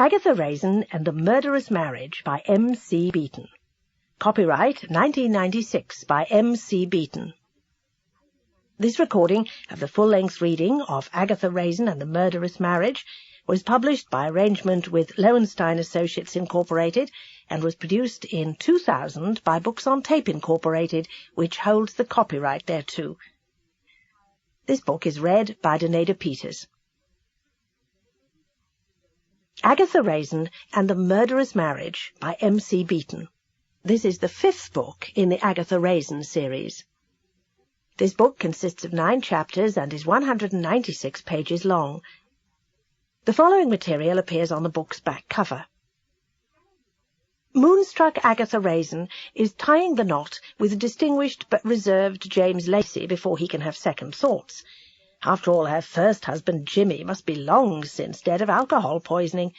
Agatha Raisin and the Murderous Marriage by M.C. Beaton. Copyright 1996 by M.C. Beaton. This recording of the full-length reading of Agatha Raisin and the Murderous Marriage was published by arrangement with Lowenstein Associates Incorporated and was produced in 2000 by Books on Tape Incorporated, which holds the copyright thereto. This book is read by Danada Peters. Agatha Raisin and the Murderous Marriage by M.C. Beaton. This is the fifth book in the Agatha Raisin series. This book consists of 9 chapters and is 196 pages long. The following material appears on the book's back cover. Moonstruck Agatha Raisin is tying the knot with distinguished but reserved James Lacey before he can have second thoughts. After all, her first husband, Jimmy, must be long since dead of alcohol poisoning.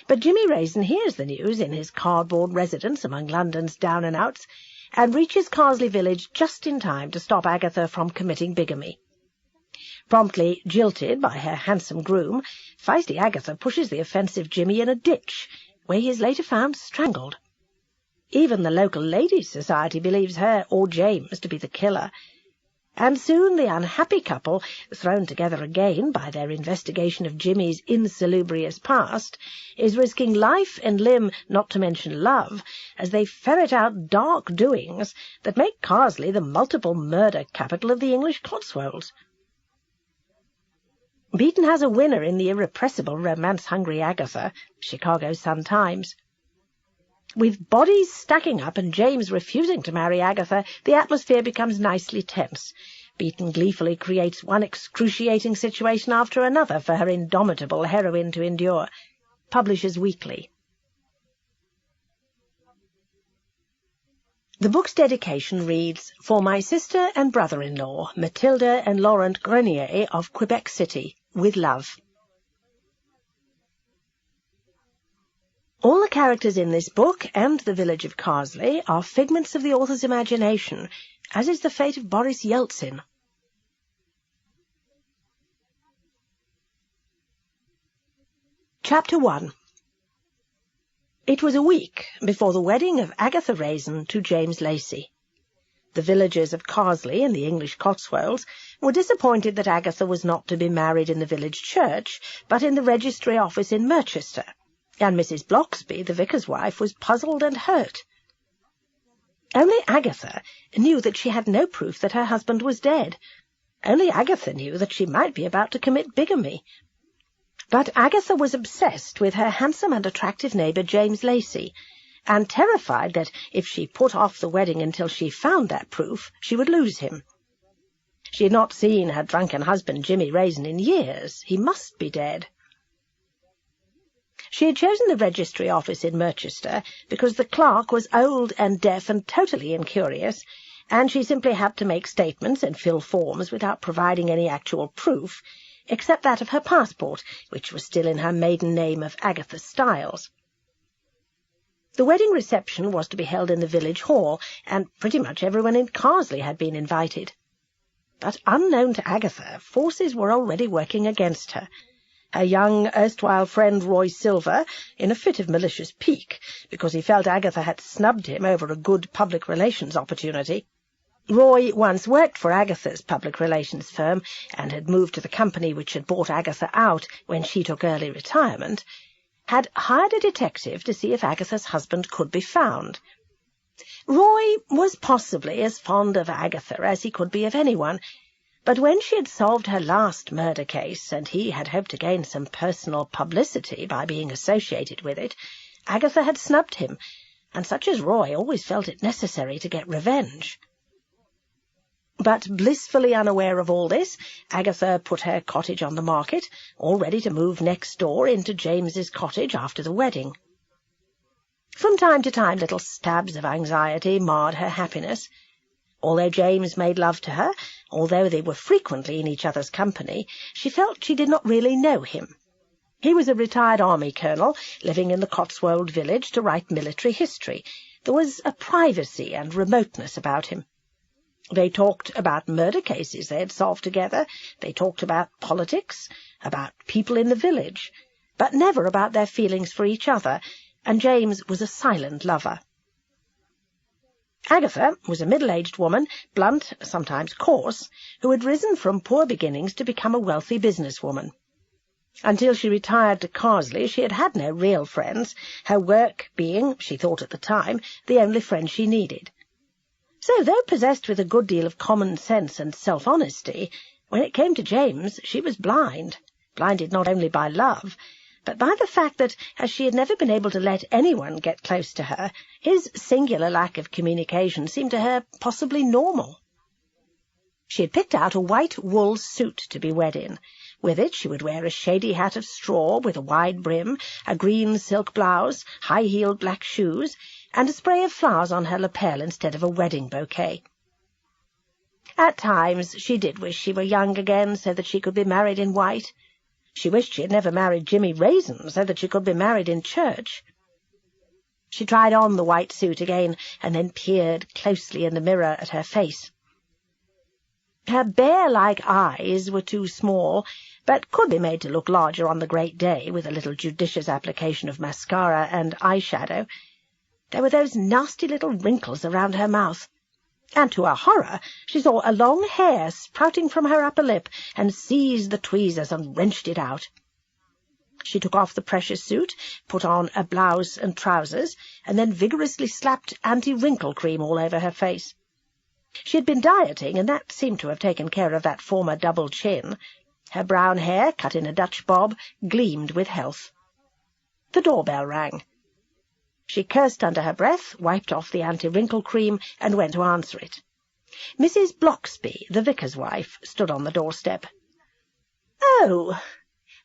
But Jimmy Raisin hears the news in his cardboard residence among London's down-and-outs, and reaches Carsley village just in time to stop Agatha from committing bigamy. Promptly jilted by her handsome groom, feisty Agatha pushes the offensive Jimmy in a ditch, where he is later found strangled. Even the local ladies' society believes her or James to be the killer, and soon the unhappy couple, thrown together again by their investigation of Jimmy's insalubrious past, is risking life and limb, not to mention love, as they ferret out dark doings that make Carsley the multiple murder capital of the English Cotswolds. Beaton has a winner in the irrepressible romance-hungry Agatha, Chicago Sun-Times. With bodies stacking up and James refusing to marry Agatha, the atmosphere becomes nicely tense. Beaton gleefully creates one excruciating situation after another for her indomitable heroine to endure. Publishers Weekly. The book's dedication reads, "For my sister and brother-in-law, Matilda and Laurent Grenier of Quebec City, with love." All the characters in this book and the village of Carsley are figments of the author's imagination, as is the fate of Boris Yeltsin. Chapter 1. It was a week before the wedding of Agatha Raisin to James Lacey. The villagers of Carsley in the English Cotswolds were disappointed that Agatha was not to be married in the village church, but in the registry office in Merchester, and Mrs. Blocksby, the vicar's wife, was puzzled and hurt. Only Agatha knew that she had no proof that her husband was dead. Only Agatha knew that she might be about to commit bigamy. But Agatha was obsessed with her handsome and attractive neighbour James Lacey, and terrified that if she put off the wedding until she found that proof, she would lose him. She had not seen her drunken husband Jimmy Raisin in years. He must be dead. She had chosen the registry office in Merchester because the clerk was old and deaf and totally incurious, and she simply had to make statements and fill forms without providing any actual proof, except that of her passport, which was still in her maiden name of Agatha Styles. The wedding reception was to be held in the village hall, and pretty much everyone in Carsley had been invited. But unknown to Agatha, forces were already working against her. Her young, erstwhile friend Roy Silver, in a fit of malicious pique, because he felt Agatha had snubbed him over a good public relations opportunity. Roy once worked for Agatha's public relations firm, and had moved to the company which had bought Agatha out when she took early retirement, had hired a detective to see if Agatha's husband could be found. Roy was possibly as fond of Agatha as he could be of anyone, but when she had solved her last murder case, and he had hoped to gain some personal publicity by being associated with it, Agatha had snubbed him, and such as Roy always felt it necessary to get revenge. But blissfully unaware of all this, Agatha put her cottage on the market, all ready to move next door into James's cottage after the wedding. From time to time little stabs of anxiety marred her happiness. Although James made love to her, although they were frequently in each other's company, she felt she did not really know him. He was a retired army colonel, living in the Cotswold village to write military history. There was a privacy and remoteness about him. They talked about murder cases they had solved together. They talked about politics, about people in the village. but never about their feelings for each other, and James was a silent lover. Agatha was a middle-aged woman, blunt, sometimes coarse, who had risen from poor beginnings to become a wealthy businesswoman. Until she retired to Carsley, she had had no real friends, her work being, she thought at the time, the only friend she needed. So, though possessed with a good deal of common sense and self-honesty, when it came to James she was blinded not only by love, but by the fact that, as she had never been able to let anyone get close to her, his singular lack of communication seemed to her possibly normal. She had picked out a white wool suit to be wed in. With it she would wear a shady hat of straw with a wide brim, a green silk blouse, high-heeled black shoes, and a spray of flowers on her lapel instead of a wedding bouquet. At times she did wish she were young again, so that she could be married in white. She wished she had never married Jimmy Raisin, so that she could be married in church. She tried on the white suit again, and then peered closely in the mirror at her face. Her bear-like eyes were too small, but could be made to look larger on the great day with a little judicious application of mascara and eyeshadow. There were those nasty little wrinkles around her mouth, and to her horror she saw a long hair sprouting from her upper lip, and seized the tweezers and wrenched it out. She took off the precious suit, put on a blouse and trousers, and then vigorously slapped anti-wrinkle cream all over her face. She had been dieting, and that seemed to have taken care of that former double chin. Her brown hair, cut in a Dutch bob, gleamed with health. The doorbell rang. She cursed under her breath, wiped off the anti-wrinkle cream, and went to answer it. Mrs. Blocksby, the vicar's wife, stood on the doorstep. "Oh,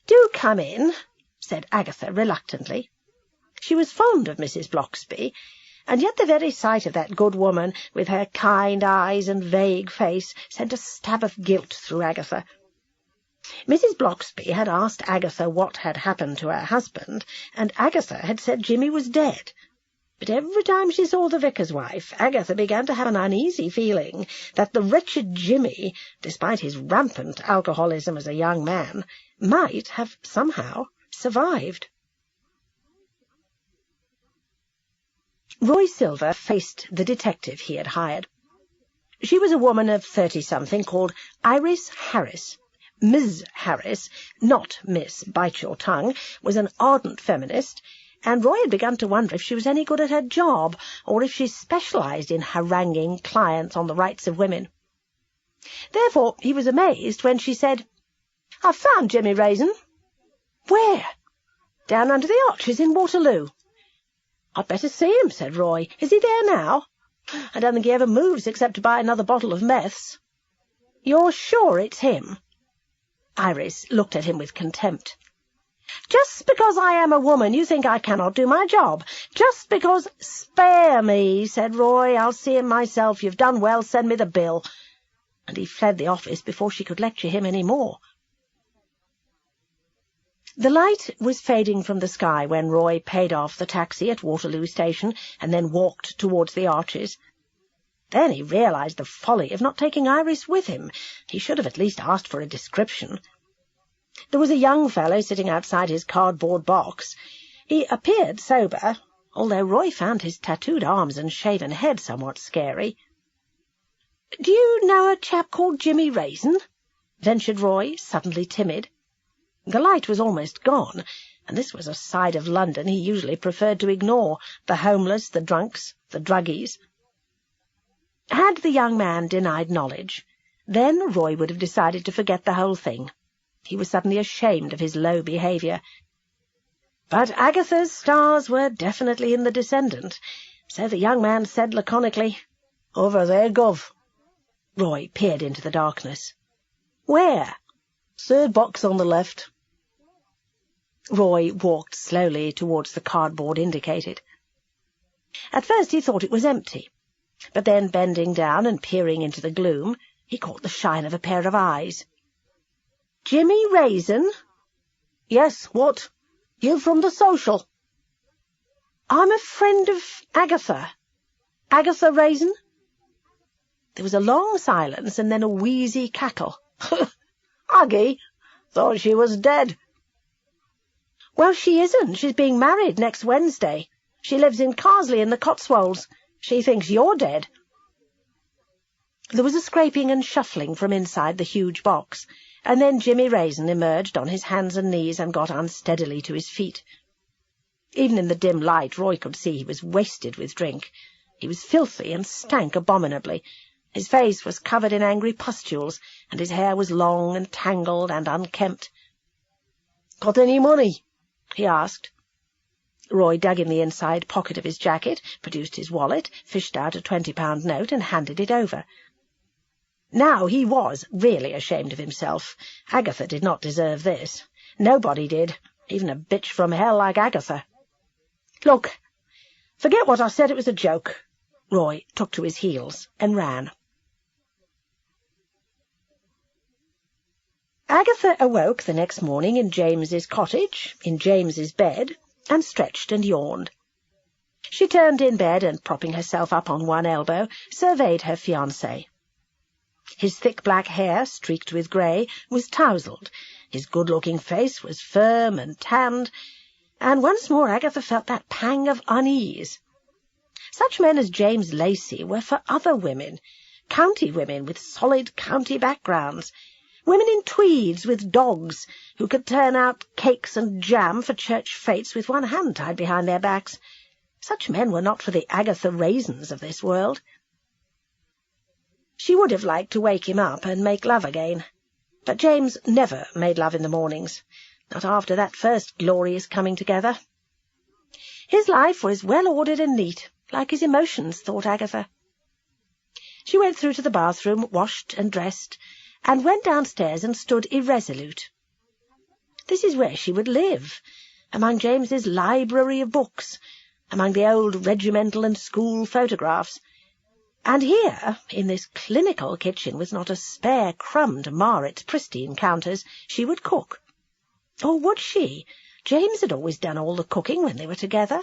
do come in," said Agatha reluctantly. She was fond of Mrs. Blocksby, and yet the very sight of that good woman, with her kind eyes and vague face, sent a stab of guilt through Agatha. Mrs. Blocksby had asked Agatha what had happened to her husband, and Agatha had said Jimmy was dead. But every time she saw the vicar's wife, Agatha began to have an uneasy feeling that the wretched Jimmy, despite his rampant alcoholism as a young man, might have somehow survived. Roy Silver faced the detective he had hired. She was a woman of 30-something called Iris Harris. Ms. Harris, not Miss Bite Your Tongue, was an ardent feminist, and Roy had begun to wonder if she was any good at her job, or if she specialized in haranguing clients on the rights of women. Therefore he was amazed when she said, "I've found Jimmy Raisin." "Where?" "Down under the arches in Waterloo." "I'd better see him," said Roy. "Is he there now?" "I don't think he ever moves except to buy another bottle of meths." "You're sure it's him?" Iris looked at him with contempt. "Just because I am a woman you think I cannot do my job. Just because—" "Spare me," said Roy. "I'll see him myself. You've done well. Send me the bill." And he fled the office before she could lecture him any more. The light was fading from the sky when Roy paid off the taxi at Waterloo Station and then walked towards the arches. Then he realized the folly of not taking Iris with him. He should have at least asked for a description. There was a young fellow sitting outside his cardboard box. He appeared sober, although Roy found his tattooed arms and shaven head somewhat scary. "Do you know a chap called Jimmy Raisin?" ventured Roy, suddenly timid. The light was almost gone, and this was a side of London he usually preferred to ignore, the homeless, the drunks, the druggies. Had the young man denied knowledge, then Roy would have decided to forget the whole thing. He was suddenly ashamed of his low behaviour. But Agatha's stars were definitely in the descendant, so the young man said laconically, "Over there, Gov." Roy peered into the darkness. "Where?" "Third box on the left." Roy walked slowly towards the cardboard indicated. At first he thought it was empty, but then, bending down and peering into the gloom, he caught the shine of a pair of eyes. "Jimmy Raisin?" "Yes, what? You from the social?" "I'm a friend of Agatha. Agatha Raisin." There was a long silence and then a wheezy cackle. "Aggie? Thought she was dead." Well, she isn't. She's being married next Wednesday. She lives in Carsley in the Cotswolds. She thinks you're dead. There was a scraping and shuffling from inside the huge box, and then Jimmy Raisin emerged on his hands and knees and got unsteadily to his feet. Even in the dim light, Roy could see he was wasted with drink. He was filthy and stank abominably. His face was covered in angry pustules, and his hair was long and tangled and unkempt. "Got any money?" he asked. Roy dug in the inside pocket of his jacket, produced his wallet, fished out a £20 note, and handed it over. Now he was really ashamed of himself. Agatha did not deserve this. Nobody did, even a bitch from hell like Agatha. "Look, forget what I said, it was a joke." Roy took to his heels and ran. Agatha awoke the next morning in James's cottage, in James's bed, and stretched and yawned. She turned in bed and, propping herself up on one elbow, surveyed her fiancé. His thick black hair, streaked with grey, was tousled. His good-looking face was firm and tanned, and once more Agatha felt that pang of unease. Such men as James Lacey were for other women, county women with solid county backgrounds, women in tweeds with dogs who could turn out cakes and jam for church fetes with one hand tied behind their backs. Such men were not for the Agatha Raisins of this world. She would have liked to wake him up and make love again, but James never made love in the mornings, not after that first glorious coming together. His life was well-ordered and neat, like his emotions, thought Agatha. She went through to the bathroom, washed and dressed, and went downstairs and stood irresolute. This is where she would live, among James's library of books, among the old regimental and school photographs. And here, in this clinical kitchen with not a spare crumb to mar its pristine counters, she would cook. Or would she? James had always done all the cooking when they were together.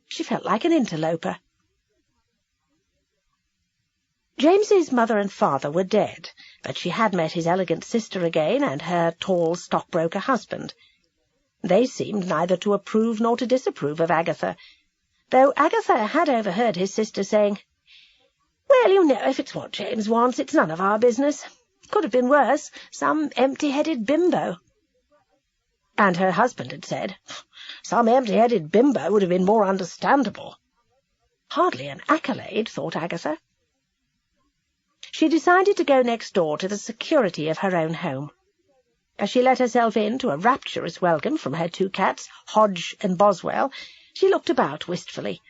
She felt like an interloper. James's mother and father were dead, but she had met his elegant sister again and her tall stockbroker husband. They seemed neither to approve nor to disapprove of Agatha, though Agatha had overheard his sister saying, "Well, you know, if it's what James wants, it's none of our business. Could have been worse, some empty-headed bimbo." And her husband had said, "Some empty-headed bimbo would have been more understandable." Hardly an accolade, thought Agatha. She decided to go next door to the security of her own home. As she let herself in to a rapturous welcome from her two cats, Hodge and Boswell, she looked about wistfully.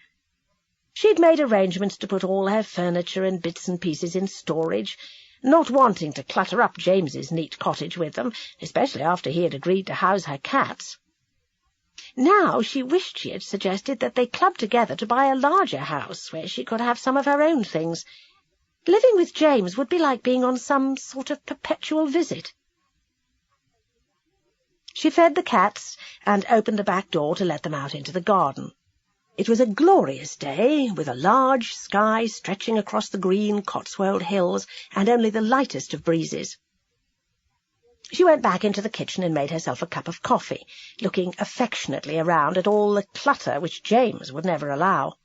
She had made arrangements to put all her furniture and bits and pieces in storage, not wanting to clutter up James's neat cottage with them, especially after he had agreed to house her cats. Now she wished she had suggested that they club together to buy a larger house where she could have some of her own things. Living with James would be like being on some sort of perpetual visit. She fed the cats and opened the back door to let them out into the garden. It was a glorious day, with a large sky stretching across the green Cotswold hills and only the lightest of breezes. She went back into the kitchen and made herself a cup of coffee, looking affectionately around at all the clutter which James would never allow.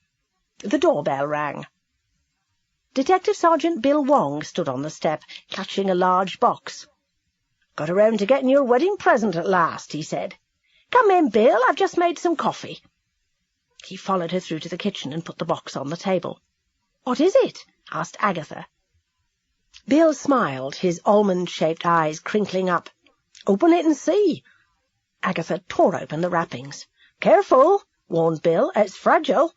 The doorbell rang. Detective Sergeant Bill Wong stood on the step, clutching a large box. "Got around to getting your wedding present at last," he said. "Come in, Bill, I've just made some coffee." He followed her through to the kitchen and put the box on the table. "What is it?" asked Agatha. Bill smiled, his almond-shaped eyes crinkling up. "Open it and see." Agatha tore open the wrappings. "Careful," warned Bill, "it's fragile."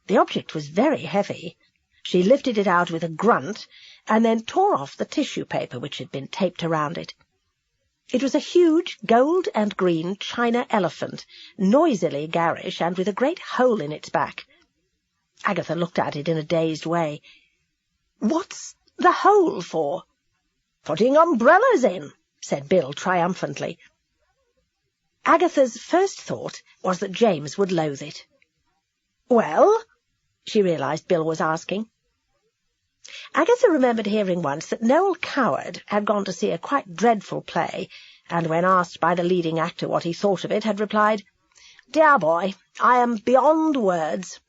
The object was very heavy. She lifted it out with a grunt, and then tore off the tissue paper which had been taped around it. It was a huge gold and green china elephant, noisily garish and with a great hole in its back. Agatha looked at it in a dazed way. "What's the hole for?" "Putting umbrellas in," said Bill triumphantly. Agatha's first thought was that James would loathe it. "Well?" she realized Bill was asking. Agatha remembered hearing once that Noel Coward had gone to see a quite dreadful play, and when asked by the leading actor what he thought of it, had replied, "Dear boy, I am beyond words."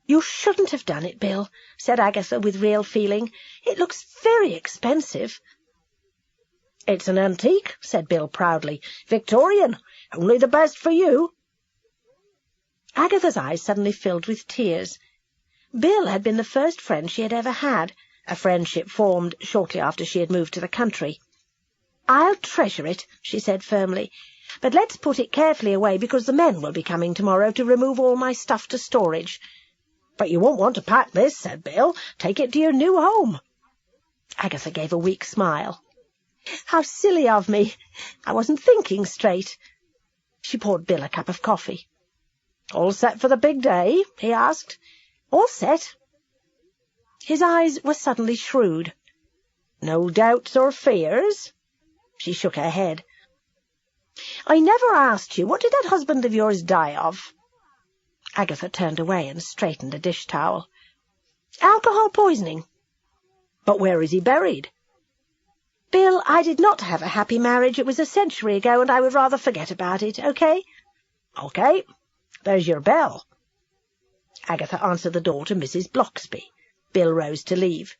"You shouldn't have done it, Bill," said Agatha with real feeling. "It looks very expensive." "It's an antique," said Bill proudly. "Victorian. Only the best for you." Agatha's eyes suddenly filled with tears. Bill had been the first friend she had ever had, a friendship formed shortly after she had moved to the country. "I'll treasure it," she said firmly, "but let's put it carefully away, because the men will be coming tomorrow to remove all my stuff to storage." "But you won't want to pack this," said Bill. "Take it to your new home." Agatha gave a weak smile. "How silly of me! I wasn't thinking straight." She poured Bill a cup of coffee. "All set for the big day?" he asked. "All set." His eyes were suddenly shrewd. "No doubts or fears?" She shook her head. "I never asked you, what did that husband of yours die of?" Agatha turned away and straightened a dish-towel. "Alcohol poisoning." "But where is he buried?" "Bill, I did not have a happy marriage. It was a century ago, and I would rather forget about it, okay?" "Okay. There's your bell." Agatha answered the door to Mrs. Bloxby. Bill rose to leave.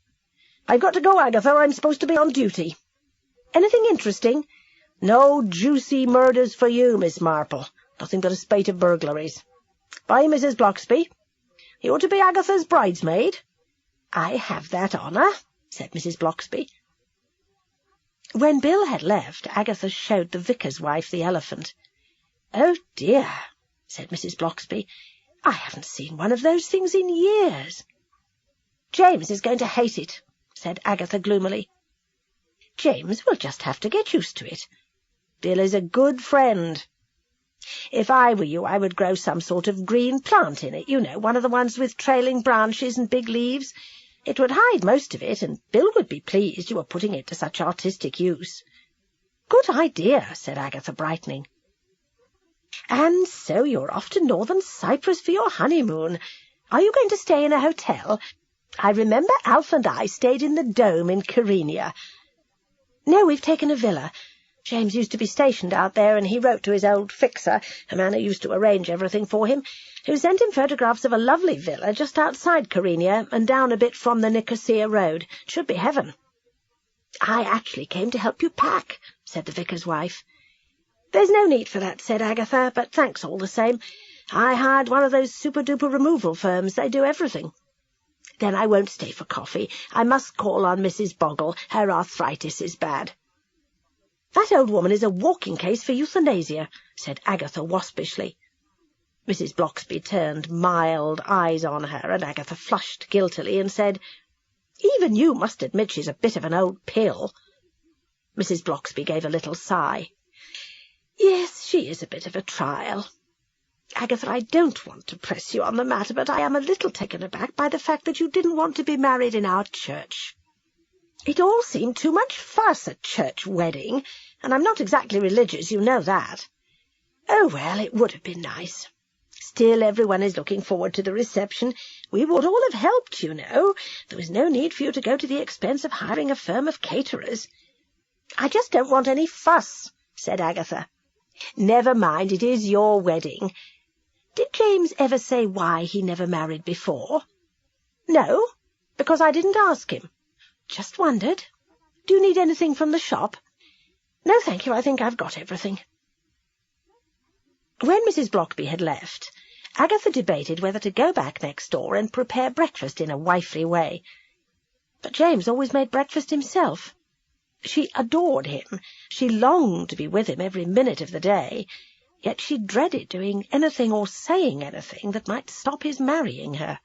"I've got to go, Agatha. I'm supposed to be on duty." "Anything interesting?" "No juicy murders for you, Miss Marple. Nothing but a spate of burglaries. Bye, Mrs. Bloxby. You to be Agatha's bridesmaid?" "I have that honour," said Mrs. Bloxby. When Bill had left, Agatha showed the vicar's wife the elephant. "Oh, dear," said Mrs. Bloxby. "I haven't seen one of those things in years." "James is going to hate it," said Agatha gloomily. "James will just have to get used to it. Bill is a good friend. If I were you, I would grow some sort of green plant in it, you know, one of the ones with trailing branches and big leaves. It would hide most of it, and Bill would be pleased you were putting it to such artistic use." "Good idea," said Agatha, brightening. "And so you're off to Northern Cyprus for your honeymoon. Are you going to stay in a hotel? I remember Alf and I stayed in the Dome in Kyrenia." "No, we've taken a villa. James used to be stationed out there, and he wrote to his old fixer, a man who used to arrange everything for him, who sent him photographs of a lovely villa just outside Kyrenia and down a bit from the Nicosia Road. It should be heaven." "I actually came to help you pack," said the vicar's wife. "There's no need for that," said Agatha, "but thanks all the same. I hired one of those super-duper removal firms. They do everything." "Then I won't stay for coffee. I must call on Mrs. Boggle. Her arthritis is bad." "That old woman is a walking case for euthanasia," said Agatha waspishly. Mrs. Bloxby turned mild eyes on her, and Agatha flushed guiltily and said, "Even you must admit she's a bit of an old pill." Mrs. Bloxby gave a little sigh. "Yes, she is a bit of a trial. Agatha, I don't want to press you on the matter, but I am a little taken aback by the fact that you didn't want to be married in our church. It all seemed too much fuss, a church wedding, and I'm not exactly religious, you know that. Oh, well, it would have been nice. Still, everyone is looking forward to the reception. We would all have helped, you know. There was no need for you to go to the expense of hiring a firm of caterers." "I just don't want any fuss," said Agatha. "Never mind, it is your wedding. Did James ever say why he never married before?" "No, because I didn't ask him." "Just wondered. Do you need anything from the shop?" "No, thank you, I think I've got everything." When Mrs. Bloxby had left, Agatha debated whether to go back next door and prepare breakfast in a wifely way. But James always made breakfast himself. She adored him. She longed to be with him every minute of the day, yet she dreaded doing anything or saying anything that might stop his marrying her.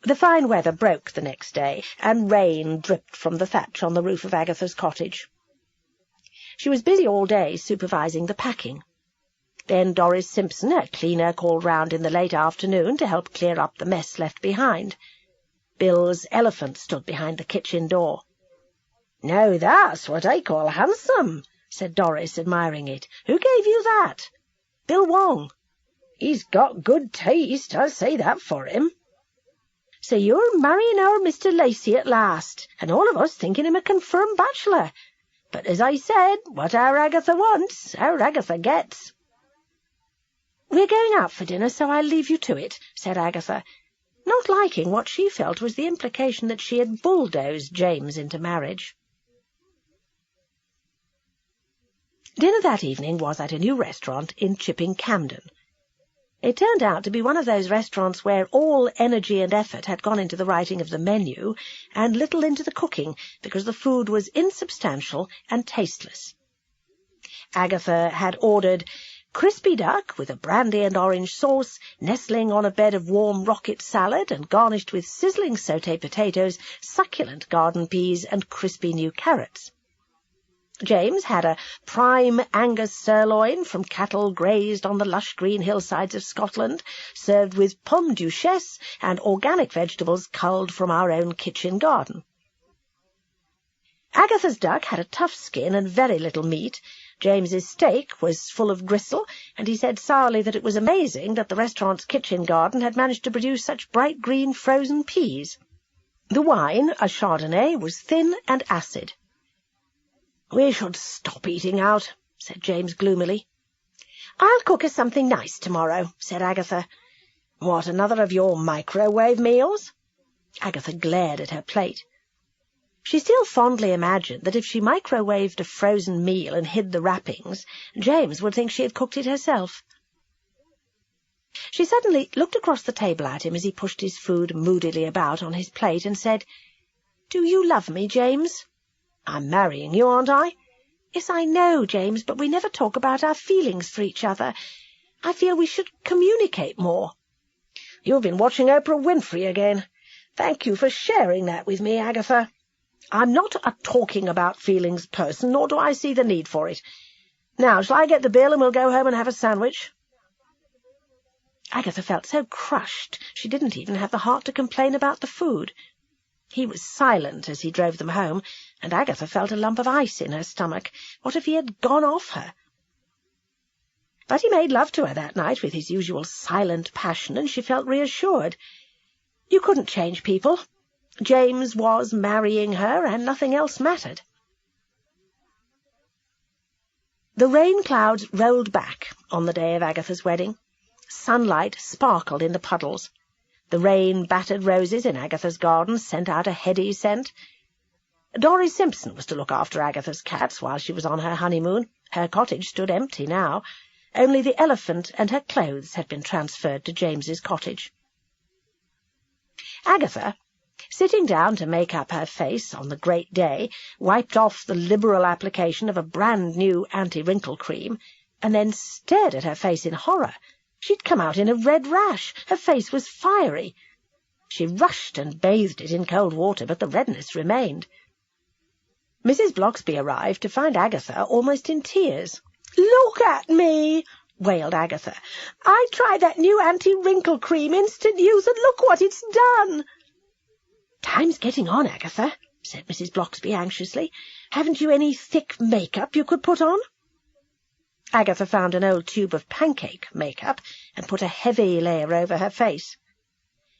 The fine weather broke the next day, and rain dripped from the thatch on the roof of Agatha's cottage. She was busy all day supervising the packing. Then Doris Simpson, her cleaner, called round in the late afternoon to help clear up the mess left behind. Bill's elephant stood behind the kitchen door. "Now that's what I call handsome," said Doris, admiring it. "Who gave you that?" "Bill Wong." "He's got good taste, I'll say that for him." So you're marrying our Mr. Lacey at last, and all of us thinking him a confirmed bachelor. But as I said, what our Agatha wants, our Agatha gets." "We're going out for dinner, so I'll leave you to it," said Agatha, not liking what she felt was the implication that she had bulldozed James into marriage. Dinner that evening was at a new restaurant in Chipping Campden. It turned out to be one of those restaurants where all energy and effort had gone into the writing of the menu and little into the cooking, because the food was insubstantial and tasteless. Agatha had ordered crispy duck with a brandy and orange sauce, nestling on a bed of warm rocket salad and garnished with sizzling sauté potatoes, succulent garden peas, and crispy new carrots. James had a prime Angus sirloin from cattle grazed on the lush green hillsides of Scotland, served with pomme duchesse and organic vegetables culled from our own kitchen garden. Agatha's duck had a tough skin and very little meat. James's steak was full of gristle, and he said sourly that it was amazing that the restaurant's kitchen garden had managed to produce such bright green frozen peas. The wine, a Chardonnay, was thin and acid. "We should stop eating out," said James gloomily. "I'll cook us something nice tomorrow," said Agatha. "What, another of your microwave meals?" Agatha glared at her plate. She still fondly imagined that if she microwaved a frozen meal and hid the wrappings, James would think she had cooked it herself. She suddenly looked across the table at him as he pushed his food moodily about on his plate and said, "Do you love me, James?" "I'm marrying you, aren't I?" "Yes, I know, James, but we never talk about our feelings for each other. I feel we should communicate more." "You've been watching Oprah Winfrey again. Thank you for sharing that with me, Agatha. I'm not a talking about feelings person, nor do I see the need for it. Now, shall I get the bill and we'll go home and have a sandwich?" Agatha felt so crushed she didn't even have the heart to complain about the food. He was silent as he drove them home, and Agatha felt a lump of ice in her stomach. What if he had gone off her? But he made love to her that night with his usual silent passion, and she felt reassured. You couldn't change people. James was marrying her, and nothing else mattered. The rain clouds rolled back on the day of Agatha's wedding. Sunlight sparkled in the puddles. The rain-battered roses in Agatha's garden sent out a heady scent. Dorry Simpson was to look after Agatha's cats while she was on her honeymoon. Her cottage stood empty now. Only the elephant and her clothes had been transferred to James's cottage. Agatha, sitting down to make up her face on the great day, wiped off the liberal application of a brand-new anti-wrinkle cream, and then stared at her face in horror. She'd come out in a red rash. Her face was fiery. She rushed and bathed it in cold water, but the redness remained. Mrs. Blocksby arrived to find Agatha almost in tears. "Look at me!" wailed Agatha. "I tried that new anti-wrinkle cream, instant use, and look what it's done!" "Time's getting on, Agatha," said Mrs. Blocksby anxiously. "Haven't you any thick make-up you could put on?" Agatha found an old tube of pancake make-up and put a heavy layer over her face.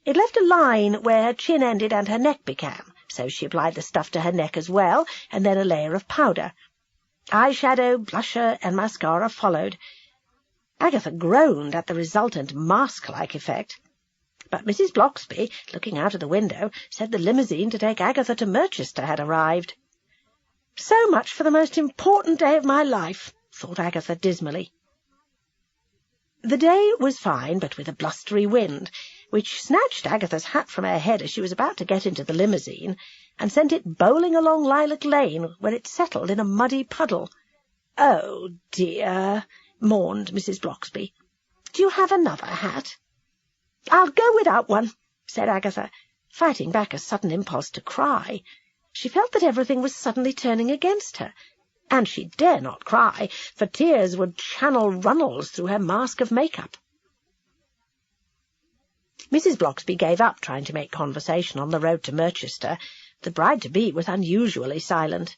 It left a line where her chin ended and her neck began, so she applied the stuff to her neck as well, and then a layer of powder. Eyeshadow, blusher, and mascara followed. Agatha groaned at the resultant mask-like effect. But Mrs. Blocksby, looking out of the window, said the limousine to take Agatha to Merchester had arrived. "So much for the most important day of my life," thought Agatha dismally. The day was fine, but with a blustery wind, which snatched Agatha's hat from her head as she was about to get into the limousine, and sent it bowling along Lilac Lane, where it settled in a muddy puddle. "Oh, dear," mourned Mrs. Blocksby. "Do you have another hat?" "I'll go without one," said Agatha, fighting back a sudden impulse to cry. She felt that everything was suddenly turning against her, and she dare not cry, for tears would channel runnels through her mask of make-up. Mrs. Blocksby gave up trying to make conversation on the road to Merchester. The bride-to-be was unusually silent.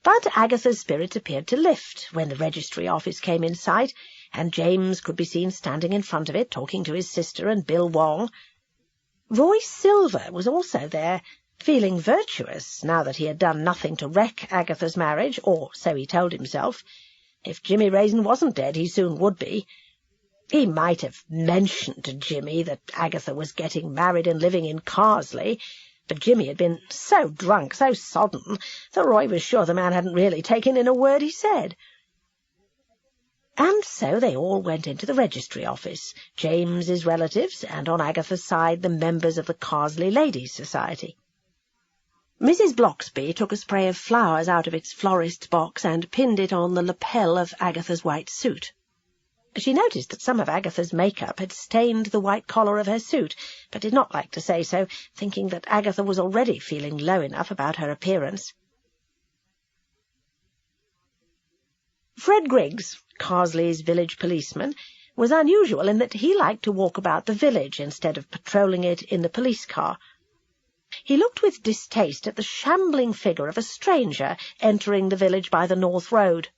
But Agatha's spirits appeared to lift when the registry office came in sight, and James could be seen standing in front of it, talking to his sister and Bill Wong. Roy Silver was also there, feeling virtuous now that he had done nothing to wreck Agatha's marriage, or so he told himself. If Jimmy Raisin wasn't dead, he soon would be. He might have mentioned to Jimmy that Agatha was getting married and living in Carsley, but Jimmy had been so drunk, so sodden, that Roy was sure the man hadn't really taken in a word he said. And so they all went into the registry office, James's relatives, and on Agatha's side the members of the Carsley Ladies' Society. Mrs. Bloxby took a spray of flowers out of its florist's box and pinned it on the lapel of Agatha's white suit. She noticed that some of Agatha's makeup had stained the white collar of her suit, but did not like to say so, thinking that Agatha was already feeling low enough about her appearance. Fred Griggs, Carsley's village policeman, was unusual in that he liked to walk about the village instead of patrolling it in the police car. He looked with distaste at the shambling figure of a stranger entering the village by the North Road.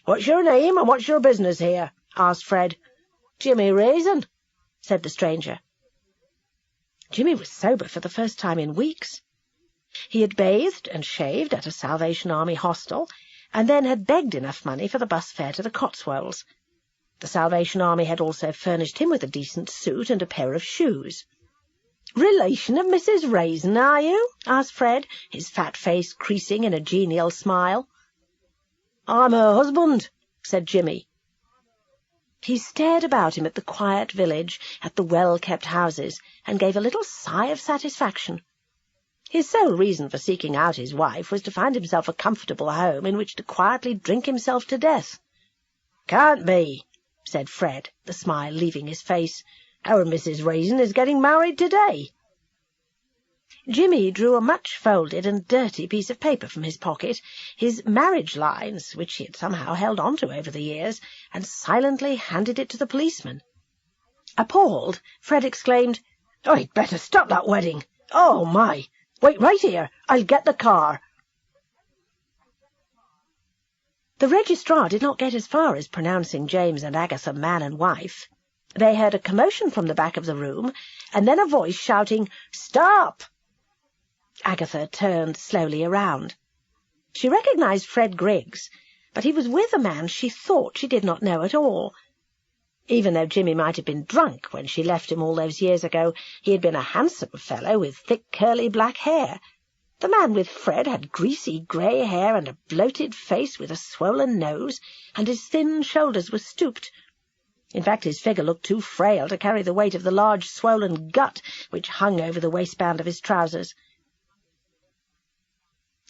"What's your name and what's your business here?" asked Fred. "Jimmy Raisin," said the stranger. Jimmy was sober for the first time in weeks. He had bathed and shaved at a Salvation Army hostel, and then had begged enough money for the bus fare to the Cotswolds. The Salvation Army had also furnished him with a decent suit and a pair of shoes. "Relation of Mrs. Raisin, are you?" asked Fred, his fat face creasing in a genial smile. "I'm her husband," said Jimmy. He stared about him at the quiet village, at the well-kept houses, and gave a little sigh of satisfaction. His sole reason for seeking out his wife was to find himself a comfortable home in which to quietly drink himself to death. "Can't be," said Fred, the smile leaving his face. "Our Mrs. Raisin is getting married today." Jimmy drew a much-folded and dirty piece of paper from his pocket, his marriage lines, which he had somehow held on to over the years, and silently handed it to the policeman. Appalled, Fred exclaimed, "I'd better stop that wedding! Oh, my! Wait right here. I'll get the car." The registrar did not get as far as pronouncing James and Agatha man and wife. They heard a commotion from the back of the room, and then a voice shouting, "Stop!" Agatha turned slowly around. She recognized Fred Griggs, but he was with a man she thought she did not know at all. Even though Jimmy might have been drunk when she left him all those years ago, he had been a handsome fellow with thick curly black hair. The man with Fred had greasy grey hair and a bloated face with a swollen nose, and his thin shoulders were stooped. In fact, his figure looked too frail to carry the weight of the large swollen gut which hung over the waistband of his trousers.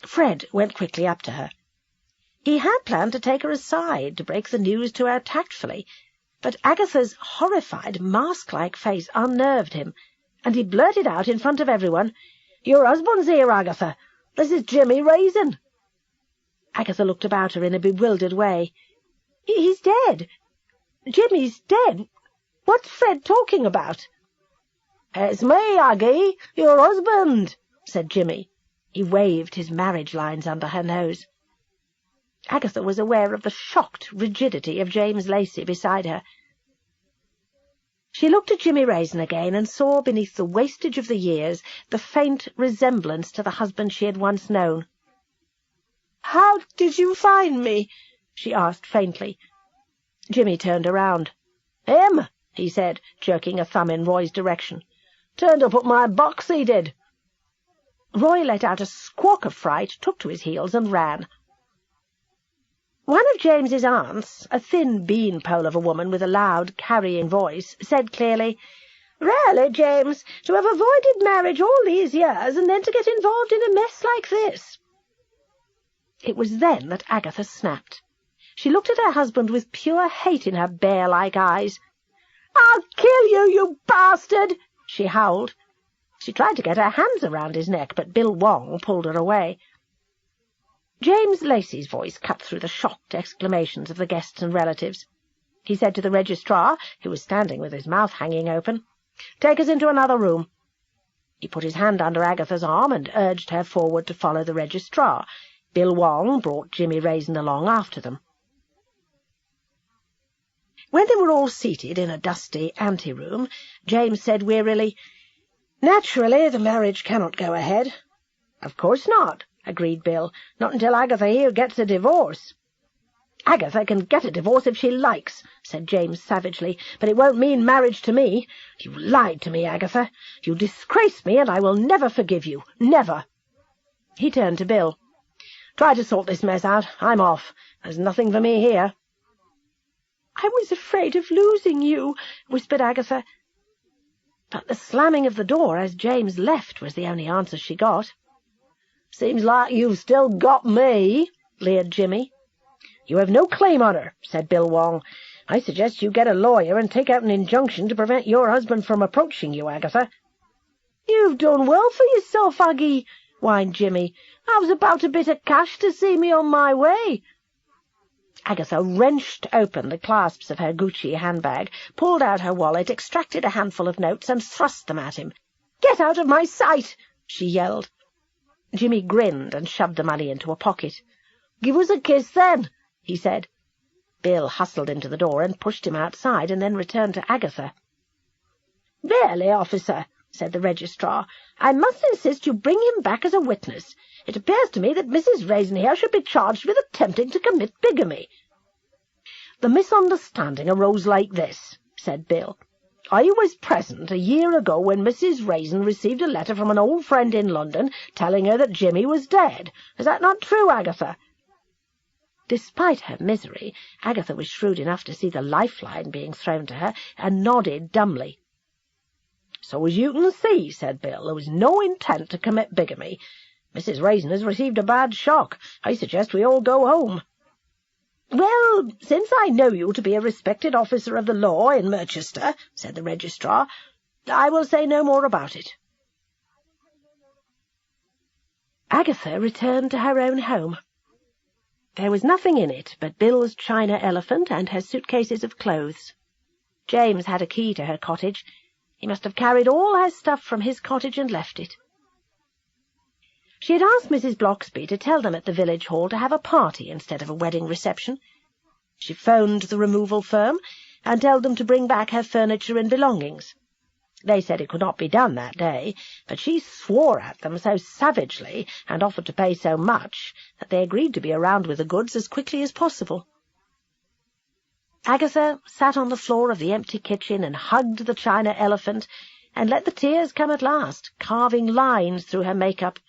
Fred went quickly up to her. He had planned to take her aside to break the news to her tactfully, but Agatha's horrified, mask-like face unnerved him, and he blurted out in front of everyone, "Your husband's here, Agatha. This is Jimmy Raisin." Agatha looked about her in a bewildered way. "He's dead. Jimmy's dead. What's Fred talking about?" "It's me, Aggie, your husband," said Jimmy. He waved his marriage lines under her nose. Agatha was aware of the shocked rigidity of James Lacey beside her. She looked at Jimmy Raisin again and saw beneath the wastage of the years the faint resemblance to the husband she had once known. "How did you find me?" she asked faintly. Jimmy turned around. "Him," he said, jerking a thumb in Roy's direction. "Turned up at my box, he did." Roy let out a squawk of fright, took to his heels, and ran. One of James's aunts, a thin bean-pole of a woman with a loud, carrying voice, said clearly, "Really, James, to have avoided marriage all these years and then to get involved in a mess like this." It was then that Agatha snapped. She looked at her husband with pure hate in her bear-like eyes. "I'll kill you, you bastard!" she howled. She tried to get her hands around his neck, but Bill Wong pulled her away. James Lacey's voice cut through the shocked exclamations of the guests and relatives. He said to the registrar, who was standing with his mouth hanging open, "Take us into another room." He put his hand under Agatha's arm and urged her forward to follow the registrar. Bill Wong brought Jimmy Raisin along after them. When they were all seated in a dusty ante-room, James said wearily, Naturally, the marriage cannot go ahead. Of course not, agreed Bill. Not until Agatha here gets a divorce. Agatha can get a divorce if she likes, said James savagely, but it won't mean marriage to me. You lied to me, Agatha. You disgraced me, and I will never forgive you. Never. He turned to Bill. Try to sort this mess out. I'm off. There's nothing for me here. I was afraid of losing you, whispered Agatha. But the slamming of the door as James left was the only answer she got. Seems like you've still got me, leered Jimmy. You have no claim on her, said Bill Wong. I suggest you get a lawyer and take out an injunction to prevent your husband from approaching you, Agatha. You've done well for yourself, Aggie, whined Jimmy. I was about a bit of cash to see me on my way. Agatha wrenched open the clasps of her Gucci handbag, pulled out her wallet, extracted a handful of notes, and thrust them at him. "Get out of my sight!" she yelled. Jimmy grinned and shoved the money into a pocket. "Give us a kiss, then," he said. Bill hustled him to the door and pushed him outside, and then returned to Agatha. "Really, officer," said the registrar, "I must insist you bring him back as a witness. It appears to me that Mrs. Raisin here should be charged with attempting to commit bigamy." "The misunderstanding arose like this," said Bill. "I was present a year ago when Mrs. Raisin received a letter from an old friend in London telling her that Jimmy was dead. Is that not true, Agatha?" Despite her misery, Agatha was shrewd enough to see the lifeline being thrown to her, and nodded dumbly. "So as you can see," said Bill, "there was no intent to commit bigamy. Mrs. Raisin has received a bad shock. I suggest we all go home." "Well, since I know you to be a respected officer of the law in Merchester," said the registrar, "I will say no more about it." Agatha returned to her own home. There was nothing in it but Bill's china elephant and her suitcases of clothes. James had a key to her cottage. He must have carried all her stuff from his cottage and left it. She had asked Mrs. Bloxby to tell them at the village hall to have a party instead of a wedding reception. She phoned the removal firm and told them to bring back her furniture and belongings. They said it could not be done that day, but she swore at them so savagely and offered to pay so much that they agreed to be around with the goods as quickly as possible. Agatha sat on the floor of the empty kitchen and hugged the china elephant and let the tears come at last, carving lines through her makeup.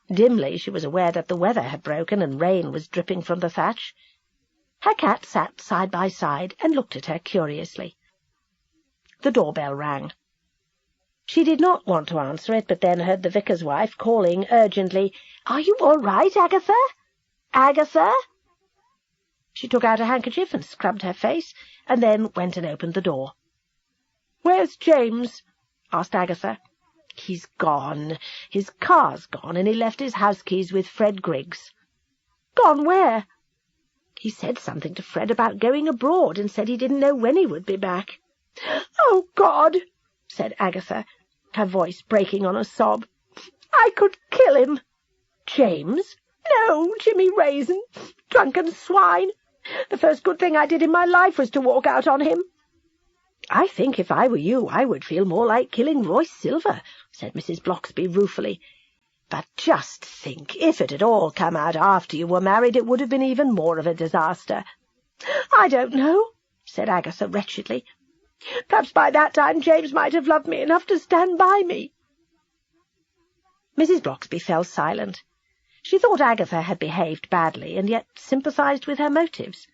Dimly she was aware that the weather had broken and rain was dripping from the thatch. Her cat sat side by side and looked at her curiously. The doorbell rang. She did not want to answer it, but then heard the vicar's wife calling urgently, "Are you all right, Agatha? Agatha?" She took out a handkerchief and scrubbed her face, and then went and opened the door. "Where's James?" asked Agatha. "He's gone. His car's gone, and he left his house keys with Fred Griggs." "Gone where?" "He said something to Fred about going abroad, and said he didn't know when he would be back." "Oh, God!" said Agatha, her voice breaking on a sob. "I could kill him." "James?" "No, Jimmy Raisin. Drunken swine. The first good thing I did in my life was to walk out on him." "I think if I were you I would feel more like killing Royce Silver," said Mrs. Bloxby ruefully. "But just think, if it had all come out after you were married, it would have been even more of a disaster." "I don't know," said Agatha wretchedly. "Perhaps by that time James might have loved me enough to stand by me." Mrs. Bloxby fell silent. She thought Agatha had behaved badly, and yet sympathized with her motives.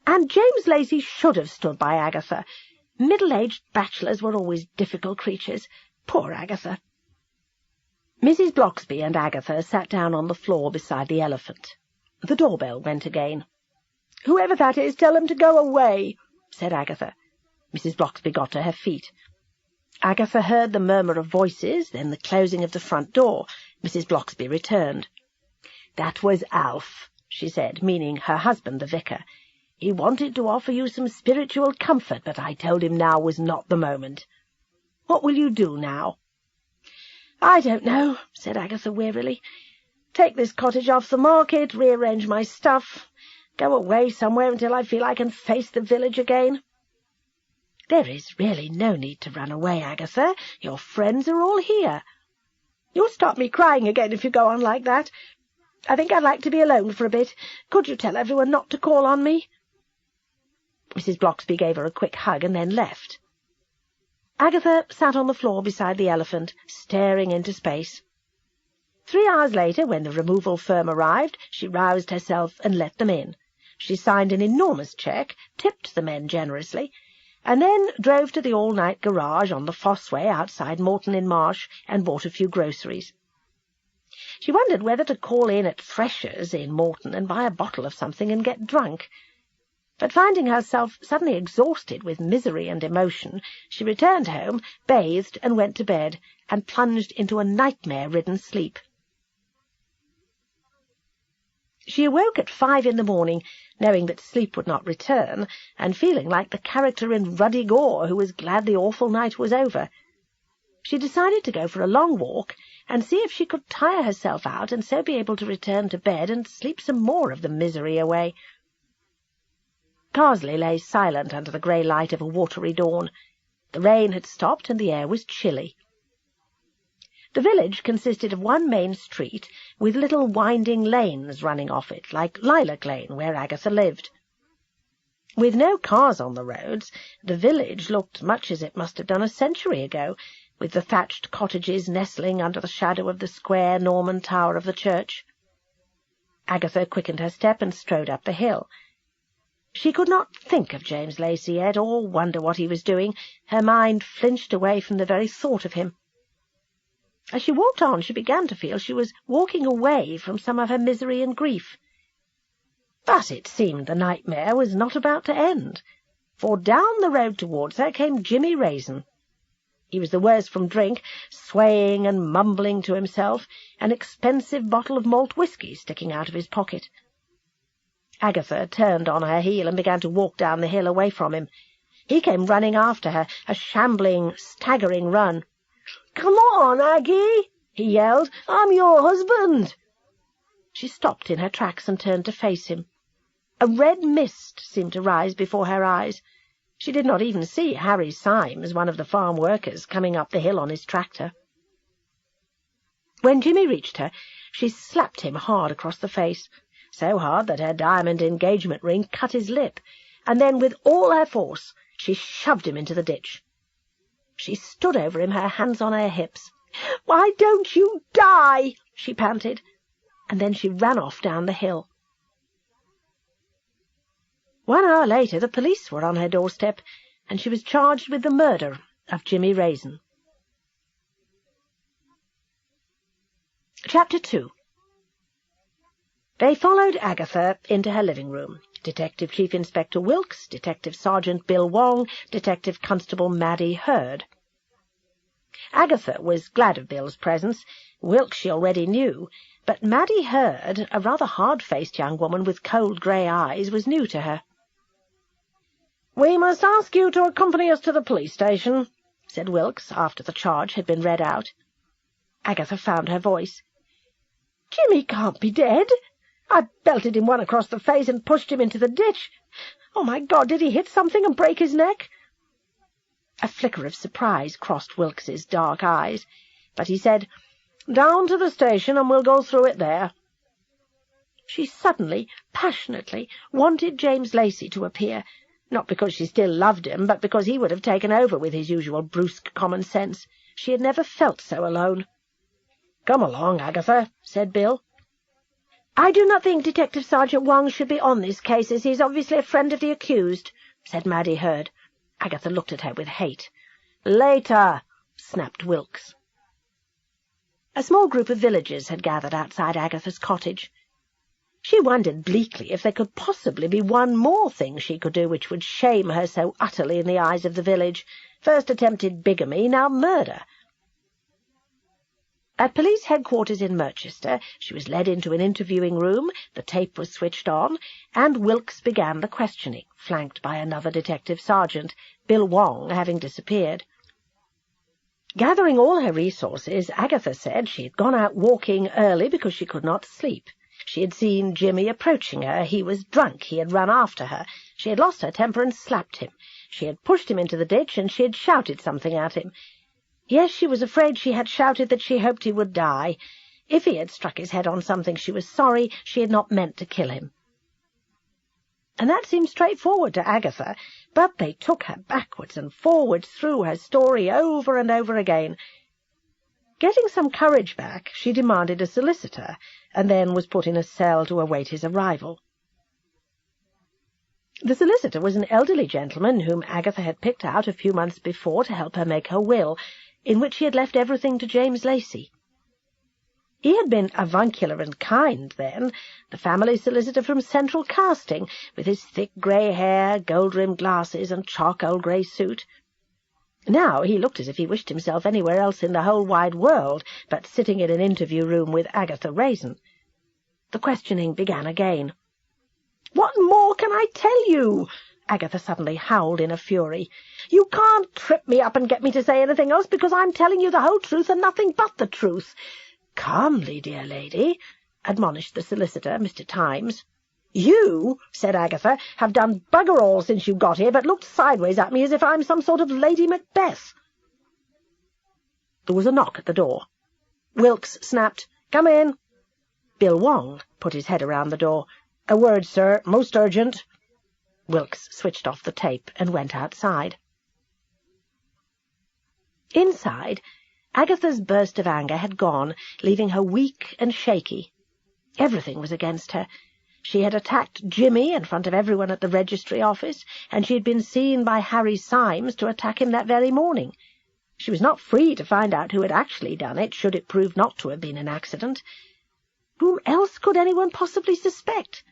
And James Lacey should have stood by Agatha. Middle-aged bachelors were always difficult creatures. Poor Agatha. Mrs. Bloxby and Agatha sat down on the floor beside the elephant. The doorbell went again. "Whoever that is, tell him to go away," said Agatha. Mrs. Bloxby got to her feet. Agatha heard the murmur of voices, then the closing of the front door. Mrs. Bloxby returned. "That was Alf," she said, meaning her husband, the vicar. "He wanted to offer you some spiritual comfort, but I told him now was not the moment. What will you do now?" "I don't know," said Agatha wearily. "Take this cottage off the market, rearrange my stuff, go away somewhere until I feel I can face the village again." "There is really no need to run away, Agatha. Your friends are all here. You'll stop me crying again if you go on like that. I think I'd like to be alone for a bit. Could you tell everyone not to call on me?" Mrs. Blocksby gave her a quick hug and then left. Agatha sat on the floor beside the elephant, staring into space. 3 hours later, when the removal firm arrived, she roused herself and let them in. She signed an enormous cheque, tipped the men generously, and then drove to the all-night garage on the Fossway outside Moreton-in-Marsh and bought a few groceries. She wondered whether to call in at Thresher's in Moreton and buy a bottle of something and get drunk. But finding herself suddenly exhausted with misery and emotion, she returned home, bathed, and went to bed, and plunged into a nightmare-ridden sleep. She awoke at 5 in the morning, knowing that sleep would not return, and feeling like the character in Ruddy Gore who was glad the awful night was over. She decided to go for a long walk and see if she could tire herself out and so be able to return to bed and sleep some more of the misery away. Carsley lay silent under the grey light of a watery dawn. The rain had stopped and the air was chilly. The village consisted of one main street, with little winding lanes running off it, like Lilac Lane, where Agatha lived. With no cars on the roads, the village looked much as it must have done a century ago, with the thatched cottages nestling under the shadow of the square Norman tower of the church. Agatha quickened her step and strode up the hill. She could not think of James Lacey yet, or wonder what he was doing. Her mind flinched away from the very thought of him. As she walked on, she began to feel she was walking away from some of her misery and grief. But it seemed the nightmare was not about to end, for down the road towards her came Jimmy Raisin. He was the worse from drink, swaying and mumbling to himself, an expensive bottle of malt whisky sticking out of his pocket. Agatha turned on her heel and began to walk down the hill away from him. He came running after her, a shambling, staggering run. "Come on, Aggie!" he yelled. "I'm your husband!" She stopped in her tracks and turned to face him. A red mist seemed to rise before her eyes. She did not even see Harry Symes, one of the farm workers, coming up the hill on his tractor. When Jimmy reached her, she slapped him hard across the face, so hard that her diamond engagement ring cut his lip, and then with all her force she shoved him into the ditch. She stood over him, her hands on her hips. "Why don't you die?" she panted, and then she ran off down the hill. 1 hour later the police were on her doorstep, and she was charged with the murder of Jimmy Raisin. Chapter 2. They followed Agatha into her living-room. Detective Chief Inspector Wilkes, Detective Sergeant Bill Wong, Detective Constable Maddie Hurd. Agatha was glad of Bill's presence. Wilkes she already knew, but Maddie Hurd, a rather hard-faced young woman with cold grey eyes, was new to her. "We must ask you to accompany us to the police station," said Wilkes, after the charge had been read out. Agatha found her voice. "Jimmy can't be dead. I belted him one across the face and pushed him into the ditch. Oh, my God, did he hit something and break his neck?" A flicker of surprise crossed Wilkes's dark eyes, but he said, "Down to the station, and we'll go through it there." She suddenly, passionately, wanted James Lacey to appear, not because she still loved him, but because he would have taken over with his usual brusque common sense. She had never felt so alone. "Come along, Agatha," said Bill. "I do not think Detective Sergeant Wong should be on this case, as he is obviously a friend of the accused," said Maddie Hurd. Agatha looked at her with hate. "Later," snapped Wilkes. A small group of villagers had gathered outside Agatha's cottage. She wondered bleakly if there could possibly be one more thing she could do which would shame her so utterly in the eyes of the village. First attempted bigamy, now murder. At police headquarters in Merchester, she was led into an interviewing room, the tape was switched on, and Wilkes began the questioning, flanked by another detective sergeant, Bill Wong having disappeared. Gathering all her resources, Agatha said she had gone out walking early because she could not sleep. She had seen Jimmy approaching her. He was drunk. He had run after her. She had lost her temper and slapped him. She had pushed him into the ditch, and she had shouted something at him. Yes, she was afraid she had shouted that she hoped he would die. If he had struck his head on something, she was sorry she had not meant to kill him. And that seemed straightforward to Agatha, but they took her backwards and forwards through her story over and over again. Getting some courage back, she demanded a solicitor, and then was put in a cell to await his arrival. The solicitor was an elderly gentleman whom Agatha had picked out a few months before to help her make her will, in which she had left everything to James Lacey. He had been avuncular and kind then, the family solicitor from Central Casting, with his thick grey hair, gold-rimmed glasses, and charcoal grey suit. Now he looked as if he wished himself anywhere else in the whole wide world but sitting in an interview-room with Agatha Raisin. The questioning began again. "What more can I tell you?" Agatha suddenly howled in a fury. "You can't trip me up and get me to say anything else, because I'm telling you the whole truth and nothing but the truth." "Calmly, dear lady," admonished the solicitor, Mr. Times. "You," said Agatha, "have done bugger all since you got here, but looked sideways at me as if I'm some sort of Lady Macbeth." There was a knock at the door. Wilkes snapped, "Come in." Bill Wong put his head around the door. "A word, sir, most urgent." Wilkes switched off the tape and went outside. Inside, Agatha's burst of anger had gone, leaving her weak and shaky. Everything was against her. She had attacked Jimmy in front of everyone at the registry office, and she had been seen by Harry Symes to attack him that very morning. She was not free to find out who had actually done it, should it prove not to have been an accident. Whom else could anyone possibly suspect?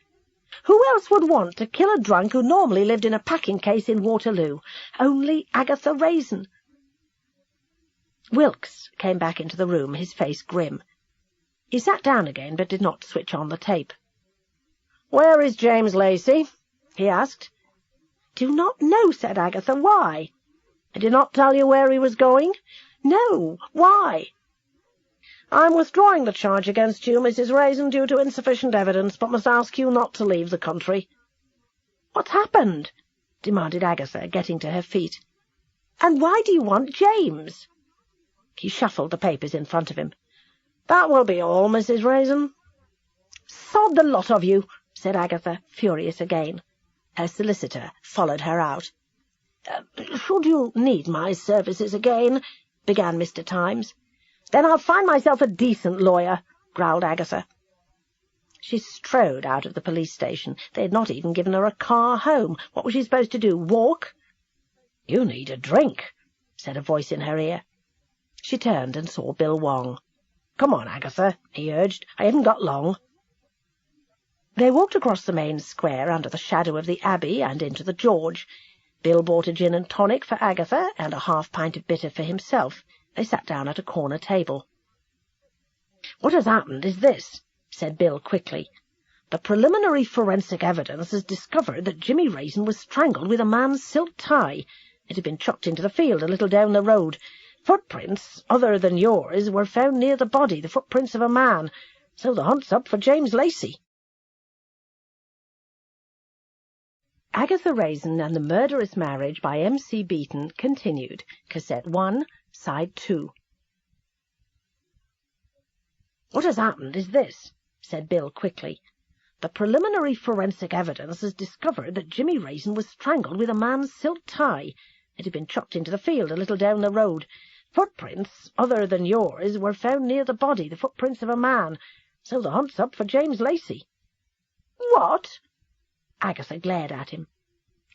Who else would want to kill a drunk who normally lived in a packing-case in Waterloo? Only Agatha Raisin. Wilkes came back into the room, his face grim. He sat down again, but did not switch on the tape. "Where is James Lacey?" he asked. "Do not know," said Agatha. "Why?" "I did not tell you where he was going?" "No. Why?" "I'm withdrawing the charge against you, Mrs. Raisin, due to insufficient evidence, but must ask you not to leave the country." "What's happened?" demanded Agatha, getting to her feet. "And why do you want James?" He shuffled the papers in front of him. "That will be all, Mrs. Raisin." "Sod the lot of you," said Agatha, furious again. Her solicitor followed her out. "Should you need my services again," began Mr. Times. "Then I'll find myself a decent lawyer," growled Agatha. She strode out of the police station. They had not even given her a car home. What was she supposed to do, walk? "You need a drink," said a voice in her ear. She turned and saw Bill Wong. "Come on, Agatha," he urged. "I haven't got long." They walked across the main square under the shadow of the Abbey and into the George. Bill bought a gin and tonic for Agatha and a half-pint of bitter for himself. They sat down at a corner table. "What has happened is this," said Bill quickly. "The preliminary forensic evidence has discovered that Jimmy Raisin was strangled with a man's silk tie. It had been chucked into the field a little down the road. Footprints, other than yours, were found near the body, the footprints of a man. So the hunt's up for James Lacey." Agatha Raisin and the Murderous Marriage by M.C. Beaton continued. Cassette 1, Side 2. "What has happened is this," said Bill quickly. "The preliminary forensic evidence has discovered that Jimmy Raisin was strangled with a man's silk tie. It had been chucked into the field a little down the road. Footprints, other than yours, were found near the body, the footprints of a man. So the hunt's up for James Lacey." "What?" Agatha glared at him.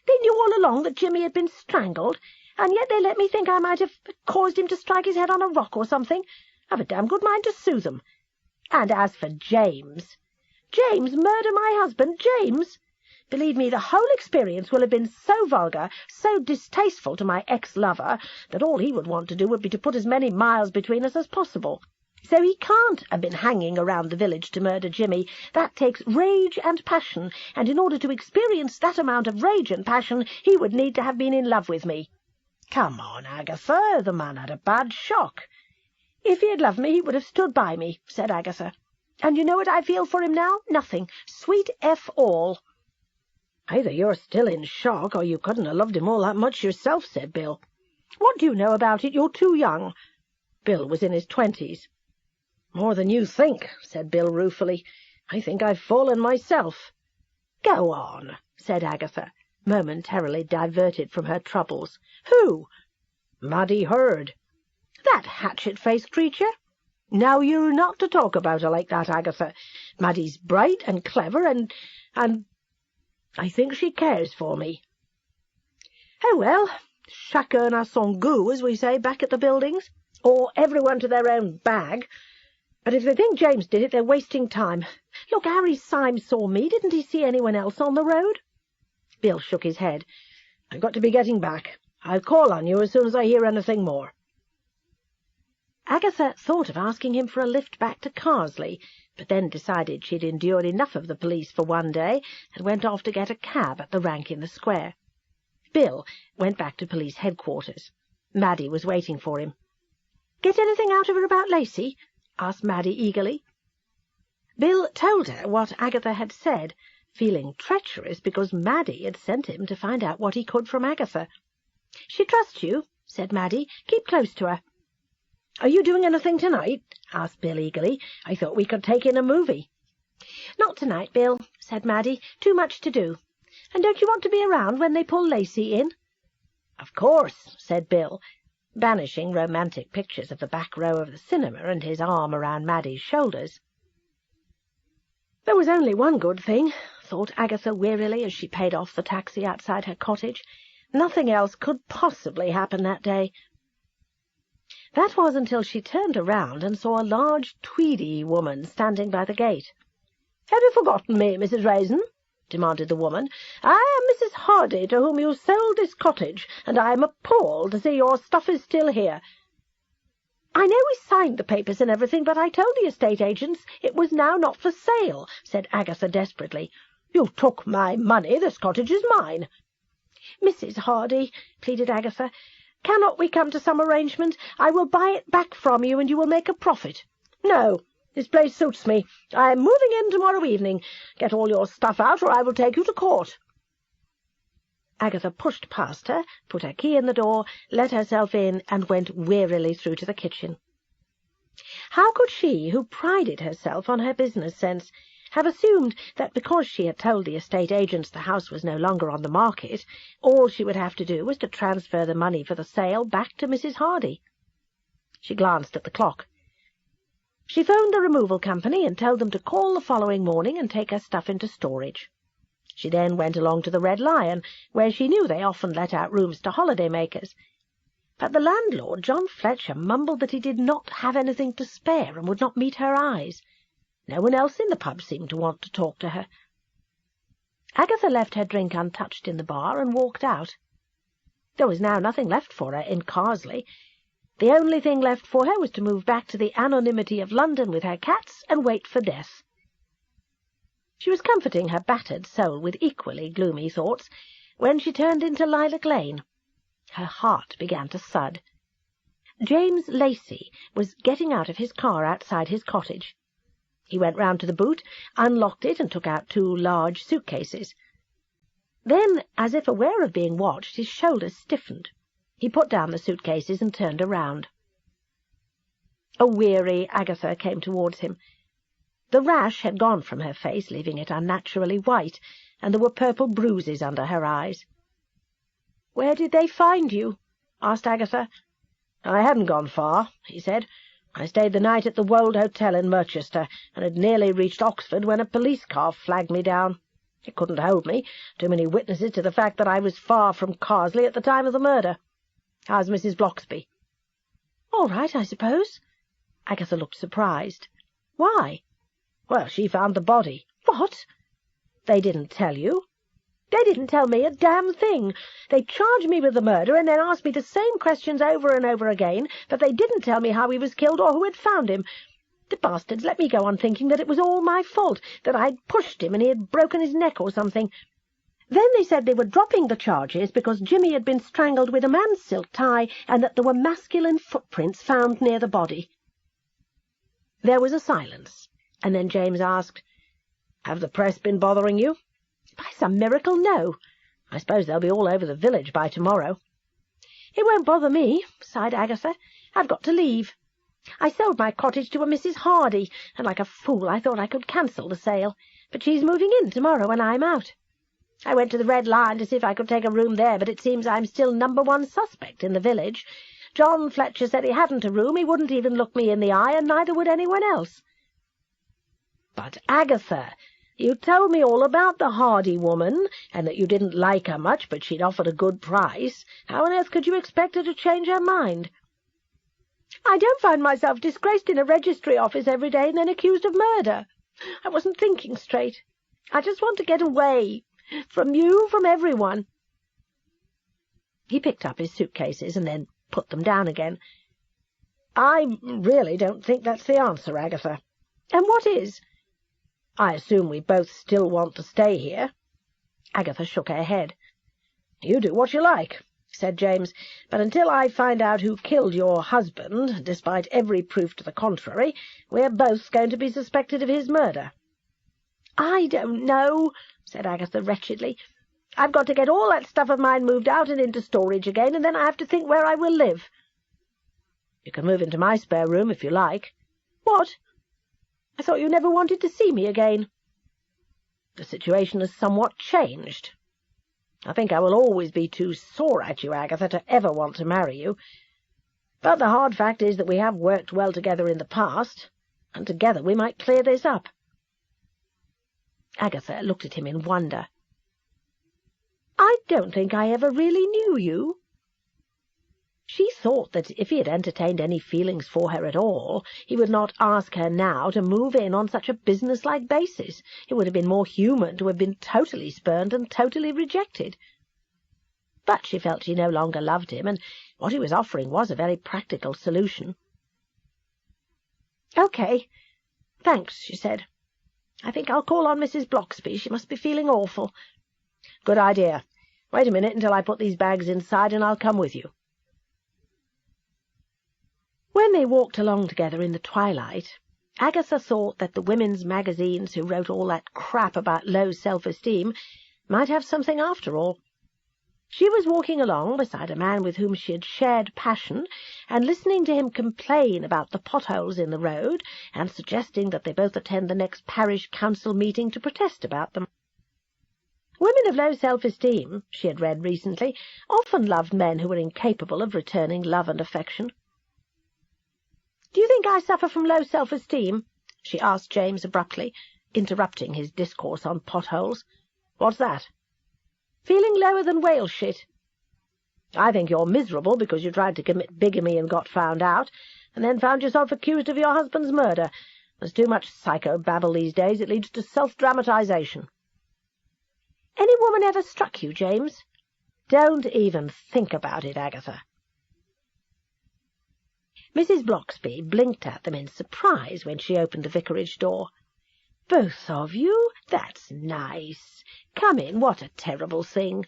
"They knew all along that Jimmy had been strangled, and yet they let me think I might have caused him to strike his head on a rock or something. I've a damn good mind to sue them. And as for James... James murder my husband, James? Believe me, the whole experience will have been so vulgar, so distasteful to my ex-lover, that all he would want to do would be to put as many miles between us as possible. So he can't have been hanging around the village to murder Jimmy. That takes rage and passion, and in order to experience that amount of rage and passion, he would need to have been in love with me." "Come on, Agatha, the man had a bad shock." "If he had loved me, he would have stood by me," said Agatha. "And you know what I feel for him now? Nothing. Sweet F all." "Either you're still in shock, or you couldn't have loved him all that much yourself," said Bill. "What do you know about it? You're too young." Bill was in his 20s. "More than you think," said Bill ruefully. "I think I've fallen myself." "Go on," said Agatha, momentarily diverted from her troubles. "Who?" "Maddie Hurd." "That hatchet-faced creature? Now you're not to talk about her like that, Agatha. Maddie's bright and clever, and I think she cares for me." "Oh, well, chacun a son goût, as we say back at the buildings, or everyone to their own bag. But if they think James did it, they're wasting time. Look, Harry Symes saw me. Didn't he see anyone else on the road?" Bill shook his head. "I've got to be getting back. I'll call on you as soon as I hear anything more." Agatha thought of asking him for a lift back to Carsley, but then decided she'd endured enough of the police for one day, and went off to get a cab at the rank in the square. Bill went back to police headquarters. Maddie was waiting for him. "Get anything out of her about Lacey?" asked Maddie eagerly. Bill told her what Agatha had said, feeling treacherous because Maddie had sent him to find out what he could from Agatha. "She trusts you," said Maddie. "Keep close to her." "Are you doing anything tonight?" asked Bill eagerly. "I thought we could take in a movie." "Not tonight, Bill," said Maddie. "Too much to do. And don't you want to be around when they pull Lacey in?" "Of course," said Bill, banishing romantic pictures of the back row of the cinema and his arm around Maddie's shoulders. There was only one good thing, thought Agatha wearily as she paid off the taxi outside her cottage. Nothing else could possibly happen that day. That was until she turned around and saw a large, tweedy woman standing by the gate. "Have you forgotten me, Mrs. Raisin?" demanded the woman. "I am Mrs. Hardy, to whom you sold this cottage, and I am appalled to see your stuff is still here." "I know we signed the papers and everything, but I told the estate agents it was now not for sale," said Agatha desperately. "You took my money. This cottage is mine." "Mrs. Hardy," pleaded Agatha, "cannot we come to some arrangement? I will buy it back from you, and you will make a profit." "No, this place suits me. I am moving in tomorrow evening. Get all your stuff out, or I will take you to court." Agatha pushed past her, put her key in the door, let herself in, and went wearily through to the kitchen. How could she, who prided herself on her business sense, have assumed that because she had told the estate agents the house was no longer on the market, all she would have to do was to transfer the money for the sale back to Mrs. Hardy? She glanced at the clock. She phoned the removal company and told them to call the following morning and take her stuff into storage. She then went along to the Red Lion, where she knew they often let out rooms to holiday-makers. But the landlord, John Fletcher, mumbled that he did not have anything to spare and would not meet her eyes. No one else in the pub seemed to want to talk to her. Agatha left her drink untouched in the bar and walked out. There was now nothing left for her in Carsley. The only thing left for her was to move back to the anonymity of London with her cats and wait for death. She was comforting her battered soul with equally gloomy thoughts when she turned into Lilac Lane. Her heart began to thud. James Lacey was getting out of his car outside his cottage. He went round to the boot, unlocked it, and took out 2 large suitcases. Then, as if aware of being watched, his shoulders stiffened. He put down the suitcases and turned around. A weary Agatha came towards him. The rash had gone from her face, leaving it unnaturally white, and there were purple bruises under her eyes. "Where did they find you?" asked Agatha. "I hadn't gone far," he said. "I stayed the night at the Wold Hotel in Merchester, and had nearly reached Oxford when a police car flagged me down. It couldn't hold me. Too many witnesses to the fact that I was far from Carsley at the time of the murder. How's Mrs. Bloxby?" "All right, I suppose." Agatha looked surprised. "Why?" "Well, she found the body." "What? They didn't tell you?" "They didn't tell me a damn thing. They charged me with the murder and then asked me the same questions over and over again, but they didn't tell me how he was killed or who had found him. The bastards let me go on thinking that it was all my fault, that I'd pushed him and he had broken his neck or something. Then they said they were dropping the charges because Jimmy had been strangled with a man's silk tie and that there were masculine footprints found near the body." There was a silence, and then James asked, "Have the press been bothering you?" By some miracle, no. I suppose they'll be all over the village by tomorrow. It won't bother me, sighed Agatha. I've got to leave. I sold my cottage to a Mrs. Hardy, and like a fool I thought I could cancel the sale. But she's moving in tomorrow and I'm out. I went to the Red Lion to see if I could take a room there, but it seems I'm still number one suspect in the village. John Fletcher said he hadn't a room, he wouldn't even look me in the eye, and neither would anyone else. But, Agatha, you told me all about the Hardy woman, and that you didn't like her much, but she'd offered a good price. How on earth could you expect her to change her mind? I don't find myself disgraced in a registry office every day and then accused of murder. I wasn't thinking straight. I just want to get away. From you, from everyone. He picked up his suitcases and then put them down again. I really don't think that's the answer, Agatha. And what is? I assume we both still want to stay here. Agatha shook her head. You do what you like, said James, but until I find out who killed your husband, despite every proof to the contrary, we're both going to be suspected of his murder. I don't know, said Agatha wretchedly. I've got to get all that stuff of mine moved out and into storage again, and then I have to think where I will live. You can move into my spare room if you like. What? I thought you never wanted to see me again. The situation has somewhat changed. I think I will always be too sore at you, Agatha, to ever want to marry you. But the hard fact is that we have worked well together in the past, and together we might clear this up. Agatha looked at him in wonder. I don't think I ever really knew you. She thought that if he had entertained any feelings for her at all, he would not ask her now to move in on such a business-like basis. It would have been more human to have been totally spurned and totally rejected. But she felt she no longer loved him, and what he was offering was a very practical solution. "Okay, thanks," she said. "I think I'll call on Mrs. Bloxby. She must be feeling awful." "Good idea. Wait a minute until I put these bags inside, and I'll come with you." When they walked along together in the twilight, Agatha thought that the women's magazines who wrote all that crap about low self-esteem might have something after all. She was walking along beside a man with whom she had shared passion, and listening to him complain about the potholes in the road, and suggesting that they both attend the next parish council meeting to protest about them. Women of low self-esteem, she had read recently, often loved men who were incapable of returning love and affection. "Do you think I suffer from low self-esteem?" she asked James abruptly, interrupting his discourse on potholes. "What's that?" "Feeling lower than whale shit." "I think you're miserable because you tried to commit bigamy and got found out, and then found yourself accused of your husband's murder. There's too much psycho-babble these days. It leads to self-dramatization." "Any woman ever struck you, James?" "Don't even think about it, Agatha." Mrs. Bloxby blinked at them in surprise when she opened the vicarage door. "Both of you? That's nice. Come in, what a terrible thing."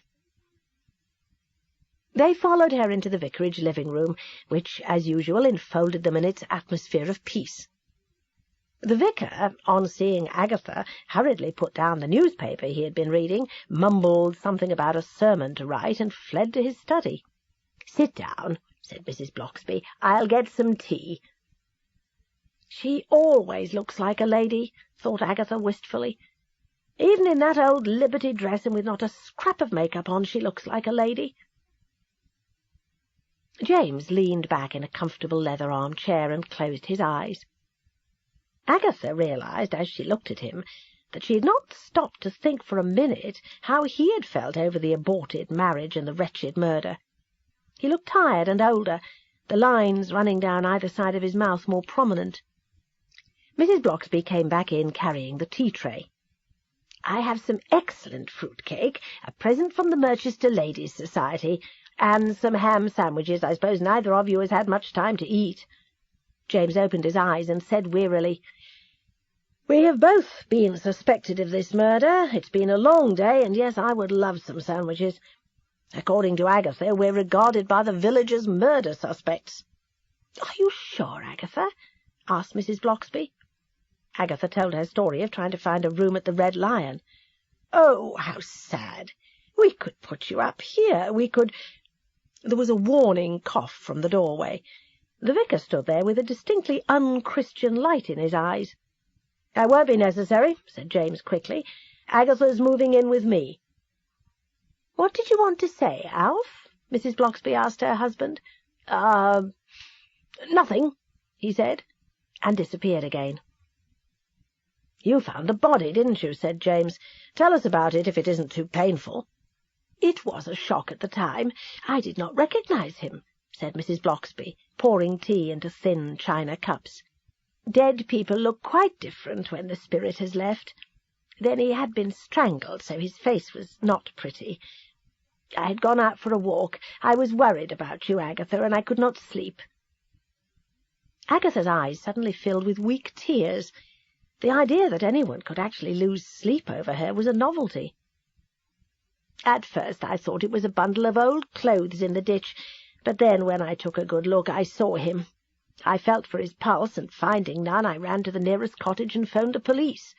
They followed her into the vicarage living-room, which, as usual, enfolded them in its atmosphere of peace. The vicar, on seeing Agatha, hurriedly put down the newspaper he had been reading, mumbled something about a sermon to write, and fled to his study. "Sit down," said Mrs. Bloxby. "I'll get some tea." "She always looks like a lady," thought Agatha wistfully. "Even in that old Liberty dress and with not a scrap of make-up on, she looks like a lady." James leaned back in a comfortable leather arm-chair and closed his eyes. Agatha realized, as she looked at him, that she had not stopped to think for a minute how he had felt over the aborted marriage and the wretched murder. He looked tired and older, the lines running down either side of his mouth more prominent. Mrs. Bloxby came back in carrying the tea-tray. "I have some excellent fruit-cake, a present from the Merchester Ladies' Society, and some ham sandwiches. I suppose neither of you has had much time to eat." James opened his eyes and said wearily, "We have both been suspected of this murder. It's been a long day, and yes, I would love some sandwiches. According to Agatha, we're regarded by the village as murder suspects." "Are you sure, Agatha?" asked Mrs. Bloxby. Agatha told her story of trying to find a room at the Red Lion. "Oh, how sad! We could put you up here. We could—" There was a warning cough from the doorway. The vicar stood there with a distinctly unchristian light in his eyes. "That won't be necessary," said James quickly. "Agatha's moving in with me." "What did you want to say, Alf?" Mrs. Bloxby asked her husband. Nothing," he said, and disappeared again. "You found the body, didn't you?" said James. "Tell us about it, if it isn't too painful." "It was a shock at the time. I did not recognize him," said Mrs. Bloxby, pouring tea into thin china cups. "Dead people look quite different when the spirit has left. Then he had been strangled, so his face was not pretty. I had gone out for a walk. I was worried about you, Agatha, and I could not sleep." Agatha's eyes suddenly filled with weak tears. The idea that anyone could actually lose sleep over her was a novelty. "At first I thought it was a bundle of old clothes in the ditch, but then when I took a good look I saw him. I felt for his pulse, and finding none I ran to the nearest cottage and phoned the police."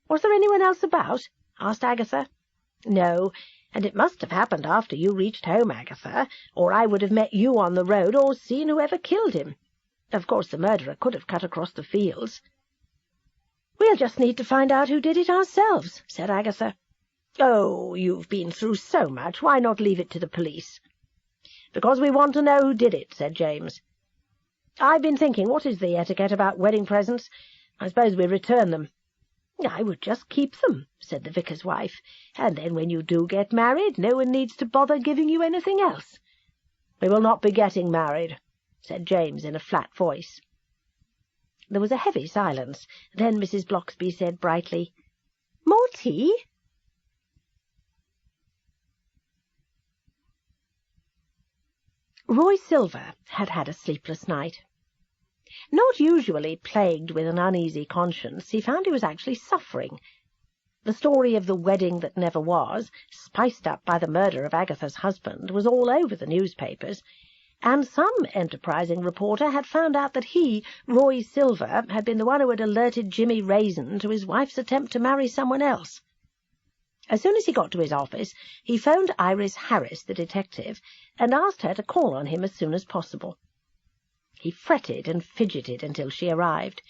"Was there anyone else about?" asked Agatha. "No, and it must have happened after you reached home, Agatha, or I would have met you on the road or seen whoever killed him. Of course the murderer could have cut across the fields." "We'll just need to find out who did it ourselves," said Agatha. "Oh, you've been through so much, why not leave it to the police?" "Because we want to know who did it," said James. "I've been thinking, what is the etiquette about wedding presents? I suppose we return them." "I would just keep them," said the vicar's wife, "and then when you do get married no one needs to bother giving you anything else." "We will not be getting married," said James in a flat voice. There was a heavy silence. Then Mrs. Bloxby said brightly, "More tea?" Roy Silver had had a sleepless night. Not usually plagued with an uneasy conscience, he found he was actually suffering. The story of the wedding that never was, spiced up by the murder of Agatha's husband, was all over the newspapers, and some enterprising reporter had found out that he, Roy Silver, had been the one who had alerted Jimmy Raisin to his wife's attempt to marry someone else. As soon as he got to his office, he phoned Iris Harris, the detective, and asked her to call on him as soon as possible. He fretted and fidgeted until she arrived.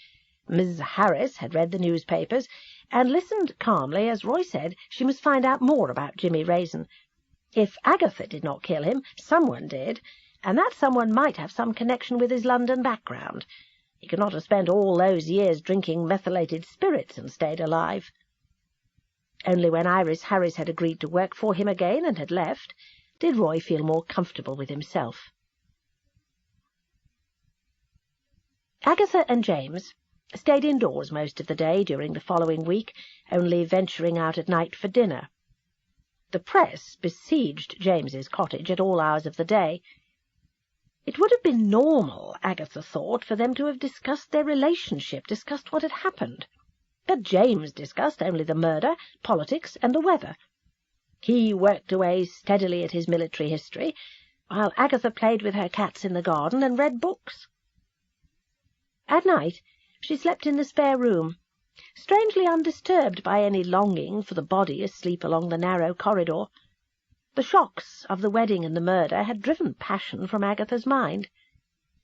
Mrs. Harris had read the newspapers, and listened calmly as Roy said she must find out more about Jimmy Raisin. If Agatha did not kill him, someone did, and that someone might have some connection with his London background. He could not have spent all those years drinking methylated spirits and stayed alive. Only when Iris Harris had agreed to work for him again and had left, did Roy feel more comfortable with himself. Agatha and James stayed indoors most of the day during the following week, only venturing out at night for dinner. The press besieged James's cottage at all hours of the day. It would have been normal, Agatha thought, for them to have discussed their relationship, discussed what had happened. But James discussed only the murder, politics, and the weather. He worked away steadily at his military history, while Agatha played with her cats in the garden and read books. At night she slept in the spare room, strangely undisturbed by any longing for the body asleep along the narrow corridor. The shocks of the wedding and the murder had driven passion from Agatha's mind.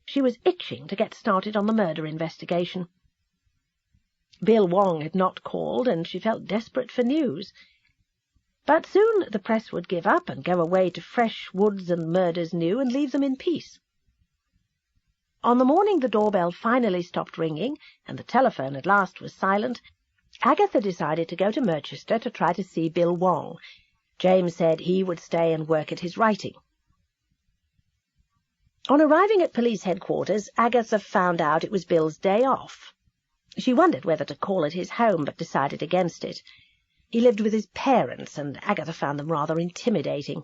She was itching to get started on the murder investigation. Bill Wong had not called, and she felt desperate for news. But soon the press would give up and go away to fresh woods and murders new and leave them in peace. On the morning the doorbell finally stopped ringing, and the telephone at last was silent, Agatha decided to go to Merchester to try to see Bill Wong. James said he would stay and work at his writing. On arriving at police headquarters, Agatha found out it was Bill's day off. She wondered whether to call at his home, but decided against it. He lived with his parents, and Agatha found them rather intimidating.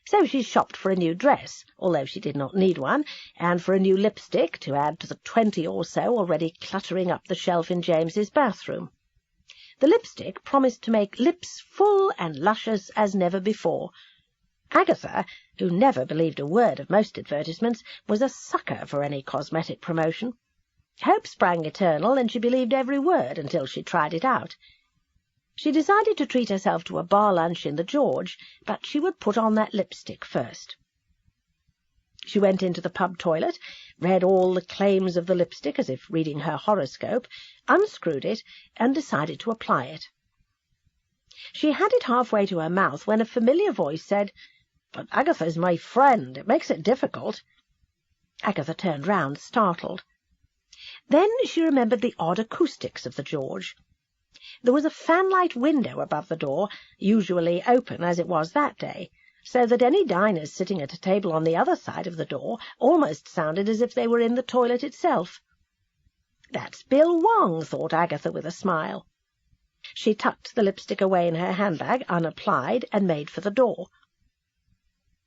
So she shopped for a new dress, although she did not need one, and for a new lipstick to add to the 20 or so already cluttering up the shelf in James's bathroom. The lipstick promised to make lips full and luscious as never before. Agatha, who never believed a word of most advertisements, was a sucker for any cosmetic promotion. Hope sprang eternal, and she believed every word until she tried it out. She decided to treat herself to a bar lunch in the George, but she would put on that lipstick first. She went into the pub toilet, read all the claims of the lipstick as if reading her horoscope, unscrewed it, and decided to apply it. She had it halfway to her mouth when a familiar voice said, "But Agatha's my friend. It makes it difficult." Agatha turned round, startled. Then she remembered the odd acoustics of the George. There was a fanlight window above the door, usually open as it was that day, so that any diners sitting at a table on the other side of the door almost sounded as if they were in the toilet itself. "That's Bill Wong," thought Agatha with a smile. She tucked the lipstick away in her handbag, unapplied, and made for the door.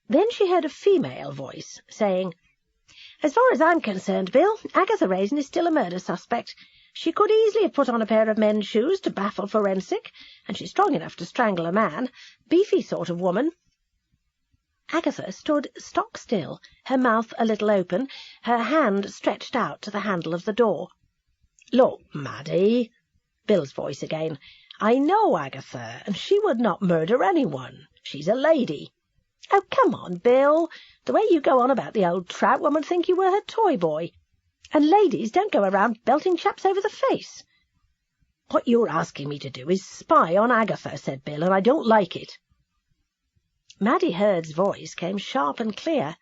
Then she heard a female voice saying, "As far as I'm concerned, Bill, Agatha Raisin is still a murder suspect. She could easily have put on a pair of men's shoes to baffle forensic, and she's strong enough to strangle a man. Beefy sort of woman." Agatha stood stock-still, her mouth a little open, her hand stretched out to the handle of the door. "Look, Maddie," Bill's voice again, "I know Agatha, and she would not murder anyone. She's a lady." "Oh, come on, Bill. The way you go on about the old trout, one would think you were her toy boy. And ladies don't go around belting chaps over the face." "What you're asking me to do is spy on Agatha," said Bill, "and I don't like it." Maddie Hurd's voice came sharp and clear.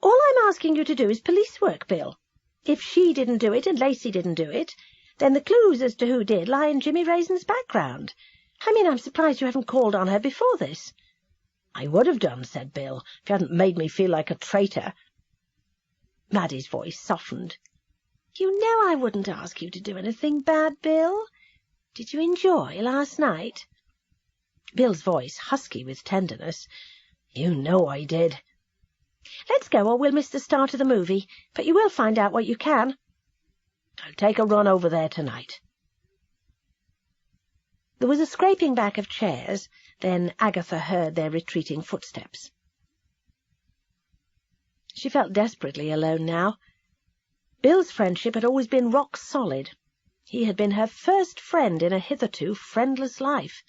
"All I'm asking you to do is police work, Bill. If she didn't do it and Lacey didn't do it, then the clues as to who did lie in Jimmy Raisin's background. I mean, I'm surprised you haven't called on her before this." "I would have done," said Bill, "if you hadn't made me feel like a traitor." Maddie's voice softened. "You know I wouldn't ask you to do anything bad, Bill. Did you enjoy last night?" Bill's voice, husky with tenderness. "You know I did." "Let's go, or we'll miss the start of the movie. But you will find out what you can." "I'll take a run over there tonight." There was a scraping back of chairs. Then Agatha heard their retreating footsteps. She felt desperately alone now. Bill's friendship had always been rock solid. He had been her first friend in a hitherto friendless life.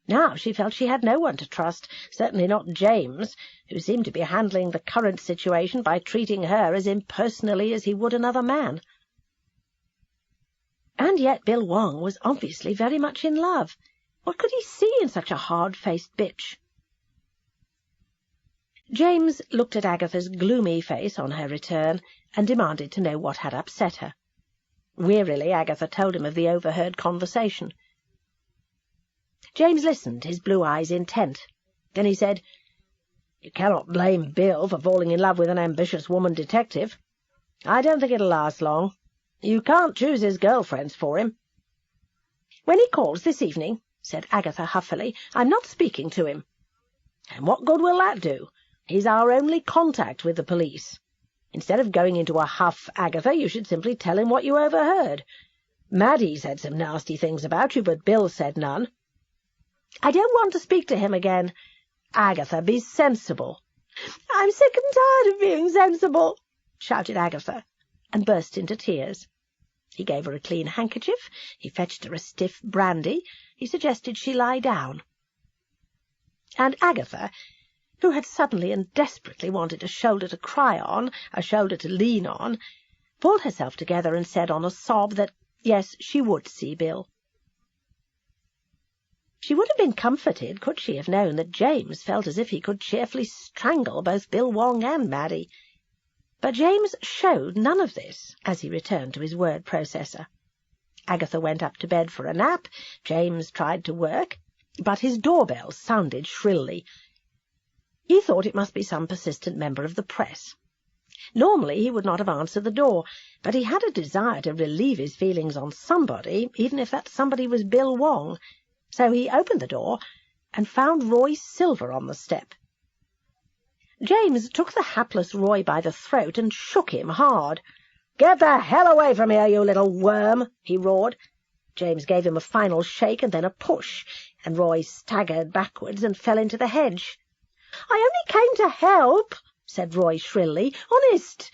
Now she felt she had no one to trust, certainly not James, who seemed to be handling the current situation by treating her as impersonally as he would another man. And yet Bill Wong was obviously very much in love. What could he see in such a hard-faced bitch? James looked at Agatha's gloomy face on her return and demanded to know what had upset her. Wearily Agatha told him of the overheard conversation. James listened, his blue eyes intent. Then he said, "You cannot blame Bill for falling in love with an ambitious woman detective. I don't think it'll last long. You can't choose his girlfriends for him." "When he calls this evening," said Agatha huffily, "I'm not speaking to him." "And what good will that do? He's our only contact with the police. Instead of going into a huff, Agatha, you should simply tell him what you overheard. Maddie said some nasty things about you, but Bill said none." "I don't want to speak to him again." "Agatha, be sensible." "I'm sick and tired of being sensible," shouted Agatha, and burst into tears. He gave her a clean handkerchief, he fetched her a stiff brandy, he suggested she lie down. And Agatha, who had suddenly and desperately wanted a shoulder to cry on, a shoulder to lean on, pulled herself together and said on a sob that, yes, she would see Bill. She would have been comforted could she have known that James felt as if he could cheerfully strangle both Bill Wong and Maddie. But James showed none of this as he returned to his word processor. Agatha went up to bed for a nap. James tried to work, but his doorbell sounded shrilly. He thought it must be some persistent member of the press. Normally he would not have answered the door, but he had a desire to relieve his feelings on somebody, even if that somebody was Bill Wong. So he opened the door and found Roy Silver on the step. James took the hapless Roy by the throat and shook him hard. "Get the hell away from here, you little worm!" he roared. James gave him a final shake and then a push, and Roy staggered backwards and fell into the hedge. "I only came to help," said Roy shrilly. "Honest.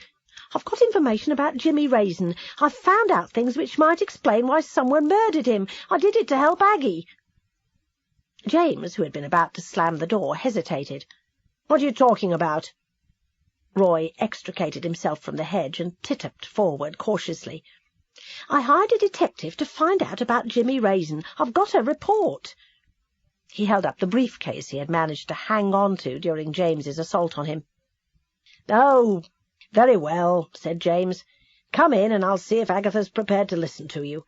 I've got information about Jimmy Raisin. I've found out things which might explain why someone murdered him. I did it to help Aggie." James, who had been about to slam the door, hesitated. "What are you talking about?" Roy extricated himself from the hedge and titupped forward cautiously. "I hired a detective to find out about Jimmy Raisin. I've got a report." He held up the briefcase he had managed to hang on to during James's assault on him. "Oh, very well," said James. "Come in, and I'll see if Agatha's prepared to listen to you."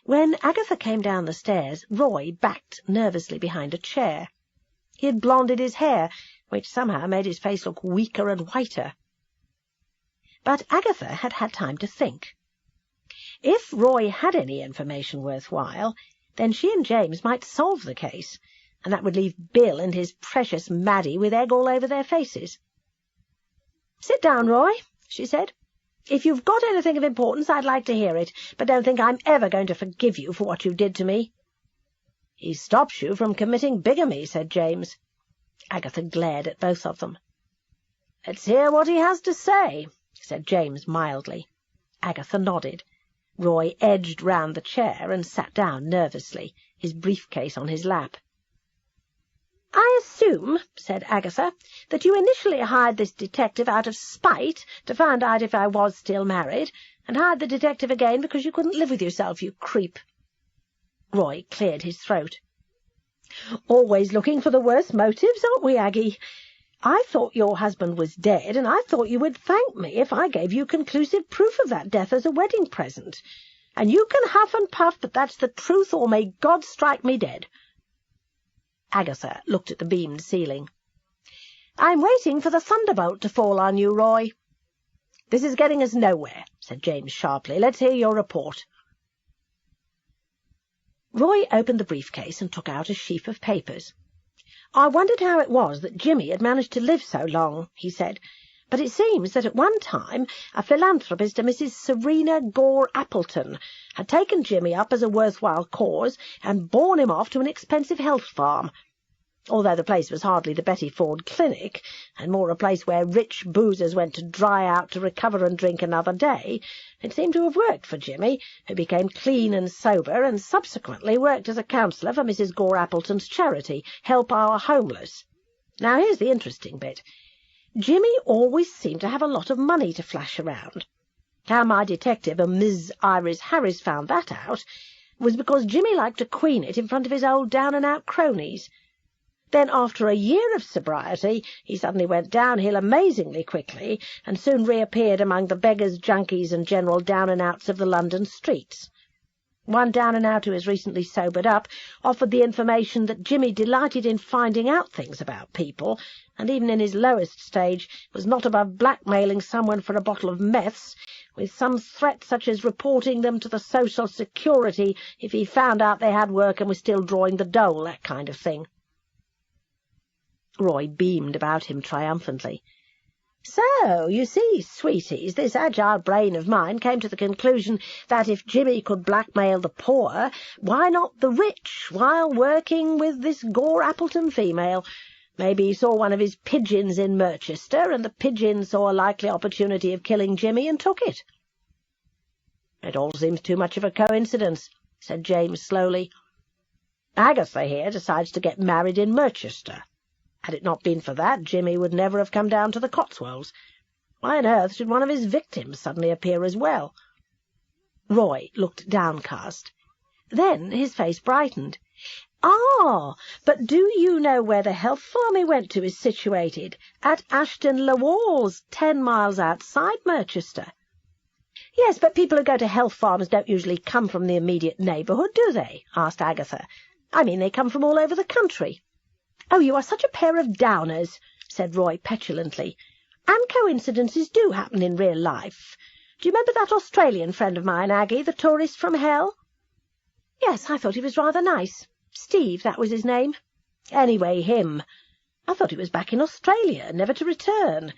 When Agatha came down the stairs, Roy backed nervously behind a chair. He had blonded his hair, which somehow made his face look weaker and whiter. But Agatha had had time to think. If Roy had any information worthwhile, then she and James might solve the case, and that would leave Bill and his precious Maddie with egg all over their faces. "Sit down, Roy," she said. "If you've got anything of importance, I'd like to hear it, but don't think I'm ever going to forgive you for what you did to me." "He stops you from committing bigamy," said James. Agatha glared at both of them. "Let's hear what he has to say," said James mildly. Agatha nodded. Roy edged round the chair and sat down nervously, his briefcase on his lap. "I assume," said Agatha, "that you initially hired this detective out of spite to find out if I was still married, and hired the detective again because you couldn't live with yourself, you creep." Roy cleared his throat. "Always looking for the worst motives, aren't we, Aggie? I thought your husband was dead, and I thought you would thank me if I gave you conclusive proof of that death as a wedding present. And you can huff and puff, but that's the truth, or may God strike me dead." Agatha looked at the beamed ceiling. "I'm waiting for the thunderbolt to fall on you, Roy." "This is getting us nowhere," said James sharply. "Let's hear your report." Roy opened the briefcase and took out a sheaf of papers. "I wondered how it was that Jimmy had managed to live so long," he said, "but it seems that at one time a philanthropist, a Mrs. Serena Gore Appleton, had taken Jimmy up as a worthwhile cause and borne him off to an expensive health farm. Although the place was hardly the Betty Ford Clinic, and more a place where rich boozers went to dry out to recover and drink another day, it seemed to have worked for Jimmy, who became clean and sober, and subsequently worked as a counsellor for Mrs. Gore Appleton's charity, Help Our Homeless. Now here's the interesting bit. Jimmy always seemed to have a lot of money to flash around. How my detective and Ms. Iris Harris found that out was because Jimmy liked to queen it in front of his old down-and-out cronies. Then, after a year of sobriety, he suddenly went downhill amazingly quickly, and soon reappeared among the beggars, junkies, and general down-and-outs of the London streets. One down-and-out who has recently sobered up offered the information that Jimmy delighted in finding out things about people, and even in his lowest stage was not above blackmailing someone for a bottle of meths, with some threat such as reporting them to the Social Security if he found out they had work and were still drawing the dole, that kind of thing. Roy beamed about him triumphantly. "So, you see, sweeties, this agile brain of mine came to the conclusion that if Jimmy could blackmail the poor, why not the rich, while working with this Gore Appleton female? Maybe he saw one of his pigeons in Merchester, and the pigeon saw a likely opportunity of killing Jimmy and took it." "It all seems too much of a coincidence," said James slowly. "Agatha here decides to get married in Merchester. Had it not been for that, Jimmy would never have come down to the Cotswolds. Why on earth should one of his victims suddenly appear as well?" Roy looked downcast. Then his face brightened. "Ah, but do you know where the health farm he went to is situated? At Ashton-le-Walls, 10 miles outside Merchester." "Yes, but people who go to health farms don't usually come from the immediate neighbourhood, do they?" asked Agatha. "I mean, they come from all over the country." "Oh, you are such a pair of downers," said Roy petulantly. "And coincidences do happen in real life. Do you remember that Australian friend of mine, Aggie, the tourist from hell?" "Yes, I thought he was rather nice. Steve, that was his name." "Anyway, him. I thought he was back in Australia, never to return.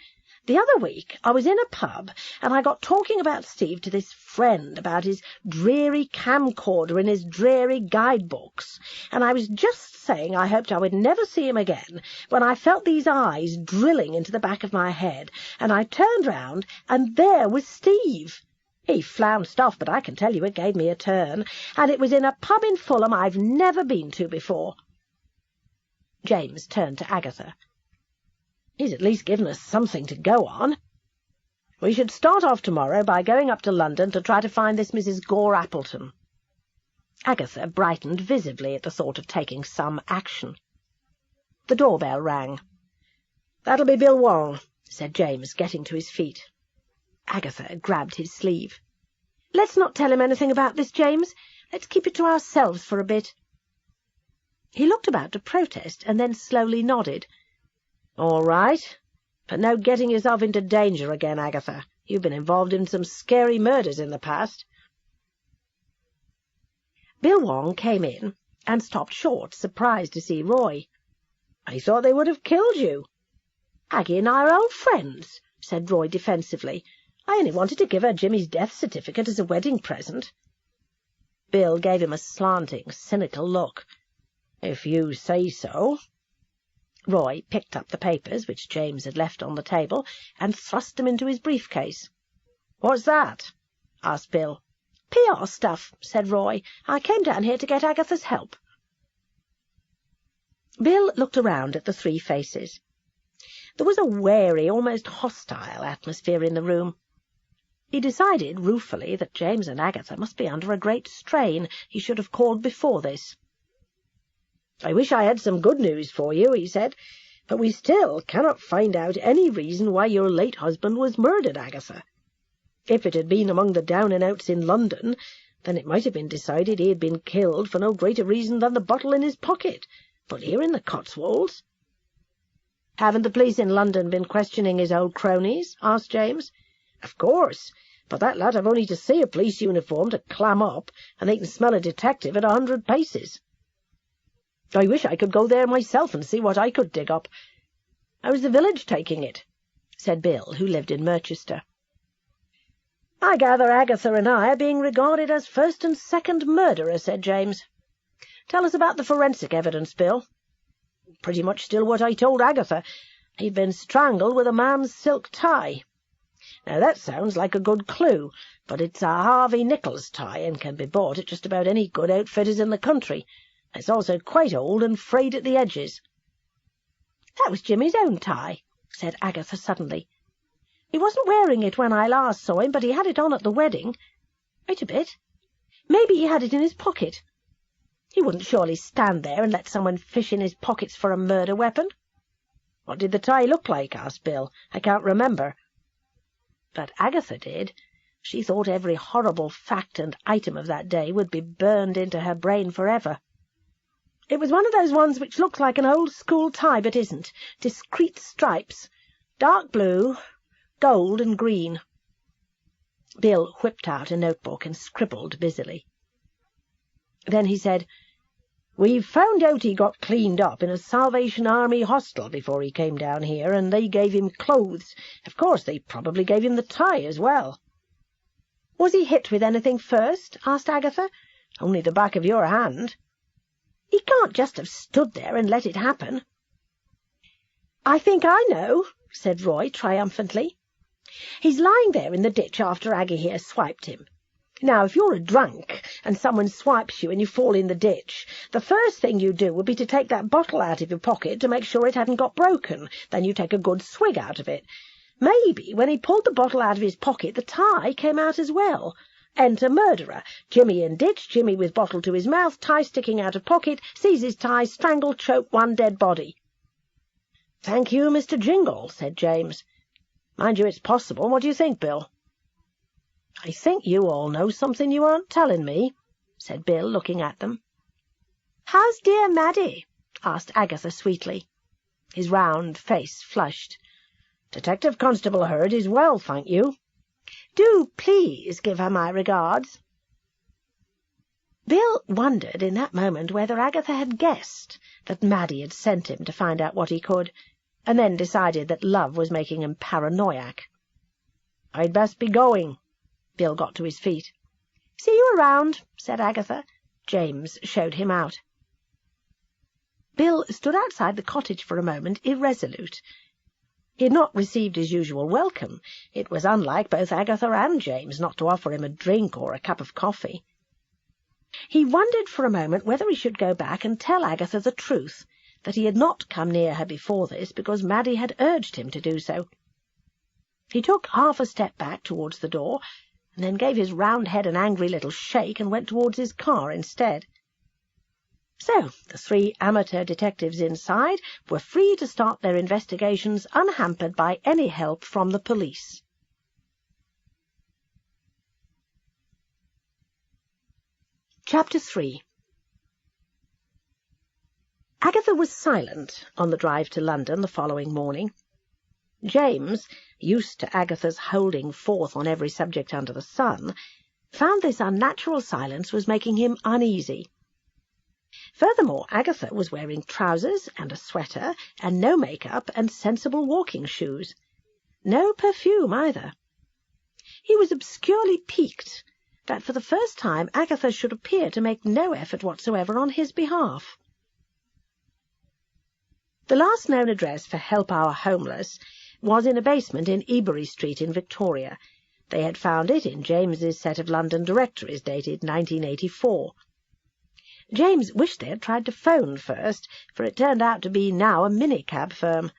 The other week I was in a pub, and I got talking about Steve to this friend, about his dreary camcorder and his dreary guidebooks, and I was just saying I hoped I would never see him again, when I felt these eyes drilling into the back of my head, and I turned round, and there was Steve. He flounced off, but I can tell you it gave me a turn, and it was in a pub in Fulham I've never been to before." James turned to Agatha. "He's at least given us something to go on. We should start off tomorrow by going up to London to try to find this Mrs. Gore Appleton." Agatha brightened visibly at the thought of taking some action. The doorbell rang. "That'll be Bill Wong," said James, getting to his feet. Agatha grabbed his sleeve. "Let's not tell him anything about this, James. Let's keep it to ourselves for a bit." He looked about to protest, and then slowly nodded. "All right. But no getting yourself into danger again, Agatha. You've been involved in some scary murders in the past." Bill Wong came in and stopped short, surprised to see Roy. "I thought they would have killed you." "Aggie and I are old friends," said Roy defensively. "I only wanted to give her Jimmy's death certificate as a wedding present." Bill gave him a slanting, cynical look. "If you say so." Roy picked up the papers, which James had left on the table, and thrust them into his briefcase. "What's that?" asked Bill. "PR stuff," said Roy. "I came down here to get Agatha's help." Bill looked around at the three faces. There was a wary, almost hostile atmosphere in the room. He decided ruefully that James and Agatha must be under a great strain. He should have called before this. "I wish I had some good news for you," he said, "but we still cannot find out any reason why your late husband was murdered, Agatha. If it had been among the down-and-outs in London, then it might have been decided he had been killed for no greater reason than the bottle in his pocket. But here in the Cotswolds—" "Haven't the police in London been questioning his old cronies?" asked James. "Of course, but that lad have only to see a police uniform to clam up, and they can smell a detective at 100 paces. I wish I could go there myself and see what I could dig up. How's the village taking it?" said Bill, who lived in Merchester. "I gather Agatha and I are being regarded as first and second murderers," said James. "Tell us about the forensic evidence, Bill." "Pretty much still what I told Agatha. He'd been strangled with a man's silk tie. Now that sounds like a good clue, but it's a Harvey Nichols tie and can be bought at just about any good outfitters in the country. It's also quite old and frayed at the edges." "That was Jimmy's own tie," said Agatha suddenly. "He wasn't wearing it when I last saw him, but he had it on at the wedding. Wait a bit. Maybe he had it in his pocket. He wouldn't surely stand there and let someone fish in his pockets for a murder weapon." "What did the tie look like?" asked Bill. "I can't remember." But Agatha did. She thought every horrible fact and item of that day would be burned into her brain forever. "It was one of those ones which looks like an old-school tie but isn't. Discreet stripes. Dark blue, gold and green." Bill whipped out a notebook and scribbled busily. Then he said, "We've found out he got cleaned up in a Salvation Army hostel before he came down here, and they gave him clothes. Of course, they probably gave him the tie as well." "Was he hit with anything first?" asked Agatha. "Only the back of your hand." "He can't just have stood there and let it happen." "I think I know," said Roy triumphantly. "He's lying there in the ditch after Aggie here swiped him. Now, if you're a drunk and someone swipes you and you fall in the ditch, the first thing you do would be to take that bottle out of your pocket to make sure it hadn't got broken. Then you take a good swig out of it. Maybe when he pulled the bottle out of his pocket, the tie came out as well. Enter murderer. Jimmy in ditch, Jimmy with bottle to his mouth, tie sticking out of pocket, seizes tie, strangle, choke, one dead body." "Thank you, Mr. Jingle," said James. "Mind you, it's possible. What do you think, Bill?" "I think you all know something you aren't telling me," said Bill, looking at them. "How's dear Maddie?" asked Agatha sweetly. His round face flushed. "Detective Constable Hurd is well, thank you." "Do please give her my regards." Bill wondered in that moment whether Agatha had guessed that Maddie had sent him to find out what he could, and then decided that love was making him paranoiac. "I'd best be going." Bill got to his feet. "See you around," said Agatha. James showed him out. Bill stood outside the cottage for a moment, irresolute. He had not received his usual welcome. It was unlike both Agatha and James not to offer him a drink or a cup of coffee. He wondered for a moment whether he should go back and tell Agatha the truth, that he had not come near her before this because Maddie had urged him to do so. He took half a step back towards the door, and then gave his round head an angry little shake and went towards his car instead. So the 3 amateur detectives inside were free to start their investigations unhampered by any help from the police. Chapter 3. Agatha was silent on the drive to London the following morning. James, used to Agatha's holding forth on every subject under the sun, found this unnatural silence was making him uneasy. Furthermore, Agatha was wearing trousers and a sweater, and no make-up and sensible walking shoes. No perfume either. He was obscurely piqued that for the first time Agatha should appear to make no effort whatsoever on his behalf. The last known address for Help Our Homeless was in a basement in Ebury Street in Victoria. They had found it in James's set of London directories dated 1984. James wished they had tried to phone first, for it turned out to be now a minicab firm.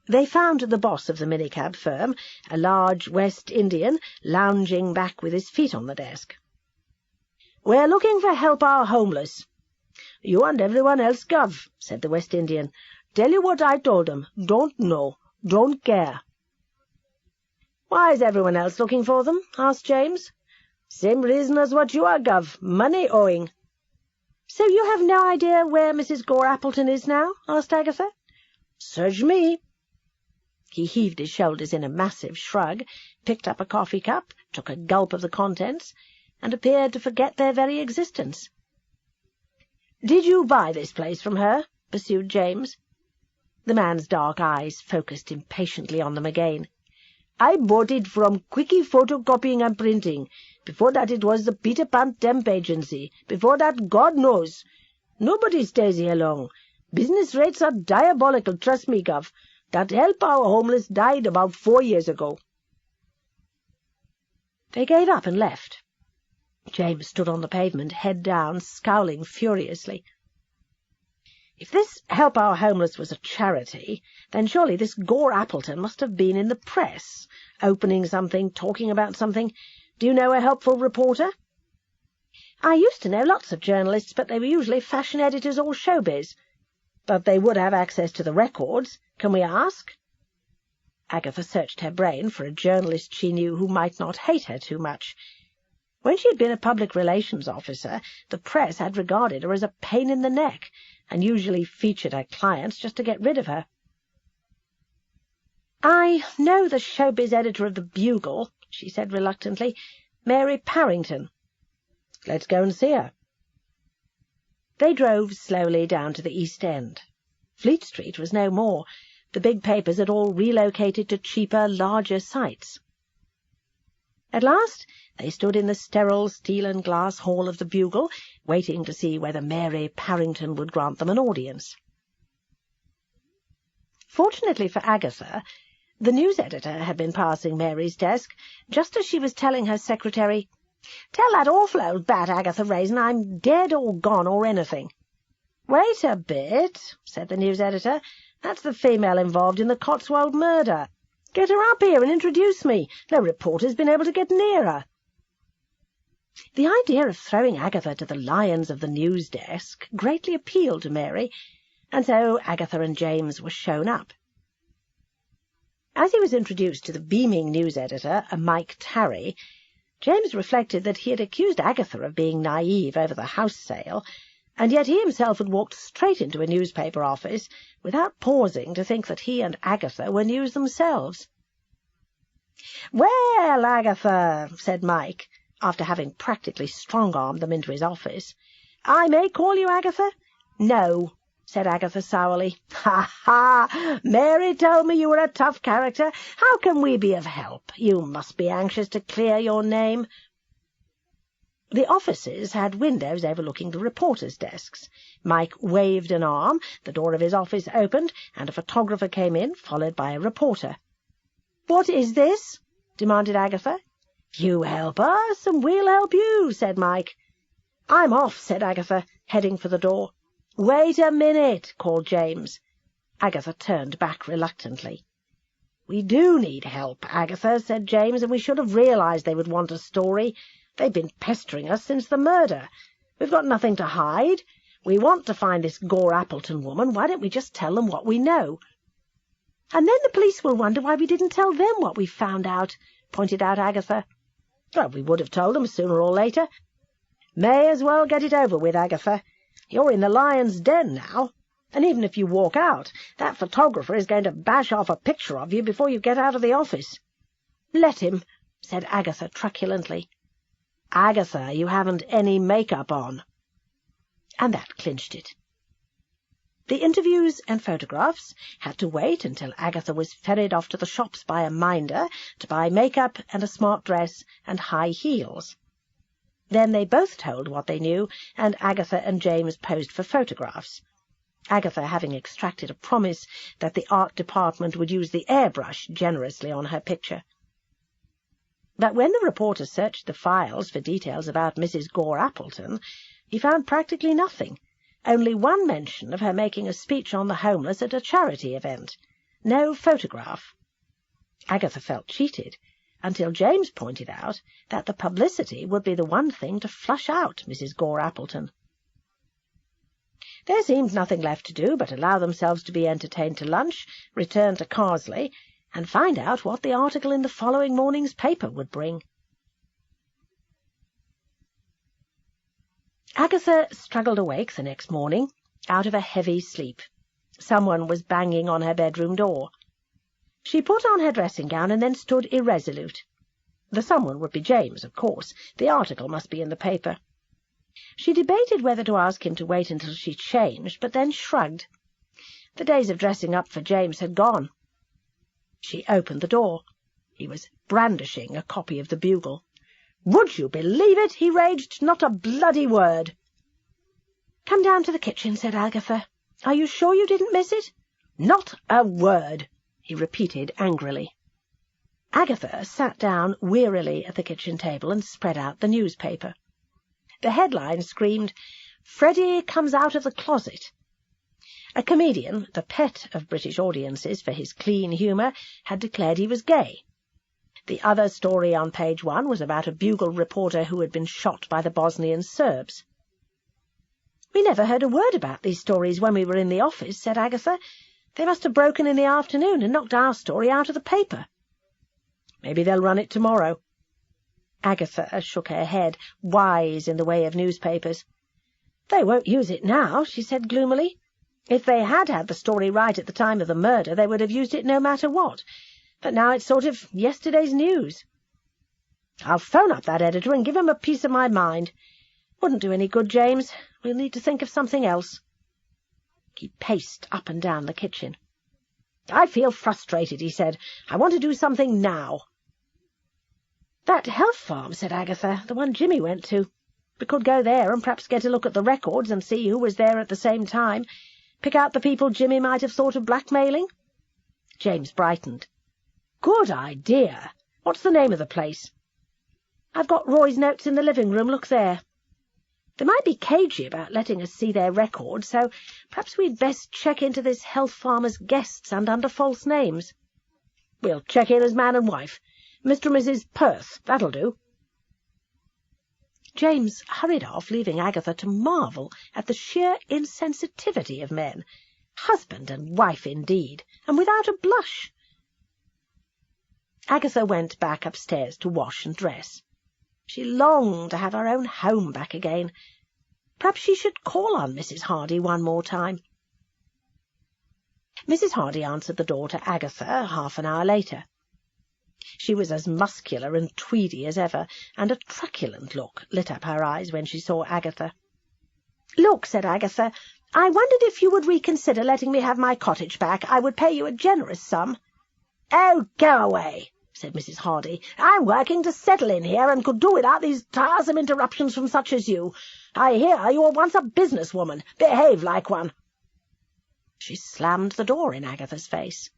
They found the boss of the minicab firm, a large West Indian, lounging back with his feet on the desk. "We're looking for Help Our Homeless." "You and everyone else, Gov," said the West Indian. "Tell you what I told 'em. Don't know. Don't care." "Why is everyone else looking for them?" asked James. "Same reason as what you are, Gov. Money owing." "So you have no idea where Mrs. Gore Appleton is now?" asked Agatha. "Search me." He heaved his shoulders in a massive shrug, picked up a coffee cup, took a gulp of the contents, and appeared to forget their very existence. "Did you buy this place from her?" pursued James. The man's dark eyes focused impatiently on them again. "I bought it from Quickie Photocopying and Printing. Before that it was the Peter Pan Temp Agency. Before that, God knows. Nobody stays here long. Business rates are diabolical, trust me, Gov. That Help Our Homeless died about 4 years ago." They gave up and left. James stood on the pavement, head down, scowling furiously. If this Help Our Homeless was a charity, then surely this Gore Appleton must have been in the press, opening something, talking about something. Do you know a helpful reporter? "I used to know lots of journalists, but they were usually fashion editors or showbiz. But they would have access to the records. Can we ask?" Agatha searched her brain for a journalist she knew who might not hate her too much. When she had been a public relations officer, the press had regarded her as a pain in the neck, and usually featured her clients just to get rid of her. "I know the showbiz editor of the Bugle," she said reluctantly. "Mary Parrington." "Let's go and see her." They drove slowly down to the East End. Fleet Street was no more. The big papers had all relocated to cheaper, larger sites. At last they stood in the sterile steel-and-glass hall of the Bugle, waiting to see whether Mary Parrington would grant them an audience. Fortunately for Agatha, the news editor had been passing Mary's desk just as she was telling her secretary, "Tell that awful old bat, Agatha Raisin, I'm dead or gone or anything." "Wait a bit," said the news editor. "That's the female involved in the Cotswold murder. Get her up here and introduce me. No reporter's been able to get near her." The idea of throwing Agatha to the lions of the news desk greatly appealed to Mary, and so Agatha and James were shown up. As he was introduced to the beaming news editor, a Mike Tarry, James reflected that he had accused Agatha of being naive over the house sale, and yet he himself had walked straight into a newspaper office without pausing to think that he and Agatha were news themselves. "Well, Agatha," said Mike, after having practically strong-armed them into his office, "I may call you Agatha?" "No," said Agatha sourly. "Ha, ha! Mary told me you were a tough character. How can we be of help? You must be anxious to clear your name." The offices had windows overlooking the reporters' desks. Mike waved an arm, the door of his office opened, and a photographer came in, followed by a reporter. "What is this?" demanded Agatha. "You help us, and we'll help you," said Mike. "I'm off," said Agatha, heading for the door. "Wait a minute," called James. Agatha turned back reluctantly. "We do need help, Agatha," said James, "and we should have realized they would want a story. They've been pestering us since the murder. We've got nothing to hide. We want to find this Gore Appleton woman. Why don't we just tell them what we know?" "And then the police will wonder why we didn't tell them what we found out," pointed out Agatha. "Well, we would have told them sooner or later. May as well get it over with, Agatha. You're in the lion's den now, and even if you walk out, that photographer is going to bash off a picture of you before you get out of the office." "Let him," said Agatha truculently. "Agatha, you haven't any makeup on." And that clinched it. The interviews and photographs had to wait until Agatha was ferried off to the shops by a minder to buy makeup and a smart dress and high heels. Then they both told what they knew, and Agatha and James posed for photographs, Agatha having extracted a promise that the art department would use the airbrush generously on her picture. But when the reporter searched the files for details about Mrs. Gore Appleton, he found practically nothing, only one mention of her making a speech on the homeless at a charity event. No photograph. Agatha felt cheated, until James pointed out that the publicity would be the one thing to flush out Mrs. Gore Appleton. There seemed nothing left to do but allow themselves to be entertained to lunch, return to Carsley, and find out what the article in the following morning's paper would bring. Agatha struggled awake the next morning, out of a heavy sleep. Someone was banging on her bedroom door. She put on her dressing-gown and then stood irresolute. The someone would be James, of course. The article must be in the paper. She debated whether to ask him to wait until she changed, but then shrugged. The days of dressing up for James had gone. She opened the door. He was brandishing a copy of the Bugle. "Would you believe it?" he raged. "Not a bloody word." "Come down to the kitchen," said Agatha. "Are you sure you didn't miss it?" "Not a word," he repeated angrily. Agatha sat down wearily at the kitchen table and spread out the newspaper. The headline screamed, "Freddie comes out of the closet." A comedian, the pet of British audiences for his clean humour, had declared he was gay. The other story on page 1 was about a Bugle reporter who had been shot by the Bosnian Serbs. "We never heard a word about these stories when we were in the office," said Agatha. "They must have broken in the afternoon and knocked our story out of the paper." "Maybe they'll run it tomorrow." Agatha shook her head, wise in the way of newspapers. "They won't use it now," she said gloomily. "If they had had the story right at the time of the murder, they would have used it no matter what. But now it's sort of yesterday's news." "I'll phone up that editor and give him a piece of my mind. Wouldn't do any good, James. We'll need to think of something else." He paced up and down the kitchen. "I feel frustrated," he said. "I want to do something now." "That health farm," said Agatha, "the one Jimmy went to. We could go there and perhaps get a look at the records and see who was there at the same time. Pick out the people Jimmy might have thought of blackmailing." James brightened. "Good idea. What's the name of the place?" "I've got Roy's notes in the living room. Look there. They might be cagey about letting us see their records, so perhaps we'd best check into this health farmer's guests and under false names." "We'll check in as man and wife. Mr. and Mrs. Perth, that'll do." James hurried off, leaving Agatha to marvel at the sheer insensitivity of men. Husband and wife, indeed, and without a blush. Agatha went back upstairs to wash and dress. She longed to have her own home back again. Perhaps she should call on Mrs. Hardy one more time. Mrs. Hardy answered the door to Agatha half an hour later. She was as muscular and tweedy as ever, and a truculent look lit up her eyes when she saw Agatha. "Look," said Agatha, "I wondered if you would reconsider letting me have my cottage back. I would pay you a generous sum." "Oh, go away," said Mrs. Hardy. "I'm working to settle in here, and could do without these tiresome interruptions from such as you. I hear you were once a businesswoman. Behave like one." She slammed the door in Agatha's face.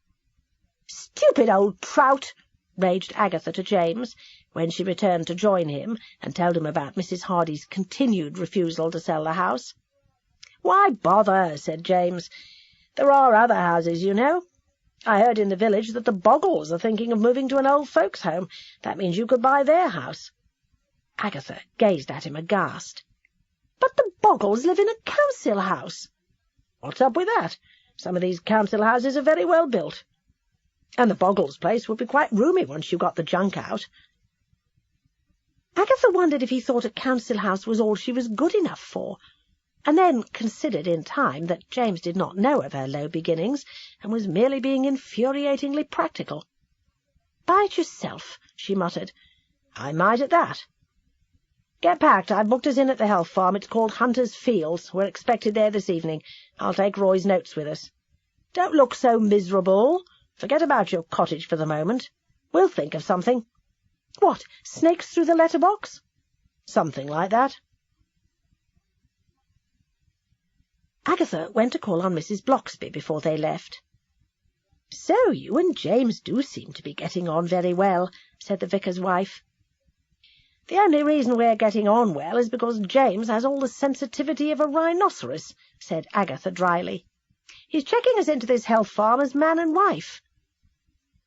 "Stupid old trout!" raged Agatha to James, when she returned to join him and tell him about Mrs. Hardy's continued refusal to sell the house. "Why bother?" said James. "There are other houses, you know. I heard in the village that the Boggles are thinking of moving to an old folks' home. That means you could buy their house." Agatha gazed at him aghast. "But the Boggles live in a council house." "What's up with that? Some of these council houses are very well built. And the Boggles' place would be quite roomy once you got the junk out." Agatha wondered if he thought a council house was all she was good enough for, and then considered in time that James did not know of her low beginnings, and was merely being infuriatingly practical. "Buy it yourself," she muttered. "I might at that. Get packed. I've booked us in at the Health Farm. It's called Hunter's Fields. We're expected there this evening. I'll take Roy's notes with us. Don't look so miserable. Forget about your cottage for the moment. We'll think of something." "What, snakes through the letterbox?" "Something like that." Agatha went to call on Mrs. Bloxby before they left. "So you and James do seem to be getting on very well," said the vicar's wife. "The only reason we're getting on well is because James has all the sensitivity of a rhinoceros," said Agatha dryly. "He's checking us into this Health Farm as man and wife."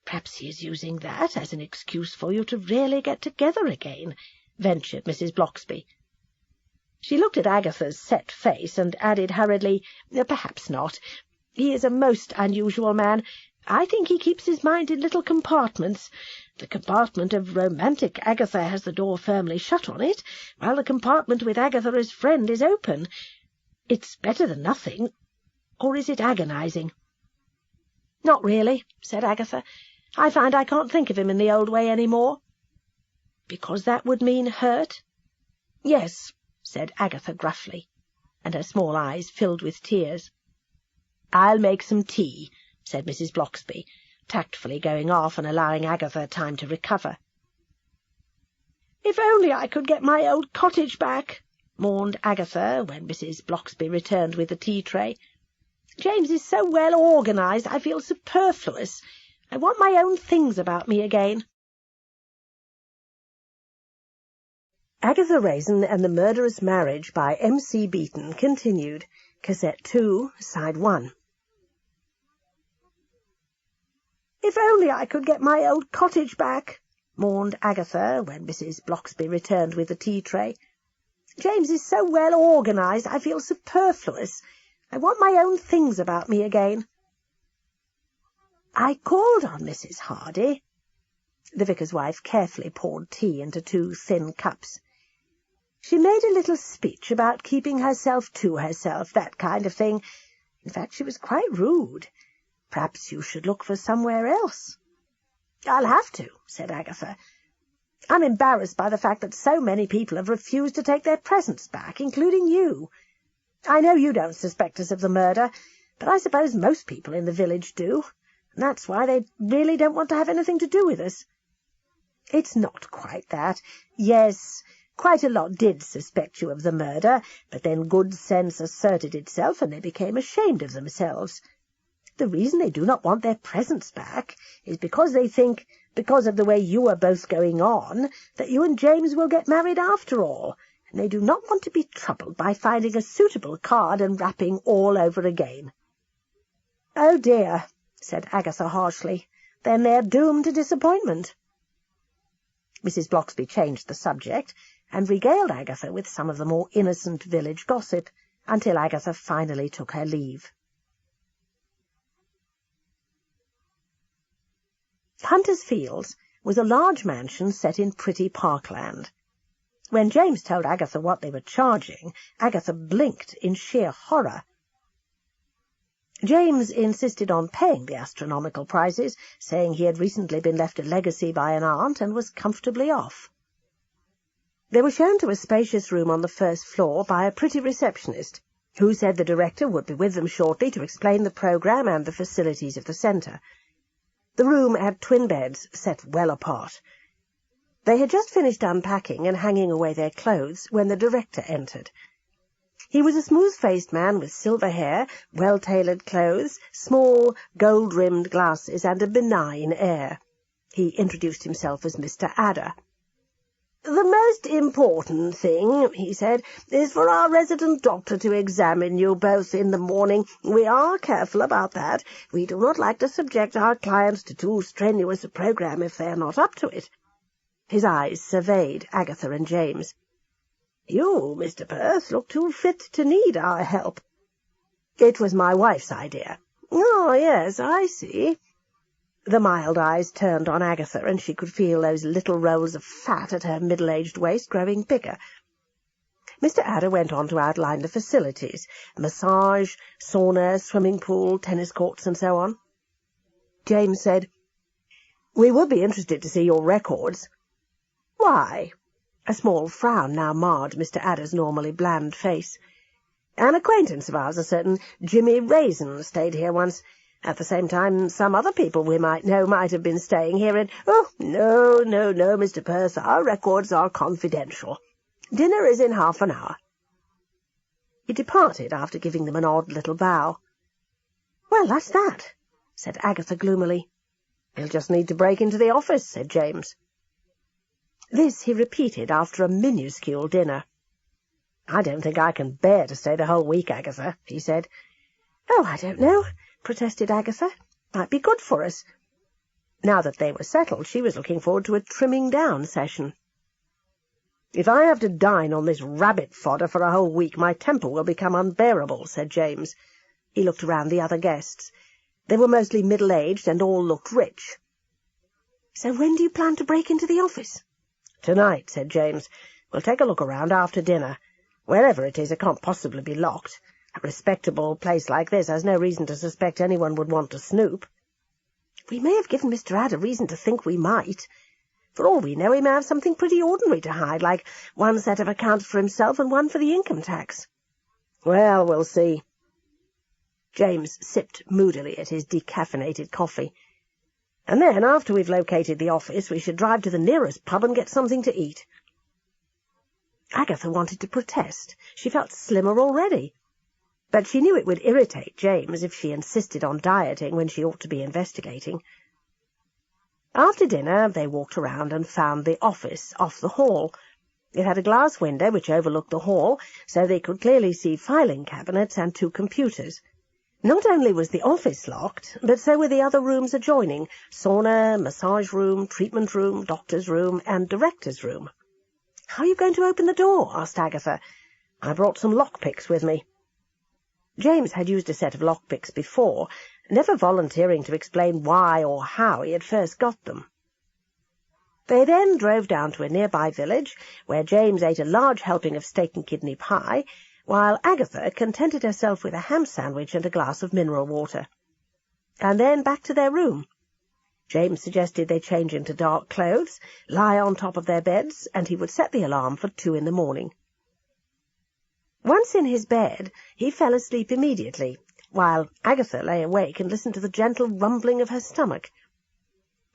"Perhaps he is using that as an excuse for you to really get together again," ventured Mrs. Bloxby. She looked at Agatha's set face and added hurriedly, "Perhaps not. He is a most unusual man. I think he keeps his mind in little compartments. The compartment of romantic Agatha has the door firmly shut on it, while the compartment with Agatha as friend is open. It's better than nothing. Or is it agonizing?" "Not really," said Agatha. "I find I can't think of him in the old way any more." "Because that would mean hurt?" "Yes," said Agatha gruffly, and her small eyes filled with tears. "I'll make some tea," said Mrs. Bloxby, tactfully going off and allowing Agatha time to recover. "If only I could get my old cottage back," mourned Agatha, when Mrs. Bloxby returned with the tea-tray. "James is so well organised, I feel superfluous. I want my own things about me again." Agatha Raisin and the Murderous Marriage by M.C. Beaton continued. Cassette 2, Side 1. "If only I could get my old cottage back," mourned Agatha, when Mrs. Bloxby returned with the tea-tray. "James is so well organised, I feel superfluous. I want my own things about me again." "I called on Mrs. Hardy." The vicar's wife carefully poured tea into 2 thin cups. "She made a little speech about keeping herself to herself, that kind of thing. In fact, she was quite rude. Perhaps you should look for somewhere else." "I'll have to," said Agatha. "I'm embarrassed by the fact that so many people have refused to take their presents back, including you. I know you don't suspect us of the murder, but I suppose most people in the village do, and that's why they really don't want to have anything to do with us." "It's not quite that. Yes, quite a lot did suspect you of the murder, but then good sense asserted itself, and they became ashamed of themselves. The reason they do not want their presents back is because they think, because of the way you are both going on, that you and James will get married after all, and they do not want to be troubled by finding a suitable card and wrapping all over again." "Oh dear," said Agatha harshly. "Then they're doomed to disappointment." Mrs. Bloxby changed the subject, and regaled Agatha with some of the more innocent village gossip, until Agatha finally took her leave. Hunter's Fields was a large mansion set in pretty parkland. When James told Agatha what they were charging, Agatha blinked in sheer horror. James insisted on paying the astronomical prices, saying he had recently been left a legacy by an aunt and was comfortably off. They were shown to a spacious room on the first floor by a pretty receptionist, who said the director would be with them shortly to explain the programme and the facilities of the centre. The room had twin beds set well apart. They had just finished unpacking and hanging away their clothes when the director entered. He was a smooth-faced man with silver hair, well-tailored clothes, small, gold-rimmed glasses, and a benign air. He introduced himself as Mr. Adder. "The most important thing," he said, "is for our resident doctor to examine you both in the morning. We are careful about that. We do not like to subject our clients to too strenuous a programme if they are not up to it." His eyes surveyed Agatha and James. "You, Mr. Perth, look too fit to need our help." "It was my wife's idea." "Oh, yes, I see." The mild eyes turned on Agatha, and she could feel those little rolls of fat at her middle-aged waist growing bigger. Mr. Adder went on to outline the facilities: massage, sauna, swimming pool, tennis courts, and so on. James said, "We would be interested to see your records." "Why?" A small frown now marred Mr. Adder's normally bland face. "An acquaintance of ours, a certain Jimmy Raisin, stayed here once. At the same time, some other people we might know might have been staying here, and—" "Oh, no, Mr. Perth, our records are confidential. Dinner is in half an hour." He departed after giving them an odd little bow. "Well, that's that," said Agatha gloomily. "He'll just need to break into the office," said James. This he repeated after a minuscule dinner. "I don't think I can bear to stay the whole week, Agatha," he said. "Oh, I don't know," protested Agatha. "Might be good for us." Now that they were settled, she was looking forward to a trimming-down session. "If I have to dine on this rabbit fodder for a whole week, my temper will become unbearable," said James. He looked around the other guests. They were mostly middle-aged, and all looked rich. "So when do you plan to break into the office?" "Tonight," said James. "We'll take a look around after dinner. Wherever it is, it can't possibly be locked. A respectable place like this has no reason to suspect anyone would want to snoop." "We may have given Mr. Adder reason to think we might. For all we know, he may have something pretty ordinary to hide, like one set of accounts for himself and one for the income tax." "Well, we'll see." James sipped moodily at his decaffeinated coffee. "And then, after we've located the office, we should drive to the nearest pub and get something to eat." Agatha wanted to protest. She felt slimmer already. But she knew it would irritate James if she insisted on dieting when she ought to be investigating. After dinner they walked around and found the office off the hall. It had a glass window which overlooked the hall, so they could clearly see filing cabinets and 2 computers. Not only was the office locked, but so were the other rooms adjoining: sauna, massage room, treatment room, doctor's room, and director's room. "How are you going to open the door?" asked Agatha. "I brought some lockpicks with me." James had used a set of lockpicks before, never volunteering to explain why or how he had first got them. They then drove down to a nearby village, where James ate a large helping of steak and kidney pie, while Agatha contented herself with a ham sandwich and a glass of mineral water. And then back to their room. James suggested they change into dark clothes, lie on top of their beds, and he would set the alarm for 2 in the morning. Once in his bed, he fell asleep immediately, while Agatha lay awake and listened to the gentle rumbling of her stomach.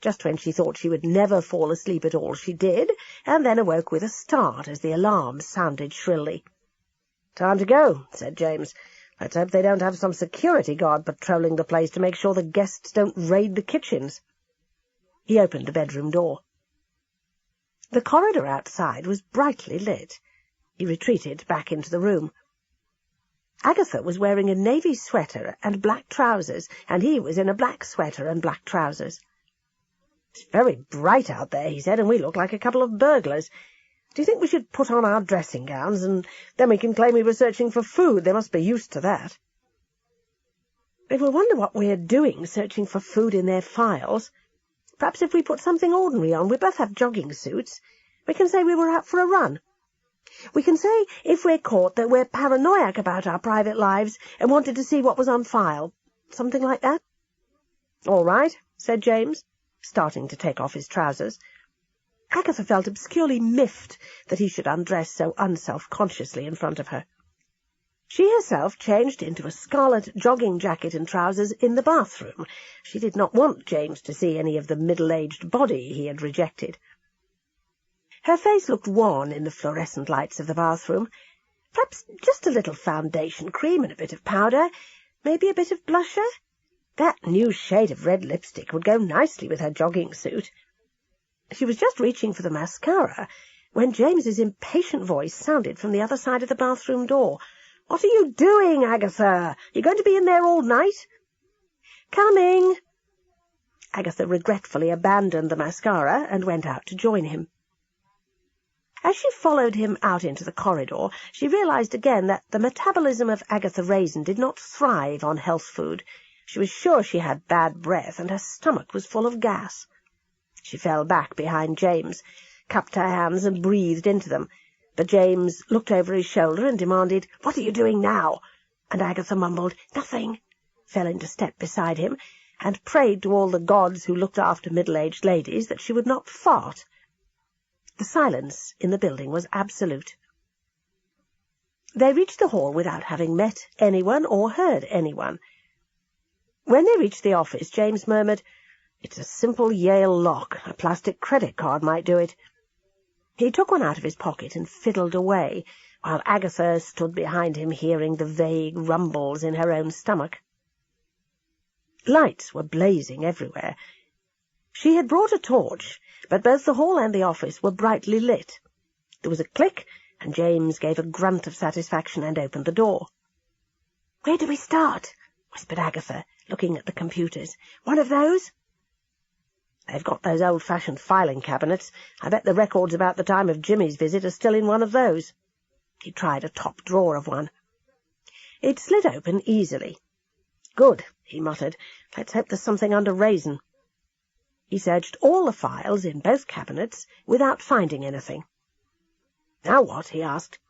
Just when she thought she would never fall asleep at all, she did, and then awoke with a start as the alarm sounded shrilly. "Time to go," said James. "Let's hope they don't have some security guard patrolling the place to make sure the guests don't raid the kitchens." He opened the bedroom door. The corridor outside was brightly lit. He retreated back into the room. Agatha was wearing a navy sweater and black trousers, and he was in a black sweater and black trousers. "It's very bright out there," he said, "and we look like a couple of burglars. Do you think we should put on our dressing gowns, and then we can claim we were searching for food? They must be used to that." "They will wonder what we're doing, searching for food in their files. Perhaps if we put something ordinary on, we both have jogging suits, we can say we were out for a run. We can say, if we're caught, that we're paranoiac about our private lives and wanted to see what was on file. Something like that." "All right," said James, starting to take off his trousers. Agatha felt obscurely miffed that he should undress so unself-consciously in front of her. She herself changed into a scarlet jogging jacket and trousers in the bathroom. She did not want James to see any of the middle-aged body he had rejected. Her face looked wan in the fluorescent lights of the bathroom. Perhaps just a little foundation cream and a bit of powder, maybe a bit of blusher. That new shade of red lipstick would go nicely with her jogging suit. She was just reaching for the mascara when James's impatient voice sounded from the other side of the bathroom door. "What are you doing, Agatha? You're going to be in there all night?" "Coming." Agatha regretfully abandoned the mascara and went out to join him. As she followed him out into the corridor, she realized again that the metabolism of Agatha Raisin did not thrive on health food. She was sure she had bad breath, and her stomach was full of gas. She fell back behind James, cupped her hands and breathed into them. But James looked over his shoulder and demanded, "What are you doing now?" And Agatha mumbled, "Nothing," fell into step beside him, and prayed to all the gods who looked after middle-aged ladies that she would not fart. The silence in the building was absolute. They reached the hall without having met anyone or heard anyone. When they reached the office, James murmured, "It's a simple Yale lock. A plastic credit card might do it." He took one out of his pocket and fiddled away, while Agatha stood behind him, hearing the vague rumbles in her own stomach. Lights were blazing everywhere. She had brought a torch, but both the hall and the office were brightly lit. There was a click, and James gave a grunt of satisfaction and opened the door. "Where do we start?" whispered Agatha, looking at the computers. "One of those?" "They've got those old-fashioned filing cabinets. I bet the records about the time of Jimmy's visit are still in one of those." He tried a top drawer of one. It slid open easily. "Good," he muttered. "Let's hope there's something under Raisin." He searched all the files in both cabinets without finding anything. "Now what?" he asked.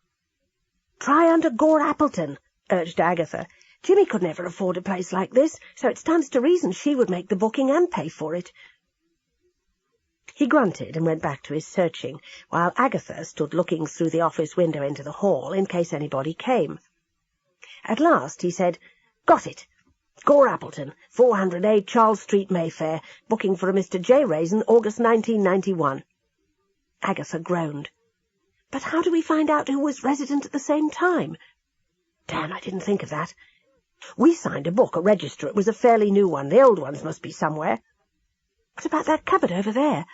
"Try under Gore Appleton," urged Agatha. "Jimmy could never afford a place like this, so it stands to reason she would make the booking and pay for it." He grunted and went back to his searching, while Agatha stood looking through the office window into the hall in case anybody came. At last he said, "Got it. Gore Appleton, 400A Charles Street, Mayfair, booking for a Mr. J. Raisin, August 1991. Agatha groaned. "But how do we find out who was resident at the same time?" "Damn, I didn't think of that. We signed a book, a register. It was a fairly new one. The old ones must be somewhere." "What about that cupboard over there?"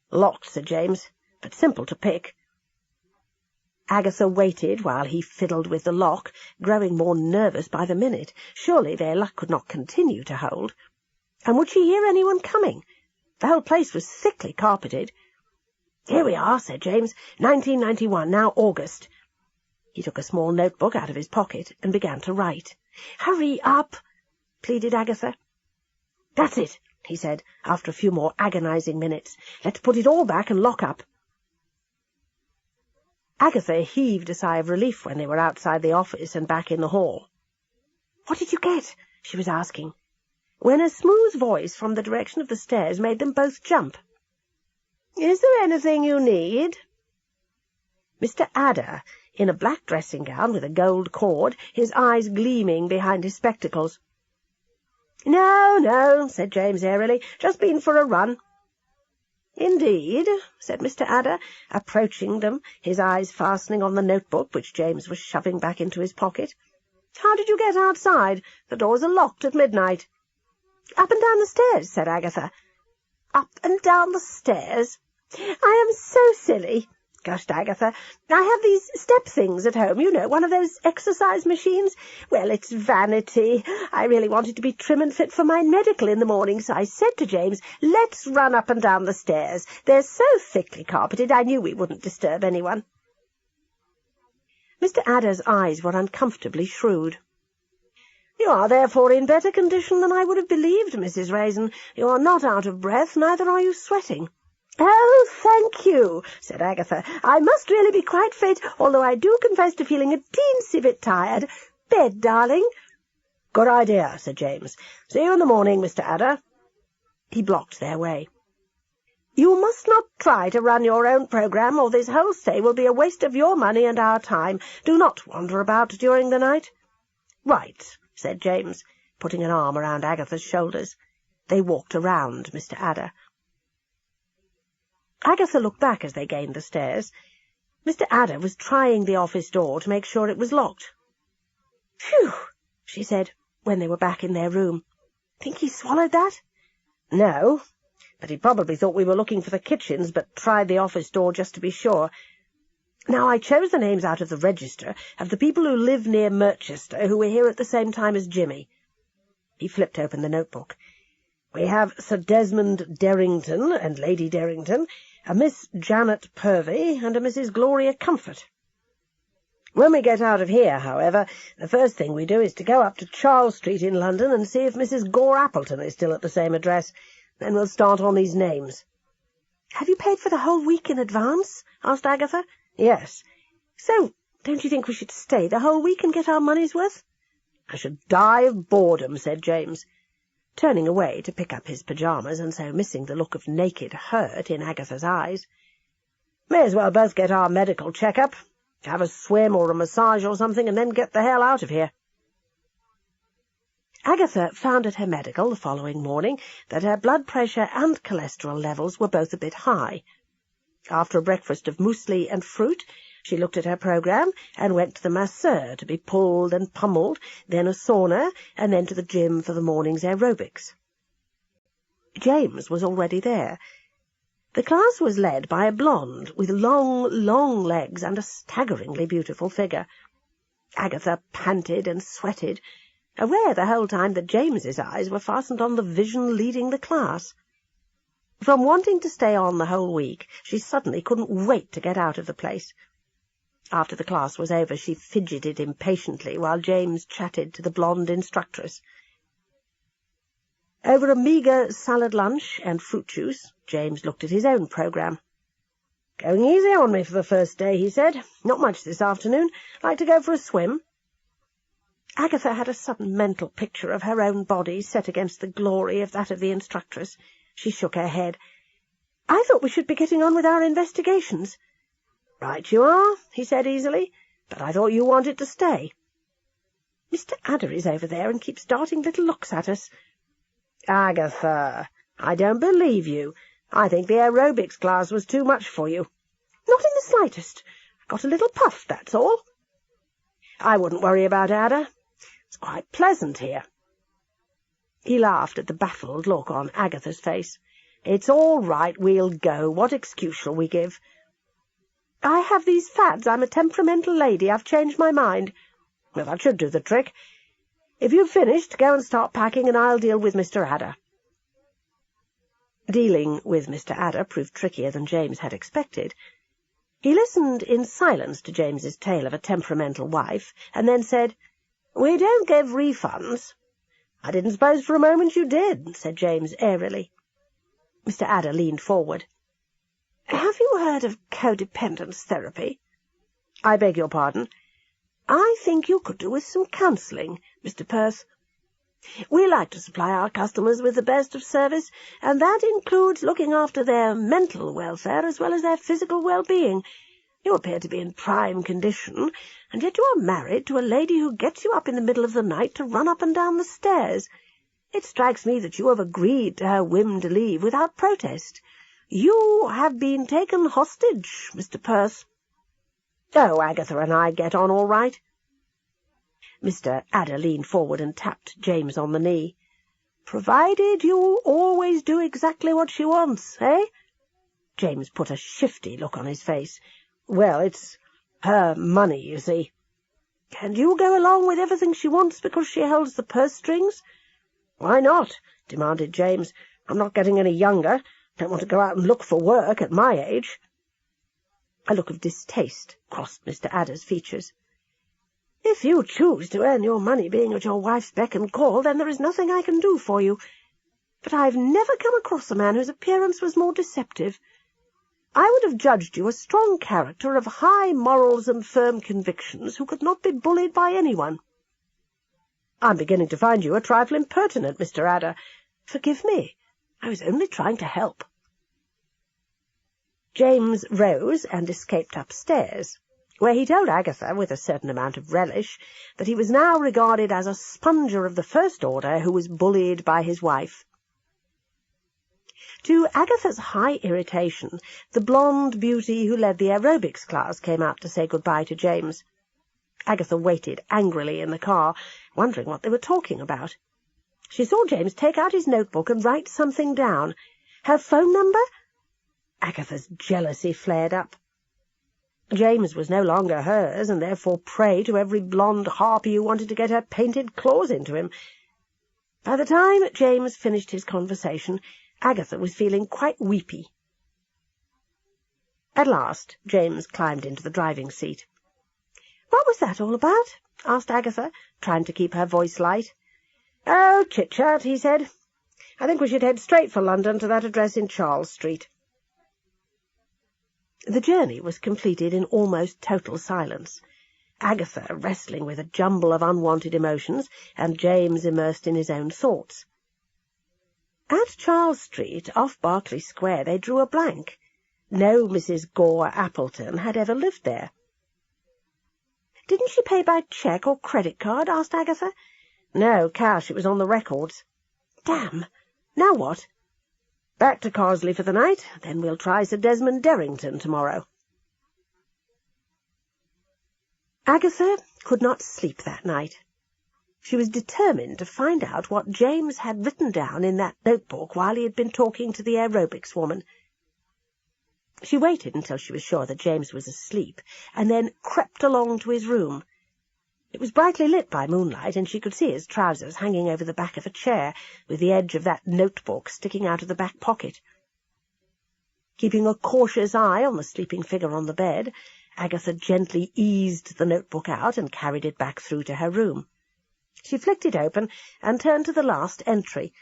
"Locked," said James, "but simple to pick." Agatha waited while he fiddled with the lock, growing more nervous by the minute. Surely their luck could not continue to hold. And would she hear anyone coming? The whole place was thickly carpeted. "Here we are," said James. 1991, now August." He took a small notebook out of his pocket and began to write. "Hurry up," pleaded Agatha. "That's it," he said, after a few more agonizing minutes. "Let's put it all back and lock up." Agatha heaved a sigh of relief when they were outside the office and back in the hall. "What did you get?" she was asking, when a smooth voice from the direction of the stairs made them both jump. "Is there anything you need?" Mr. Adder, in a black dressing-gown with a gold cord, his eyes gleaming behind his spectacles. "No, no," said James airily. "Just been for a run." "Indeed," said Mr. Adder, approaching them, his eyes fastening on the notebook which James was shoving back into his pocket. "How did you get outside? The doors are locked at midnight." "Up and down the stairs," said Agatha. "Up and down the stairs? I am so silly," gushed Agatha. "I have these step things at home, you know, one of those exercise machines. Well, it's vanity. I really wanted to be trim and fit for my medical in the morning, so I said to James, 'Let's run up and down the stairs.' They're so thickly carpeted, I knew we wouldn't disturb anyone." Mr. Adder's eyes were uncomfortably shrewd. "You are therefore in better condition than I would have believed, Mrs. Raisin. You are not out of breath, neither are you sweating." "Oh, thank you," said Agatha. "I must really be quite fit, although I do confess to feeling a teensy bit tired. Bed, darling." "Good idea," said James. "See you in the morning, Mr. Adder." He blocked their way. You must not try to run your own programme, or this whole stay will be a waste of your money and our time. Do not wander about during the night." "Right," said James, putting an arm around Agatha's shoulders. They walked around Mr. Adder. Agatha looked back as they gained the stairs. Mr. Adder was trying the office door to make sure it was locked. "Phew," she said, when they were back in their room. "Think he swallowed that?" "No, but he probably thought we were looking for the kitchens, but tried the office door just to be sure. Now, I chose the names out of the register of the people who live near Merchester who were here at the same time as Jimmy." He flipped open the notebook. "We have Sir Desmond Derrington and Lady Derrington, a Miss Janet Purvey, and a Mrs. Gloria Comfort. When we get out of here, however, the first thing we do is to go up to Charles Street in London and see if Mrs. Gore Appleton is still at the same address. Then we'll start on these names." "Have you paid for the whole week in advance?" asked Agatha. "Yes." "So, don't you think we should stay the whole week and get our money's worth?" "I should die of boredom," said James, turning away to pick up his pyjamas, and so missing the look of naked hurt in Agatha's eyes. "May as well both get our medical check-up. Have a swim or a massage or something, and then get the hell out of here." Agatha found at her medical the following morning that her blood pressure and cholesterol levels were both a bit high. After a breakfast of muesli and fruit, she looked at her programme and went to the masseur to be pulled and pummelled, then a sauna, and then to the gym for the morning's aerobics. James was already there. The class was led by a blonde with long, long legs and a staggeringly beautiful figure. Agatha panted and sweated, aware the whole time that James's eyes were fastened on the vision leading the class. From wanting to stay on the whole week, she suddenly couldn't wait to get out of the place. After the class was over, she fidgeted impatiently while James chatted to the blonde instructress. Over a meagre salad lunch and fruit juice, James looked at his own programme. "Going easy on me for the first day," he said. "Not much this afternoon. Like to go for a swim?" Agatha had a sudden mental picture of her own body set against the glory of that of the instructress. She shook her head. "I thought we should be getting on with our investigations." "Right you are," he said easily, "but I thought you wanted to stay." "Mr. Adder is over there and keeps darting little looks at us." "Agatha, I don't believe you. I think the aerobics class was too much for you." "Not in the slightest. Got a little puff, that's all." "I wouldn't worry about Adder. It's quite pleasant here." He laughed at the baffled look on Agatha's face. "It's all right, we'll go. What excuse shall we give?" "I have these fads. I'm a temperamental lady. I've changed my mind." "Well, that should do the trick. If you've finished, go and start packing, and I'll deal with Mr. Adder." Dealing with Mr. Adder proved trickier than James had expected. He listened in silence to James's tale of a temperamental wife, and then said, "We don't give refunds." "I didn't suppose for a moment you did," said James airily. Mr. Adder leaned forward. "Have you heard of codependence therapy?" "I beg your pardon?" "I think you could do with some counselling, Mr. Perth. We like to supply our customers with the best of service, and that includes looking after their mental welfare as well as their physical well-being. You appear to be in prime condition, and yet you are married to a lady who gets you up in the middle of the night to run up and down the stairs. It strikes me that you have agreed to her whim to leave without protest. You have been taken hostage, Mr. Perth." "Oh, Agatha and I get on all right." Mr. Adder leaned forward and tapped James on the knee. "Provided you always do exactly what she wants, eh?" James put a shifty look on his face. "Well, it's her money, you see." "And you go along with everything she wants because she holds the purse strings?" "Why not?" demanded James. "I'm not getting any younger. Don't want to go out and look for work at my age." A look of distaste crossed Mr. Adder's features. "If you choose to earn your money being at your wife's beck and call, then there is nothing I can do for you. But I've never come across a man whose appearance was more deceptive. I would have judged you a strong character of high morals and firm convictions who could not be bullied by anyone." "I'm beginning to find you a trifle impertinent, Mr. Adder." "Forgive me. I was only trying to help." James rose and escaped upstairs, where he told Agatha, with a certain amount of relish, that he was now regarded as a sponger of the first order who was bullied by his wife. To Agatha's high irritation, the blonde beauty who led the aerobics class came out to say good-bye to James. Agatha waited angrily in the car, wondering what they were talking about. She saw James take out his notebook and write something down. Her phone number? Agatha's jealousy flared up. James was no longer hers, and therefore prey to every blonde harpy who wanted to get her painted claws into him. By the time James finished his conversation, Agatha was feeling quite weepy. At last James climbed into the driving seat. "What was that all about?" asked Agatha, trying to keep her voice light. "Oh, chit-chat," he said. "I think we should head straight for London to that address in Charles Street." The journey was completed in almost total silence, Agatha wrestling with a jumble of unwanted emotions, and James immersed in his own thoughts. At Charles Street, off Berkeley Square, they drew a blank. No Mrs. Gore Appleton had ever lived there. "Didn't she pay by cheque or credit card?" asked Agatha. "No, cash. It was on the records." "Damn! Now what?" "Back to Carsley for the night. Then we'll try Sir Desmond Derrington tomorrow." Agatha could not sleep that night. She was determined to find out what James had written down in that notebook while he had been talking to the aerobics woman. She waited until she was sure that James was asleep, and then crept along to his room. It was brightly lit by moonlight, and she could see his trousers hanging over the back of a chair, with the edge of that notebook sticking out of the back pocket. Keeping a cautious eye on the sleeping figure on the bed, Agatha gently eased the notebook out and carried it back through to her room. She flicked it open and turned to the last entry.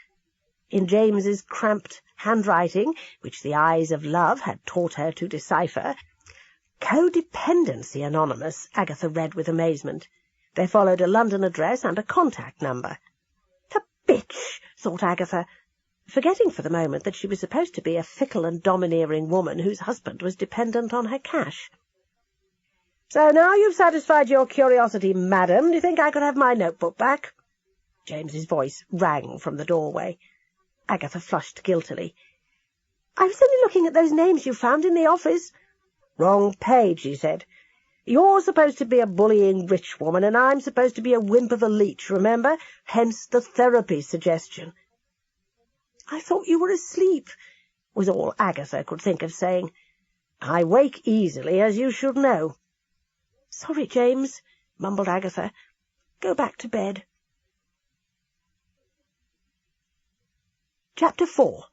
In James's cramped handwriting, which the eyes of love had taught her to decipher, "Codependency Anonymous," Agatha read with amazement. There followed a London address and a contact number. "The bitch!" thought Agatha, forgetting for the moment that she was supposed to be a fickle and domineering woman whose husband was dependent on her cash. "So now you've satisfied your curiosity, madam, do you think I could have my notebook back?" James's voice rang from the doorway. Agatha flushed guiltily. "I was only looking at those names you found in the office." "Wrong page," he said. "You're supposed to be a bullying rich woman, and I'm supposed to be a wimp of a leech, remember? Hence the therapy suggestion." "I thought you were asleep," was all Agatha could think of saying. "I wake easily, as you should know." "Sorry, James," mumbled Agatha. "Go back to bed." Chapter 4.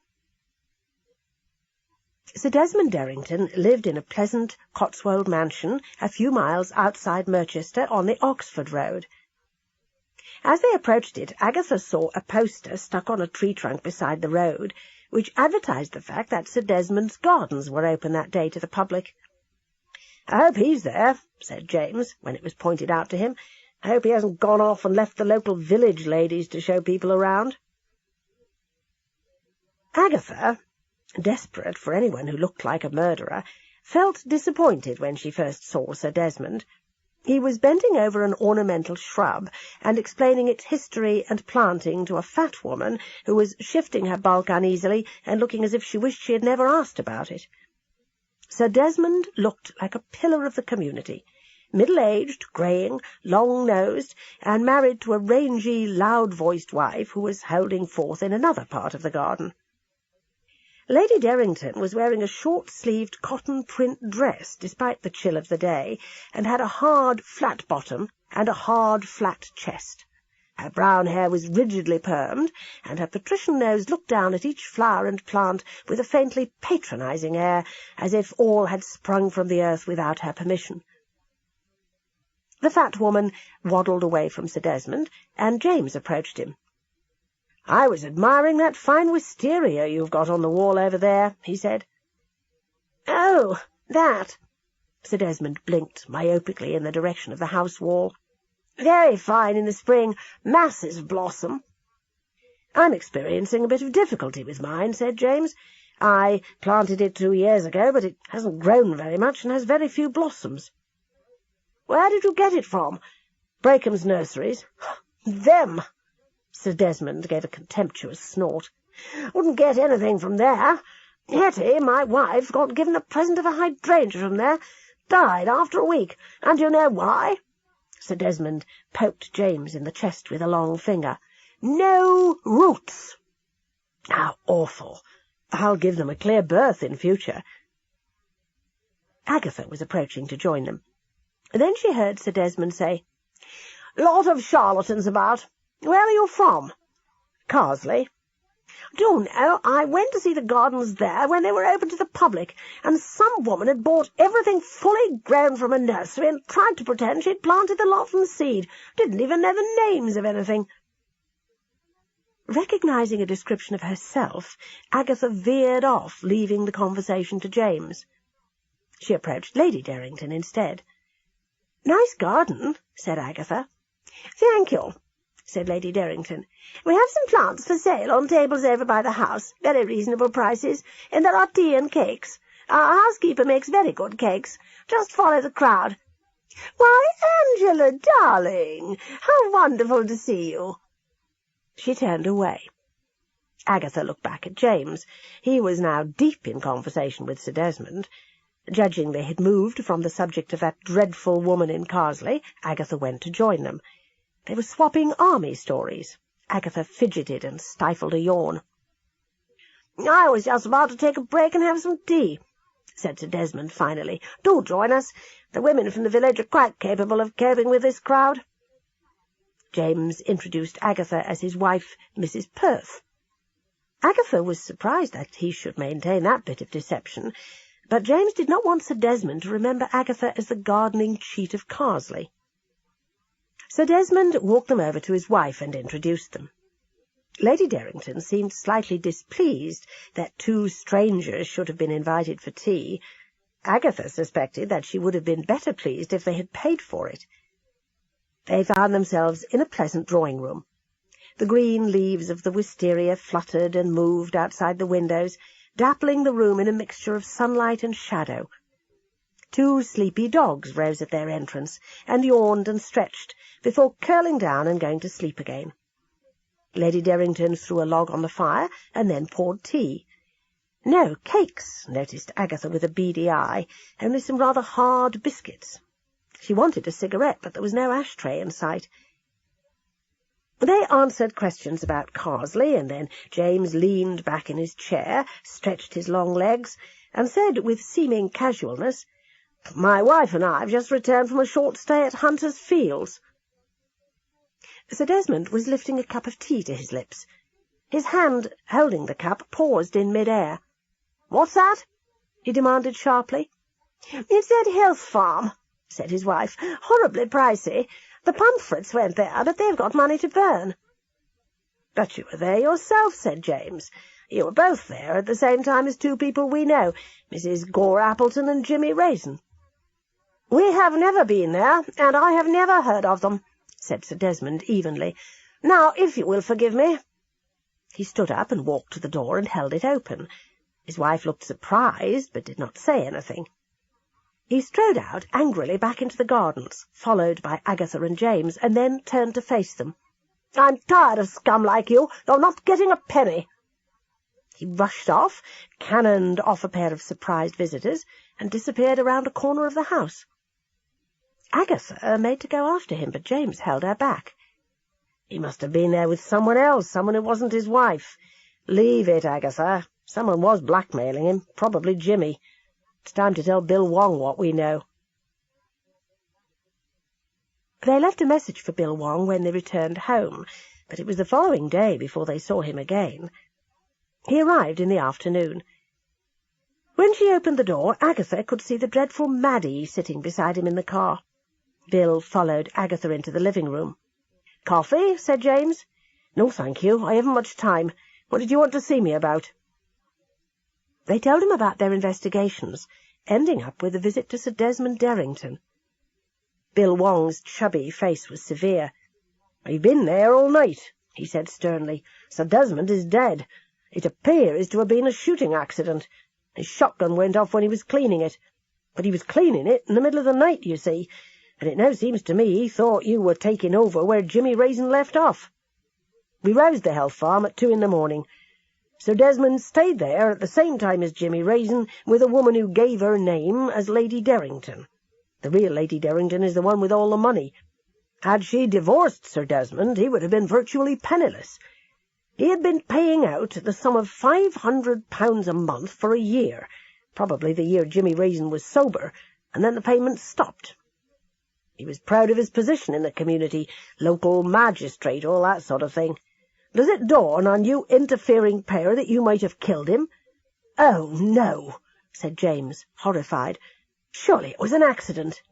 Sir Desmond Derrington lived in a pleasant Cotswold mansion a few miles outside Merchester on the Oxford Road. As they approached it, Agatha saw a poster stuck on a tree trunk beside the road, which advertised the fact that Sir Desmond's gardens were open that day to the public. "I hope he's there," said James, when it was pointed out to him. "I hope he hasn't gone off and left the local village ladies to show people around." Agatha, desperate for anyone who looked like a murderer, felt disappointed when she first saw Sir Desmond. He was bending over an ornamental shrub and explaining its history and planting to a fat woman who was shifting her bulk uneasily and looking as if she wished she had never asked about it. Sir Desmond looked like a pillar of the community, middle-aged, greying, long-nosed, and married to a rangy, loud-voiced wife who was holding forth in another part of the garden. Lady Derrington was wearing a short-sleeved cotton print dress despite the chill of the day, and had a hard, flat bottom and a hard, flat chest. Her brown hair was rigidly permed, and her patrician nose looked down at each flower and plant with a faintly patronizing air, as if all had sprung from the earth without her permission. The fat woman waddled away from Sir Desmond, and James approached him. "I was admiring that fine wisteria you've got on the wall over there," he said. "Oh, that!" Sir Desmond blinked myopically in the direction of the house wall. "Very fine in the spring. Masses of blossom." "I'm experiencing a bit of difficulty with mine," said James. I planted it 2 years ago, but it hasn't grown very much and has very few blossoms." "Where did you get it from?" "Brakeham's nurseries." "Them!" Sir Desmond gave a contemptuous snort. "Wouldn't get anything from there. Hetty, my wife, got given a present of a hydrangea from there. Died after a week. And do you know why?" Sir Desmond poked James in the chest with a long finger. "No roots." "How awful! I'll give them a clear berth in future." Agatha was approaching to join them. Then she heard Sir Desmond say, "Lot of charlatans about. Where are you from?" "Carsley." "Do you know, I went to see the gardens there when they were open to the public, and some woman had bought everything fully grown from a nursery and tried to pretend she'd planted the lot from seed. Didn't even know the names of anything." Recognizing a description of herself, Agatha veered off, leaving the conversation to James. She approached Lady Derrington instead. "Nice garden," said Agatha. "Thank you," said Lady Derrington. "We have some plants for sale on tables over by the house, very reasonable prices, and there are tea and cakes. Our housekeeper makes very good cakes. Just follow the crowd." "Why, Angela, darling, how wonderful to see you!" She turned away. Agatha looked back at James. He was now deep in conversation with Sir Desmond. Judging they had moved from the subject of that dreadful woman in Carsley, Agatha went to join them. They were swapping army stories. Agatha fidgeted and stifled a yawn. "I was just about to take a break and have some tea," said Sir Desmond finally. "Do join us. The women from the village are quite capable of coping with this crowd." James introduced Agatha as his wife, Mrs. Perth. Agatha was surprised that he should maintain that bit of deception, but James did not want Sir Desmond to remember Agatha as the gardening cheat of Carsley. Sir Desmond walked them over to his wife and introduced them. Lady Derrington seemed slightly displeased that 2 strangers should have been invited for tea. Agatha suspected that she would have been better pleased if they had paid for it. They found themselves in a pleasant drawing-room. The green leaves of the wisteria fluttered and moved outside the windows, dappling the room in a mixture of sunlight and shadow. 2 sleepy dogs rose at their entrance, and yawned and stretched, before curling down and going to sleep again. Lady Derrington threw a log on the fire, and then poured tea. "No cakes," noticed Agatha with a beady eye, "only some rather hard biscuits." She wanted a cigarette, but there was no ashtray in sight. They answered questions about Carsley, and then James leaned back in his chair, stretched his long legs, and said with seeming casualness, "My wife and I have just returned from a short stay at Hunter's Fields." Sir Desmond was lifting a cup of tea to his lips. His hand, holding the cup, paused in mid-air. "What's that?" he demanded sharply. "It's that Health Farm," said his wife. "Horribly pricey. The Pomfrets went there, but they've got money to burn." "But you were there yourself," said James. "You were both there at the same time as 2 people we know, Mrs. Gore Appleton and Jimmy Raisin." "We have never been there, and I have never heard of them," said Sir Desmond evenly. "Now, if you will forgive me." He stood up and walked to the door and held it open. His wife looked surprised, but did not say anything. He strode out angrily back into the gardens, followed by Agatha and James, and then turned to face them. "I'm tired of scum like you. You're not getting a penny." He rushed off, cannoned off a pair of surprised visitors, and disappeared around a corner of the house. Agatha made to go after him, but James held her back. "He must have been there with someone else, someone who wasn't his wife. Leave it, Agatha. Someone was blackmailing him, probably Jimmy. It's time to tell Bill Wong what we know." They left a message for Bill Wong when they returned home, but it was the following day before they saw him again. He arrived in the afternoon. When she opened the door, Agatha could see the dreadful Maddie sitting beside him in the car. Bill followed Agatha into the living-room. "Coffee?" said James. "No, thank you. I haven't much time. What did you want to see me about?" They told him about their investigations, ending up with a visit to Sir Desmond Derrington. Bill Wong's chubby face was severe. "I've been there all night," he said sternly. "Sir Desmond is dead. It appears to have been a shooting accident. His shotgun went off when he was cleaning it. But he was cleaning it in the middle of the night, you see, and it now seems to me he thought you were taking over where Jimmy Raisin left off. We roused the Health Farm at 2 a.m. Sir Desmond stayed there at the same time as Jimmy Raisin with a woman who gave her name as Lady Derrington. The real Lady Derrington is the one with all the money. Had she divorced Sir Desmond, he would have been virtually penniless. He had been paying out the sum of £500 a month for a year, probably the year Jimmy Raisin was sober, and then the payments stopped. He was proud of his position in the community, local magistrate, all that sort of thing. Does it dawn on you interfering pair that you might have killed him?" "Oh, no," said James, horrified. "Surely it was an accident."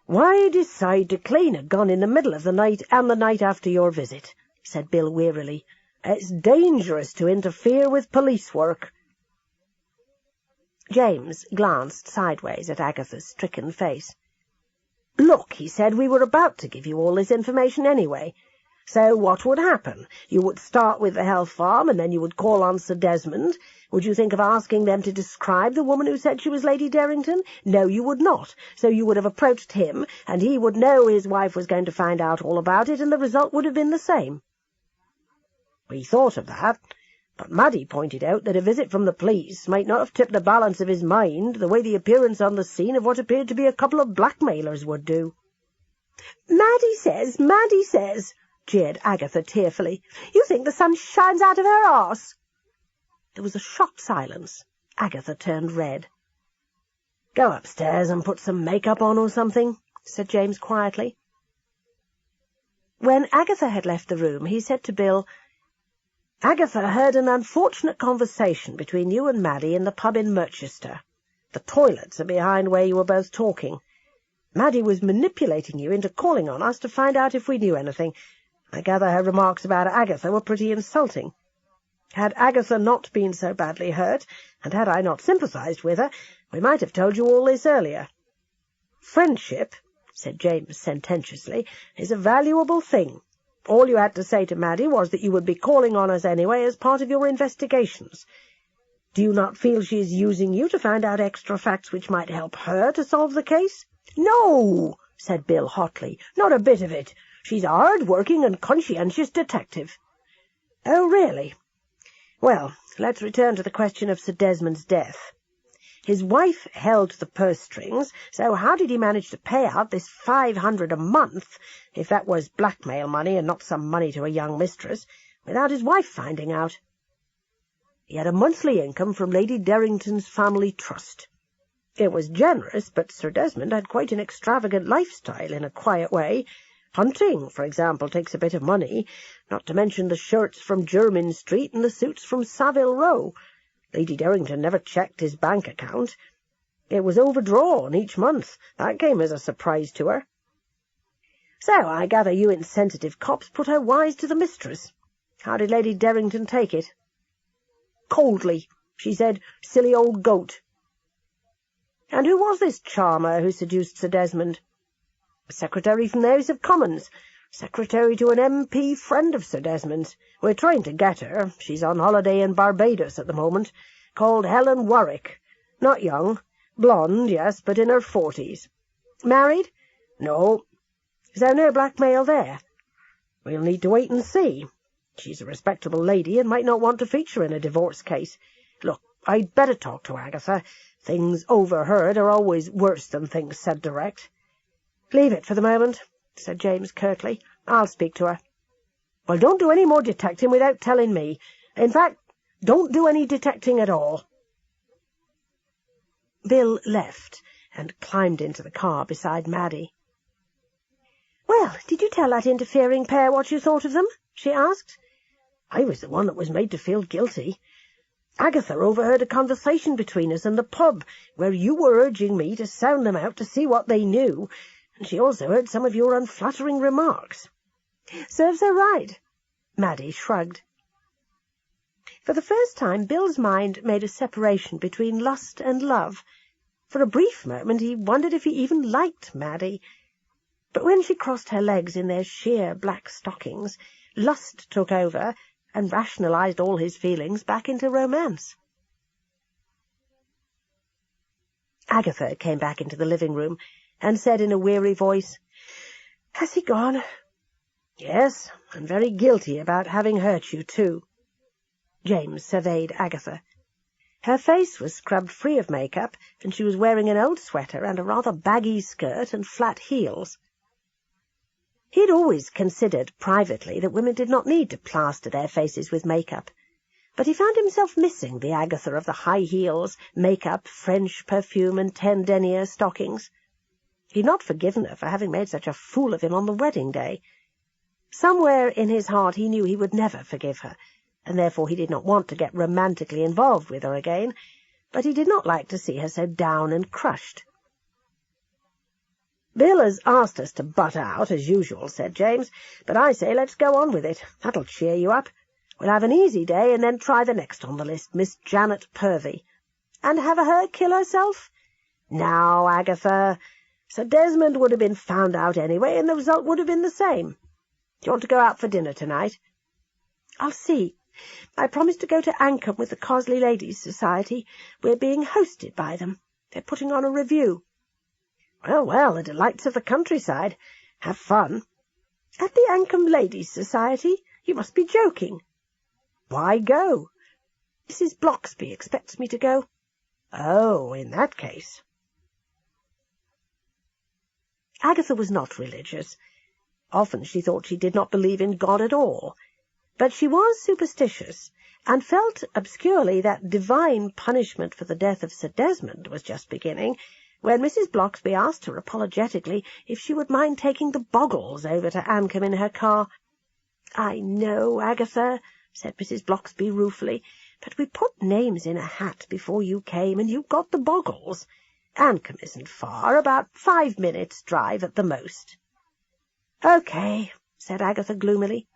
"Why decide to clean a gun in the middle of the night and the night after your visit?" said Bill wearily. "It's dangerous to interfere with police work." James glanced sideways at Agatha's stricken face. "Look," he said, "we were about to give you all this information anyway. So what would happen? You would start with the Health Farm, and then you would call on Sir Desmond. Would you think of asking them to describe the woman who said she was Lady Derrington? No, you would not. So you would have approached him, and he would know his wife was going to find out all about it, and the result would have been the same." "We thought of that, but Maddie pointed out that a visit from the police might not have tipped the balance of his mind the way the appearance on the scene of what appeared to be a couple of blackmailers would do." Maddie says, jeered Agatha tearfully. "You think the sun shines out of her arse?" There was a shocked silence. Agatha turned red. "Go upstairs and put some make-up on or something," said James quietly. When Agatha had left the room, he said to Bill, "Agatha heard an unfortunate conversation between you and Maddie in the pub in Merchester. The toilets are behind where you were both talking. Maddie was manipulating you into calling on us to find out if we knew anything. I gather her remarks about Agatha were pretty insulting. Had Agatha not been so badly hurt, and had I not sympathized with her, we might have told you all this earlier. Friendship," said James sententiously, "is a valuable thing. All you had to say to Maddie was that you would be calling on us anyway as part of your investigations. Do you not feel she is using you to find out extra facts which might help her to solve the case?" "No," said Bill hotly. "Not a bit of it. She's a hard-working and conscientious detective." "Oh, really? Well, let's return to the question of Sir Desmond's death. His wife held the purse strings, so how did he manage to pay out this £500 a month, if that was blackmail money and not some money to a young mistress, without his wife finding out?" "He had a monthly income from Lady Derrington's family trust. It was generous, but Sir Desmond had quite an extravagant lifestyle in a quiet way. Hunting, for example, takes a bit of money, not to mention the shirts from Jermyn Street and the suits from Savile Row. Lady Derrington never checked his bank account. It was overdrawn each month. That came as a surprise to her." "So I gather you insensitive cops put her wise to the mistress. How did Lady Derrington take it?" "Coldly. She said, 'Silly old goat.'" "And who was this charmer who seduced Sir Desmond?" "A secretary from the House of Commons, secretary to an MP friend of Sir Desmond's. We're trying to get her. She's on holiday in Barbados at the moment. Called Helen Warwick. Not young. Blonde, yes, but in her 40s. Married?" "No." "So no blackmail there?" "We'll need to wait and see. She's a respectable lady and might not want to feature in a divorce case. Look, I'd better talk to Agatha. Things overheard are always worse than things said direct." "Leave it for the moment," said James curtly. "I'll speak to her." "Well, don't do any more detecting without telling me. In fact, don't do any detecting at all." Bill left and climbed into the car beside Maddie. "Well, did you tell that interfering pair what you thought of them?" she asked. "I was the one that was made to feel guilty. Agatha overheard a conversation between us in the pub, where you were urging me to sound them out to see what they knew, and she also heard some of your unflattering remarks." "Serves her right." Maddie shrugged. For the first time Bill's mind made a separation between lust and love. For a brief moment he wondered if he even liked Maddie. But when she crossed her legs in their sheer black stockings, lust took over, and rationalised all his feelings back into romance. Agatha came back into the living-room and said in a weary voice, "Has he gone?" "Yes, and very guilty about having hurt you, too." James surveyed Agatha. Her face was scrubbed free of makeup, and she was wearing an old sweater and a rather baggy skirt and flat heels. He had always considered privately that women did not need to plaster their faces with makeup, but he found himself missing the Agatha of the high heels, makeup, French perfume, and 10 denier stockings. He had not forgiven her for having made such a fool of him on the wedding day. Somewhere in his heart he knew he would never forgive her, and therefore he did not want to get romantically involved with her again, but he did not like to see her so down and crushed. "Bill has asked us to butt out, as usual," said James, "but I say let's go on with it. That'll cheer you up. We'll have an easy day, and then try the next on the list, Miss Janet Purvey." "And have her kill herself?" "Now, Agatha, Sir Desmond would have been found out anyway, and the result would have been the same. Do you want to go out for dinner tonight?" "I'll see. I promised to go to Ancombe with the Carsley Ladies' Society. We're being hosted by them. They're putting on a review." "Well, well, the delights of the countryside. Have fun." "At the Ancombe Ladies' Society? You must be joking." "Why go?" "Mrs. Bloxby expects me to go." "Oh, in that case." Agatha was not religious. Often she thought she did not believe in God at all. But she was superstitious, and felt obscurely that divine punishment for the death of Sir Desmond was just beginning, when Mrs. Bloxby asked her apologetically if she would mind taking the Boggles over to Ancombe in her car. "I know, Agatha," said Mrs. Bloxby ruefully, "but we put names in a hat before you came, and you got the Boggles. Ancombe isn't far, about 5 minutes' drive at the most." "OK," said Agatha gloomily.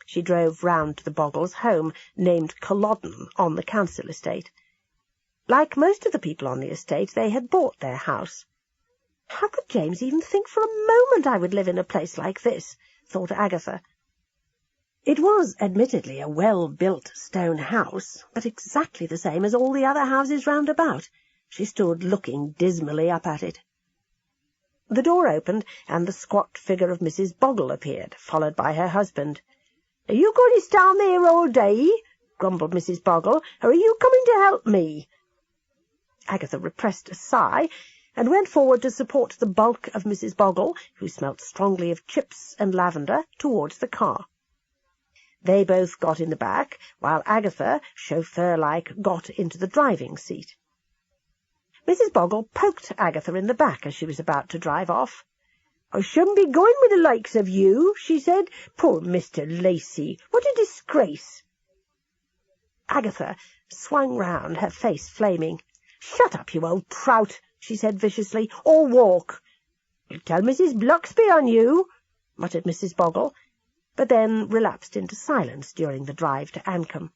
She drove round to the Boggles' home, named Culloden, on the council estate. Like most of the people on the estate, they had bought their house. "How could James even think for a moment I would live in a place like this?" thought Agatha. It was admittedly a well-built stone house, but exactly the same as all the other houses round about. She stood looking dismally up at it. The door opened, and the squat figure of Mrs. Boggle appeared, followed by her husband. "Are you going to stand there all day?" grumbled Mrs. Boggle, "or are you coming to help me?" Agatha repressed a sigh, and went forward to support the bulk of Mrs. Boggle, who smelt strongly of chips and lavender, towards the car. They both got in the back, while Agatha, chauffeur-like, got into the driving seat. Mrs. Boggle poked Agatha in the back as she was about to drive off. "I shouldn't be going with the likes of you," she said. "Poor Mr. Lacey, what a disgrace!" Agatha swung round, her face flaming. "Shut up, you old trout," she said viciously, "or walk." "You'll tell Mrs. Bloxby on you," muttered Mrs. Boggle, but then relapsed into silence during the drive to Ancombe.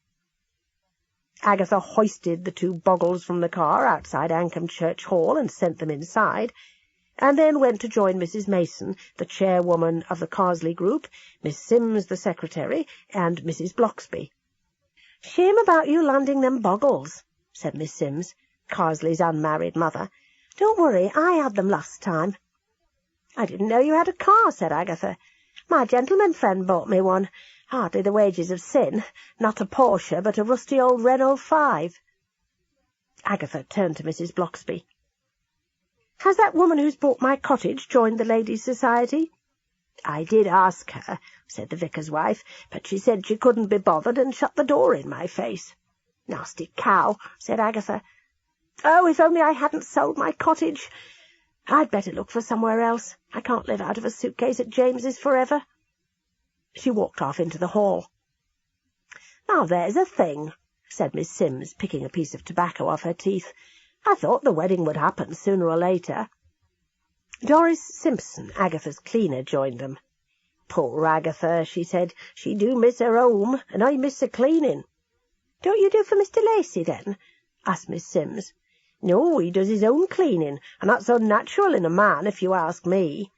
Agatha hoisted the 2 Boggles from the car outside Ancombe Church Hall and sent them inside, and then went to join Mrs. Mason, the chairwoman of the Carsley group, Miss Sims, the secretary, and Mrs. Bloxby. "Shame about you landing them Boggles," said Miss Sims, Carsley's unmarried mother. "Don't worry, I had them last time." "I didn't know you had a car," said Agatha. "My gentleman friend bought me one. Hardly the wages of sin. Not a Porsche, but a rusty old Renault 5. Agatha turned to Mrs. Bloxby. "Has that woman who's bought my cottage joined the Ladies' Society?" "I did ask her," said the vicar's wife, "but she said she couldn't be bothered and shut the door in my face." "Nasty cow," said Agatha. "Oh, if only I hadn't sold my cottage! I'd better look for somewhere else. I can't live out of a suitcase at James's forever." She walked off into the hall. "Now there's a thing," said Miss Sims, picking a piece of tobacco off her teeth. "I thought the wedding would happen sooner or later." Doris Simpson, Agatha's cleaner, joined them. "Poor Agatha," she said. "She do miss her home, and I miss the cleaning." "Don't you do for Mr. Lacey, then?" asked Miss Sims. "No, he does his own cleaning, and that's unnatural in a man, if you ask me."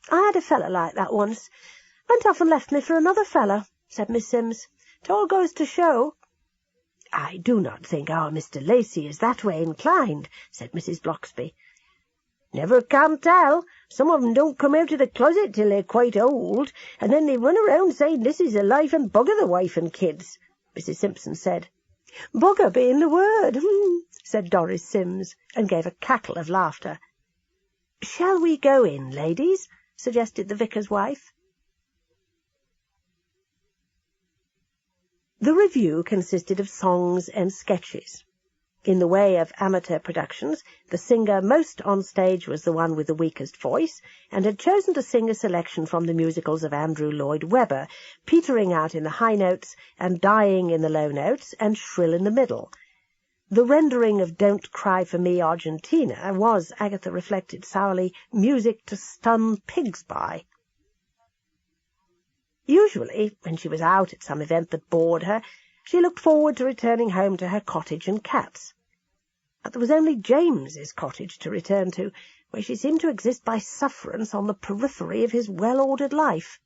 "I had a feller like that once. Went off and left me for another feller," said Miss Sims. It all goes to show." "I do not think our Mr. Lacey is that way inclined," said Mrs. Blocksby. "Never can tell. Some of 'em don't come out of the closet till they're quite old, and then they run around saying this is the life and bugger the wife and kids," Mrs. Simpson said. "Bugger being the word," said Doris Sims, and gave a cackle of laughter. "Shall we go in, ladies?" suggested the vicar's wife. The review consisted of songs and sketches. In the way of amateur productions, the singer most on stage was the one with the weakest voice, and had chosen to sing a selection from the musicals of Andrew Lloyd Webber, petering out in the high notes and dying in the low notes and shrill in the middle. The rendering of Don't Cry for Me, Argentina was, Agatha reflected sourly, music to stun pigs by. Usually, when she was out at some event that bored her, she looked forward to returning home to her cottage and cats. But there was only James's cottage to return to, where she seemed to exist by sufferance on the periphery of his well-ordered life.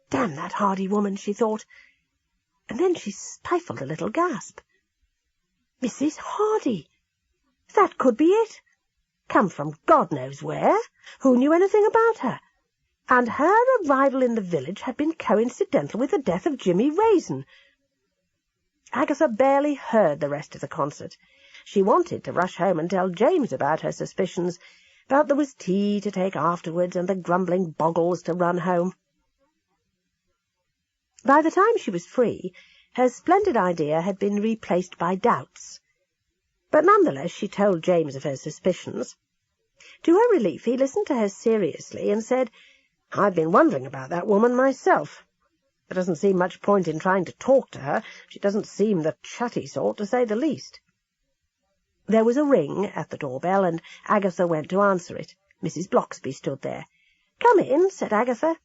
"Damn that Hardy woman," she thought, and then she stifled a little gasp. Mrs. Hardy! That could be it. Come from God knows where. Who knew anything about her? And her arrival in the village had been coincidental with the death of Jimmy Raisin. Agatha barely heard the rest of the concert. She wanted to rush home and tell James about her suspicions, but there was tea to take afterwards and the grumbling Boggles to run home. By the time she was free, her splendid idea had been replaced by doubts. But nonetheless she told James of her suspicions. To her relief, he listened to her seriously and said, "I've been wondering about that woman myself. There doesn't seem much point in trying to talk to her. She doesn't seem the chatty sort, to say the least." There was a ring at the doorbell, and Agatha went to answer it. Mrs. Blocksby stood there. "Come in," said Agatha.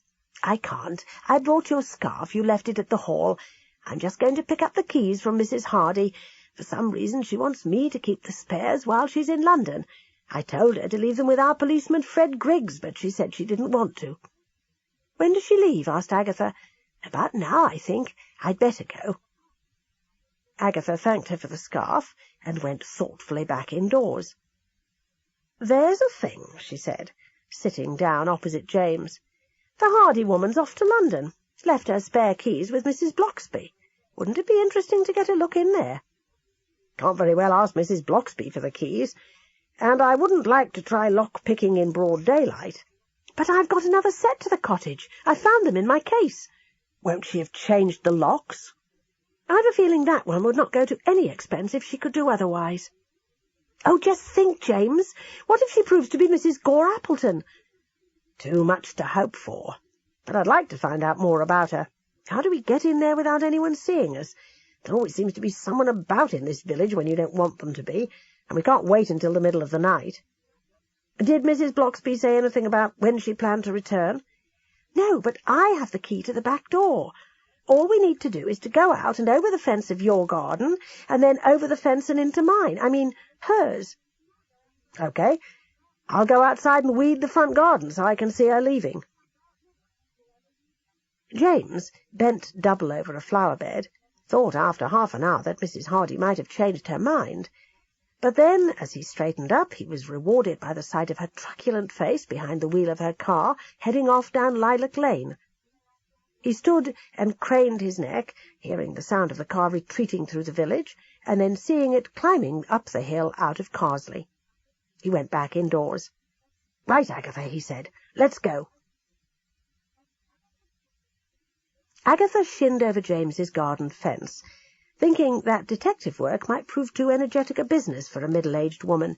"I can't. I brought your scarf. You left it at the hall. I'm just going to pick up the keys from Mrs. Hardy. For some reason she wants me to keep the spares while she's in London. I told her to leave them with our policeman Fred Griggs, but she said she didn't want to." "When does she leave?" asked Agatha. "About now, I think. I'd better go." Agatha thanked her for the scarf, and went thoughtfully back indoors. "There's a thing," she said, sitting down opposite James. "The Hardy woman's off to London. Left her spare keys with Mrs. Blocksby. Wouldn't it be interesting to get a look in there?" "Can't very well ask Mrs. Blocksby for the keys, and I wouldn't like to try lock-picking in broad daylight." "But I've got another set to the cottage. I found them in my case." "Won't she have changed the locks?" "I've a feeling that one would not go to any expense if she could do otherwise." "Oh, just think, James. What if she proves to be Mrs. Gore Appleton?" "Too much to hope for. But I'd like to find out more about her. How do we get in there without anyone seeing us? There always seems to be someone about in this village when you don't want them to be, and we can't wait until the middle of the night." "Did Mrs. Blocksby say anything about when she planned to return?" "No, but I have the key to the back door. All we need to do is to go out and over the fence of your garden, and then over the fence and into mine. I mean, hers." "OK. I'll go outside and weed the front garden so I can see her leaving." James, bent double over a flower-bed, thought after half an hour that Mrs. Hardy might have changed her mind. But then, as he straightened up, he was rewarded by the sight of her truculent face behind the wheel of her car, heading off down Lilac Lane. He stood and craned his neck, hearing the sound of the car retreating through the village, and then seeing it climbing up the hill out of Carsley. He went back indoors. "Right, Agatha," he said. "Let's go." Agatha shinned over James's garden fence, thinking that detective work might prove too energetic a business for a middle-aged woman.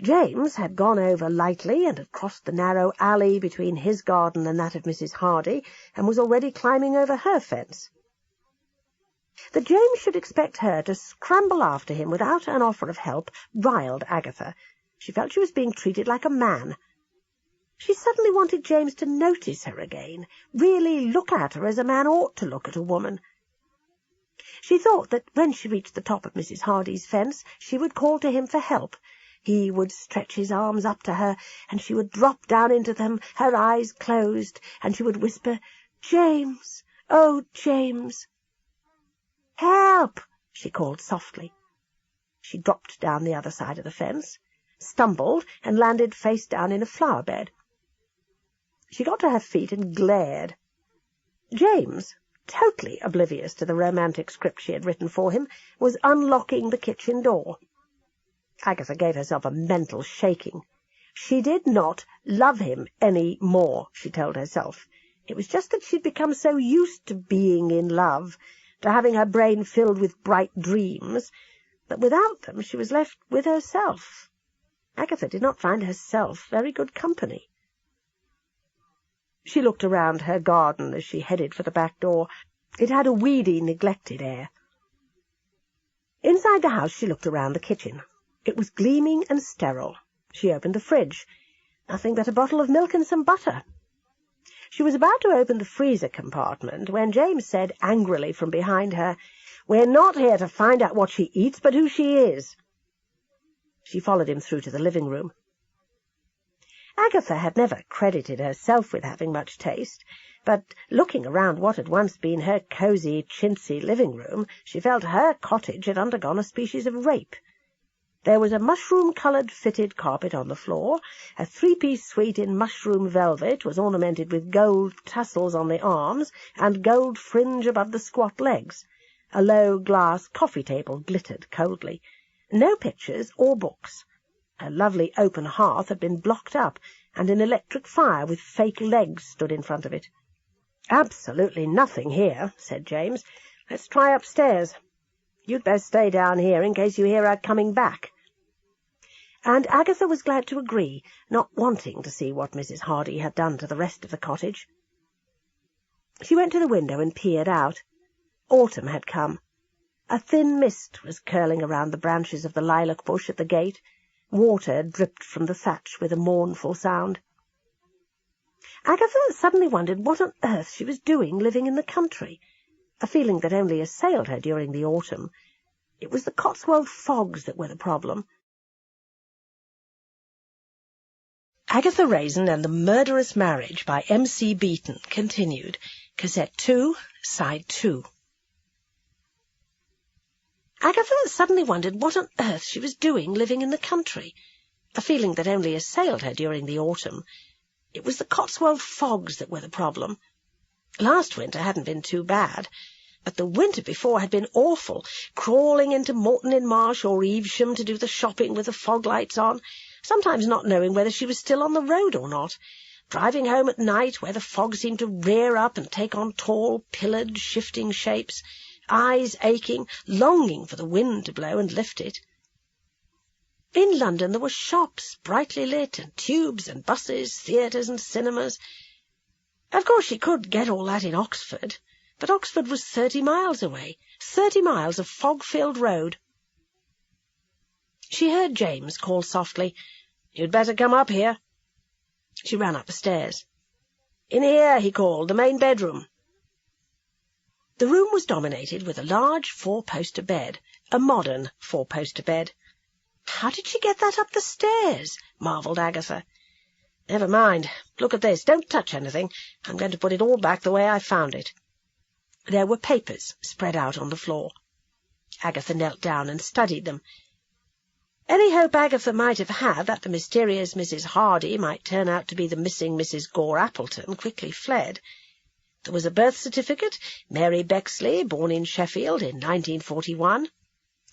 James had gone over lightly and had crossed the narrow alley between his garden and that of Mrs. Hardy, and was already climbing over her fence. That James should expect her to scramble after him without an offer of help riled Agatha. She felt she was being treated like a man. She suddenly wanted James to notice her again, really look at her as a man ought to look at a woman. She thought that when she reached the top of Mrs. Hardy's fence, she would call to him for help. He would stretch his arms up to her, and she would drop down into them, her eyes closed, and she would whisper, "James, "Oh, James!" "Help!" she called softly. She dropped down the other side of the fence, stumbled, and landed face down in a flower bed. She got to her feet and glared. James, totally oblivious to the romantic script she had written for him, was unlocking the kitchen door. Agatha gave herself a mental shaking. She did not love him any more, she told herself. It was just that she'd become so used to being in love, to having her brain filled with bright dreams, that without them she was left with herself. Agatha did not find herself very good company. She looked around her garden as she headed for the back door. It had a weedy, neglected air. Inside the house she looked around the kitchen. It was gleaming and sterile. She opened the fridge. Nothing but a bottle of milk and some butter. She was about to open the freezer compartment when James said angrily from behind her, "We're not here to find out what she eats, but who she is." She followed him through to the living room. Agatha had never credited herself with having much taste, but looking around what had once been her cosy, chintzy living room, she felt her cottage had undergone a species of rape. There was a mushroom-coloured fitted carpet on the floor, a three-piece suite in mushroom velvet was ornamented with gold tassels on the arms and gold fringe above the squat legs. A low glass coffee table glittered coldly. No pictures or books. A lovely open hearth had been blocked up, and an electric fire with fake legs stood in front of it. "Absolutely nothing here," said James. "Let's try upstairs. You'd best stay down here in case you hear her coming back." And Agatha was glad to agree, not wanting to see what Mrs. Hardy had done to the rest of the cottage. She went to the window and peered out. Autumn had come. A thin mist was curling around the branches of the lilac bush at the gate. Water dripped from the thatch with a mournful sound. Agatha suddenly wondered what on earth she was doing living in the country. A feeling that only assailed her during the autumn. It was the Cotswold fogs that were the problem. Agatha Raisin and the Murderous Marriage by M.C. Beaton continued. Cassette 2, Side 2. Agatha suddenly wondered what on earth she was doing living in the country. A feeling that only assailed her during the autumn. It was the Cotswold fogs that were the problem. Last winter hadn't been too bad, but the winter before had been awful, crawling into Morton-in-Marsh or Evesham to do the shopping with the fog lights on, sometimes not knowing whether she was still on the road or not, driving home at night where the fog seemed to rear up and take on tall, pillared, shifting shapes, eyes aching, longing for the wind to blow and lift it. In London there were shops, brightly lit, and tubes and buses, theatres and cinemas. Of course she could get all that in Oxford, but Oxford was 30 miles away, 30 miles of fog-filled road. She heard James call softly, "You'd better come up here." She ran up the stairs. "In here," he called, "the main bedroom." The room was dominated with a large four-poster bed, a modern four-poster bed. "How did she get that up the stairs?" marvelled Agatha. "Never mind. Look at this. Don't touch anything. I'm going to put it all back the way I found it." There were papers spread out on the floor. Agatha knelt down and studied them. Any hope Agatha might have had that the mysterious Mrs. Hardy might turn out to be the missing Mrs. Gore Appleton quickly fled. There was a birth certificate, Mary Bexley, born in Sheffield in 1941.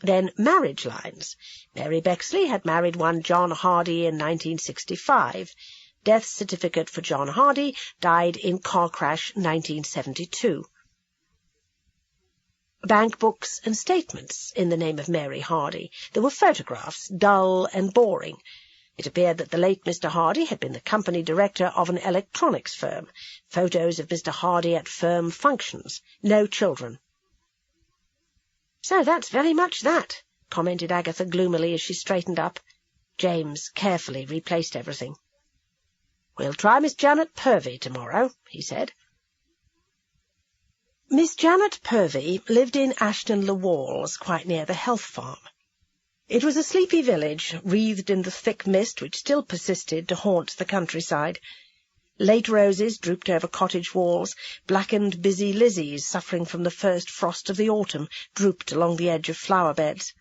Then marriage lines. Mary Bexley had married one John Hardy in 1965. Death certificate for John Hardy, died in car crash 1972. Bank books and statements in the name of Mary Hardy. There were photographs, dull and boring. It appeared that the late Mr. Hardy had been the company director of an electronics firm. Photos of Mr. Hardy at firm functions. No children. "So that's very much that," commented Agatha gloomily as she straightened up. James carefully replaced everything. "We'll try Miss Janet Purvey tomorrow," he said. Miss Janet Purvey lived in Ashton-le-Walls, quite near the Health Farm. It was a sleepy village, wreathed in the thick mist which still persisted to haunt the countryside. Late roses drooped over cottage walls. Blackened busy lizzies, suffering from the first frost of the autumn, drooped along the edge of flower beds.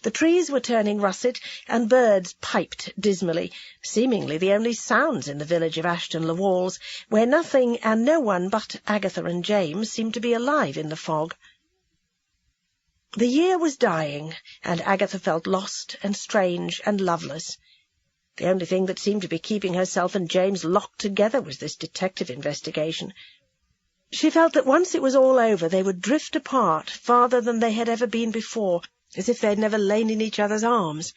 The trees were turning russet, and birds piped dismally, seemingly the only sounds in the village of Ashton-le-Walls, where nothing and no one but Agatha and James seemed to be alive in the fog. The year was dying, and Agatha felt lost and strange and loveless. The only thing that seemed to be keeping herself and James locked together was this detective investigation. She felt that once it was all over they would drift apart farther than they had ever been before, as if they'd never lain in each other's arms.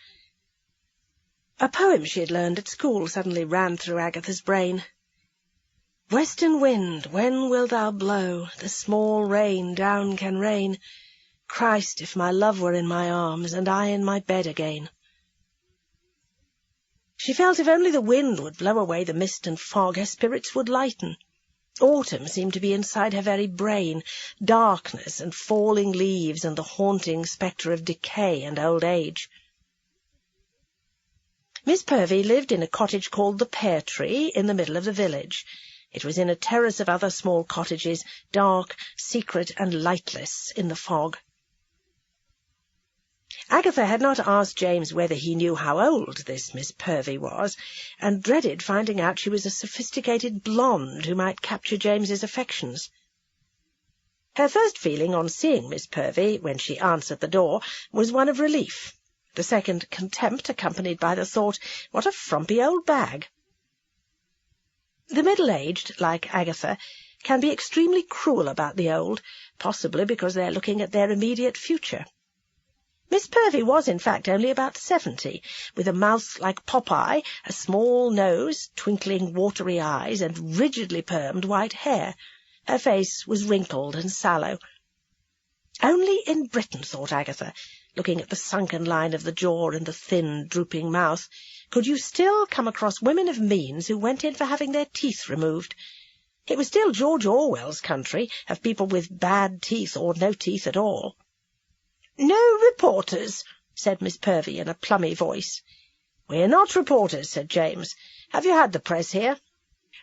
A poem she had learned at school suddenly ran through Agatha's brain. "Western wind, when wilt thou blow? The small rain down can rain. Christ, if my love were in my arms, and I in my bed again." She felt if only the wind would blow away the mist and fog, her spirits would lighten. Autumn seemed to be inside her very brain, darkness and falling leaves and the haunting spectre of decay and old age. Miss Purvey lived in a cottage called the Pear Tree in the middle of the village. It was in a terrace of other small cottages, dark, secret, and lightless in the fog. Agatha had not asked James whether he knew how old this Miss Purvey was, and dreaded finding out she was a sophisticated blonde who might capture James's affections. Her first feeling on seeing Miss Purvey, when she answered the door, was one of relief. The second, contempt, accompanied by the thought, what a frumpy old bag. The middle-aged, like Agatha, can be extremely cruel about the old, possibly because they are looking at their immediate future. Miss Purvey was, in fact, only about 70, with a mouth like Popeye, a small nose, twinkling watery eyes, and rigidly permed white hair. Her face was wrinkled and sallow. Only in Britain, thought Agatha, looking at the sunken line of the jaw and the thin, drooping mouth, could you still come across women of means who went in for having their teeth removed. It was still George Orwell's country, of people with bad teeth or no teeth at all. "No reporters," said Miss Purvey in a plummy voice. "We're not reporters," said James. "Have you had the press here?"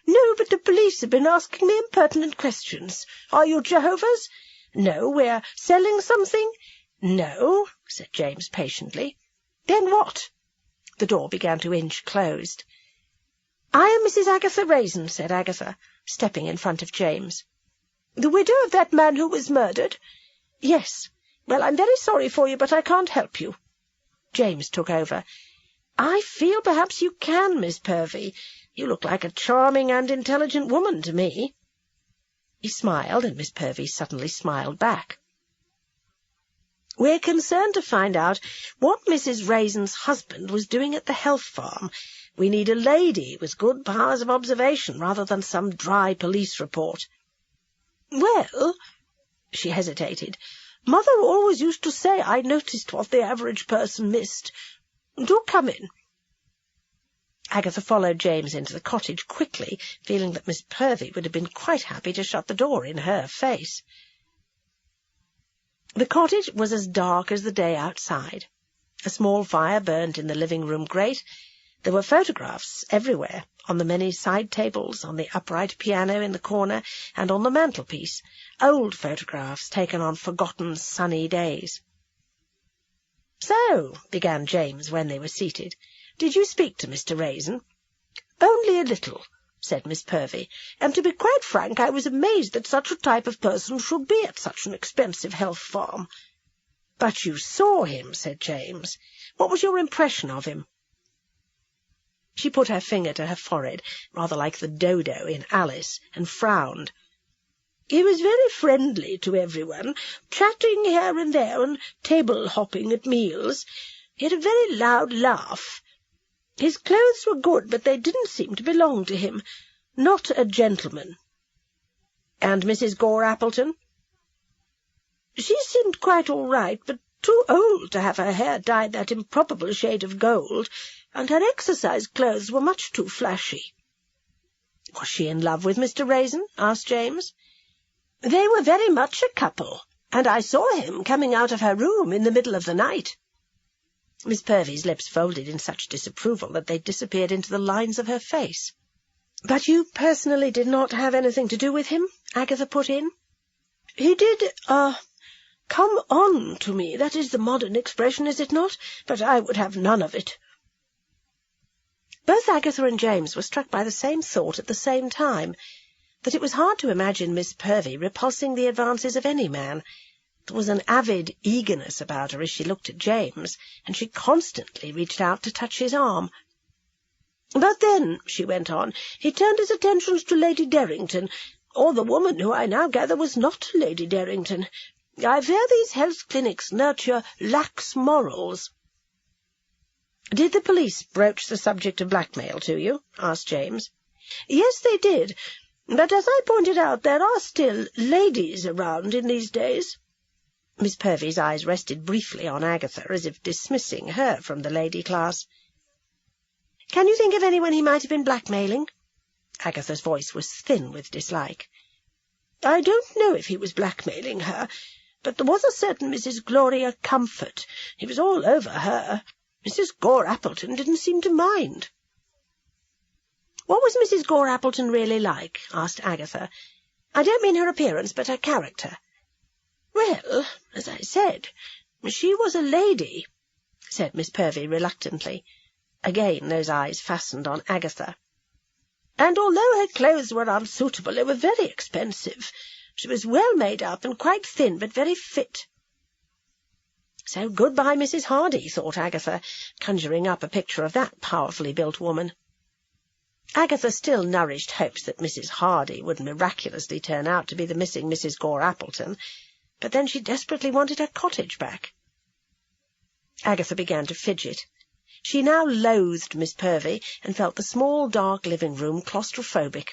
"No, but the police have been asking me impertinent questions. Are you Jehovah's?" "No, we're selling something." "No," said James patiently. "Then what?" The door began to inch closed. "I am Mrs. Agatha Raisin," said Agatha, stepping in front of James. "The widow of that man who was murdered?" "Yes. Well, I'm very sorry for you, but I can't help you." James took over. "I feel perhaps you can, Miss Purvey. You look like a charming and intelligent woman to me." He smiled, and Miss Purvey suddenly smiled back. "We're concerned to find out what Mrs. Raisin's husband was doing at the health farm. We need a lady with good powers of observation rather than some dry police report." "Well," she hesitated, "Mother always used to say I noticed what the average person missed. Do come in." Agatha followed James into the cottage quickly, feeling that Miss Purvey would have been quite happy to shut the door in her face. The cottage was as dark as the day outside. A small fire burned in the living-room grate. There were photographs everywhere, on the many side tables, on the upright piano in the corner, and on the mantelpiece, old photographs taken on forgotten sunny days. "So," began James when they were seated, "did you speak to Mr. Raisin?" "Only a little," said Miss Purvey, "and to be quite frank, I was amazed that such a type of person should be at such an expensive health farm." "But you saw him," said James. "What was your impression of him?" She put her finger to her forehead, rather like the dodo in Alice, and frowned. "He was very friendly to everyone, chatting here and there and table-hopping at meals. He had a very loud laugh. His clothes were good, but they didn't seem to belong to him. Not a gentleman." "And Mrs. Gore Appleton?" "She seemed quite all right, but too old to have her hair dyed that improbable shade of gold, and her exercise clothes were much too flashy." "Was she in love with Mr. Raisin?" asked James. "They were very much a couple, and I saw him coming out of her room in the middle of the night." Miss Purvey's lips folded in such disapproval that they disappeared into the lines of her face. "But you personally did not have anything to do with him?" Agatha put in. "He did, come on to me. That is the modern expression, is it not? But I would have none of it." Both Agatha and James were struck by the same thought at the same time, that it was hard to imagine Miss Purvey repulsing the advances of any man. There was an avid eagerness about her as she looked at James, and she constantly reached out to touch his arm. "But then," she went on, "he turned his attentions to Lady Derrington, or the woman who I now gather was not Lady Derrington. I fear these health clinics nurture lax morals." "Did the police broach the subject of blackmail to you?" asked James. "Yes, they did. But as I pointed out, there are still ladies around in these days." Miss Purvey's eyes rested briefly on Agatha, as if dismissing her from the lady class. "Can you think of anyone he might have been blackmailing?" Agatha's voice was thin with dislike. "I don't know if he was blackmailing her, but there was a certain Mrs. Gloria Comfort. He was all over her. Mrs. Gore Appleton didn't seem to mind." "What was Mrs. Gore Appleton really like?" asked Agatha. "I don't mean her appearance, but her character." "Well, as I said, she was a lady," said Miss Purvey reluctantly. Again those eyes fastened on Agatha. "And although her clothes were unsuitable, they were very expensive. She was well made up and quite thin, but very fit." So goodbye, Mrs. Hardy, thought Agatha, conjuring up a picture of that powerfully built woman. Agatha still nourished hopes that Mrs. Hardy would miraculously turn out to be the missing Mrs. Gore Appleton, but then she desperately wanted her cottage back. Agatha began to fidget. She now loathed Miss Purvey and felt the small, dark living-room claustrophobic.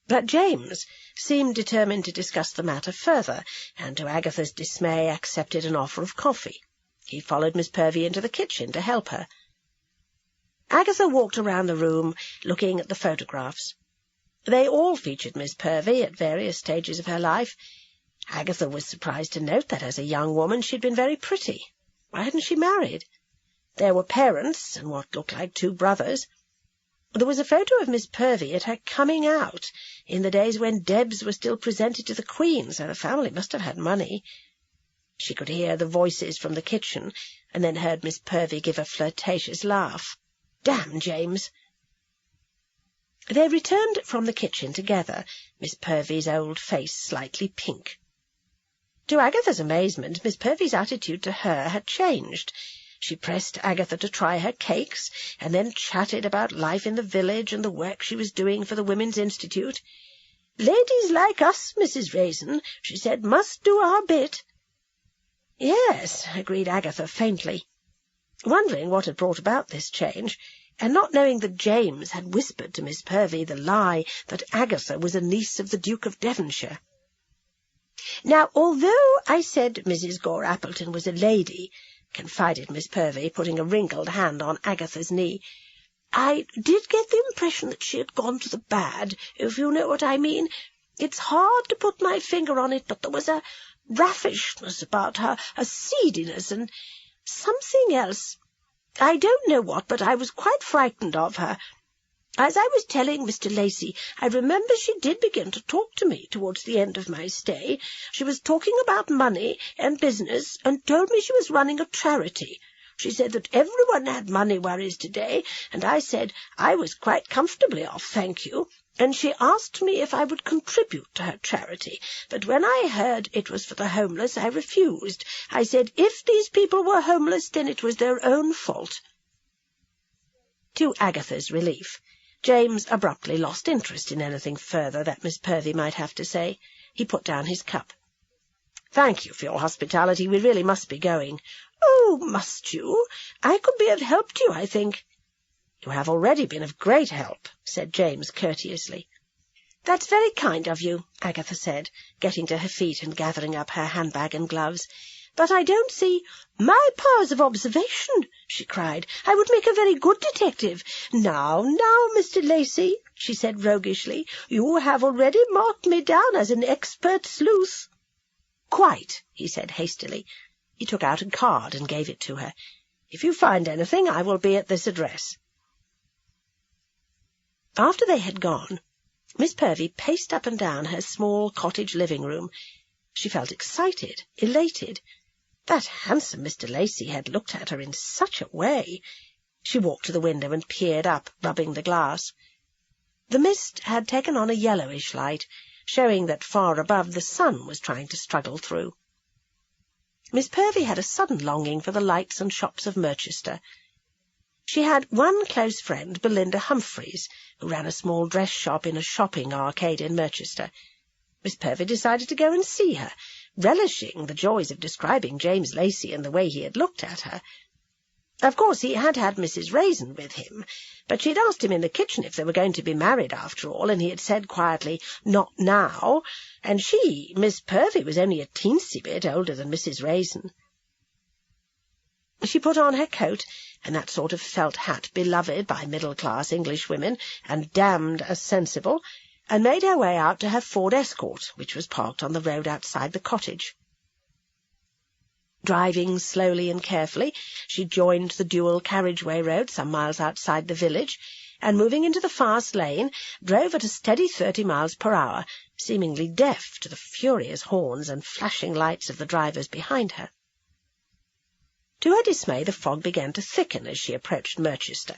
But James seemed determined to discuss the matter further, and to Agatha's dismay accepted an offer of coffee. He followed Miss Purvey into the kitchen to help her. Agatha walked around the room, looking at the photographs. They all featured Miss Purvey at various stages of her life. Agatha was surprised to note that as a young woman she had been very pretty. Why hadn't she married? There were parents and what looked like two brothers. There was a photo of Miss Purvey at her coming out, in the days when Debs were still presented to the Queen, so the family must have had money. She could hear the voices from the kitchen, and then heard Miss Purvey give a flirtatious laugh. Damn James! They returned from the kitchen together, Miss Purvey's old face slightly pink. To Agatha's amazement, Miss Purvey's attitude to her had changed. She pressed Agatha to try her cakes, and then chatted about life in the village and the work she was doing for the Women's Institute. "Ladies like us, Mrs. Raisin," she said, "must do our bit." "Yes," agreed Agatha faintly, wondering what had brought about this change, and not knowing that James had whispered to Miss Purvey the lie that Agatha was a niece of the Duke of Devonshire. "Now, although I said Mrs. Gore Appleton was a lady," confided Miss Purvey, putting a wrinkled hand on Agatha's knee, "I did get the impression that she had gone to the bad, if you know what I mean. It's hard to put my finger on it, but there was a raffishness about her, a seediness, and something else. I don't know what, but I was quite frightened of her. As I was telling Mr. Lacey, I remember she did begin to talk to me towards the end of my stay. She was talking about money and business, and told me she was running a charity. She said that everyone had money worries today, and I said I was quite comfortably off, thank you, and she asked me if I would contribute to her charity, but when I heard it was for the homeless, I refused. I said if these people were homeless, then it was their own fault." To Agatha's relief, James abruptly lost interest in anything further that Miss Purvey might have to say. He put down his cup. "Thank you for your hospitality. We really must be going." "Oh, must you? I could be of help to you, I think." "You have already been of great help," said James courteously. "That's very kind of you," Agatha said, getting to her feet and gathering up her handbag and gloves. "But I don't see—" "My powers of observation!" she cried. "I would make a very good detective. Now, Mr. Lacey," she said roguishly, "you have already marked me down as an expert sleuth." "Quite," he said hastily. He took out a card and gave it to her. "If you find anything, I will be at this address." After they had gone, Miss Purvey paced up and down her small cottage living room. She felt excited, elated. That handsome Mr. Lacey had looked at her in such a way. She walked to the window and peered up, rubbing the glass. The mist had taken on a yellowish light, showing that far above the sun was trying to struggle through. Miss Purvey had a sudden longing for the lights and shops of Merchester. She had one close friend, Belinda Humphreys, who ran a small dress shop in a shopping arcade in Merchester. Miss Purvey decided to go and see her, relishing the joys of describing James Lacey and the way he had looked at her. Of course, he had had Mrs. Raisin with him, but she had asked him in the kitchen if they were going to be married after all, and he had said quietly, "Not now," and she, Miss Purvey, was only a teensy bit older than Mrs. Raisin. She put on her coat and that sort of felt hat beloved by middle-class English women, and damned as sensible, and made her way out to her Ford Escort, which was parked on the road outside the cottage. Driving slowly and carefully, she joined the dual carriageway road some miles outside the village, and moving into the fast lane, drove at a steady 30 miles per hour, seemingly deaf to the furious horns and flashing lights of the drivers behind her. To her dismay, the fog began to thicken as she approached Merchester.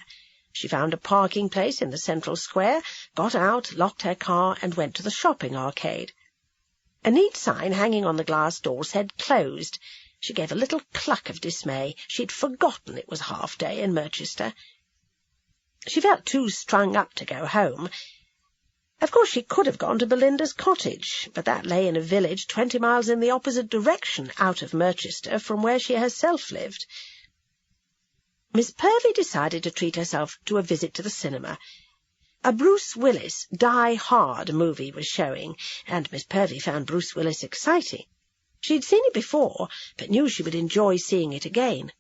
She found a parking place in the central square, got out, locked her car, and went to the shopping arcade. A neat sign hanging on the glass door said "Closed." She gave a little cluck of dismay. She'd forgotten it was half-day in Merchester. She felt too strung up to go home. Of course, she could have gone to Belinda's cottage, but that lay in a village 20 miles in the opposite direction out of Merchester from where she herself lived. Miss Purvey decided to treat herself to a visit to the cinema. A Bruce Willis Die Hard movie was showing, and Miss Purvey found Bruce Willis exciting. She'd seen it before, but knew she would enjoy seeing it again.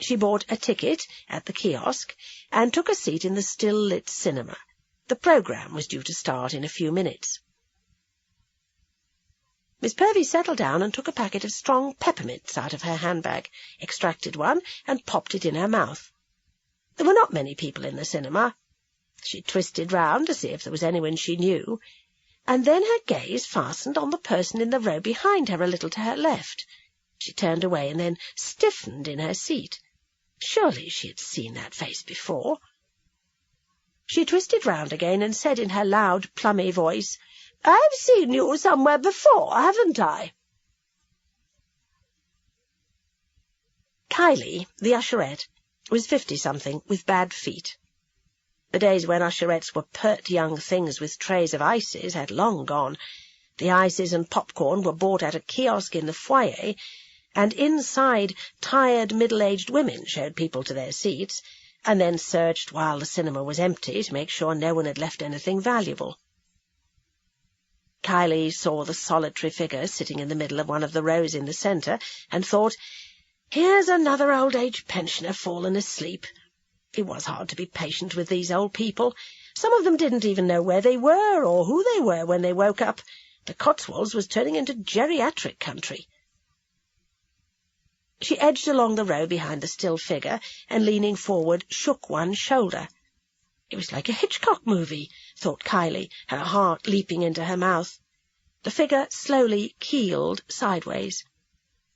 She bought a ticket at the kiosk and took a seat in the still-lit cinema. The programme was due to start in a few minutes. Miss Purvey settled down and took a packet of strong peppermints out of her handbag, extracted one, and popped it in her mouth. There were not many people in the cinema. She twisted round to see if there was anyone she knew, and then her gaze fastened on the person in the row behind her a little to her left. She turned away and then stiffened in her seat. Surely she had seen that face before. She twisted round again and said in her loud, plummy voice, "I've seen you somewhere before, haven't I?" Kylie, the usherette, was 50-something with bad feet. The days when usherettes were pert young things with trays of ices had long gone. The ices and popcorn were bought at a kiosk in the foyer, and inside tired middle-aged women showed people to their seats, and then searched while the cinema was empty to make sure no one had left anything valuable. Kylie saw the solitary figure sitting in the middle of one of the rows in the centre, and thought, "Here's another old-age pensioner fallen asleep." It was hard to be patient with these old people. Some of them didn't even know where they were or who they were when they woke up. The Cotswolds was turning into geriatric country. She edged along the row behind the still figure, and leaning forward, shook one shoulder. It was like a Hitchcock movie, thought Kylie, her heart leaping into her mouth. The figure slowly keeled sideways.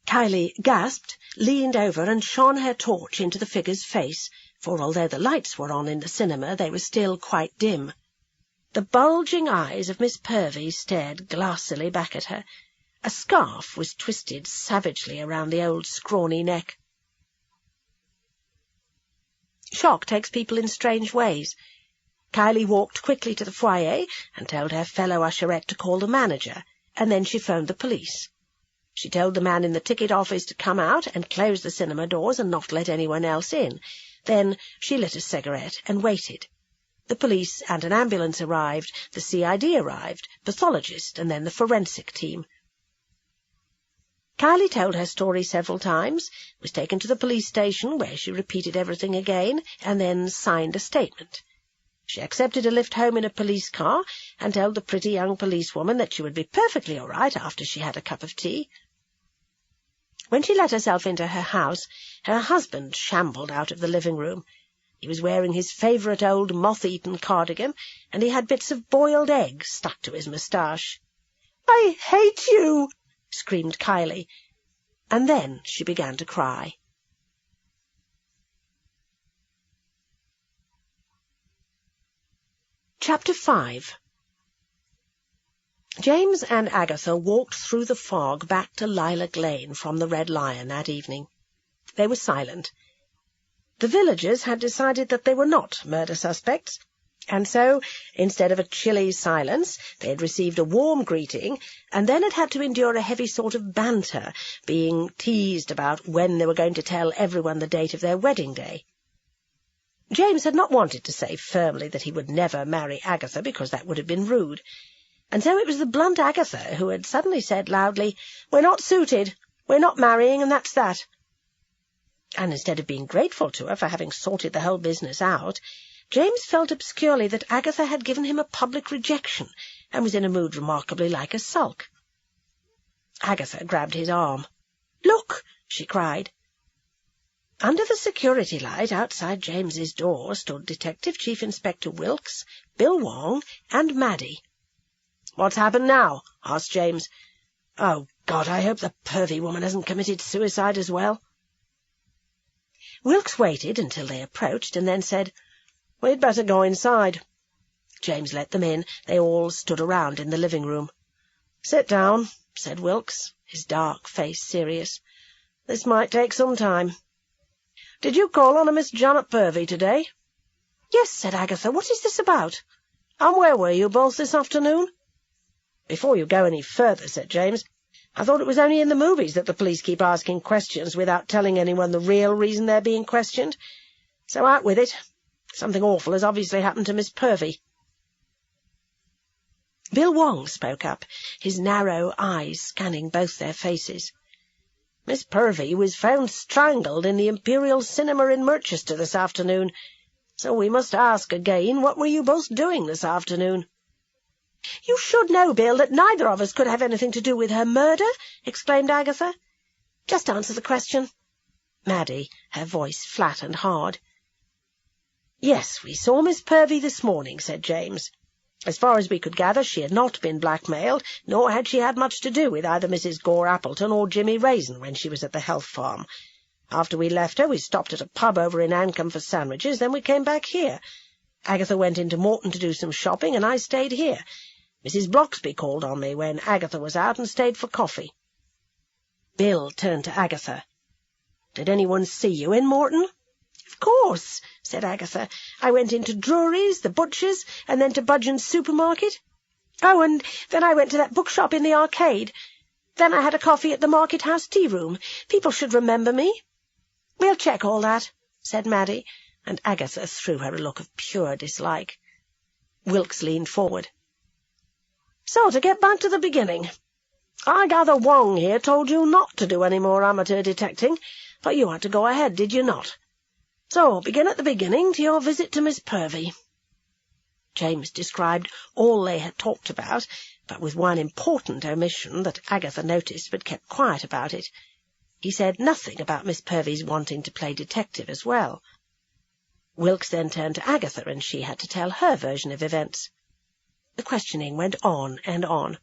Kylie gasped, leaned over, and shone her torch into the figure's face, for although the lights were on in the cinema, they were still quite dim. The bulging eyes of Miss Purvey stared glassily back at her. A scarf was twisted savagely around the old scrawny neck. Shock takes people in strange ways. Kylie walked quickly to the foyer and told her fellow usherette to call the manager, and then she phoned the police. She told the man in the ticket office to come out and close the cinema doors and not let anyone else in. Then she lit a cigarette and waited. The police and an ambulance arrived, the CID arrived, pathologist, and then the forensic team. Kylie told her story several times, was taken to the police station, where she repeated everything again, and then signed a statement. She accepted a lift home in a police car, and told the pretty young policewoman that she would be perfectly all right after she had a cup of tea. When she let herself into her house, her husband shambled out of the living room. He was wearing his favourite old moth-eaten cardigan, and he had bits of boiled egg stuck to his moustache. "I hate you!" screamed Kylie, and then she began to cry. Chapter 5. James and Agatha walked through the fog back to Lilac Lane from the Red Lion that evening. They were silent. The villagers had decided that they were not murder suspects, and so, instead of a chilly silence, they had received a warm greeting, and then had to endure a heavy sort of banter, being teased about when they were going to tell everyone the date of their wedding day. James had not wanted to say firmly that he would never marry Agatha, because that would have been rude, and so it was the blunt Agatha who had suddenly said loudly, "We're not suited, we're not marrying, and that's that." And instead of being grateful to her for having sorted the whole business out, James felt obscurely that Agatha had given him a public rejection, and was in a mood remarkably like a sulk. Agatha grabbed his arm. "Look!" she cried. Under the security light outside James's door stood Detective Chief Inspector Wilkes, Bill Wong, and Maddie. "What's happened now?" asked James. "Oh, God, I hope the pervy woman hasn't committed suicide as well." Wilkes waited until they approached, and then said, "We'd better go inside." James let them in. They all stood around in the living room. "Sit down," said Wilkes, his dark face serious. "This might take some time. Did you call on a Miss Janet Purvey today?" "Yes," said Agatha. "What is this about?" "And where were you both this afternoon?" "Before you go any further," said James, "I thought it was only in the movies that the police keep asking questions without telling anyone the real reason they're being questioned. So out with it. Something awful has obviously happened to Miss Purvey." Bill Wong spoke up, his narrow eyes scanning both their faces. "Miss Purvey was found strangled in the Imperial Cinema in Merchester this afternoon. So we must ask again, what were you both doing this afternoon?" "You should know, Bill, that neither of us could have anything to do with her murder," exclaimed Agatha. "Just answer the question." Maddie, her voice flat and hard. "Yes, we saw Miss Purvey this morning," said James. "As far as we could gather, she had not been blackmailed, nor had she had much to do with either Mrs. Gore Appleton or Jimmy Raisin when she was at the health farm. After we left her, we stopped at a pub over in Ancombe for sandwiches, then we came back here. Agatha went into Morton to do some shopping, and I stayed here. Mrs. Bloxby called on me when Agatha was out and stayed for coffee." Bill turned to Agatha. "Did anyone see you in Morton?" "Of course," said Agatha. "I went into Drury's, the butcher's, and then to Budgeon's supermarket. Oh, and then I went to that bookshop in the arcade. Then I had a coffee at the Market House tea-room. People should remember me." "We'll check all that," said Maddie, and Agatha threw her a look of pure dislike. Wilkes leaned forward. "So, to get back to the beginning. I gather Wong here told you not to do any more amateur detecting, but you had to go ahead, did you not? So, begin at the beginning, to your visit to Miss Purvey." James described all they had talked about, but with one important omission that Agatha noticed but kept quiet about it. He said nothing about Miss Purvey's wanting to play detective as well. Wilkes then turned to Agatha, and she had to tell her version of events. The questioning went on and on.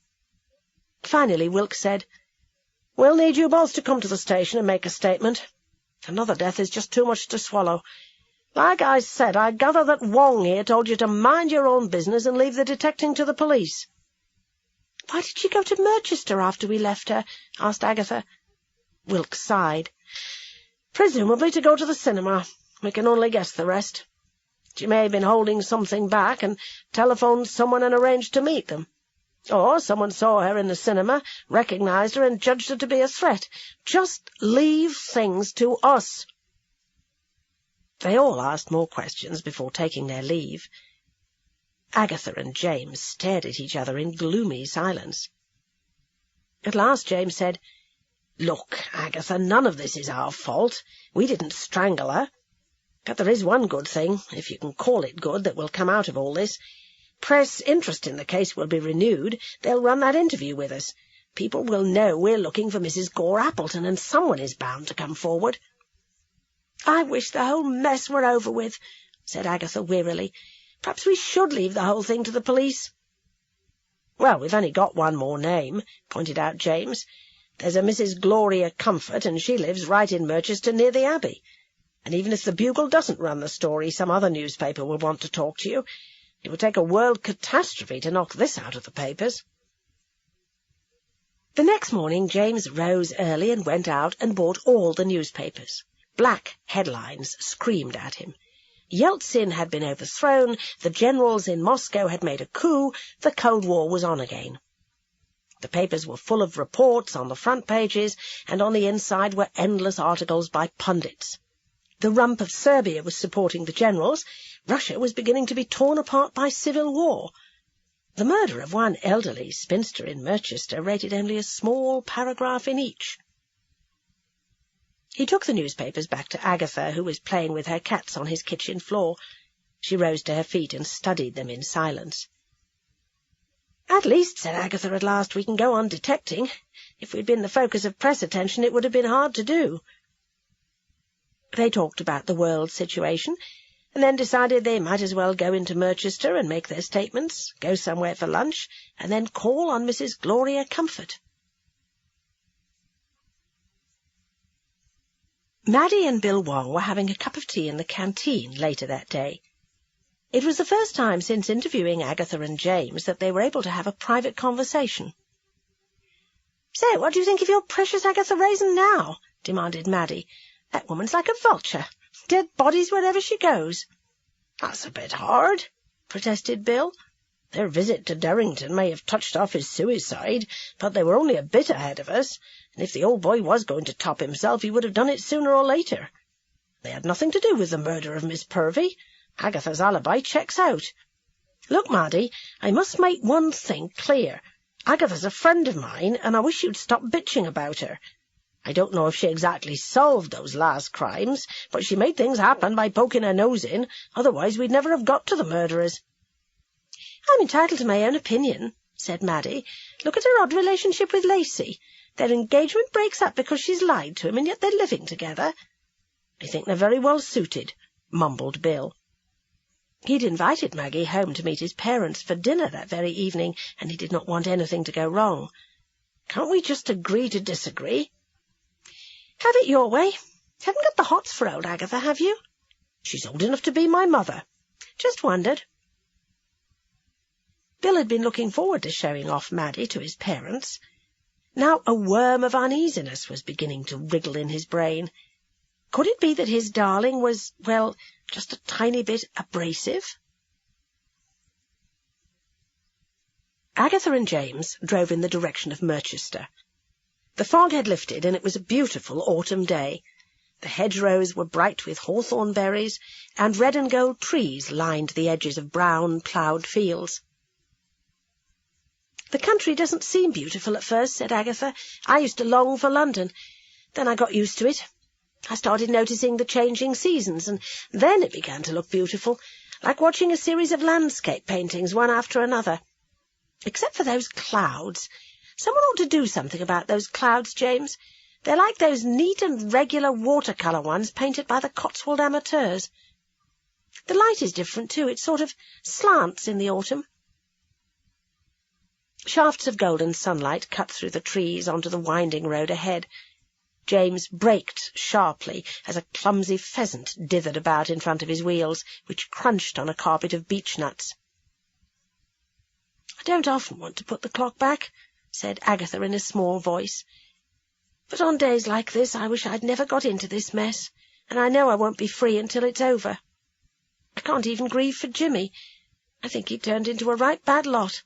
Finally Wilkes said, "We'll need you both to come to the station and make a statement. Another death is just too much to swallow. Like I said, I gather that Wong here told you to mind your own business and leave the detecting to the police." "Why did she go to Merchester after we left her?" asked Agatha. Wilkes sighed. "Presumably to go to the cinema. We can only guess the rest. She may have been holding something back and telephoned someone and arranged to meet them. Or someone saw her in the cinema, recognized her, and judged her to be a threat. Just leave things to us." They all asked more questions before taking their leave. Agatha and James stared at each other in gloomy silence. At last James said, "Look, Agatha, none of this is our fault. We didn't strangle her. But there is one good thing, if you can call it good, that will come out of all this. Press interest in the case will be renewed. They'll run that interview with us. People will know we're looking for Mrs. Gore Appleton, and someone is bound to come forward." "I wish the whole mess were over with," said Agatha wearily. "Perhaps we should leave the whole thing to the police." "Well, we've only got one more name," pointed out James. "There's a Mrs. Gloria Comfort, and she lives right in Merchester near the Abbey. And even if the Bugle doesn't run the story, some other newspaper will want to talk to you. It would take a world catastrophe to knock this out of the papers." The next morning James rose early and went out and bought all the newspapers. Black headlines screamed at him. Yeltsin had been overthrown, the generals in Moscow had made a coup, the Cold War was on again. The papers were full of reports on the front pages, and on the inside were endless articles by pundits. The rump of Serbia was supporting the generals. Russia was beginning to be torn apart by civil war. The murder of one elderly spinster in Merchester rated only a small paragraph in each. He took the newspapers back to Agatha, who was playing with her cats on his kitchen floor. She rose to her feet and studied them in silence. "At least," said Agatha at last, "we can go on detecting. If we'd been the focus of press attention, it would have been hard to do." They talked about the world situation, and then decided they might as well go into Merchester and make their statements, go somewhere for lunch, and then call on Mrs. Gloria Comfort. Maddie and Bill Wong were having a cup of tea in the canteen later that day. It was the first time since interviewing Agatha and James that they were able to have a private conversation. "So, what do you think of your precious Agatha Raisin now?" demanded Maddie. "That woman's like a vulture. Dead bodies wherever she goes." "That's a bit hard," protested Bill. "Their visit to Derrington may have touched off his suicide, but they were only a bit ahead of us, and if the old boy was going to top himself, he would have done it sooner or later. They had nothing to do with the murder of Miss Purvey. Agatha's alibi checks out. Look, Maddie, I must make one thing clear. Agatha's a friend of mine, and I wish you'd stop bitching about her. I don't know if she exactly solved those last crimes, but she made things happen by poking her nose in, otherwise we'd never have got to the murderers." "I'm entitled to my own opinion," said Maddie. "Look at her odd relationship with Lacey. Their engagement breaks up because she's lied to him, and yet they're living together." "I think they're very well suited," mumbled Bill. He'd invited Maggie home to meet his parents for dinner that very evening, and he did not want anything to go wrong. "Can't we just agree to disagree?" "Have it your way. Haven't got the hots for old Agatha, have you?" "She's old enough to be my mother." "Just wondered." Bill had been looking forward to showing off Maddie to his parents. Now a worm of uneasiness was beginning to wriggle in his brain. Could it be that his darling was, well, just a tiny bit abrasive? Agatha and James drove in the direction of Merchester. The fog had lifted, and it was a beautiful autumn day. The hedgerows were bright with hawthorn berries, and red and gold trees lined the edges of brown, ploughed fields. "The country doesn't seem beautiful at first," said Agatha. "I used to long for London. Then I got used to it. I started noticing the changing seasons, and then it began to look beautiful, like watching a series of landscape paintings one after another. Except for those clouds. Someone ought to do something about those clouds, James. They're like those neat and regular watercolour ones painted by the Cotswold amateurs. The light is different, too. It sort of slants in the autumn." Shafts of golden sunlight cut through the trees onto the winding road ahead. James braked sharply as a clumsy pheasant dithered about in front of his wheels, which crunched on a carpet of beechnuts. "I don't often want to put the clock back," said Agatha in a small voice. "But on days like this I wish I'd never got into this mess, and I know I won't be free until it's over. I can't even grieve for Jimmy. I think he turned into a right bad lot,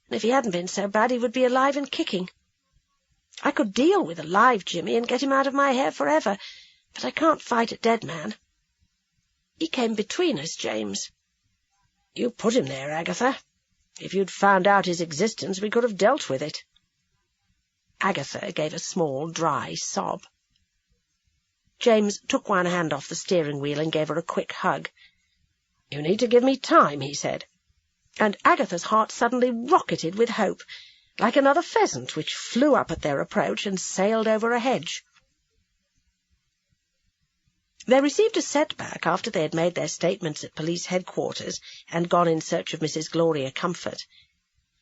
and if he hadn't been so bad he would be alive and kicking. I could deal with a live Jimmy and get him out of my hair forever, but I can't fight a dead man. He came between us, James." "You put him there, Agatha. If you'd found out his existence, we could have dealt with it." Agatha gave a small, dry sob. James took one hand off the steering wheel and gave her a quick hug. "You need to give me time," he said. And Agatha's heart suddenly rocketed with hope, like another pheasant which flew up at their approach and sailed over a hedge. They received a setback after they had made their statements at police headquarters and gone in search of Mrs. Gloria Comfort.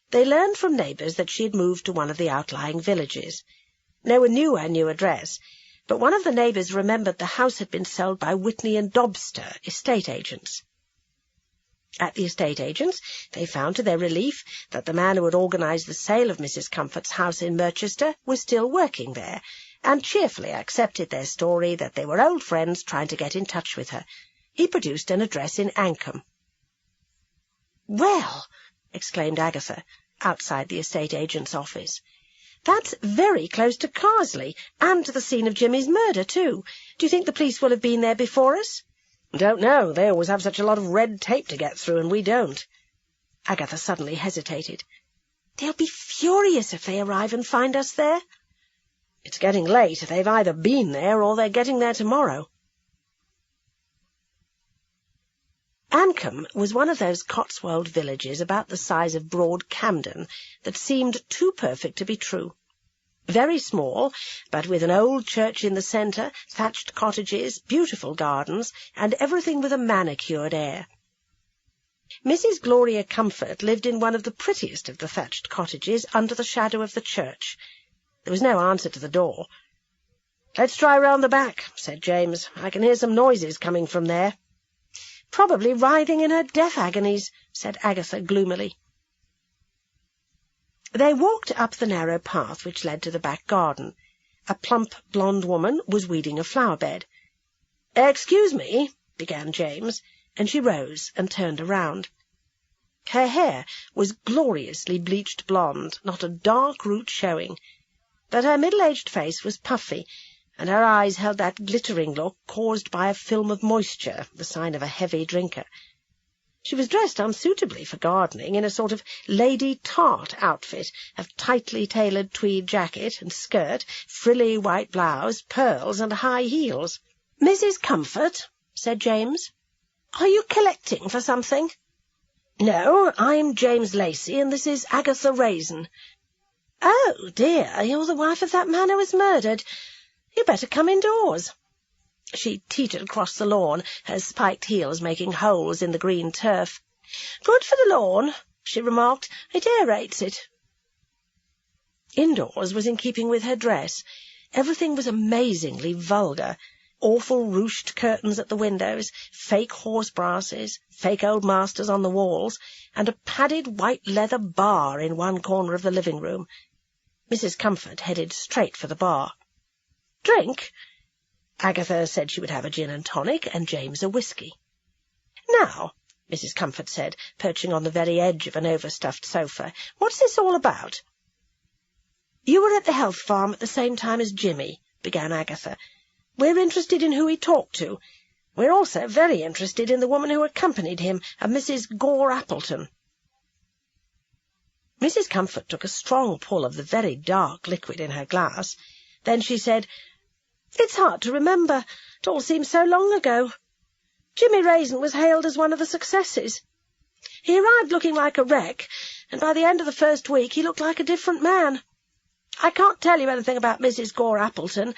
They learned from neighbours that she had moved to one of the outlying villages. No one knew her new address, but one of the neighbours remembered the house had been sold by Whitney and Dobster, estate agents. At the estate agents, they found to their relief that the man who had organised the sale of Mrs. Comfort's house in Merchester was still working there, and cheerfully accepted their story that they were old friends trying to get in touch with her. He produced an address in Ancombe. "Well," exclaimed Agatha, outside the estate agent's office, "that's very close to Carsley, and to the scene of Jimmy's murder, too. Do you think the police will have been there before us?" "Don't know. They always have such a lot of red tape to get through, and we don't." Agatha suddenly hesitated. "They'll be furious if they arrive and find us there." "It's getting late. They've either been there or they're getting there tomorrow." Ancombe was one of those Cotswold villages about the size of Broad Camden that seemed too perfect to be true. Very small, but with an old church in the centre, thatched cottages, beautiful gardens, and everything with a manicured air. Mrs. Gloria Comfort lived in one of the prettiest of the thatched cottages under the shadow of the church. There was no answer to the door. "Let's try round the back," said James. "I can hear some noises coming from there." "Probably writhing in her death agonies," said Agatha gloomily. They walked up the narrow path which led to the back garden. A plump blonde woman was weeding a flower-bed. "Excuse me," began James, and she rose and turned around. Her hair was gloriously bleached blonde, not a dark root showing, but her middle-aged face was puffy, and her eyes held that glittering look caused by a film of moisture, the sign of a heavy drinker. She was dressed unsuitably for gardening in a sort of Lady Tart outfit of tightly tailored tweed jacket and skirt, frilly white blouse, pearls, and high heels. "Mrs. Comfort," said James, "are you collecting for something?" "No, I'm James Lacey, and this is Agatha Raisin." "Oh, dear, you're the wife of that man who was murdered. You'd better come indoors." She teetered across the lawn, her spiked heels making holes in the green turf. "Good for the lawn," she remarked. "It aerates it." Indoors was in keeping with her dress. Everything was amazingly vulgar. Awful ruched curtains at the windows, fake horse brasses, fake old masters on the walls, and a padded white leather bar in one corner of the living-room. Mrs. Comfort headed straight for the bar. "Drink?" Agatha said she would have a gin and tonic, and James a whisky. "Now," Mrs. Comfort said, perching on the very edge of an overstuffed sofa, "what's this all about?" "You were at the health farm at the same time as Jimmy," began Agatha. "We're interested in who he talked to. We're also very interested in the woman who accompanied him, a Mrs. Gore Appleton." Mrs. Comfort took a strong pull of the very dark liquid in her glass. Then she said, "It's hard to remember. It all seems so long ago. Jimmy Raisin was hailed as one of the successes. He arrived looking like a wreck, and by the end of the first week he looked like a different man. I can't tell you anything about Mrs. Gore Appleton.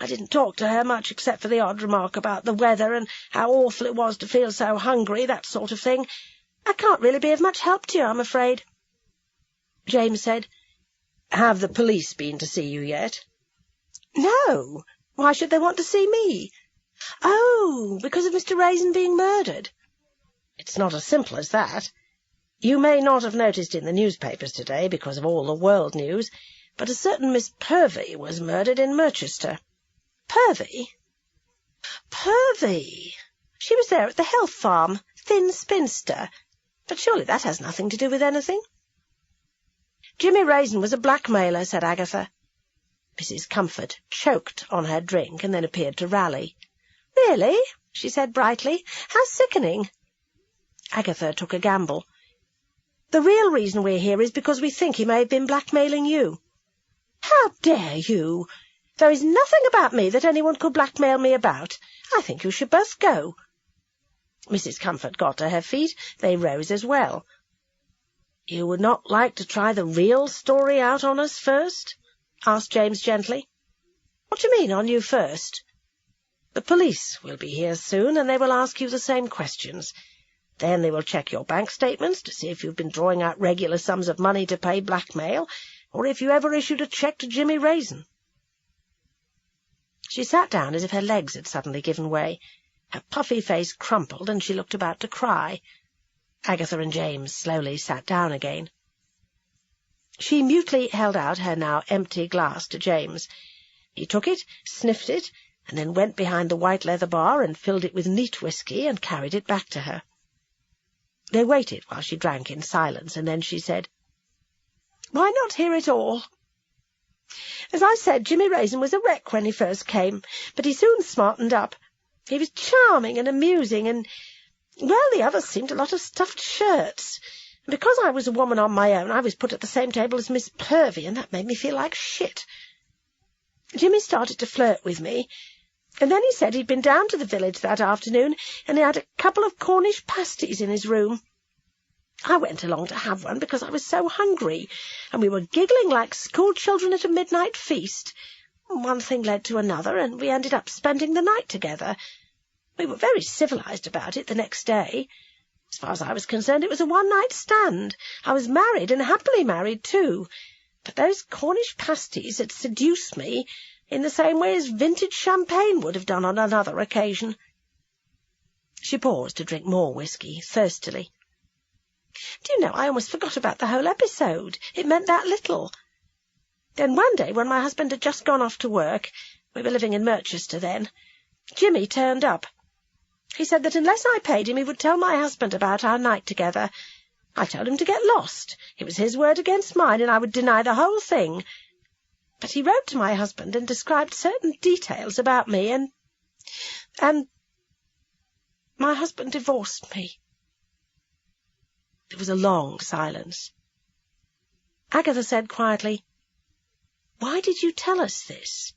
I didn't talk to her much except for the odd remark about the weather and how awful it was to feel so hungry, that sort of thing. I can't really be of much help to you, I'm afraid." James said, "Have the police been to see you yet?" "No. Why should they want to see me?" "Oh, because of Mr. Raisin being murdered." "It's not as simple as that. You may not have noticed in the newspapers today because of all the world news, but a certain Miss Purvey was murdered in Merchester." "Purvey?" "Purvey. She was there at the health farm, thin spinster. But surely that has nothing to do with anything." "Jimmy Raisin was a blackmailer," said Agatha. Mrs. Comfort choked on her drink and then appeared to rally. "Really?" she said brightly. "How sickening." Agatha took a gamble. "The real reason we're here is because we think he may have been blackmailing you." "How dare you? There is nothing about me that anyone could blackmail me about. I think you should both go." Mrs. Comfort got to her feet. They rose as well. "You would not like to try the real story out on us first?" asked James gently. "What do you mean, on you first?" The police will be here soon, and they will ask you the same questions. Then they will check your bank statements to see if you've been drawing out regular sums of money to pay blackmail, or if you ever issued a cheque to Jimmy Raisin." She sat down as if her legs had suddenly given way. Her puffy face crumpled, and she looked about to cry. Agatha and James slowly sat down again. She mutely held out her now empty glass to James. He took it, sniffed it, and then went behind the white leather bar and filled it with neat whisky and carried it back to her. They waited while she drank in silence, and then she said, "Why not hear it all? As I said, Jimmy Raisin was a wreck when he first came, but he soon smartened up. He was charming and amusing, and, well, the others seemed a lot of stuffed shirts. And because I was a woman on my own, I was put at the same table as Miss Purvey, and that made me feel like shit. Jimmy started to flirt with me, and then he said he'd been down to the village that afternoon, and he had a couple of Cornish pasties in his room. I went along to have one because I was so hungry, and we were giggling like schoolchildren at a midnight feast. One thing led to another, and we ended up spending the night together. We were very civilized about it the next day. As far as I was concerned, it was a one-night stand. I was married, and happily married, too. But those Cornish pasties had seduced me in the same way as vintage champagne would have done on another occasion." She paused to drink more whisky, thirstily. "Do you know, I almost forgot about the whole episode. It meant that little. Then one day, when my husband had just gone off to work, we were living in Merchester then, Jimmy turned up. He said that unless I paid him, he would tell my husband about our night together. I told him to get lost. It was his word against mine, and I would deny the whole thing. But he wrote to my husband and described certain details about me, and my husband divorced me." There was a long silence. Agatha said quietly, "Why did you tell us this?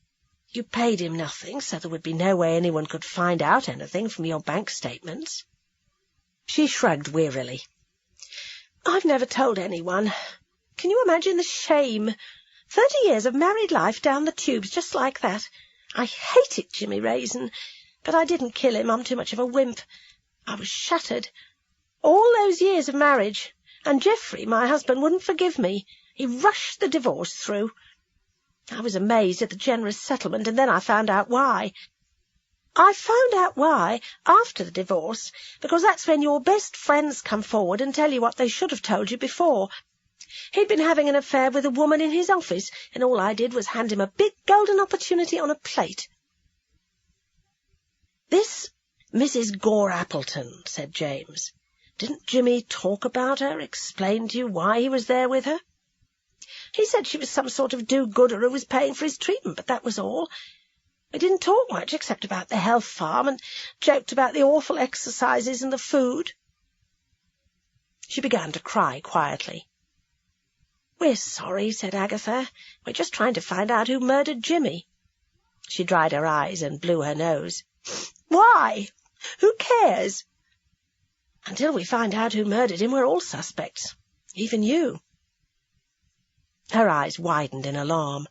You paid him nothing, so there would be no way anyone could find out anything from your bank statements." She shrugged wearily. "I've never told anyone. Can you imagine the shame? 30 years of married life down the tubes just like that. I hated Jimmy Raisin, but I didn't kill him. I'm too much of a wimp. I was shattered. All those years of marriage, and Geoffrey, my husband, wouldn't forgive me. He rushed the divorce through. I was amazed at the generous settlement, and then I found out why. I found out why after the divorce, because that's when your best friends come forward and tell you what they should have told you before. He'd been having an affair with a woman in his office, and all I did was hand him a big golden opportunity on a plate." "This Mrs. Gore Appleton," said James. "Didn't Jimmy talk about her, explain to you why he was there with her?" "He said she was some sort of do-gooder who was paying for his treatment, but that was all. We didn't talk much except about the health farm, and joked about the awful exercises and the food." She began to cry quietly. "We're sorry," said Agatha. "We're just trying to find out who murdered Jimmy." She dried her eyes and blew her nose. "Why? Who cares? Until we find out who murdered him, we're all suspects. Even you." Her eyes widened in alarm.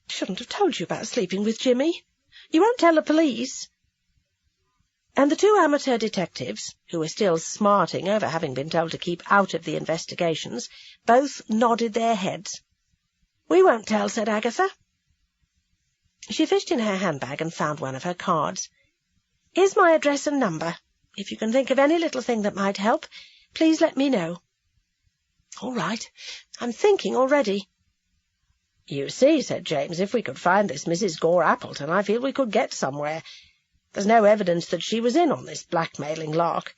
"Shouldn't have told you about sleeping with Jimmy. You won't tell the police?" And the two amateur detectives, who were still smarting over having been told to keep out of the investigations, both nodded their heads. "We won't tell," said Agatha. She fished in her handbag and found one of her cards. "Here's my address and number. If you can think of any little thing that might help, please let me know." "All right. I'm thinking already." "You see," said James, "if we could find this Mrs. Gore Appleton, I feel we could get somewhere. There's no evidence that she was in on this blackmailing lark.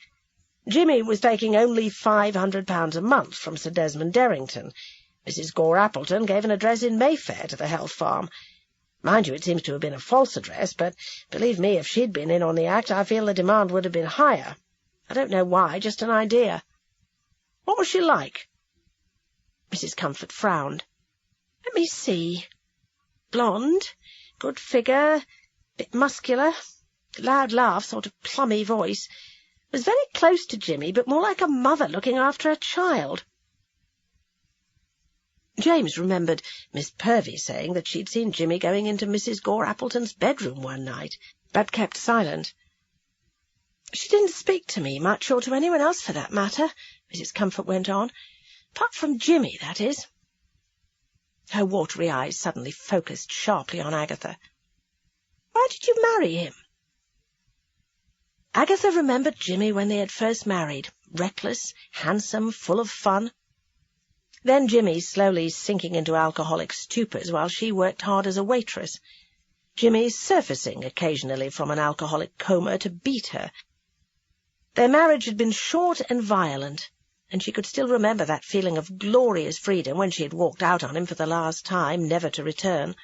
Jimmy was taking only £500 a month from Sir Desmond Derrington. Mrs. Gore Appleton gave an address in Mayfair to the health farm. Mind you, it seems to have been a false address, but believe me, if she'd been in on the act, I feel the demand would have been higher. I don't know why, just an idea. What was she like?" Mrs. Comfort frowned. "Let me see. Blonde, good figure, bit muscular, loud laugh, sort of plummy voice. Was very close to Jimmy, but more like a mother looking after a child." James remembered Miss Purvey saying that she'd seen Jimmy going into Mrs. Gore Appleton's bedroom one night. but kept silent. "She didn't speak to me much, or to anyone else for that matter," Mrs. Comfort went on. "Apart from Jimmy, that is." Her watery eyes suddenly focused sharply on Agatha. "Why did you marry him?" Agatha remembered Jimmy when they had first married, reckless, handsome, full of fun. Then Jimmy slowly sinking into alcoholic stupors while she worked hard as a waitress. Jimmy surfacing occasionally from an alcoholic coma to beat her. Their marriage had been short and violent, and she could still remember that feeling of glorious freedom when she had walked out on him for the last time, never to return.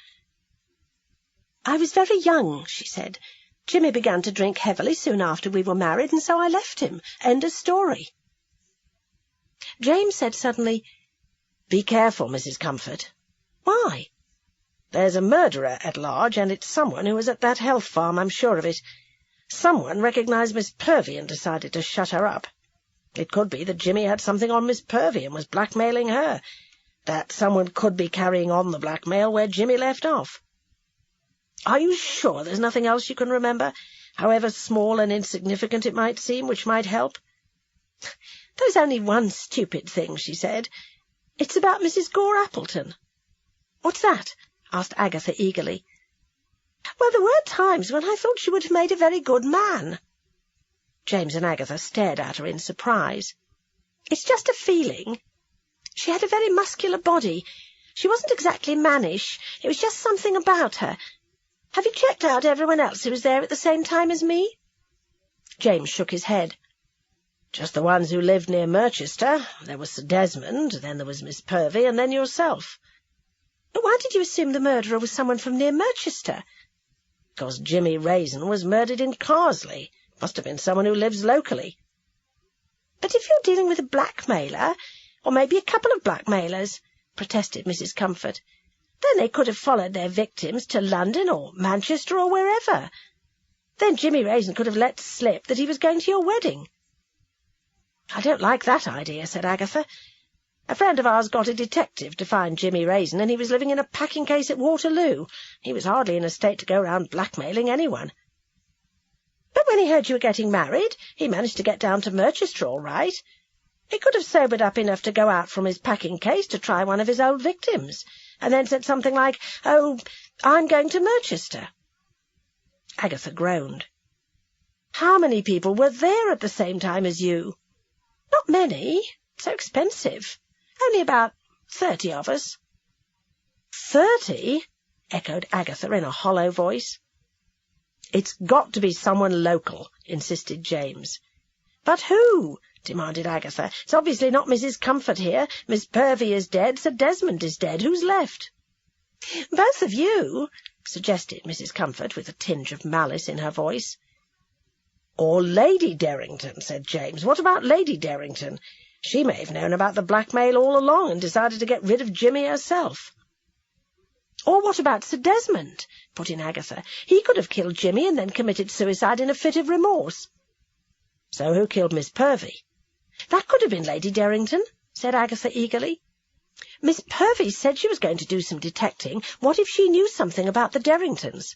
"I was very young," she said. "Jimmy began to drink heavily soon after we were married, and so I left him. End of story." James said suddenly, "Be careful, Mrs. Comfort." "Why?" "There's a murderer at large, and it's someone who was at that health farm, I'm sure of it. Someone recognised Miss Purvey and decided to shut her up. It could be that Jimmy had something on Miss Purvey and was blackmailing her. That someone could be carrying on the blackmail where Jimmy left off." "Are you sure there's nothing else you can remember, however small and insignificant it might seem, which might help?" "There's only one stupid thing," she said. "It's about Mrs. Gore Appleton." "What's that?" asked Agatha eagerly. "Well, there were times when I thought she would have made a very good man." James and Agatha stared at her in surprise. "It's just a feeling. She had a very muscular body. She wasn't exactly mannish. It was just something about her. Have you checked out everyone else who was there at the same time as me?" James shook his head. "Just the ones who lived near Merchester. There was Sir Desmond, then there was Miss Purvey, and then yourself." "But why did you assume the murderer was someone from near Merchester?" "Because Jimmy Raisin was murdered in Carsley. Must have been someone who lives locally." "But if you're dealing with a blackmailer, or maybe a couple of blackmailers," protested Mrs. Comfort, "then they could have followed their victims to London or Manchester or wherever. Then Jimmy Raisin could have let slip that he was going to your wedding." "I don't like that idea," said Agatha. "A friend of ours got a detective to find Jimmy Raisin, and he was living in a packing-case at Waterloo. He was hardly in a state to go round blackmailing anyone." "But when he heard you were getting married, he managed to get down to Merchester all right. He could have sobered up enough to go out from his packing-case to try one of his old victims, and then said something like, 'Oh, I'm going to Merchester.'" Agatha groaned. "How many people were there at the same time as you?" "Not many. So expensive. Only about 30 of us." "30?" echoed Agatha in a hollow voice. "It's got to be someone local," insisted James. "But who?" demanded Agatha. "It's obviously not Mrs. Comfort here. Miss Purvey is dead. Sir Desmond is dead. Who's left?" "Both of you," suggested Mrs. Comfort, with a tinge of malice in her voice. "Or Lady Derrington," said James. "What about Lady Derrington? She may have known about the blackmail all along and decided to get rid of Jimmy herself." "Or what about Sir Desmond?" put in Agatha. "He could have killed Jimmy and then committed suicide in a fit of remorse." "So who killed Miss Purvey?" "That could have been Lady Derrington," said Agatha eagerly. "Miss Purvey said she was going to do some detecting. What if she knew something about the Derringtons?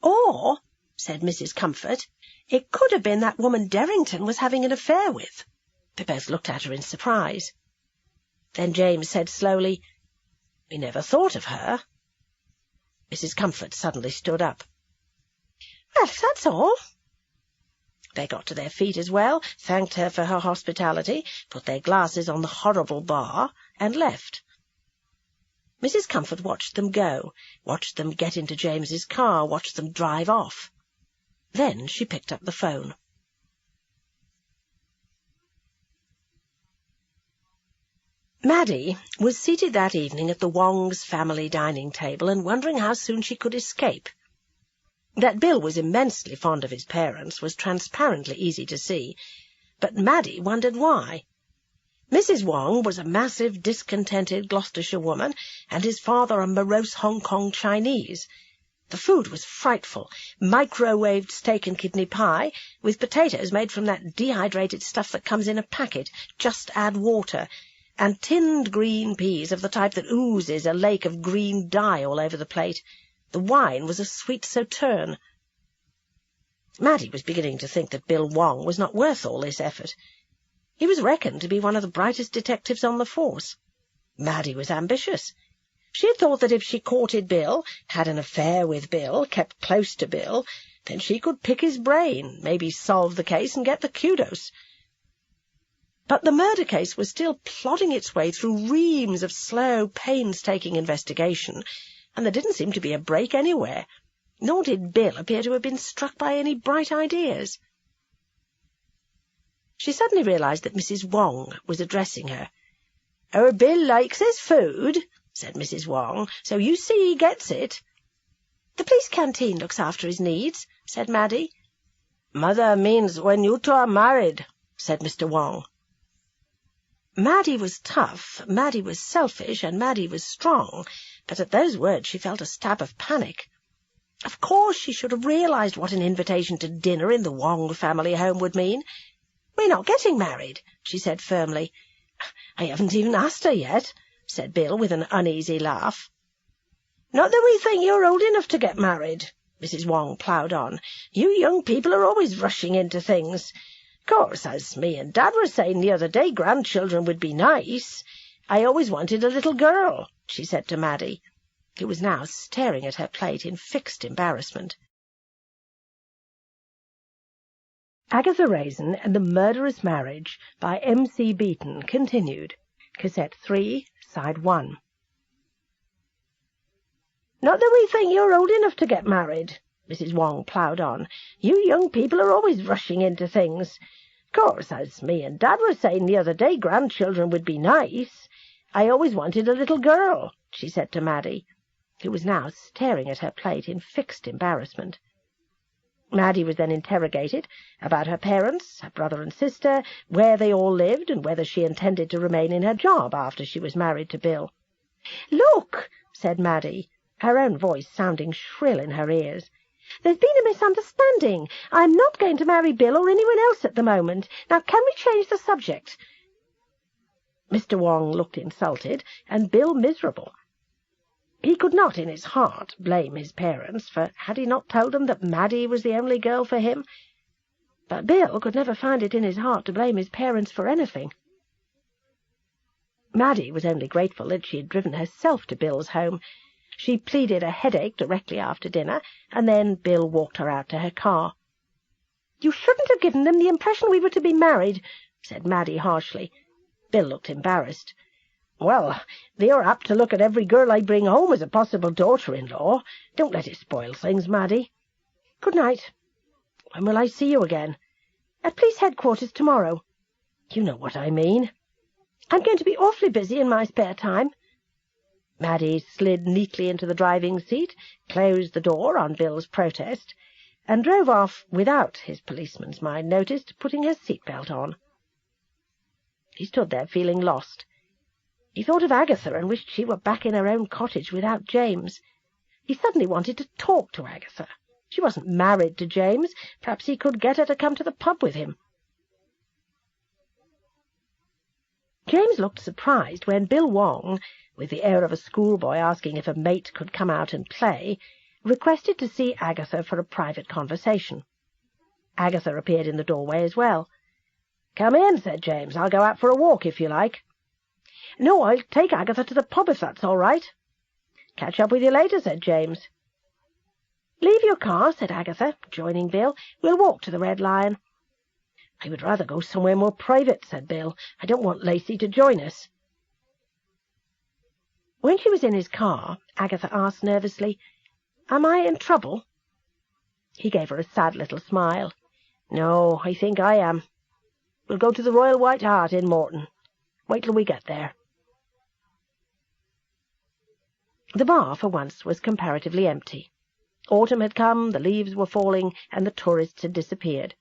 Or," said Mrs. Comfort, "it could have been that woman Derrington was having an affair with." They both looked at her in surprise. Then James said slowly, "We never thought of her." Mrs. Comfort suddenly stood up. "Well, if that's all." They got to their feet as well, thanked her for her hospitality, put their glasses on the horrible bar, and left. Mrs. Comfort watched them go, watched them get into James's car, watched them drive off. Then she picked up the phone. Maddie was seated that evening at the Wongs' family dining table and wondering how soon she could escape. That Bill was immensely fond of his parents was transparently easy to see, but Maddie wondered why. Mrs. Wong was a massive, discontented Gloucestershire woman, and his father a morose Hong Kong Chinese. The food was frightful, microwaved steak and kidney pie, with potatoes made from that dehydrated stuff that comes in a packet, just add water, and tinned green peas of the type that oozes a lake of green dye all over the plate. The wine was a sweet sauterne. Maddie was beginning to think that Bill Wong was not worth all this effort. He was reckoned to be one of the brightest detectives on the force. Maddie was ambitious. She had thought that if she courted Bill, had an affair with Bill, kept close to Bill, then she could pick his brain, maybe solve the case and get the kudos. But the murder case was still plodding its way through reams of slow, painstaking investigation, and there didn't seem to be a break anywhere, nor did Bill appear to have been struck by any bright ideas. She suddenly realized that Mrs. Wong was addressing her. "Our Bill likes his food," said Mrs. Wong, "so you see he gets it." "The police canteen looks after his needs," said Maddie. "Mother means when you two are married," said Mr. Wong. Maddie was tough, Maddie was selfish, and Maddie was strong, but at those words she felt a stab of panic. Of course she should have realized what an invitation to dinner in the Wong family home would mean. "We're not getting married," she said firmly. "I haven't even asked her yet," said Bill with an uneasy laugh. "Not that we think you're old enough to get married," Mrs. Wong ploughed on. "You young people are always rushing into things. Of course, as me and Dad were saying the other day, grandchildren would be nice. I always wanted a little girl," she said to Maddie, who was now staring at her plate in fixed embarrassment. Agatha Raisin and the Murderous Marriage by M.C. Beaton continued. Cassette 3, Side 1. "Not that we think you're old enough to get married," Mrs. Wong ploughed on. "You young people are always rushing into things. Of course, as me and Dad were saying the other day, grandchildren would be nice. I always wanted a little girl," she said to Maddie, who was now staring at her plate in fixed embarrassment. Maddie was then interrogated about her parents, her brother and sister, where they all lived, and whether she intended to remain in her job after she was married to Bill. "Look," said Maddie, her own voice sounding shrill in her ears. "There's been a misunderstanding. I'm not going to marry Bill or anyone else at the moment. Now, can we change the subject?" Mr. Wong looked insulted, and Bill miserable. He could not in his heart blame his parents, for had he not told them that Maddie was the only girl for him? But Bill could never find it in his heart to blame his parents for anything. Maddie was only grateful that she had driven herself to Bill's home. She pleaded a headache directly after dinner, and then Bill walked her out to her car. "You shouldn't have given them the impression we were to be married," said Maddie harshly. Bill looked embarrassed. "Well, they are apt to look at every girl I bring home as a possible daughter-in-law. Don't let it spoil things, Maddie. Good night. When will I see you again?" "At police headquarters tomorrow." "You know what I mean." "I'm going to be awfully busy in my spare time." Maddie slid neatly into the driving seat, closed the door on Bill's protest, and drove off without, his policeman's mind noticed, putting her seat-belt on. He stood there feeling lost. He thought of Agatha and wished she were back in her own cottage without James. He suddenly wanted to talk to Agatha. She wasn't married to James. Perhaps he could get her to come to the pub with him. James looked surprised when Bill Wong, with the air of a schoolboy asking if a mate could come out and play, requested to see Agatha for a private conversation. Agatha appeared in the doorway as well. "Come in," said James. "I'll go out for a walk if you like." "No, I'll take Agatha to the pub if that's all right." "Catch up with you later," said James. "Leave your car," said Agatha, joining Bill. "We'll walk to the Red Lion." "I would rather go somewhere more private," said Bill. "I don't want Lacey to join us." When she was in his car, Agatha asked nervously, "Am I in trouble?" He gave her a sad little smile. "No, I think I am. We'll go to the Royal White Hart in Morton. Wait till we get there." The bar, for once, was comparatively empty. Autumn had come, the leaves were falling, and the tourists had disappeared.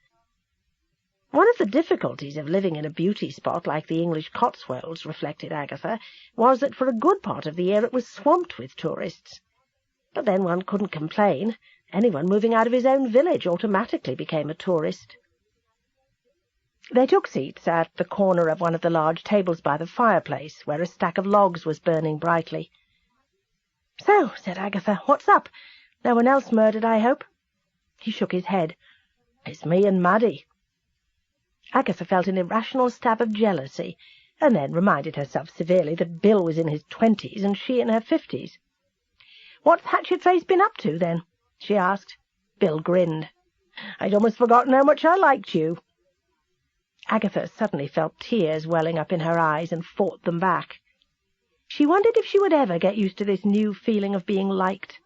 One of the difficulties of living in a beauty spot like the English Cotswolds, reflected Agatha, was that for a good part of the year it was swamped with tourists. But then one couldn't complain. Anyone moving out of his own village automatically became a tourist. They took seats at the corner of one of the large tables by the fireplace, where a stack of logs was burning brightly. "So," said Agatha, "what's up? No one else murdered, I hope?" He shook his head. It's me and Maddie." Agatha felt an irrational stab of jealousy, and then reminded herself severely that Bill was in his 20s and she in her 50s. "What's Hatchet-Face been up to, then?" she asked. Bill grinned. "I'd almost forgotten how much I liked you." Agatha suddenly felt tears welling up in her eyes and fought them back. She wondered if she would ever get used to this new feeling of being liked.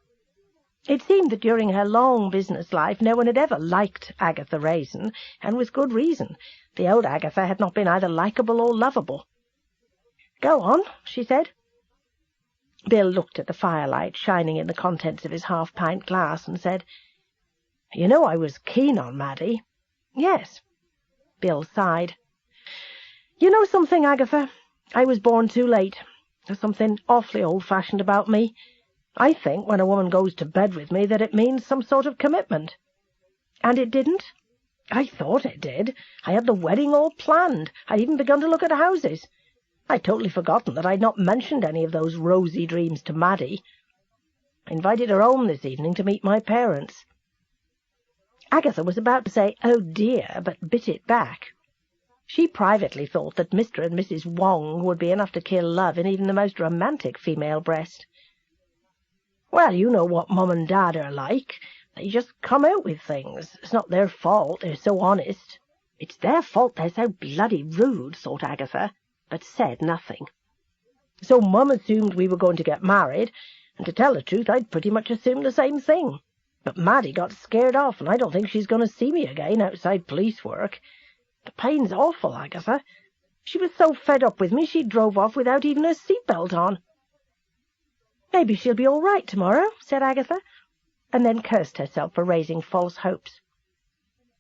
It seemed that during her long business life no one had ever liked Agatha Raisin, and with good reason. The old Agatha had not been either likeable or lovable. "Go on," she said. Bill looked at the firelight shining in the contents of his half-pint glass and said, "You know I was keen on Maddie." "Yes." Bill sighed. "You know something, Agatha? I was born too late. There's something awfully old-fashioned about me. I think when a woman goes to bed with me that it means some sort of commitment." "And it didn't?" "I thought it did. I had the wedding all planned. I'd even begun to look at houses. I'd totally forgotten that I'd not mentioned any of those rosy dreams to Maddie. I invited her home this evening to meet my parents." Agatha was about to say, "Oh dear," but bit it back. She privately thought that Mr. and Mrs. Wong would be enough to kill love in even the most romantic female breast. "Well, you know what Mum and Dad are like. They just come out with things. It's not their fault, they're so honest." "It's their fault they're so bloody rude," thought Agatha, but said nothing. "So Mum assumed we were going to get married, and to tell the truth I'd pretty much assumed the same thing. But Maddie got scared off, and I don't think she's going to see me again outside police work. The pain's awful, Agatha. She was so fed up with me she drove off without even her seat-belt on." "Maybe she'll be all right tomorrow," said Agatha, and then cursed herself for raising false hopes.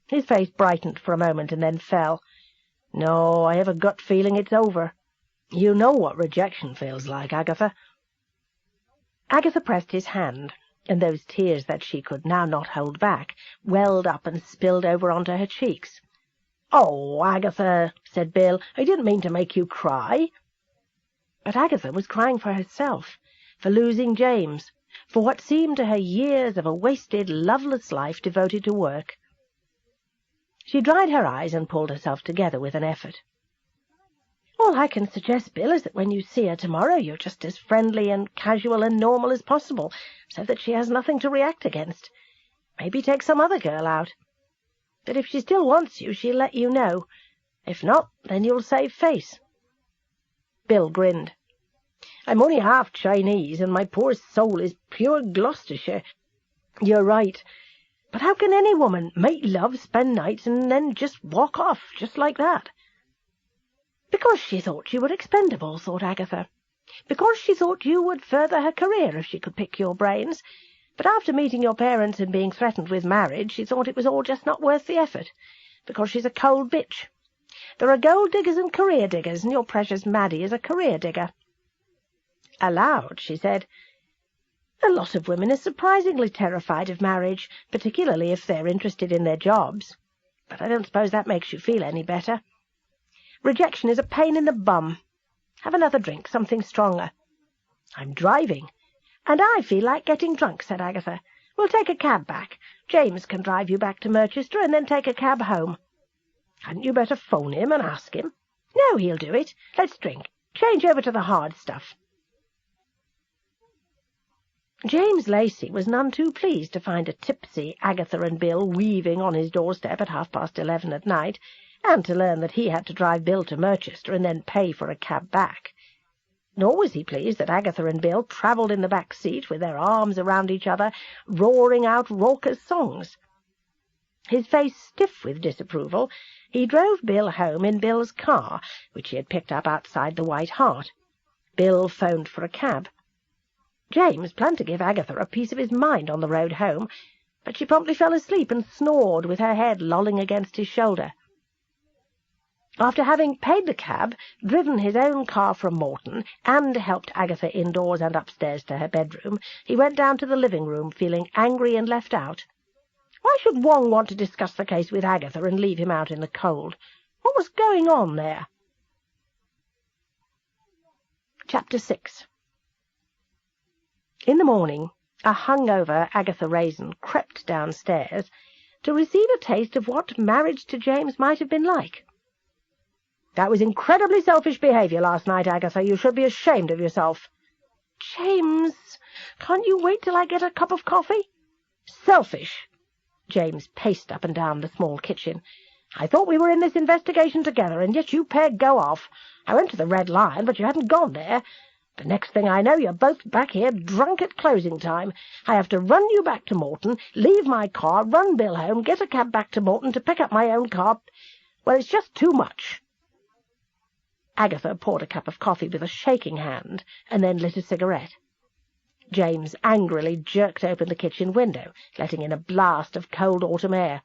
His face brightened for a moment and then fell. "No, I have a gut feeling it's over. You know what rejection feels like, Agatha." Agatha pressed his hand, and those tears that she could now not hold back welled up and spilled over onto her cheeks. "Oh, Agatha," said Bill, "I didn't mean to make you cry." But Agatha was crying for herself, for losing James, for what seemed to her years of a wasted, loveless life devoted to work. She dried her eyes and pulled herself together with an effort. "All I can suggest, Bill, is that when you see her tomorrow you're just as friendly and casual and normal as possible, so that she has nothing to react against. Maybe take some other girl out. But if she still wants you, she'll let you know. If not, then you'll save face." Bill grinned. "I'm only half Chinese, and my poor soul is pure Gloucestershire. You're right. But how can any woman make love, spend nights, and then just walk off, just like that?" "Because she thought you were expendable," thought Agatha. "Because she thought you would further her career if she could pick your brains. But after meeting your parents and being threatened with marriage, she thought it was all just not worth the effort, because she's a cold bitch. There are gold diggers and career diggers, and your precious Maddie is a career digger." Aloud she said, "A lot of women are surprisingly terrified of marriage, particularly if they're interested in their jobs. But I don't suppose that makes you feel any better. Rejection is a pain in the bum. Have another drink, something stronger." "I'm driving." "And I feel like getting drunk," said Agatha. "We'll take a cab back. James can drive you back to Merchester and then take a cab home." "Hadn't you better phone him and ask him?" "No, he'll do it. Let's drink. Change over to the hard stuff." James Lacey was none too pleased to find a tipsy Agatha and Bill weaving on his doorstep at 11:30 at night, and to learn that he had to drive Bill to Merchester and then pay for a cab back. Nor was he pleased that Agatha and Bill travelled in the back seat with their arms around each other, roaring out raucous songs. His face stiff with disapproval, he drove Bill home in Bill's car, which he had picked up outside the White Hart. Bill phoned for a cab. James planned to give Agatha a piece of his mind on the road home, but she promptly fell asleep and snored with her head lolling against his shoulder. After having paid the cab, driven his own car from Morton, and helped Agatha indoors and upstairs to her bedroom, he went down to the living-room feeling angry and left out. Why should Wong want to discuss the case with Agatha and leave him out in the cold? What was going on there? Chapter 6. In the morning, a hungover Agatha Raisin crept downstairs to receive a taste of what marriage to James might have been like. That was incredibly selfish behaviour last night, Agatha. You should be ashamed of yourself. James, can't you wait till I get a cup of coffee? Selfish. James paced up and down the small kitchen. I thought we were in this investigation together, and yet you pair go off. I went to the Red Lion, but you hadn't gone there. The next thing I know, you're both back here drunk at closing time. I have to run you back to Morton, leave my car, run Bill home, get a cab back to Morton to pick up my own car. Well, it's just too much. Agatha poured a cup of coffee with a shaking hand, and then lit a cigarette. James angrily jerked open the kitchen window, letting in a blast of cold autumn air.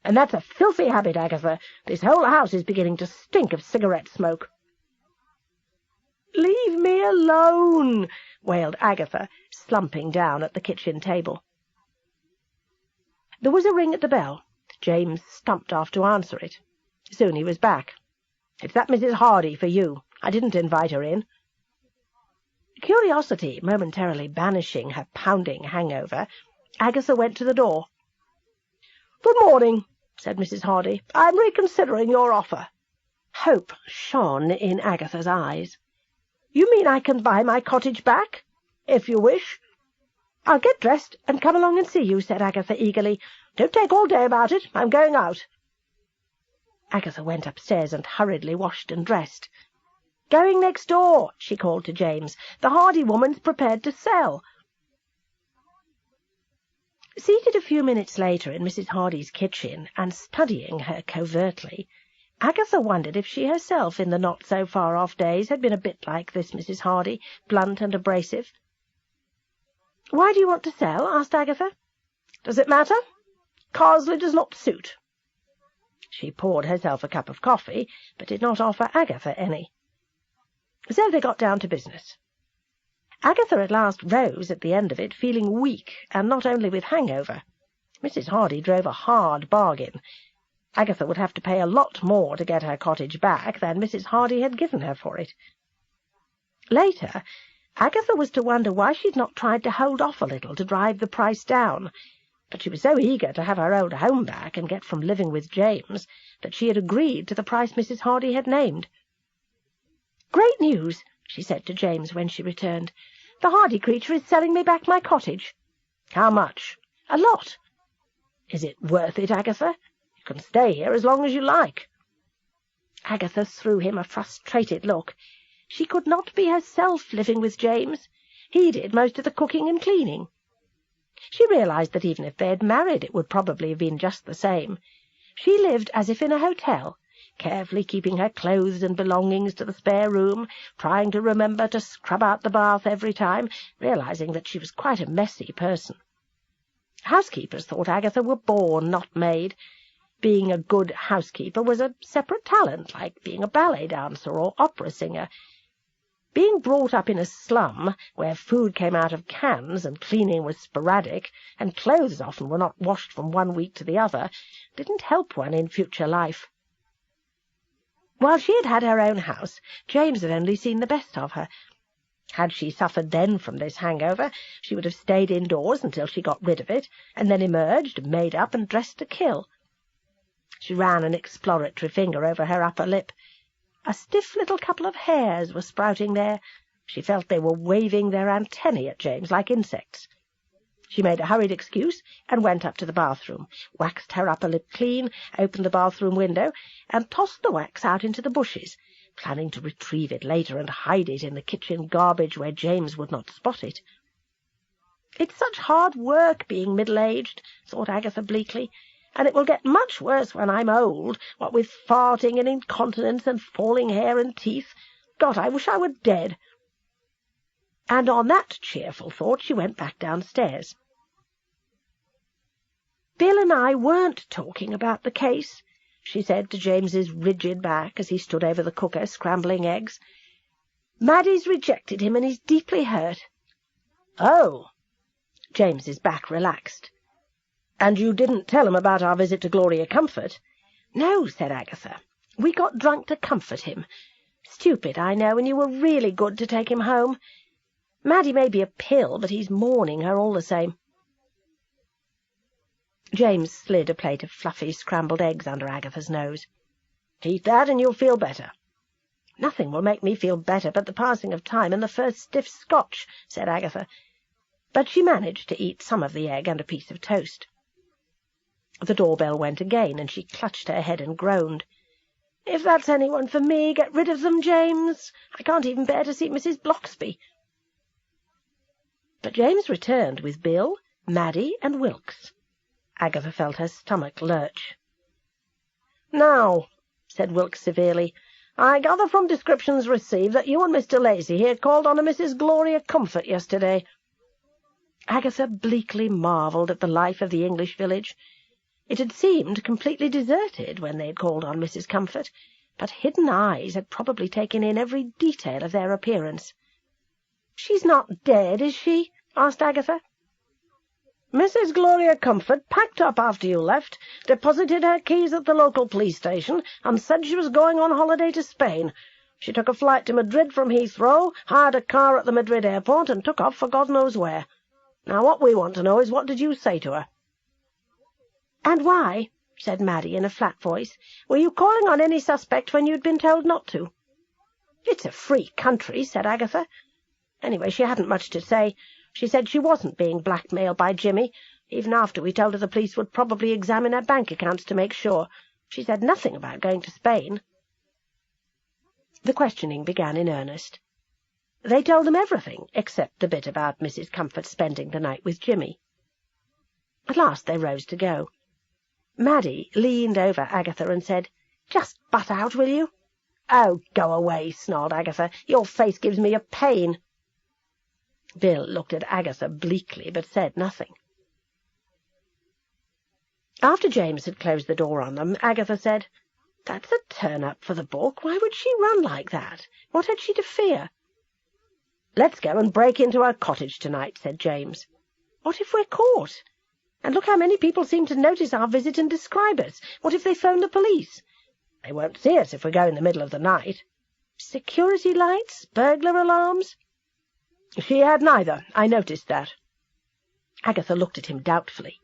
And that's a filthy habit, Agatha. This whole house is beginning to stink of cigarette smoke. Leave me alone, wailed Agatha, slumping down at the kitchen table. There was a ring at the bell. James stumped off to answer it. Soon he was back. It's that Mrs. Hardy for you. I didn't invite her in. Curiosity momentarily banishing her pounding hangover, Agatha went to the door. "Good morning," said Mrs. Hardy. "I'm reconsidering your offer." Hope shone in Agatha's eyes. "You mean I can buy my cottage back?" "If you wish." "I'll get dressed and come along and see you," said Agatha eagerly. "Don't take all day about it. I'm going out." Agatha went upstairs and hurriedly washed and dressed. "Going next door," she called to James. "The Hardy woman's prepared to sell." Seated a few minutes later in Mrs. Hardy's kitchen, and studying her covertly, Agatha wondered if she herself in the not-so-far-off days had been a bit like this Mrs. Hardy, blunt and abrasive. "Why do you want to sell?" asked Agatha. "Does it matter? Carsley does not suit." She poured herself a cup of coffee, but did not offer Agatha any. So they got down to business. Agatha at last rose at the end of it, feeling weak, and not only with hangover. Mrs. Hardy drove a hard bargain. Agatha would have to pay a lot more to get her cottage back than Mrs. Hardy had given her for it. Later, Agatha was to wonder why she'd not tried to hold off a little to drive the price down, but she was so eager to have her old home back and get from living with James that she had agreed to the price Mrs. Hardy had named. "Great news," she said to James when she returned. "The Hardy creature is selling me back my cottage." "How much?" "A lot." "Is it worth it, Agatha? You can stay here as long as you like." Agatha threw him a frustrated look. She could not be herself living with James. He did most of the cooking and cleaning. She realized that even if they had married it would probably have been just the same. She lived as if in a hotel, carefully keeping her clothes and belongings to the spare room, trying to remember to scrub out the bath every time, realizing that she was quite a messy person. Housekeepers thought Agatha were born, not made. Being a good housekeeper was a separate talent, like being a ballet dancer or opera singer. Being brought up in a slum, where food came out of cans and cleaning was sporadic, and clothes often were not washed from one week to the other, didn't help one in future life. While she had had her own house, James had only seen the best of her. Had she suffered then from this hangover, she would have stayed indoors until she got rid of it, and then emerged, made up, and dressed to kill. She ran an exploratory finger over her upper lip. A stiff little couple of hairs were sprouting there. She felt they were waving their antennae at James like insects. She made a hurried excuse and went up to the bathroom, waxed her upper lip clean, opened the bathroom window, and tossed the wax out into the bushes, planning to retrieve it later and hide it in the kitchen garbage where James would not spot it. "It's such hard work being middle-aged," thought Agatha bleakly, "and it will get much worse when I'm old, what with farting and incontinence and falling hair and teeth. God, I wish I were dead." And on that cheerful thought she went back downstairs. "Bill and I weren't talking about the case," she said to James's rigid back as he stood over the cooker scrambling eggs. "Maddie's rejected him and he's deeply hurt." "Oh!" James's back relaxed. "And you didn't tell him about our visit to Gloria Comfort?" "No," said Agatha. "We got drunk to comfort him. Stupid, I know, and you were really good to take him home. Maddie may be a pill, but he's mourning her all the same." James slid a plate of fluffy scrambled eggs under Agatha's nose. "Eat that and you'll feel better." "Nothing will make me feel better but the passing of time and the first stiff Scotch," said Agatha. But she managed to eat some of the egg and a piece of toast. The doorbell went again, and she clutched her head and groaned. "If that's anyone for me, get rid of them, James. I can't even bear to see Mrs. Bloxby." But James returned with Bill, Maddie, and Wilkes. Agatha felt her stomach lurch. "Now," said Wilkes severely, "I gather from descriptions received that you and Mr. Lacy here called on a Mrs. Gloria Comfort yesterday." Agatha bleakly marvelled at the life of the English village. It had seemed completely deserted when they had called on Mrs. Comfort, but hidden eyes had probably taken in every detail of their appearance. "She's not dead, is she?" asked Agatha. "Mrs. Gloria Comfort packed up after you left, deposited her keys at the local police station, and said she was going on holiday to Spain. She took a flight to Madrid from Heathrow, hired a car at the Madrid airport, and took off for God knows where. Now what we want to know is what did you say to her?" "And why," said Maddie in a flat voice, "were you calling on any suspect when you'd been told not to?" "It's a free country," said Agatha. "Anyway, she hadn't much to say. She said she wasn't being blackmailed by Jimmy, even after we told her the police would probably examine her bank accounts to make sure. She said nothing about going to Spain." The questioning began in earnest. They told them everything, except the bit about Mrs. Comfort spending the night with Jimmy. At last they rose to go. Maddie leaned over Agatha and said, "Just butt out, will you?" "Oh, go away," snarled Agatha. "Your face gives me a pain." Bill looked at Agatha bleakly, but said nothing. After James had closed the door on them, Agatha said, "That's a turn-up for the book. Why would she run like that? What had she to fear?" "Let's go and break into her cottage tonight," said James. "What if we're caught? And look how many people seem to notice our visit and describe us. What if they phone the police?" "They won't see us if we go in the middle of the night." "Security lights? Burglar alarms?" "She had neither. I noticed that." Agatha looked at him doubtfully.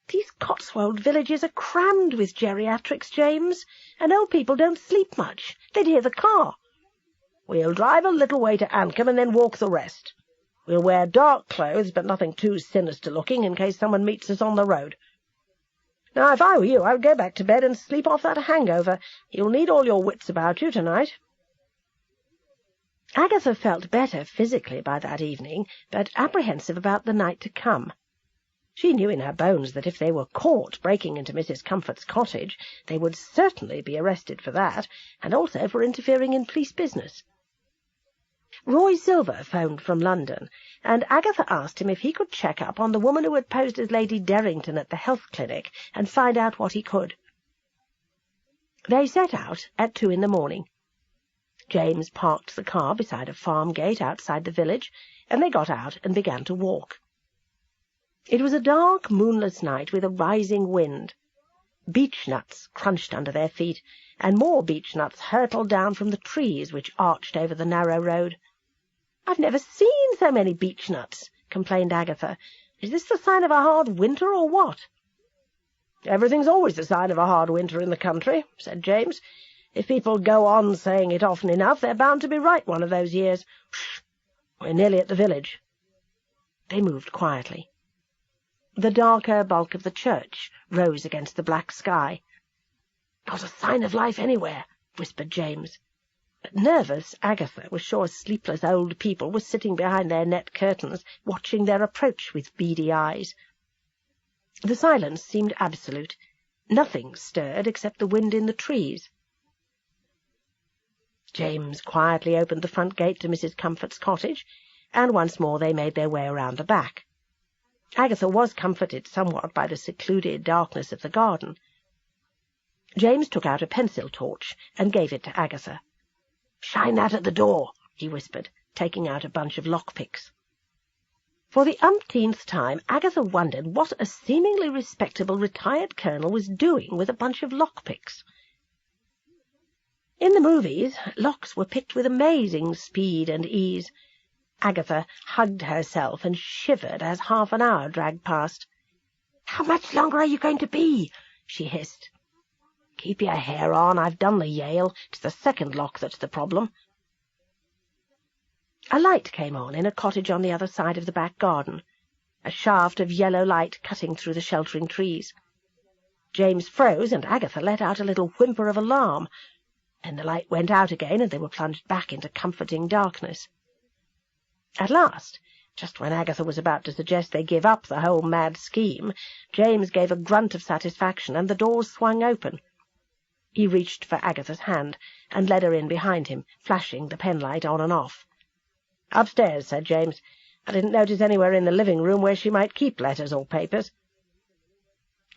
"These Cotswold villages are crammed with geriatrics, James, and old people don't sleep much. They'd hear the car." "We'll drive a little way to Ancombe and then walk the rest. We'll wear dark clothes, but nothing too sinister-looking in case someone meets us on the road. Now, if I were you, I would go back to bed and sleep off that hangover. You'll need all your wits about you tonight." Agatha felt better physically by that evening, but apprehensive about the night to come. She knew in her bones that if they were caught breaking into Mrs. Comfort's cottage, they would certainly be arrested for that, and also for interfering in police business. Roy Silver phoned from London, and Agatha asked him if he could check up on the woman who had posed as Lady Derrington at the health clinic and find out what he could. They set out at 2 a.m. James parked the car beside a farm gate outside the village, and they got out and began to walk. It was a dark, moonless night with a rising wind. Beechnuts crunched under their feet, and more beechnuts hurtled down from the trees which arched over the narrow road. "I've never seen so many beechnuts," complained Agatha. "Is this the sign of a hard winter, or what?" "Everything's always the sign of a hard winter in the country," said James. "If people go on saying it often enough, they're bound to be right one of those years. Shh! We're nearly at the village." They moved quietly. The darker bulk of the church rose against the black sky. "Not a sign of life anywhere," whispered James. But nervous Agatha was sure sleepless old people were sitting behind their net curtains, watching their approach with beady eyes. The silence seemed absolute. Nothing stirred except the wind in the trees. James quietly opened the front gate to Mrs. Comfort's cottage, and once more they made their way around the back. Agatha was comforted somewhat by the secluded darkness of the garden. James took out a pencil torch and gave it to Agatha. "Shine that at the door," he whispered, taking out a bunch of lockpicks. For the umpteenth time Agatha wondered what a seemingly respectable retired colonel was doing with a bunch of lockpicks. In the movies, locks were picked with amazing speed and ease. Agatha hugged herself and shivered as half an hour dragged past. "How much longer are you going to be?" she hissed. "Keep your hair on. I've done the Yale. It's the second lock that's the problem." A light came on in a cottage on the other side of the back garden, a shaft of yellow light cutting through the sheltering trees. James froze, and Agatha let out a little whimper of alarm. Then the light went out again, and they were plunged back into comforting darkness. At last, just when Agatha was about to suggest they give up the whole mad scheme, James gave a grunt of satisfaction, and the doors swung open. He reached for Agatha's hand, and led her in behind him, flashing the penlight on and off. "Upstairs," said James. "I didn't notice anywhere in the living-room where she might keep letters or papers."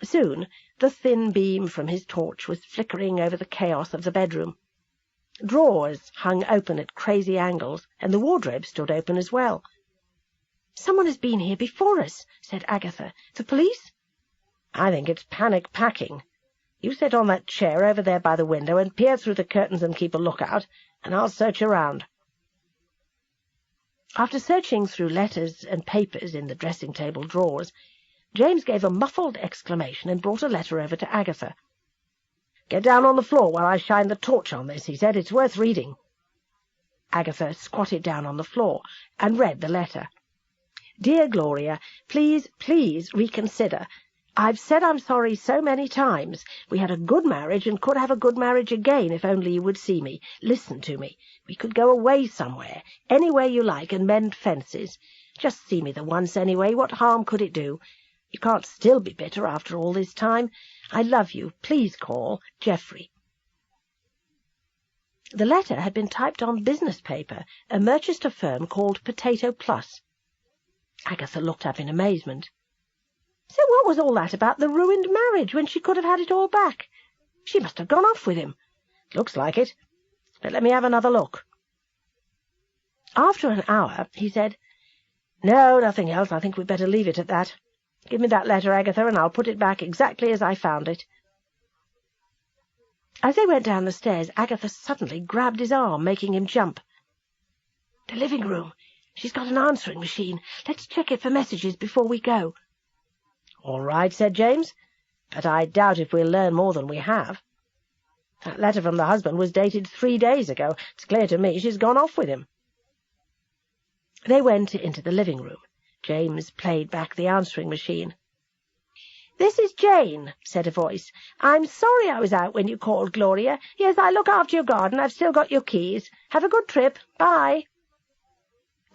Soon the thin beam from his torch was flickering over the chaos of the bedroom. Drawers hung open at crazy angles, and the wardrobe stood open as well. "Someone has been here before us," said Agatha. "The police?" "I think it's panic packing. You sit on that chair over there by the window and peer through the curtains and keep a lookout, and I'll search around." After searching through letters and papers in the dressing-table drawers, James gave a muffled exclamation and brought a letter over to Agatha. "Get down on the floor while I shine the torch on this," he said. "It's worth reading." Agatha squatted down on the floor and read the letter. "Dear Gloria, please reconsider. I've said I'm sorry so many times. We had a good marriage and could have a good marriage again if only you would see me, listen to me. We could go away somewhere, anywhere you like, and mend fences. Just see me the once anyway. What harm could it do? You can't still be bitter after all this time. I love you. Please call. Geoffrey." The letter had been typed on business paper, a Merchester firm called Potato Plus. Agatha looked up in amazement. "So what was all that about the ruined marriage when she could have had it all back? She must have gone off with him." "Looks like it. But let me have another look." After an hour, he said, "No, nothing else. I think we'd better leave it at that. Give me that letter, Agatha, and I'll put it back exactly as I found it." As they went down the stairs, Agatha suddenly grabbed his arm, making him jump. "The living room. She's got an answering machine. Let's check it for messages before we go." "All right," said James, "but I doubt if we'll learn more than we have. That letter from the husband was dated 3 days ago. It's clear to me she's gone off with him." They went into the living room. James played back the answering machine. "This is Jane," said a voice. "I'm sorry I was out when you called, Gloria. Yes, I look after your garden. I've still got your keys. Have a good trip. Bye."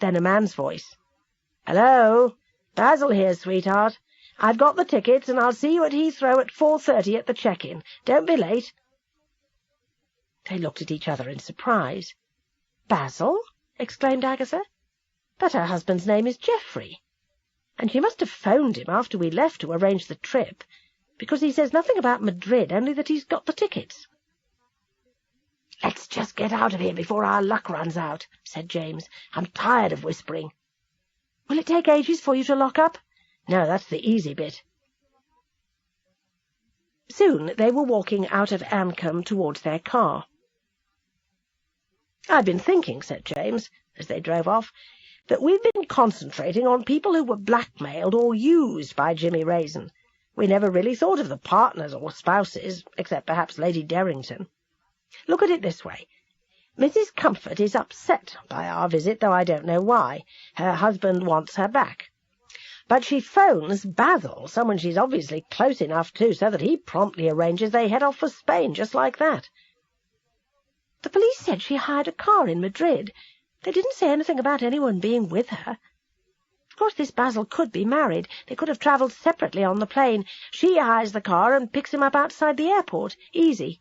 Then a man's voice. "Hello? Basil here, sweetheart. I've got the tickets, and I'll see you at Heathrow at 4:30 at the check-in. Don't be late." They looked at each other in surprise. "Basil?" exclaimed Agatha. "But her husband's name is Geoffrey. And she must have phoned him after we left to arrange the trip, because he says nothing about Madrid, only that he's got the tickets." "Let's just get out of here before our luck runs out," said James. "I'm tired of whispering." "Will it take ages for you to lock up?" "No, that's the easy bit." Soon they were walking out of Ancombe towards their car. "I've been thinking," said James, as they drove off, "that we've been concentrating on people who were blackmailed or used by Jimmy Raisin. We never really thought of the partners or spouses, except perhaps Lady Derrington. Look at it this way. Mrs. Comfort is upset by our visit, though I don't know why. Her husband wants her back. But she phones Basil, someone she's obviously close enough to, so that he promptly arranges they head off for Spain, just like that. The police said she hired a car in Madrid. They didn't say anything about anyone being with her. Of course, this Basil could be married. They could have travelled separately on the plane. She hires the car and picks him up outside the airport. Easy."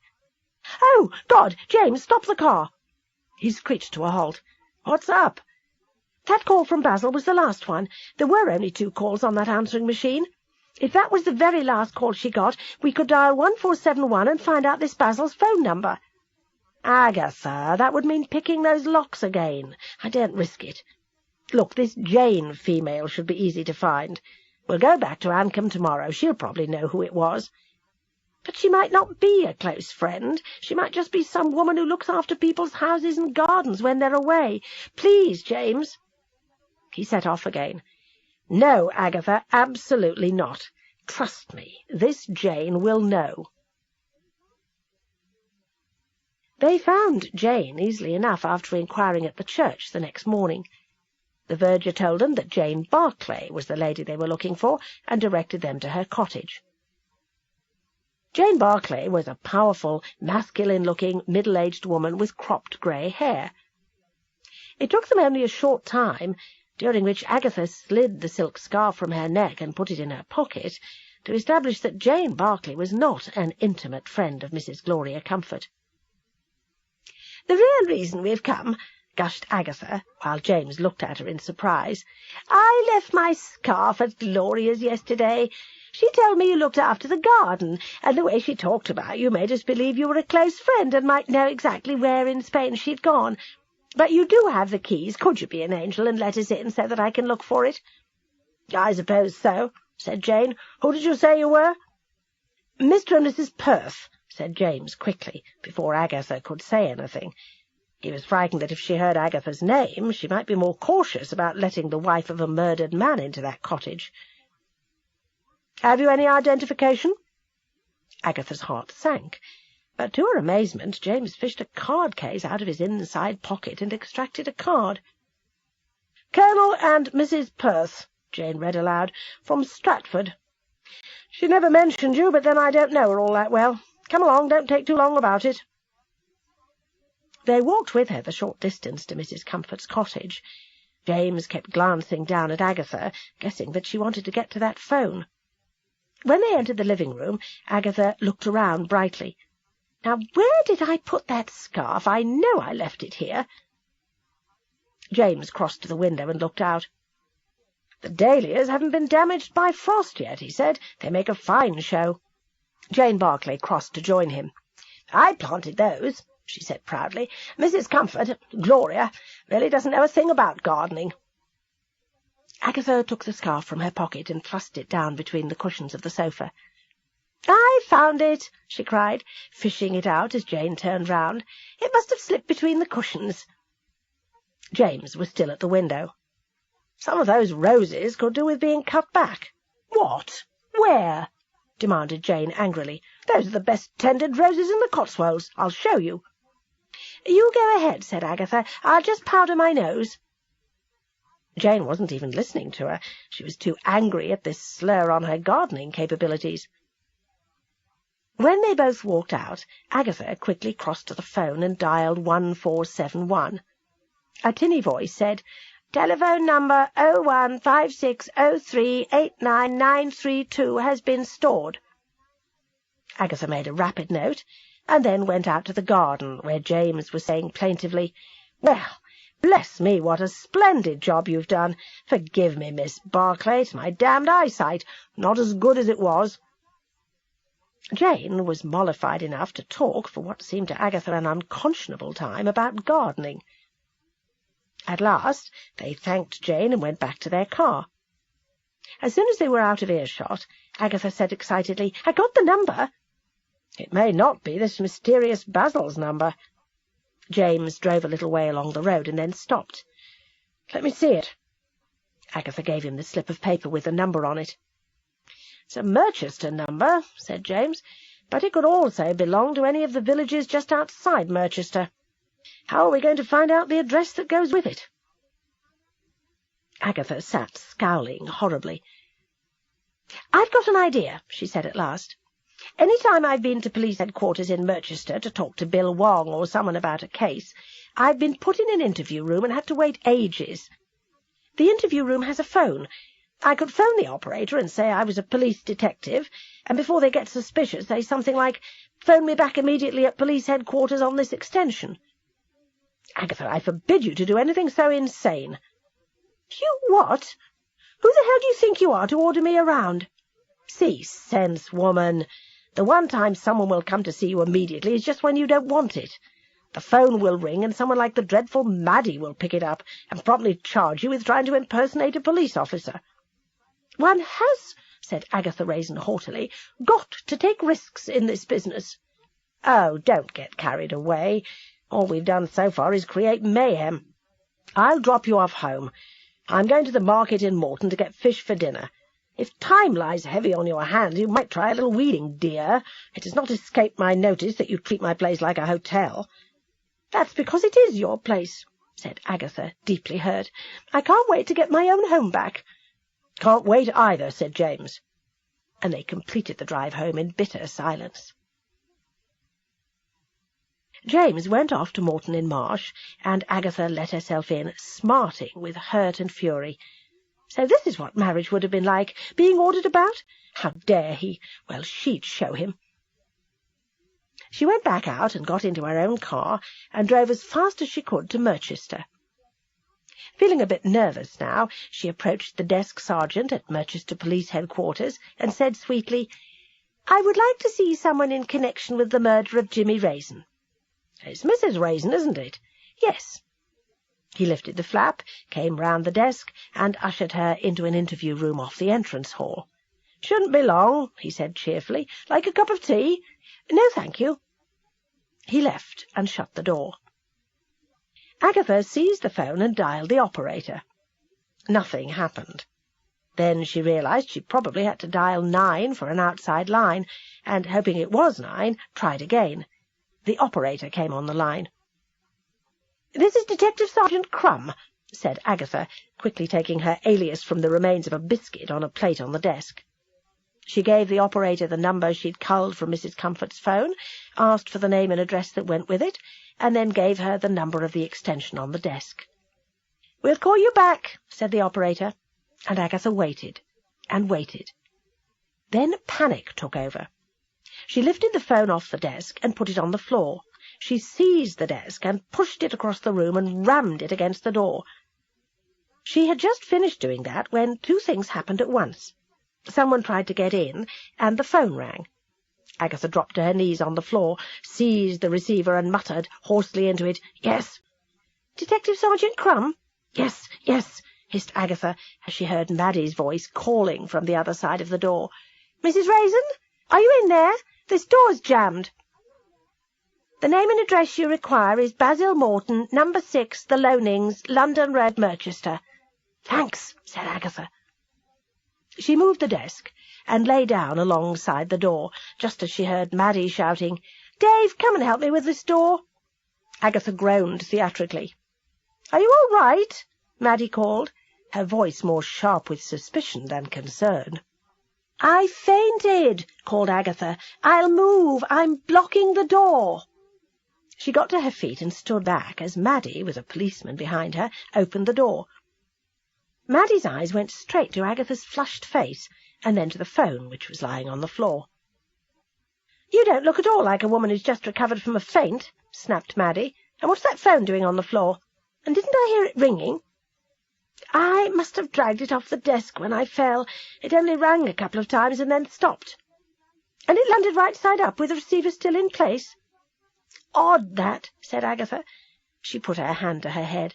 "Oh, God! James, stop the car!" He screeched to a halt. "What's up?" "That call from Basil was the last one. There were only 2 calls on that answering machine. If that was the very last call she got, we could dial 1471 and find out this Basil's phone number." "Agatha, that would mean picking those locks again. I daren't risk it. Look, this Jane female should be easy to find. We'll go back to Ancombe tomorrow. She'll probably know who it was." "But she might not be a close friend. She might just be some woman who looks after people's houses and gardens when they're away. Please, James." He set off again. "No, Agatha, absolutely not. Trust me, this Jane will know." They found Jane easily enough after inquiring at the church the next morning. The verger told them that Jane Barclay was the lady they were looking for, and directed them to her cottage. Jane Barclay was a powerful, masculine-looking, middle-aged woman with cropped grey hair. It took them only a short time, during which Agatha slid the silk scarf from her neck and put it in her pocket, to establish that Jane Barclay was not an intimate friend of Mrs. Gloria Comfort. "The real reason we've come," gushed Agatha, while James looked at her in surprise. "I left my scarf at Gloria's yesterday. She told me you looked after the garden, and the way she talked about you made us believe you were a close friend and might know exactly where in Spain she'd gone. But you do have the keys. Could you be an angel and let us in so that I can look for it?" "I suppose so," said Jane. "Who did you say you were?" "Mr. and Mrs. Perth," said James quickly, before Agatha could say anything. He was frightened that if she heard Agatha's name, she might be more cautious about letting the wife of a murdered man into that cottage. "Have you any identification?" Agatha's heart sank, but to her amazement James fished a card case out of his inside pocket and extracted a card. "Colonel and Mrs. Perth," Jane read aloud, "from Stratford. She never mentioned you, but then I don't know her all that well. Come along, don't take too long about it." They walked with her the short distance to Mrs. Comfort's cottage. James kept glancing down at Agatha, guessing that she wanted to get to that phone. When they entered the living-room, Agatha looked around brightly. "Now, where did I put that scarf? I know I left it here." James crossed to the window and looked out. "The dahlias haven't been damaged by frost yet," he said. "They make a fine show." Jane Barclay crossed to join him. "I planted those," she said proudly. "Mrs. Comfort, Gloria, really doesn't know a thing about gardening." Agatha took the scarf from her pocket and thrust it down between the cushions of the sofa. "I found it!" she cried, fishing it out as Jane turned round. "It must have slipped between the cushions." James was still at the window. "Some of those roses could do with being cut back." "What? Where?" demanded Jane angrily. "Those are the best-tended roses in the Cotswolds. I'll show you." "You go ahead," said Agatha. "I'll just powder my nose." Jane wasn't even listening to her. She was too angry at this slur on her gardening capabilities. When they both walked out, Agatha quickly crossed to the phone and dialed 1471. A tinny voice said, "Telephone number 0156038992 has been stored." Agatha made a rapid note, and then went out to the garden, where James was saying plaintively, "Well, bless me, what a splendid job you've done. Forgive me, Miss Barclay, it's my damned eyesight. Not as good as it was." Jane was mollified enough to talk, for what seemed to Agatha an unconscionable time, about gardening. At last they thanked Jane and went back to their car. As soon as they were out of earshot, Agatha said excitedly, "I got the number." "It may not be this mysterious Basil's number." James drove a little way along the road and then stopped. "Let me see it." Agatha gave him the slip of paper with the number on it. "It's a Merchester number," said James, "but it could also belong to any of the villages just outside Merchester. How are we going to find out the address that goes with it?" Agatha sat scowling horribly. "I've got an idea," she said at last. "Any time I've been to police headquarters in Merchester to talk to Bill Wong or someone about a case, I've been put in an interview room and had to wait ages. The interview room has a phone. I could phone the operator and say I was a police detective, and before they get suspicious say something like, 'Phone me back immediately at police headquarters on this extension.' Agatha, I forbid you to do anything so insane." "You what? Who the hell do you think you are to order me around?" "See sense, woman. The one time someone will come to see you immediately is just when you don't want it. The phone will ring, and someone like the dreadful Maddie will pick it up and promptly charge you with trying to impersonate a police officer." "One has," said Agatha Raisin haughtily, "got to take risks in this business." "Oh, don't get carried away. All we've done so far is create mayhem. I'll drop you off home. I'm going to the market in Morton to get fish for dinner. If time lies heavy on your hands, you might try a little weeding, dear. It has not escaped my notice that you treat my place like a hotel." "That's because it is your place," said Agatha, deeply hurt. "I can't wait to get my own home back." "Can't wait either," said James. And they completed the drive home in bitter silence. James went off to Moreton-in-Marsh, and Agatha let herself in, smarting with hurt and fury. So this is what marriage would have been like, being ordered about? How dare he? Well, she'd show him. She went back out and got into her own car and drove as fast as she could to Merchester. Feeling a bit nervous now, she approached the desk sergeant at Merchester Police Headquarters and said sweetly, "I would like to see someone in connection with the murder of Jimmy Raisin." "It's Mrs. Raisin, isn't it?" "Yes." He lifted the flap, came round the desk, and ushered her into an interview room off the entrance hall. "Shouldn't be long," he said cheerfully. "Like a cup of tea?" "No, thank you." He left and shut the door. Agatha seized the phone and dialed the operator. Nothing happened. Then she realized she probably had to dial 9 for an outside line, and, hoping it was 9, tried again. The operator came on the line. "This is Detective Sergeant Crumb," said Agatha, quickly taking her alias from the remains of a biscuit on a plate on the desk. She gave the operator the number she'd culled from Mrs. Comfort's phone, asked for the name and address that went with it, and then gave her the number of the extension on the desk. "We'll call you back," said the operator, and Agatha waited and waited. Then panic took over. She lifted the phone off the desk and put it on the floor. She seized the desk and pushed it across the room and rammed it against the door. She had just finished doing that when 2 things happened at once. Someone tried to get in, and the phone rang. Agatha dropped to her knees on the floor, seized the receiver and muttered hoarsely into it, "Yes." "Detective Sergeant Crumb?" "Yes, yes," hissed Agatha, as she heard Maddie's voice calling from the other side of the door. "Mrs. Raisin? Are you in there? This door's jammed." "The name and address you require is Basil Morton, number 6, The Lonings, London Road, Merchester." "Thanks," said Agatha. She moved the desk and lay down alongside the door, just as she heard Maddie shouting, "Dave, come and help me with this door." Agatha groaned theatrically. "Are you all right?" Maddie called, her voice more sharp with suspicion than concern. "I fainted," called Agatha. "I'll move. I'm blocking the door." She got to her feet and stood back as Maddie, with a policeman behind her, opened the door. Maddie's eyes went straight to Agatha's flushed face, and then to the phone, which was lying on the floor. "You don't look at all like a woman who's just recovered from a faint," snapped Maddie. "And what's that phone doing on the floor? And didn't I hear it ringing?" "I must have dragged it off the desk when I fell. It only rang a couple of times and then stopped." "And it landed right side up with the receiver still in place?" "Odd, that," said Agatha. She put her hand to her head.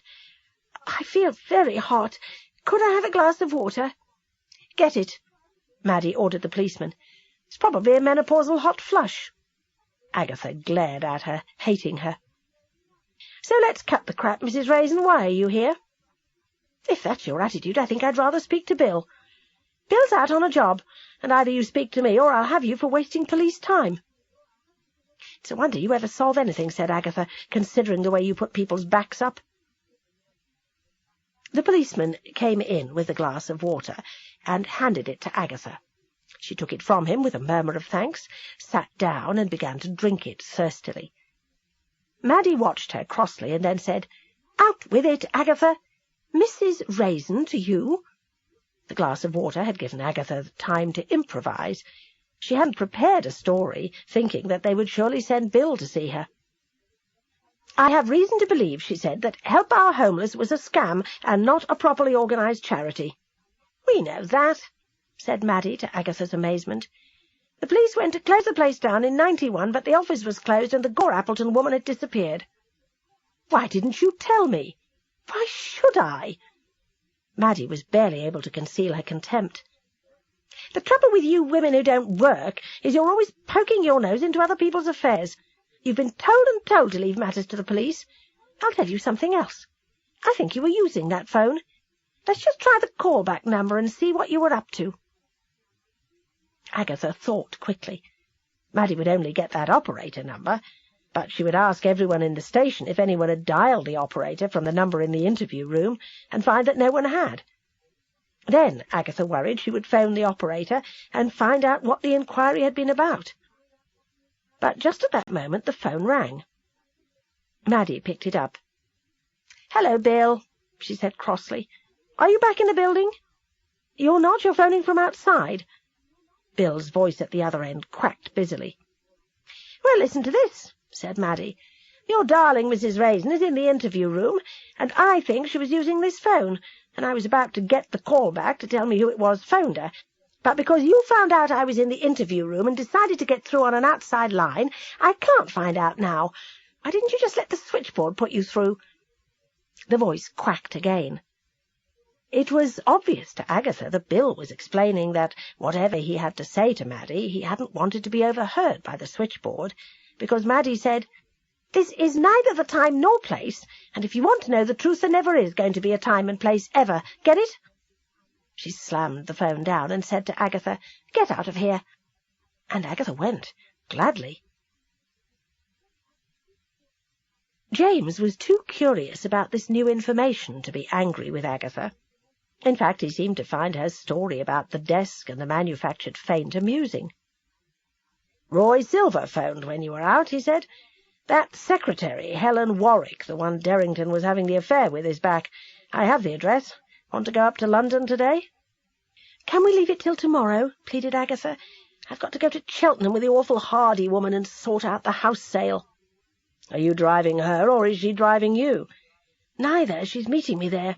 "I feel very hot. Could I have a glass of water?" "Get it," Maddie ordered the policeman. "It's probably a menopausal hot flush." Agatha glared at her, hating her. "So let's cut the crap, Mrs. Raisin. Why are you here?" "If that's your attitude, I think I'd rather speak to Bill." "Bill's out on a job, and either you speak to me or I'll have you for wasting police time." "It's a wonder you ever solve anything," said Agatha, "considering the way you put people's backs up." The policeman came in with a glass of water and handed it to Agatha. She took it from him with a murmur of thanks, sat down and began to drink it thirstily. Maddie watched her crossly and then said, "Out with it, Agatha. Mrs. Raisin to you." The glass of water had given Agatha time to improvise. She hadn't prepared a story, thinking that they would surely send Bill to see her. "I have reason to believe," she said, "that Help Our Homeless was a scam and not a properly organised charity." "We know that," said Maddie, to Agatha's amazement. "The police went to close the place down in 91, but the office was closed and the Gore Appleton woman had disappeared." "Why didn't you tell me?" "Why should I?" Maddie was barely able to conceal her contempt. "The trouble with you women who don't work is you're always poking your nose into other people's affairs. You've been told and told to leave matters to the police. I'll tell you something else. I think you were using that phone. Let's just try the callback number and see what you were up to." Agatha thought quickly. Maddie would only get that operator number, but she would ask everyone in the station if anyone had dialed the operator from the number in the interview room, and find that no one had. Then, Agatha worried, she would phone the operator and find out what the inquiry had been about. But just at that moment the phone rang. Maddie picked it up. "Hello, Bill," she said crossly. "Are you back in the building?" "You're not? You're phoning from outside?" Bill's voice at the other end quacked busily. "Well, listen to this," said Maddie. "Your darling Mrs. Raisin is in the interview room, and I think she was using this phone, and I was about to get the call back to tell me who it was phoned her. But because you found out I was in the interview room and decided to get through on an outside line, I can't find out now. Why didn't you just let the switchboard put you through?" The voice quacked again. It was obvious to Agatha that Bill was explaining that whatever he had to say to Maddie, he hadn't wanted to be overheard by the switchboard, because Maddie said, "This is neither the time nor place, and if you want to know the truth, there never is going to be a time and place ever. Get it?" She slammed the phone down and said to Agatha, "Get out of here." And Agatha went, gladly. James was too curious about this new information to be angry with Agatha. In fact, he seemed to find her story about the desk and the manufactured feint amusing. "Roy Silver phoned when you were out," he said. "That secretary, Helen Warwick, the one Derrington was having the affair with, is back. I have the address. Want to go up to London today?" "Can we leave it till tomorrow?" pleaded Agatha. "I've got to go to Cheltenham with the awful Hardy woman and sort out the house sale." "Are you driving her, or is she driving you?" "Neither. She's meeting me there."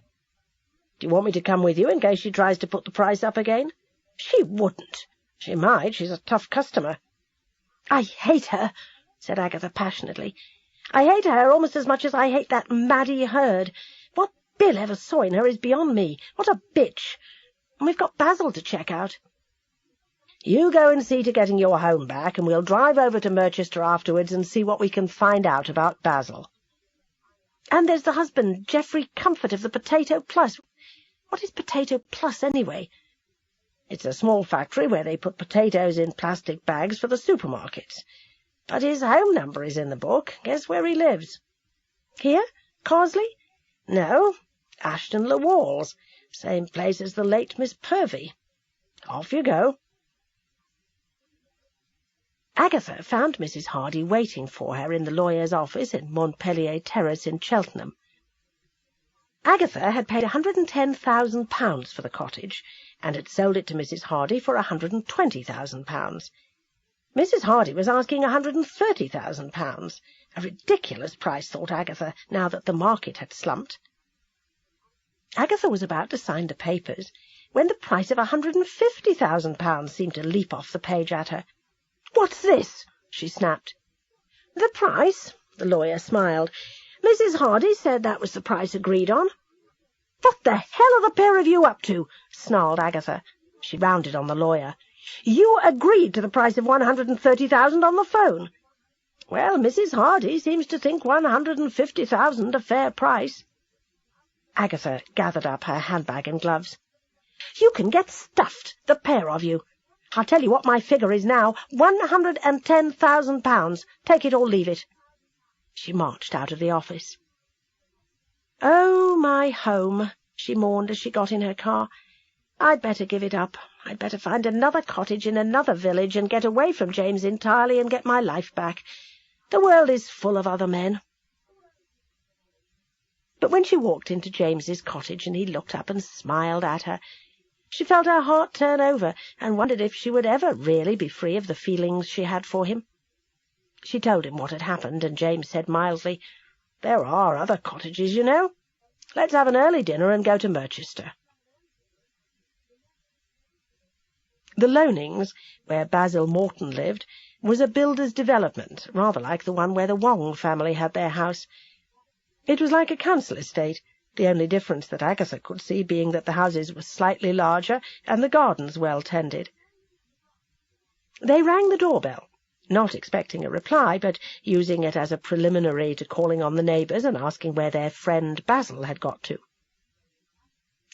"Do you want me to come with you in case she tries to put the price up again?" "She wouldn't." "She might. She's a tough customer." "I hate her," said Agatha passionately. "I hate her almost as much as I hate that Maddie Hurd. What Bill ever saw in her is beyond me. What a bitch! And we've got Basil to check out." "You go and see to getting your home back, and we'll drive over to Merchester afterwards and see what we can find out about Basil." "And there's the husband, Geoffrey Comfort of the Potato Plus. What is Potato Plus, anyway?" "It's a small factory where they put potatoes in plastic bags for the supermarkets. But his home number is in the book. Guess where he lives?" "Here? Carsley?" "No, Ashton-le-Walls. Same place as the late Miss Purvey. Off you go." Agatha found Mrs. Hardy waiting for her in the lawyer's office in Montpellier Terrace in Cheltenham. Agatha had paid £110,000 for the cottage, and had sold it to Mrs. Hardy for £120,000. Mrs. Hardy was asking £130,000, a ridiculous price, thought Agatha, now that the market had slumped. Agatha was about to sign the papers when the price of £150,000 seemed to leap off the page at her. "What's this?" she snapped. "The price?" The lawyer smiled. "Mrs. Hardy said that was the price agreed on." "What the hell are the pair of you up to?" snarled Agatha. She rounded on the lawyer. "You agreed to the price of £130,000 on the phone." "Well, Mrs. Hardy seems to think £150,000 a fair price." Agatha gathered up her handbag and gloves. "You can get stuffed, the pair of you. I'll tell you what my figure is now, £110,000. Take it or leave it." She marched out of the office. "Oh, my home," she mourned as she got in her car. "I'd better give it up. I'd better find another cottage in another village and get away from James entirely and get my life back. The world is full of other men." But when she walked into James's cottage and he looked up and smiled at her, she felt her heart turn over and wondered if she would ever really be free of the feelings she had for him. She told him what had happened, and James said mildly, "There are other cottages, you know. Let's have an early dinner and go to Merchester." The Lonings, where Basil Morton lived, was a builder's development, rather like the one where the Wong family had their house. It was like a council estate, the only difference that Agatha could see being that the houses were slightly larger and the gardens well tended. They rang the doorbell, not expecting a reply, but using it as a preliminary to calling on the neighbours and asking where their friend Basil had got to.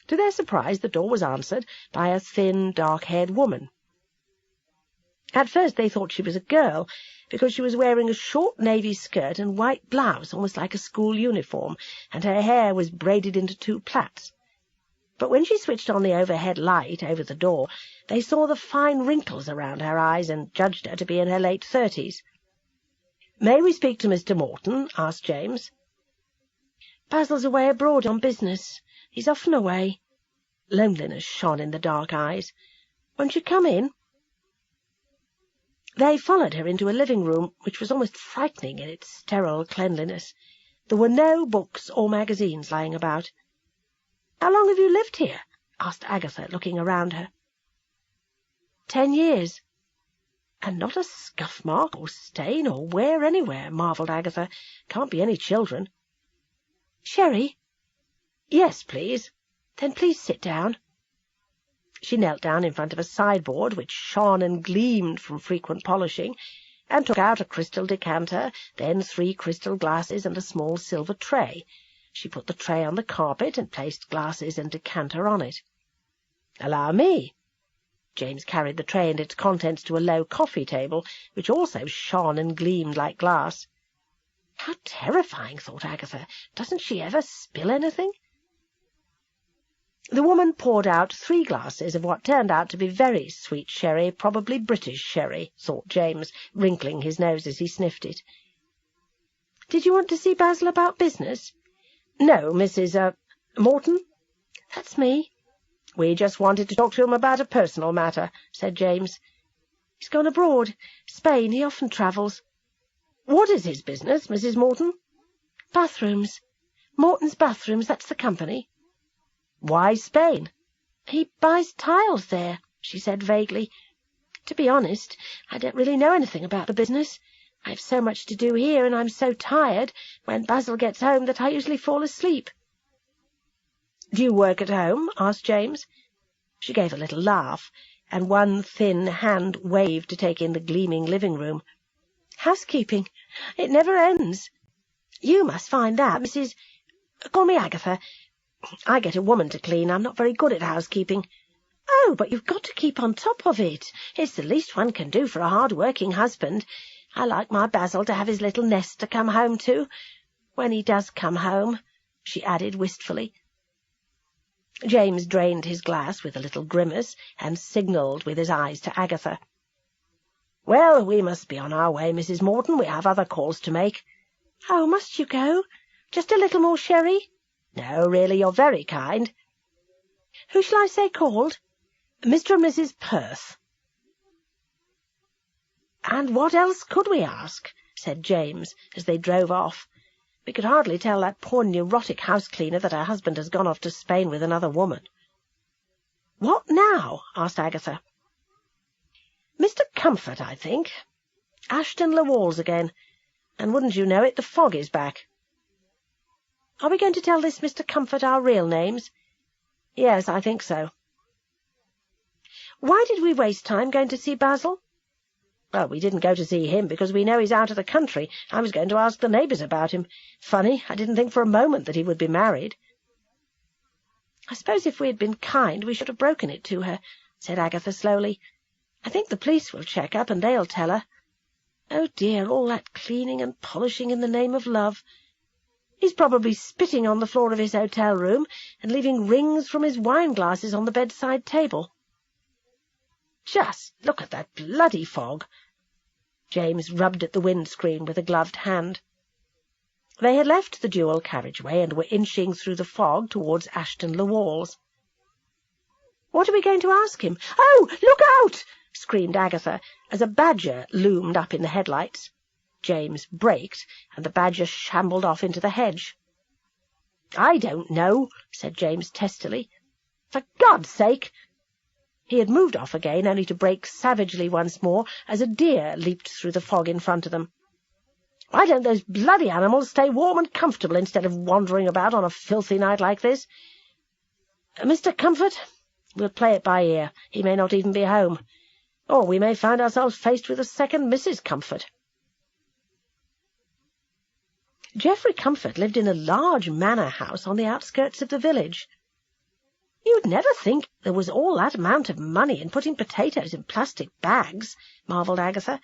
To their surprise, the door was answered by a thin, dark-haired woman. At first they thought she was a girl, because she was wearing a short navy skirt and white blouse, almost like a school uniform, and her hair was braided into 2 plaits. But when she switched on the overhead light over the door, they saw the fine wrinkles around her eyes and judged her to be in her late 30s. "May we speak to Mr. Morton?" asked James. "Basil's away abroad on business. He's often away." Loneliness shone in the dark eyes. "Won't you come in?" They followed her into a living-room which was almost frightening in its sterile cleanliness. There were no books or magazines lying about. "How long have you lived here?" asked Agatha, looking around her. 10 years. "And not a scuff-mark or stain or wear anywhere," marvelled Agatha. "Can't be any children." "Sherry?" "Yes, please." "Then please sit down." She knelt down in front of a sideboard, which shone and gleamed from frequent polishing, and took out a crystal decanter, then 3 crystal glasses and a small silver tray. She put the tray on the carpet and placed glasses and decanter on it. "Allow me." James carried the tray and its contents to a low coffee-table, which also shone and gleamed like glass. "How terrifying," thought Agatha. "Doesn't she ever spill anything?" The woman poured out 3 glasses of what turned out to be very sweet sherry, probably British sherry, thought James, wrinkling his nose as he sniffed it. "Did you want to see Basil about business?" "No, Mrs. Morton?" "That's me." "We just wanted to talk to him about a personal matter," said James. "He's gone abroad. Spain. He often travels." "What is his business, Mrs. Morton?" "Bathrooms. Morton's Bathrooms, that's the company." "Why Spain?" "He buys tiles there," she said vaguely. "To be honest, I don't really know anything about the business. I've so much to do here, and I'm so tired when Basil gets home that I usually fall asleep." "Do you work at home?" asked James. She gave a little laugh, and one thin hand waved to take in the gleaming living-room. "Housekeeping. It never ends. You must find that, Mrs. Call me Agatha. I get a woman to clean. I'm not very good at housekeeping." "Oh, but you've got to keep on top of it. It's the least one can do for a hard-working husband. I like my Basil to have his little nest to come home to. When he does come home," she added wistfully. James drained his glass with a little grimace and signalled with his eyes to Agatha. "Well, we must be on our way, Mrs. Morton. We have other calls to make." "Oh, must you go? Just a little more sherry?" "No, really, you're very kind." "Who shall I say called?" "Mr. and Mrs. Perth." "And what else could we ask?" said James, as they drove off. "We could hardly tell that poor neurotic house-cleaner that her husband has gone off to Spain with another woman." "What now?" asked Agatha. "Mr. Comfort, I think. Ashton Le Walls again. And wouldn't you know it, the fog is back." "Are we going to tell this Mr. Comfort our real names?" "Yes, I think so." "Why did we waste time going to see Basil?" "Well, we didn't go to see him because we know he's out of the country. I was going to ask the neighbours about him. Funny, I didn't think for a moment that he would be married." "I suppose if we had been kind we should have broken it to her," said Agatha slowly. "I think the police will check up and they'll tell her. Oh dear, all that cleaning and polishing in the name of love. He's probably spitting on the floor of his hotel room and leaving rings from his wine-glasses on the bedside table." "Just look at that bloody fog." James rubbed at the windscreen with a gloved hand. They had left the dual carriageway and were inching through the fog towards Ashton Le Walls. "What are we going to ask him?" "Oh, look out!" screamed Agatha, as a badger loomed up in the headlights. James braked, and the badger shambled off into the hedge. "I don't know," said James testily. "For God's sake—" He had moved off again, only to brake savagely once more as a deer leaped through the fog in front of them. "Why don't those bloody animals stay warm and comfortable instead of wandering about on a filthy night like this? Mr. Comfort, we'll play it by ear. He may not even be home. Or we may find ourselves faced with a second Mrs. Comfort." Geoffrey Comfort lived in a large manor house on the outskirts of the village. "You'd never think there was all that amount of money in putting potatoes in plastic bags," marvelled Agatha.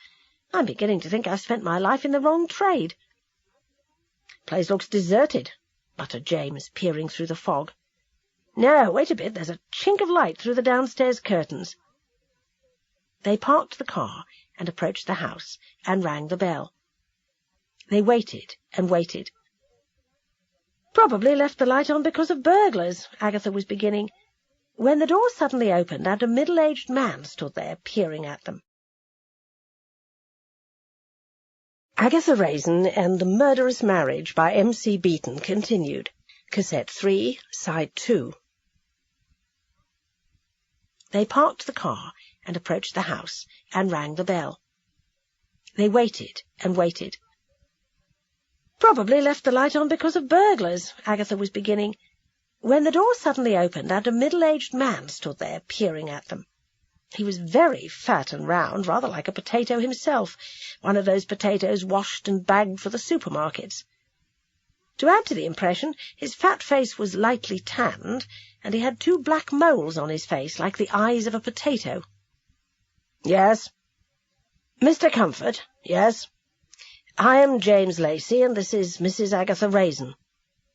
"I'm beginning to think I've spent my life in the wrong trade." "Place looks deserted," muttered James, peering through the fog. "No, wait a bit, there's a chink of light through the downstairs curtains." They parked the car and approached the house and rang the bell. They waited and waited. "Probably left the light on because of burglars," Agatha was beginning, when the door suddenly opened and a middle-aged man stood there peering at them. Agatha Raisin and the Murderous Marriage by M.C. Beaton continued. Cassette 3, Side 2. They parked the car and approached the house and rang the bell. They waited and waited. "Probably left the light on because of burglars," Agatha was beginning, when the door suddenly opened and a middle-aged man stood there peering at them. He was very fat and round, rather like a potato himself, one of those potatoes washed and bagged for the supermarkets. To add to the impression, his fat face was lightly tanned, and he had 2 black moles on his face, like the eyes of a potato. "Yes." "Mr. Comfort?" "Yes." "I am James Lacey, and this is Mrs. Agatha Raisin."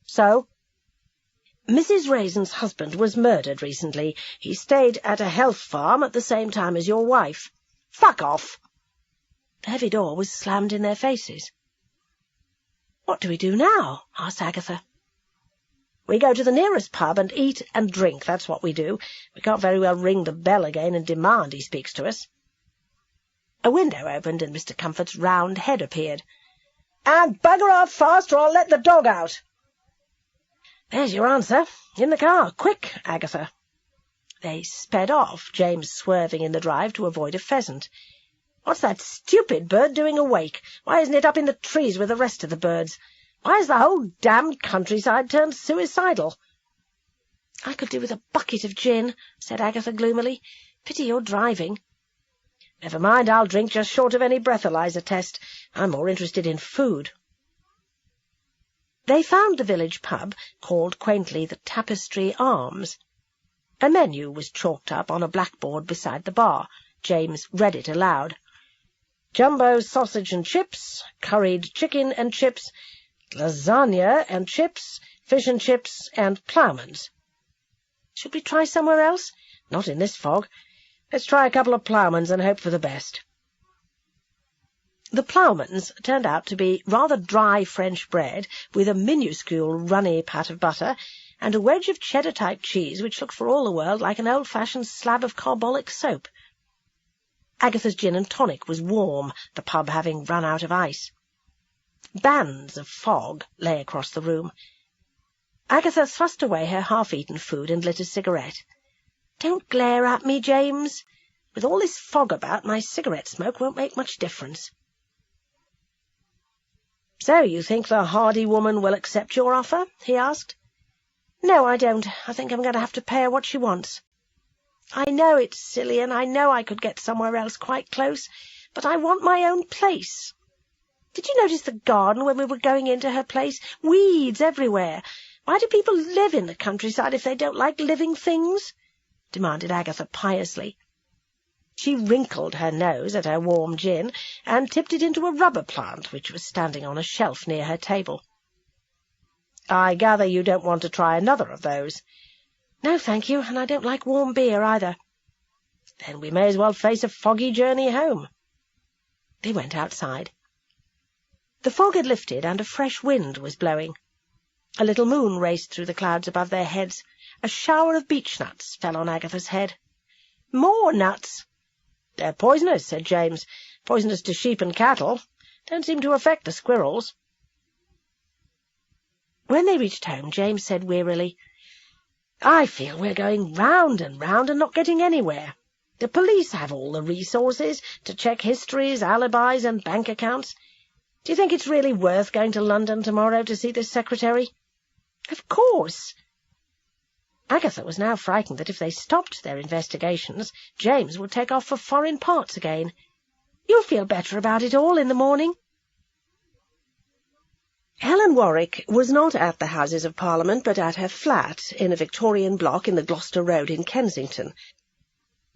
"So?" "Mrs. Raisin's husband was murdered recently. He stayed at a health farm at the same time as your wife." "Fuck off!" The heavy door was slammed in their faces. "What do we do now?" asked Agatha. "We go to the nearest pub and eat and drink, that's what we do. We can't very well ring the bell again and demand he speaks to us." A window opened and Mr. Comfort's round head appeared. "And bugger off fast or I'll let the dog out." "There's your answer. In the car. Quick, Agatha." They sped off, James swerving in the drive to avoid a pheasant. "What's that stupid bird doing awake? Why isn't it up in the trees with the rest of the birds? Why is the whole damned countryside turned suicidal?" "I could do with a bucket of gin," said Agatha gloomily. "Pity you're driving." "Never mind, I'll drink just short of any breathalyzer test. I'm more interested in food." They found the village pub, called quaintly the Tapestry Arms. A menu was chalked up on a blackboard beside the bar. James read it aloud. "Jumbo sausage and chips, curried chicken and chips, lasagna and chips, fish and chips, and ploughman's." "Should we try somewhere else?" "Not in this fog. Let's try a couple of ploughman's and hope for the best." The ploughman's turned out to be rather dry French bread with a minuscule runny pat of butter and a wedge of cheddar-type cheese which looked for all the world like an old-fashioned slab of carbolic soap. Agatha's gin and tonic was warm, the pub having run out of ice. Bands of fog lay across the room. Agatha thrust away her half-eaten food and lit a cigarette. "Don't glare at me, James. With all this fog about, my cigarette smoke won't make much difference." "So you think the hardy woman will accept your offer?" he asked. "No, I don't. I think I'm going to have to pay her what she wants. I know it's silly, and I know I could get somewhere else quite close, but I want my own place. Did you notice the garden when we were going into her place? Weeds everywhere. Why do people live in the countryside if they don't like living things?" demanded Agatha piously. She wrinkled her nose at her warm gin and tipped it into a rubber plant which was standing on a shelf near her table. "I gather you don't want to try another of those." "No, thank you, and I don't like warm beer either." "Then we may as well face a foggy journey home." They went outside. The fog had lifted and a fresh wind was blowing. A little moon raced through the clouds above their heads. A shower of beechnuts fell on Agatha's head. "More nuts." "They're poisonous," said James. "Poisonous to sheep and cattle. Don't seem to affect the squirrels." When they reached home, James said wearily, "I feel we're going round and not getting anywhere. The police have all the resources to check histories, alibis, and bank accounts. Do you think it's really worth going to London tomorrow to see this secretary?" "Of course." Agatha was now frightened that if they stopped their investigations, James would take off for foreign parts again. "You'll feel better about it all in the morning." Helen Warwick was not at the Houses of Parliament, but at her flat in a Victorian block in the Gloucester Road in Kensington.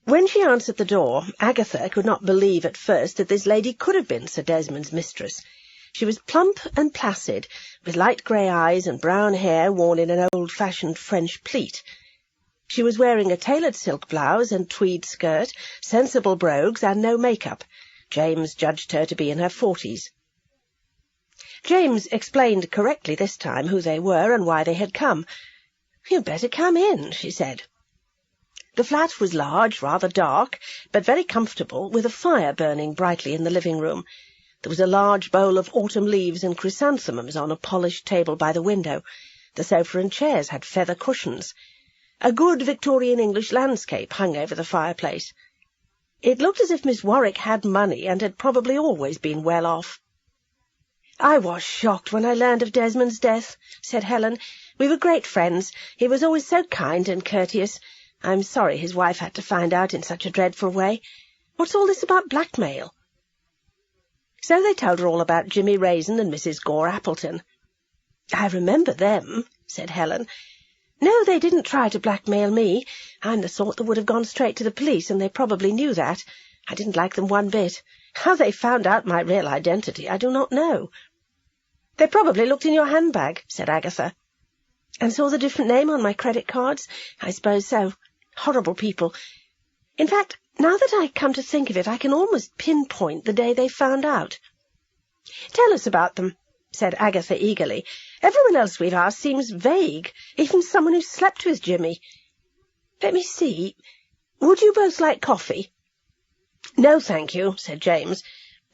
When she answered the door, Agatha could not believe at first that this lady could have been Sir Desmond's mistress. She was plump and placid, with light grey eyes and brown hair worn in an old-fashioned French pleat. She was wearing a tailored silk blouse and tweed skirt, sensible brogues, and no makeup. James judged her to be in her 40s. James explained correctly this time who they were and why they had come. "You'd better come in," she said. The flat was large, rather dark, but very comfortable, with a fire burning brightly in the living-room. There was a large bowl of autumn leaves and chrysanthemums on a polished table by the window. The sofa and chairs had feather cushions. A good Victorian English landscape hung over the fireplace. It looked as if Miss Warwick had money and had probably always been well off. "I was shocked when I learned of Desmond's death," said Helen. "We were great friends. He was always so kind and courteous. I'm sorry his wife had to find out in such a dreadful way. What's all this about blackmail?" So they told her all about Jimmy Raisin and Mrs. Gore Appleton. "I remember them," said Helen. "No, they didn't try to blackmail me. I'm the sort that would have gone straight to the police, and they probably knew that. I didn't like them one bit. How they found out my real identity, I do not know." "They probably looked in your handbag," said Agatha. "And saw the different name on my credit cards? I suppose so. Horrible people. In fact, now that I come to think of it, I can almost pinpoint the day they found out." "Tell us about them," said Agatha eagerly. "Everyone else we've asked seems vague, even someone who slept with Jimmy. Let me see. Would you both like coffee?" "No, thank you," said James,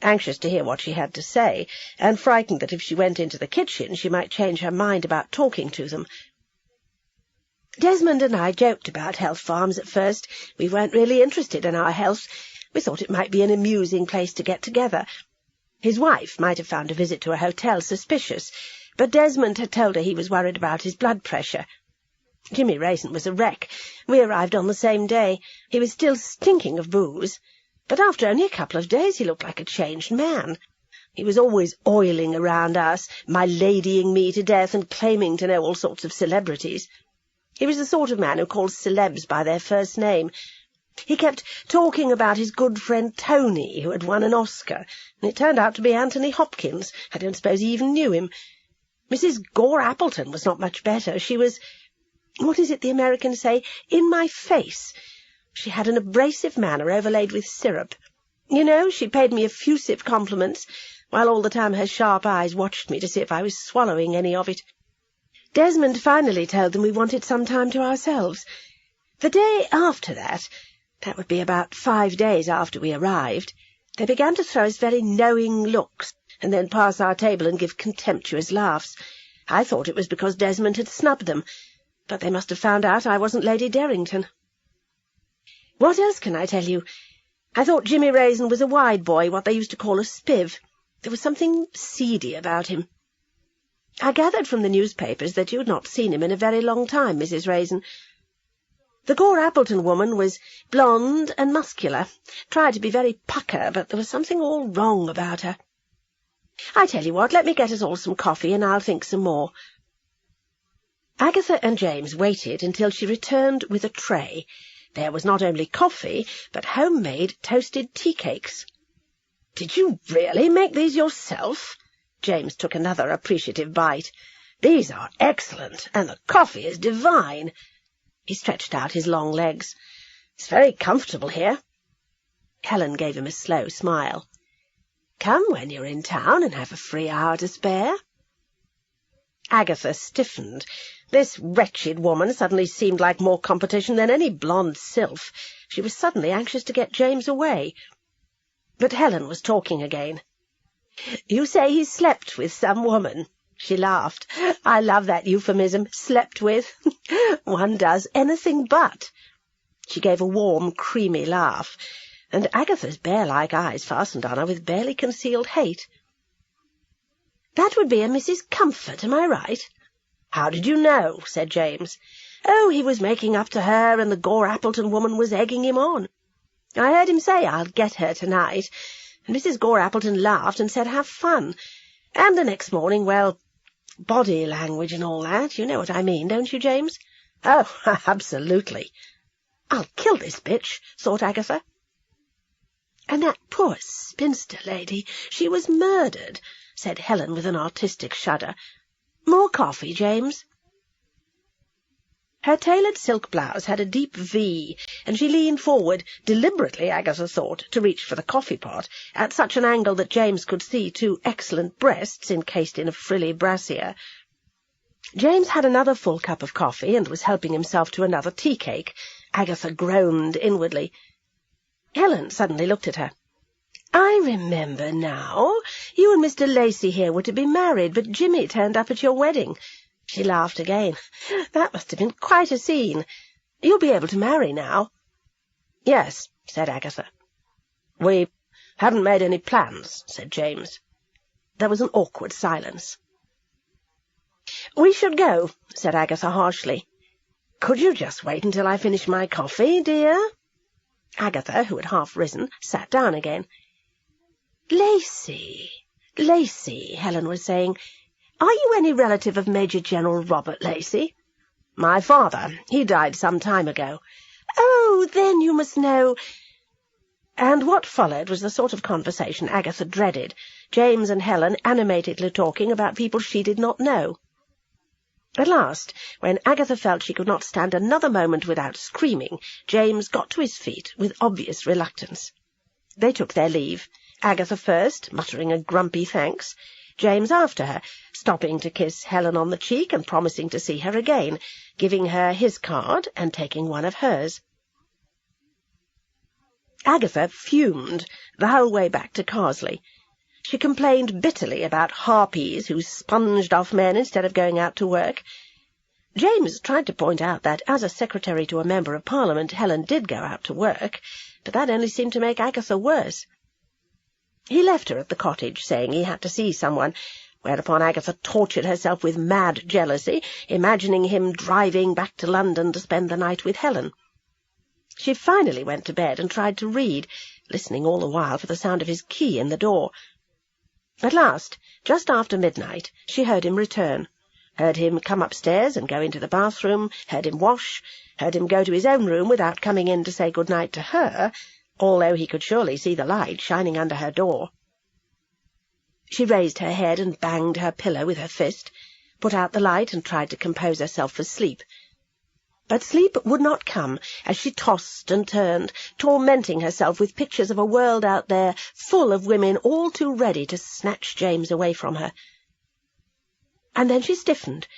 anxious to hear what she had to say, and frightened that if she went into the kitchen she might change her mind about talking to them. "Desmond and I joked about Health Farms at first. We weren't really interested in our health. We thought it might be an amusing place to get together. His wife might have found a visit to a hotel suspicious, but Desmond had told her he was worried about his blood pressure. Jimmy Raisin was a wreck. We arrived on the same day. He was still stinking of booze, but after only a couple of days he looked like a changed man. He was always oiling around us, my-ladying me to death and claiming to know all sorts of celebrities. He was the sort of man who calls celebs by their first name. He kept talking about his good friend Tony, who had won an Oscar, and it turned out to be Anthony Hopkins. I don't suppose he even knew him. Mrs. Gore Appleton was not much better. She was, what is it the Americans say, in my face. She had an abrasive manner overlaid with syrup. You know, she paid me effusive compliments, while all the time her sharp eyes watched me to see if I was swallowing any of it. Desmond finally told them we wanted some time to ourselves. The day after that would be about 5 days after we arrived, they began to throw us very knowing looks, and then pass our table and give contemptuous laughs. I thought it was because Desmond had snubbed them, but they must have found out I wasn't Lady Derrington. What else can I tell you? I thought Jimmy Raisin was a wide boy, what they used to call a spiv. There was something seedy about him. I gathered from the newspapers that you had not seen him in a very long time, Mrs. Raisin. The Gore Appleton woman was blonde and muscular, tried to be very pucker, but there was something all wrong about her. I tell you what, let me get us all some coffee, and I'll think some more." Agatha and James waited until she returned with a tray. There was not only coffee, but homemade toasted tea-cakes. "Did you really make these yourself?" James took another appreciative bite. "These are excellent, and the coffee is divine." He stretched out his long legs. "It's very comfortable here." Helen gave him a slow smile. "Come when you're in town and have a free hour to spare." Agatha stiffened. This wretched woman suddenly seemed like more competition than any blonde sylph. She was suddenly anxious to get James away. But Helen was talking again. "You say he slept with some woman?" She laughed. "I love that euphemism, slept with. One does anything but." She gave a warm, creamy laugh, and Agatha's bear-like eyes fastened on her with barely concealed hate. "That would be a Mrs. Comfort, am I right?" "How did you know?" said James. "Oh, he was making up to her, and the Gore Appleton woman was egging him on. I heard him say, 'I'll get her tonight,' and Mrs. Gore Appleton laughed and said, 'Have fun.' And the next morning, well, body language and all that. You know what I mean, don't you, James? Oh, absolutely. I'll kill this bitch, thought Agatha. And that poor spinster lady, she was murdered, said Helen with an artistic shudder. More coffee, James? Her tailored silk blouse had a deep V, and she leaned forward, deliberately, Agatha thought, to reach for the coffee-pot, at such an angle that James could see two excellent breasts encased in a frilly brassiere. James had another full cup of coffee, and was helping himself to another tea-cake. Agatha groaned inwardly. Helen suddenly looked at her. "I remember now. You and Mr. Lacey here were to be married, but Jimmy turned up at your wedding." She laughed again. "That must have been quite a scene. You'll be able to marry now." "Yes," said Agatha. "We haven't made any plans," said James. There was an awkward silence. "We should go," said Agatha harshly. "Could you just wait until I finish my coffee, dear?" Agatha, who had half risen, sat down again. Lacey, Helen was saying, "are you any relative of Major General Robert Lacey?" "My father. He died some time ago." "Oh, then you must know—" And what followed was the sort of conversation Agatha dreaded, James and Helen animatedly talking about people she did not know. At last, when Agatha felt she could not stand another moment without screaming, James got to his feet with obvious reluctance. They took their leave, Agatha first, muttering a grumpy thanks, James after her, stopping to kiss Helen on the cheek and promising to see her again, giving her his card and taking one of hers. Agatha fumed the whole way back to Carsley. She complained bitterly about harpies who sponged off men instead of going out to work. James tried to point out that, as a secretary to a member of Parliament, Helen did go out to work, but that only seemed to make Agatha worse. He left her at the cottage, saying he had to see someone, whereupon Agatha tortured herself with mad jealousy, imagining him driving back to London to spend the night with Helen. She finally went to bed and tried to read, listening all the while for the sound of his key in the door. At last, just after midnight, she heard him return, heard him come upstairs and go into the bathroom, heard him wash, heard him go to his own room without coming in to say good-night to her, although he could surely see the light shining under her door. She raised her head and banged her pillow with her fist, put out the light and tried to compose herself for sleep. But sleep would not come as she tossed and turned, tormenting herself with pictures of a world out there full of women all too ready to snatch James away from her. And then she stiffened.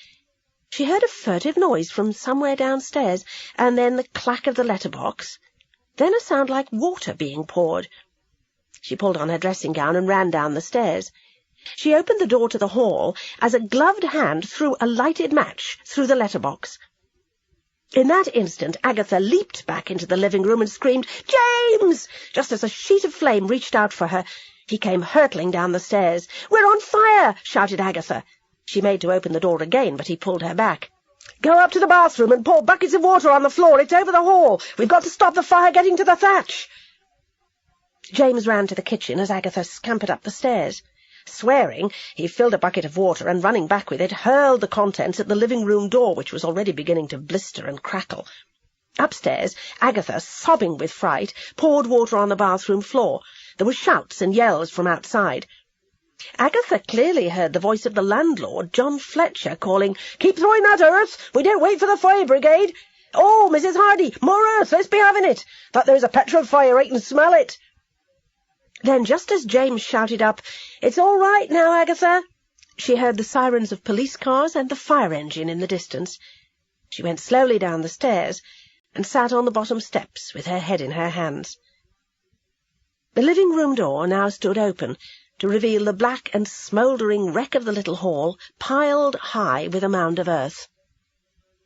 She heard a furtive noise from somewhere downstairs, and then the clack of the letterbox, then a sound like water being poured. She pulled on her dressing-gown and ran down the stairs. She opened the door to the hall as a gloved hand threw a lighted match through the letterbox. In that instant, Agatha leaped back into the living-room and screamed, "James!" just as a sheet of flame reached out for her. He came hurtling down the stairs. "We're on fire!" shouted Agatha. She made to open the door again, but he pulled her back. "Go up to the bathroom and pour buckets of water on the floor. It's over the hall. We've got to stop the fire getting to the thatch." James ran to the kitchen as Agatha scampered up the stairs. Swearing, he filled a bucket of water and, running back with it, hurled the contents at the living-room door, which was already beginning to blister and crackle. Upstairs, Agatha, sobbing with fright, poured water on the bathroom floor. There were shouts and yells from outside. Agatha clearly heard the voice of the landlord, John Fletcher, calling, "Keep throwing that earth! We don't wait for the fire brigade! Oh, Mrs. Hardy, more earth! Let's be having it! Thought there was a petrol fire, I can smell it!" Then, just as James shouted up, "It's all right now, Agatha," she heard the sirens of police cars and the fire engine in the distance. She went slowly down the stairs and sat on the bottom steps with her head in her hands. The living-room door now stood open to reveal the black and smouldering wreck of the little hall, piled high with a mound of earth.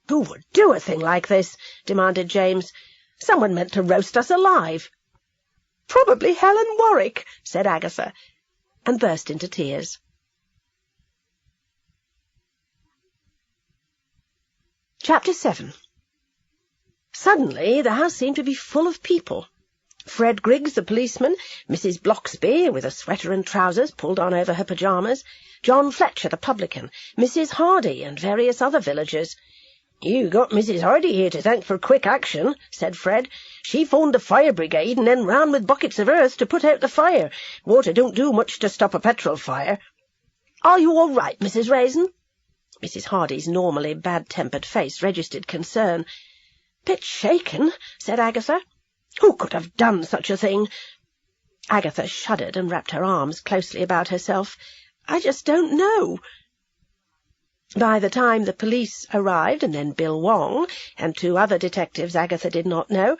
"Who would do a thing like this?" demanded James. "Someone meant to roast us alive." "Probably Helen Warwick," said Agatha, and burst into tears. Chapter 7. Suddenly the house seemed to be full of people. Fred Griggs, the policeman, Mrs. Bloxby, with a sweater and trousers pulled on over her pyjamas, John Fletcher, the publican, Mrs. Hardy, and various other villagers. "You got Mrs. Hardy here to thank for quick action," said Fred. "She phoned the fire brigade and then ran with buckets of earth to put out the fire. Water don't do much to stop a petrol fire." "Are you all right, Mrs. Raisin?" Mrs. Hardy's normally bad-tempered face registered concern. "Bit shaken," said Agatha. "Who could have done such a thing?" Agatha shuddered and wrapped her arms closely about herself. "I just don't know." By the time the police arrived, and then Bill Wong, and 2 other detectives Agatha did not know,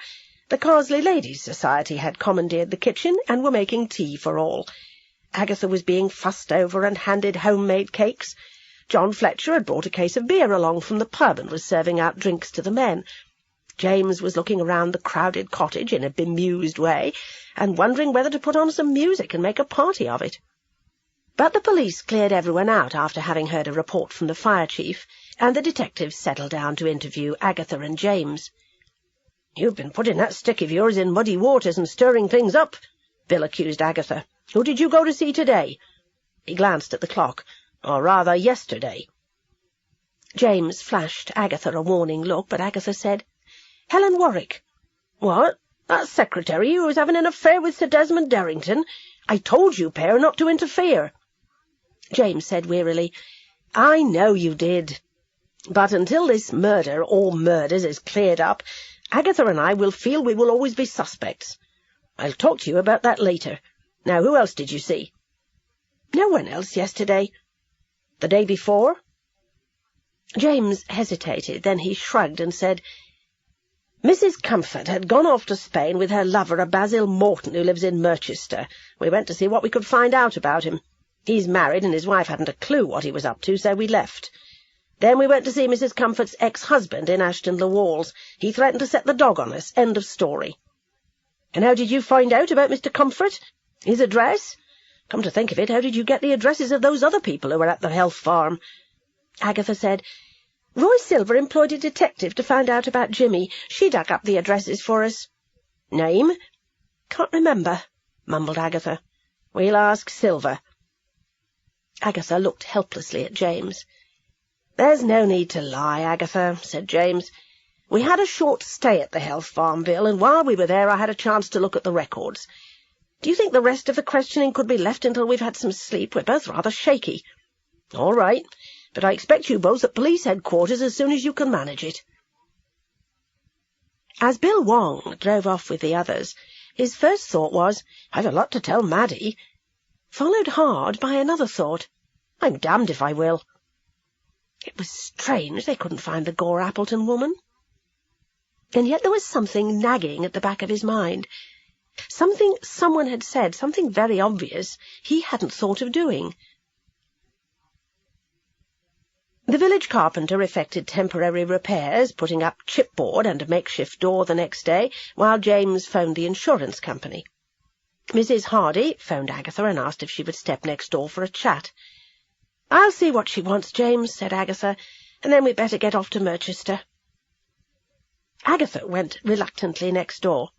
the Carsley Ladies' Society had commandeered the kitchen and were making tea for all. Agatha was being fussed over and handed homemade cakes. John Fletcher had brought a case of beer along from the pub and was serving out drinks to the men. James was looking around the crowded cottage in a bemused way, and wondering whether to put on some music and make a party of it. But the police cleared everyone out after having heard a report from the fire chief, and the detectives settled down to interview Agatha and James. "You've been putting that stick of yours in muddy waters and stirring things up," Bill accused Agatha. "Who did you go to see today?" He glanced at the clock. "Or rather, yesterday." James flashed Agatha a warning look, but Agatha said, "Helen Warwick." "What? That secretary who was having an affair with Sir Desmond Derrington? I told you, pair, not to interfere." James said wearily, "I know you did. But until this murder, or murders, is cleared up, Agatha and I will feel we will always be suspects. I'll talk to you about that later. Now, who else did you see?" "No one else yesterday." "The day before?" James hesitated, then he shrugged and said, "Mrs. Comfort had gone off to Spain with her lover, a Basil Morton, who lives in Merchester. We went to see what we could find out about him. He's married, and his wife hadn't a clue what he was up to, so we left. Then we went to see Mrs. Comfort's ex-husband in Ashton-le-Walls. He threatened to set the dog on us. End of story." "And how did you find out about Mr. Comfort? His address? Come to think of it, how did you get the addresses of those other people who were at the health farm?" Agatha said, "Roy Silver employed a detective to find out about Jimmy. She dug up the addresses for us." "Name?" "Can't remember," mumbled Agatha. "We'll ask Silver." Agatha looked helplessly at James. "There's no need to lie, Agatha," said James. "We had a short stay at the health farm, Bill, and while we were there I had a chance to look at the records. Do you think the rest of the questioning could be left until we've had some sleep? We're both rather shaky." "All right, but I expect you both at police headquarters as soon as you can manage it." As Bill Wong drove off with the others, his first thought was, "I've a lot to tell Maddie," followed hard by another thought, "I'm damned if I will." It was strange they couldn't find the Gore Appleton woman. And yet there was something nagging at the back of his mind. Something someone had said, something very obvious, he hadn't thought of doing. The village carpenter effected temporary repairs, putting up chipboard and a makeshift door the next day, while James phoned the insurance company. Mrs. Hardy phoned Agatha and asked if she would step next door for a chat. "I'll see what she wants, James," said Agatha, "and then we'd better get off to Merchester." Agatha went reluctantly next door.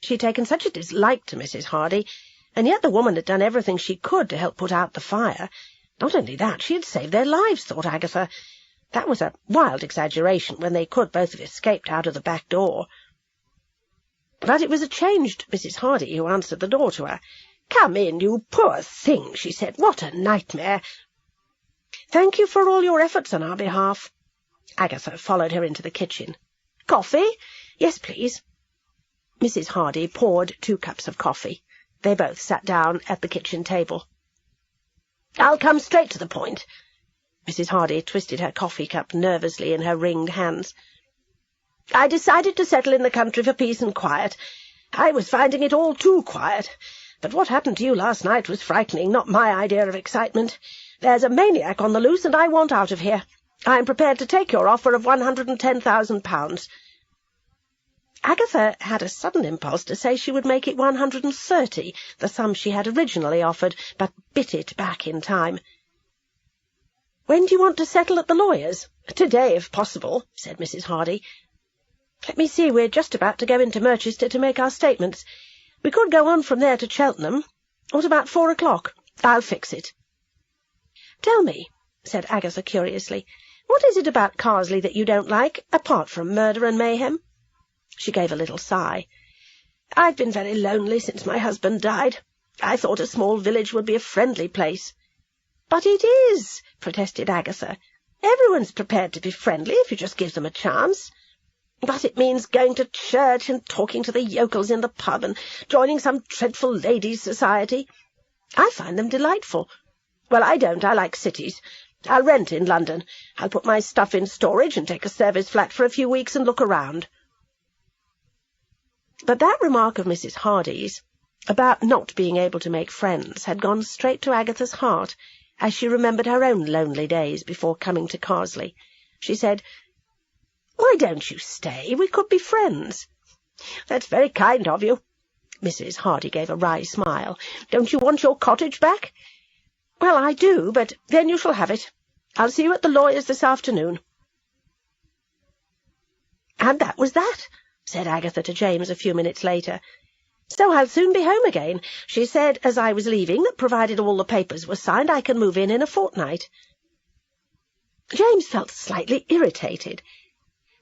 She had taken such a dislike to Mrs. Hardy, and yet the woman had done everything she could to help put out the fire. Not only that, she had saved their lives, thought Agatha. That was a wild exaggeration when they could both have escaped out of the back door. But it was a changed Mrs. Hardy who answered the door to her. "Come in, you poor thing," she said. "What a nightmare!" "Thank you for all your efforts on our behalf." Agatha followed her into the kitchen. "Coffee?" "Yes, please." Mrs. Hardy poured 2 cups of coffee. They both sat down at the kitchen table. "I'll come straight to the point." Mrs. Hardy twisted her coffee cup nervously in her ringed hands. "I decided to settle in the country for peace and quiet. I was finding it all too quiet. But what happened to you last night was frightening, not my idea of excitement. There's a maniac on the loose, and I want out of here. I am prepared to take your offer of £110,000. Agatha had a sudden impulse to say she would make it 130, the sum she had originally offered, but bit it back in time. "When do you want to settle at the lawyer's?" "Today, if possible," said Mrs. Hardy. "Let me see, we're just about to go into Merchester to make our statements. We could go on from there to Cheltenham. What about 4 o'clock? I'll fix it. Tell me, said Agatha curiously, what is it about Carsley that you don't like, apart from murder and mayhem? She gave a little sigh. I've been very lonely since my husband died. I thought a small village would be a friendly place. But it is, protested Agatha. Everyone's prepared to be friendly if you just give them a chance. But it means going to church and talking to the yokels in the pub and joining some dreadful ladies' society. I find them delightful. Well, I don't. I like cities. I'll rent in London. I'll put my stuff in storage and take a service flat for a few weeks and look around. But that remark of Mrs. Hardy's about not being able to make friends had gone straight to Agatha's heart, as she remembered her own lonely days before coming to Carsley. She said, "Why don't you stay? We could be friends." "That's very kind of you." Mrs. Hardy gave a wry smile. "Don't you want your cottage back?" "Well, I do, but then you shall have it. I'll see you at the lawyer's this afternoon." "And that was that," said Agatha to James a few minutes later. "So I'll soon be home again. She said, as I was leaving, that provided all the papers were signed, I can move in a fortnight." James felt slightly irritated.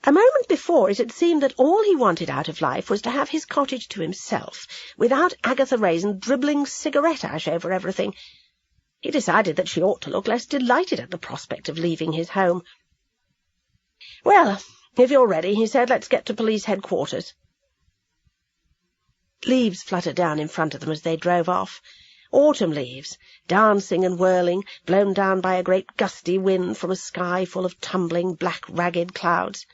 A moment before it had seemed that all he wanted out of life was to have his cottage to himself, without Agatha Raisin dribbling cigarette ash over everything. He decided that she ought to look less delighted at the prospect of leaving his home. "Well, if you're ready," he said, "let's get to police headquarters." Leaves fluttered down in front of them as they drove off. Autumn leaves, dancing and whirling, blown down by a great gusty wind from a sky full of tumbling, black, ragged clouds.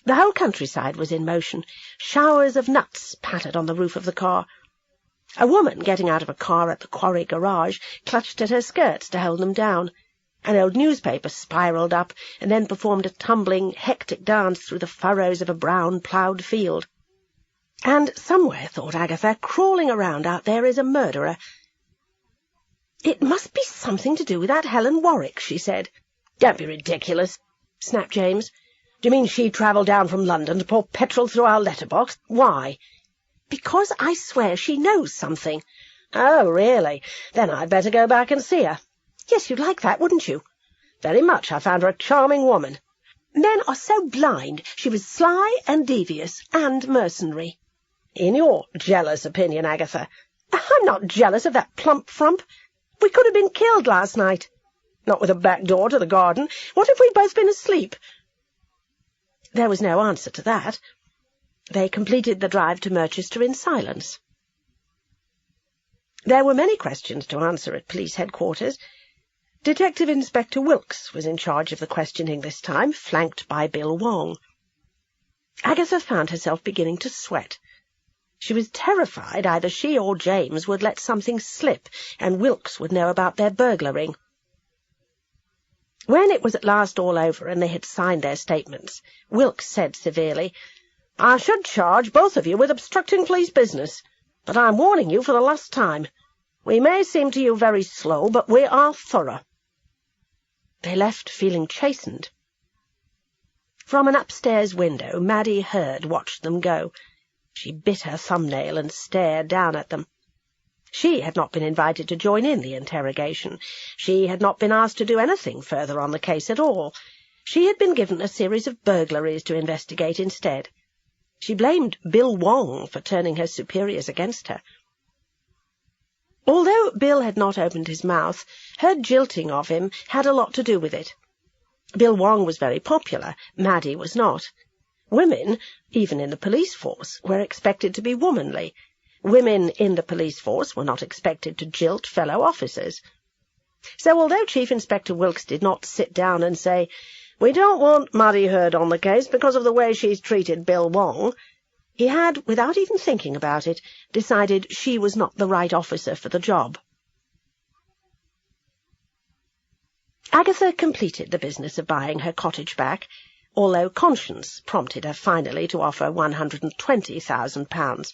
The whole countryside was in motion. Showers of nuts pattered on the roof of the car. A woman, getting out of a car at the quarry garage, clutched at her skirts to hold them down. An old newspaper spiralled up, and then performed a tumbling, hectic dance through the furrows of a brown ploughed field. And somewhere, thought Agatha, crawling around out there is a murderer. "It must be something to do with that Helen Warwick," she said. "Don't be ridiculous," snapped James. "Do you mean she travelled down from London to pour petrol through our letterbox? Why?" "Because I swear she knows something." "Oh, really? Then I'd better go back and see her." "Yes, you'd like that, wouldn't you?" "Very much. I found her a charming woman." "Men are so blind. She was sly and devious and mercenary." "In your jealous opinion, Agatha." "I'm not jealous of that plump frump. We could have been killed last night." "Not with a back door to the garden. What if we'd both been asleep?" There was no answer to that. They completed the drive to Merchester in silence. There were many questions to answer at police headquarters. Detective Inspector Wilkes was in charge of the questioning this time, flanked by Bill Wong. Agatha found herself beginning to sweat. She was terrified either she or James would let something slip, and Wilkes would know about their burglaring. When it was at last all over and they had signed their statements, Wilkes said severely, "I should charge both of you with obstructing police business, but I'm warning you for the last time. We may seem to you very slow, but we are thorough." They left feeling chastened. From an upstairs window, Maddie Hurd watched them go. She bit her thumbnail and stared down at them. She had not been invited to join in the interrogation. She had not been asked to do anything further on the case at all. She had been given a series of burglaries to investigate instead. She blamed Bill Wong for turning her superiors against her. Although Bill had not opened his mouth, her jilting of him had a lot to do with it. Bill Wong was very popular, Maddie was not. Women, even in the police force, were expected to be womanly. Women in the police force were not expected to jilt fellow officers. So although Chief Inspector Wilkes did not sit down and say, "We don't want Maddie Hurd on the case because of the way she's treated Bill Wong," he had, without even thinking about it, decided she was not the right officer for the job. Agatha completed the business of buying her cottage back, although conscience prompted her finally to offer £120,000.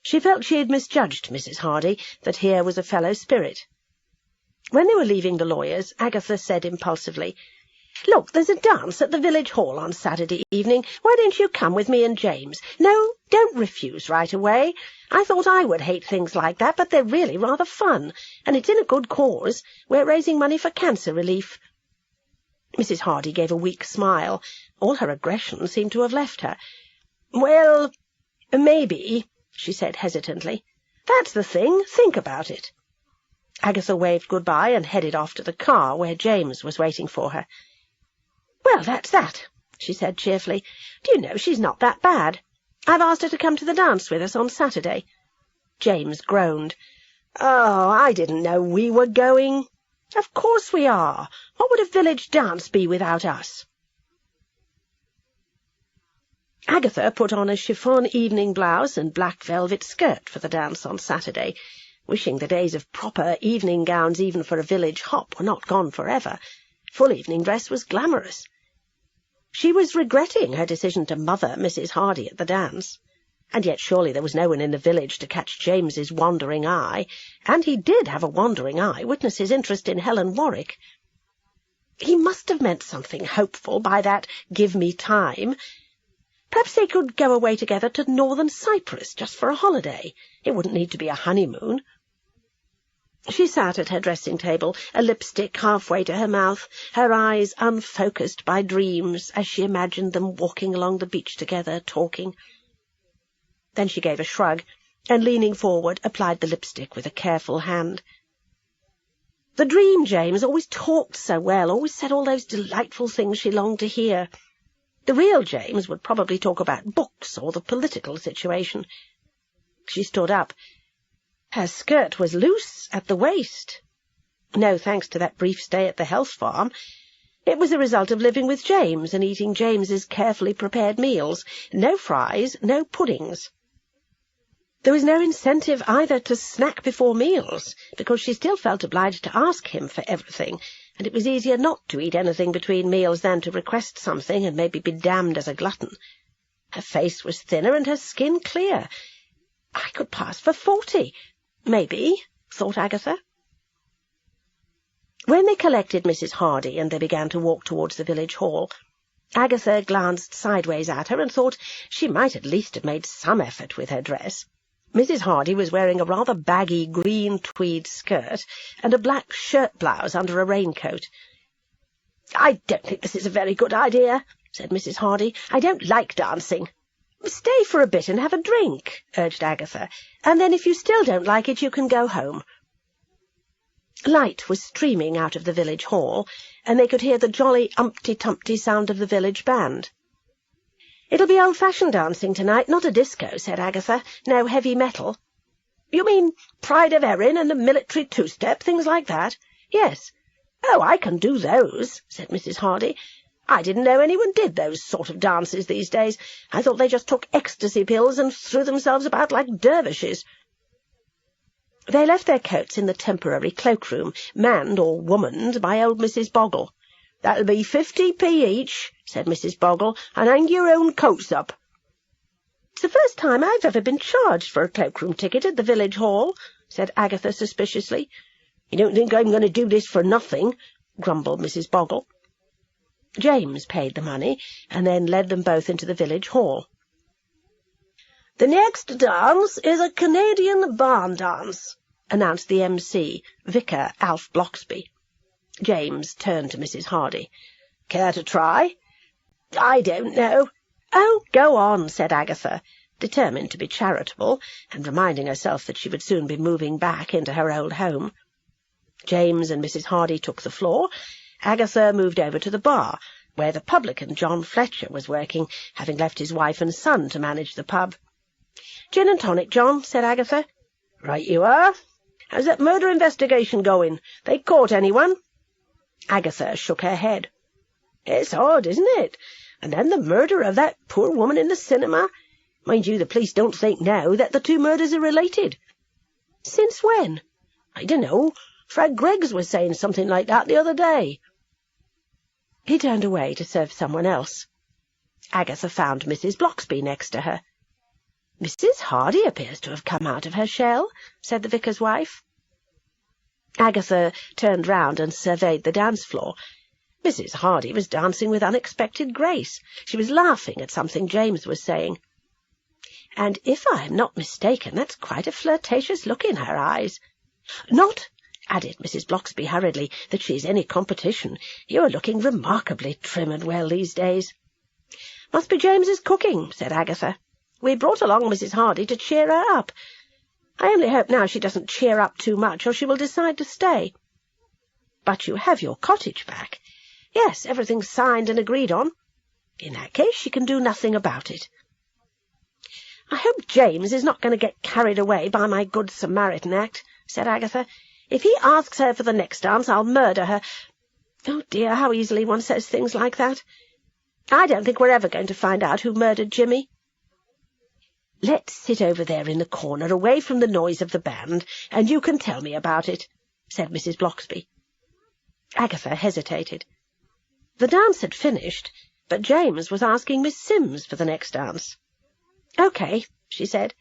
She felt she had misjudged Mrs. Hardy, that here was a fellow spirit. When they were leaving the lawyer's, Agatha said impulsively, Look, there's a dance at the village hall on Saturday evening. Why don't you come with me and James? No, don't refuse right away. I thought I would hate things like that, but they're really rather fun, and it's in a good cause. We're raising money for cancer relief." Mrs. Hardy gave a weak smile. All her aggression seemed to have left her. "Well, maybe," she said hesitantly. "That's the thing. Think about it." Agatha waved goodbye and headed off to the car, where James was waiting for her. "Well, that's that," she said cheerfully. "Do you know, she's not that bad. I've asked her to come to the dance with us on Saturday." James groaned. "Oh, I didn't know we were going." "Of course we are. What would a village dance be without us?" Agatha put on a chiffon evening blouse and black velvet skirt for the dance on Saturday, wishing the days of proper evening gowns even for a village hop were not gone forever. Full evening dress was glamorous. She was regretting her decision to mother Mrs. Hardy at the dance. And yet surely there was no one in the village to catch James's wandering eye, and he did have a wandering eye, witness his interest in Helen Warwick. He must have meant something hopeful by that "give me time." Perhaps they could go away together to northern Cyprus just for a holiday. It wouldn't need to be a honeymoon. She sat at her dressing-table, a lipstick halfway to her mouth, her eyes unfocused by dreams as she imagined them walking along the beach together, talking. Then she gave a shrug, and leaning forward, applied the lipstick with a careful hand. The dream James always talked so well, always said all those delightful things she longed to hear. The real James would probably talk about books or the political situation. She stood up. Her skirt was loose at the waist. No thanks to that brief stay at the health farm. It was a result of living with James and eating James's carefully prepared meals. No fries, no puddings. There was no incentive either to snack before meals, because she still felt obliged to ask him for everything, and it was easier not to eat anything between meals than to request something and maybe be damned as a glutton. Her face was thinner and her skin clear. I could pass for 40. Maybe, thought Agatha. When they collected Mrs. Hardy and they began to walk towards the village hall, Agatha glanced sideways at her and thought she might at least have made some effort with her dress. Mrs. Hardy was wearing a rather baggy green tweed skirt and a black shirt-blouse under a raincoat. "I don't think this is a very good idea," said Mrs. Hardy. "I don't like dancing." "Stay for a bit and have a drink," urged Agatha, "and then if you still don't like it you can go home." Light was streaming out of the village hall, and they could hear the jolly umpty-tumpty sound of the village band. "It'll be old-fashioned dancing tonight, not a disco," said Agatha. "No heavy metal." "You mean Pride of Erin and the military two-step, things like that?" "Yes." "Oh, I can do those," said Mrs. Hardy. "I didn't know anyone did those sort of dances these days. I thought they just took ecstasy pills and threw themselves about like dervishes." They left their coats in the temporary cloakroom, manned or womaned by old Mrs. Boggle. "That'll be 50p each," said Mrs. Boggle, "and hang your own coats up." "It's the first time I've ever been charged for a cloakroom ticket at the village hall," said Agatha suspiciously. "You don't think I'm going to do this for nothing?" grumbled Mrs. Boggle. James paid the money, and then led them both into the village hall. "The next dance is a Canadian barn dance," announced the MC, Vicar Alf Bloxby. James turned to Mrs. Hardy. "Care to try?" "I don't know." "Oh, go on," said Agatha, determined to be charitable, and reminding herself that she would soon be moving back into her old home. James and Mrs. Hardy took the floor. Agatha moved over to the bar, where the publican John Fletcher was working, having left his wife and son to manage the pub. "Gin and tonic, John," said Agatha. "Right you are. How's that murder investigation going? They caught anyone?" Agatha shook her head. "It's odd, isn't it? And then the murder of that poor woman in the cinema. Mind you, the police don't think now that the two murders are related." "Since when?" "I dunno. Fred Greggs was saying something like that the other day." He turned away to serve someone else. Agatha found Mrs. Bloxby next to her. "Mrs. Hardy appears to have come out of her shell," said the vicar's wife. Agatha turned round and surveyed the dance-floor. Mrs. Hardy was dancing with unexpected grace. She was laughing at something James was saying. And if I am not mistaken, that's quite a flirtatious look in her eyes. Not, added Mrs. Blocksby hurriedly, that she's any competition. You are looking remarkably trim and well these days. Must be James's cooking, said Agatha. We brought along Mrs. Hardy to cheer her up. I only hope now she doesn't cheer up too much, or she will decide to stay. But you have your cottage back. Yes, everything's signed and agreed on. In that case, she can do nothing about it. I hope James is not going to get carried away by my Good Samaritan act, said Agatha. If he asks her for the next dance, I'll murder her. Oh, dear, how easily one says things like that. I don't think we're ever going to find out who murdered Jimmy. Let's sit over there in the corner, away from the noise of the band, and you can tell me about it, said Mrs. Blocksby. Agatha hesitated. The dance had finished, but James was asking Miss Sims for the next dance. "OK," she said.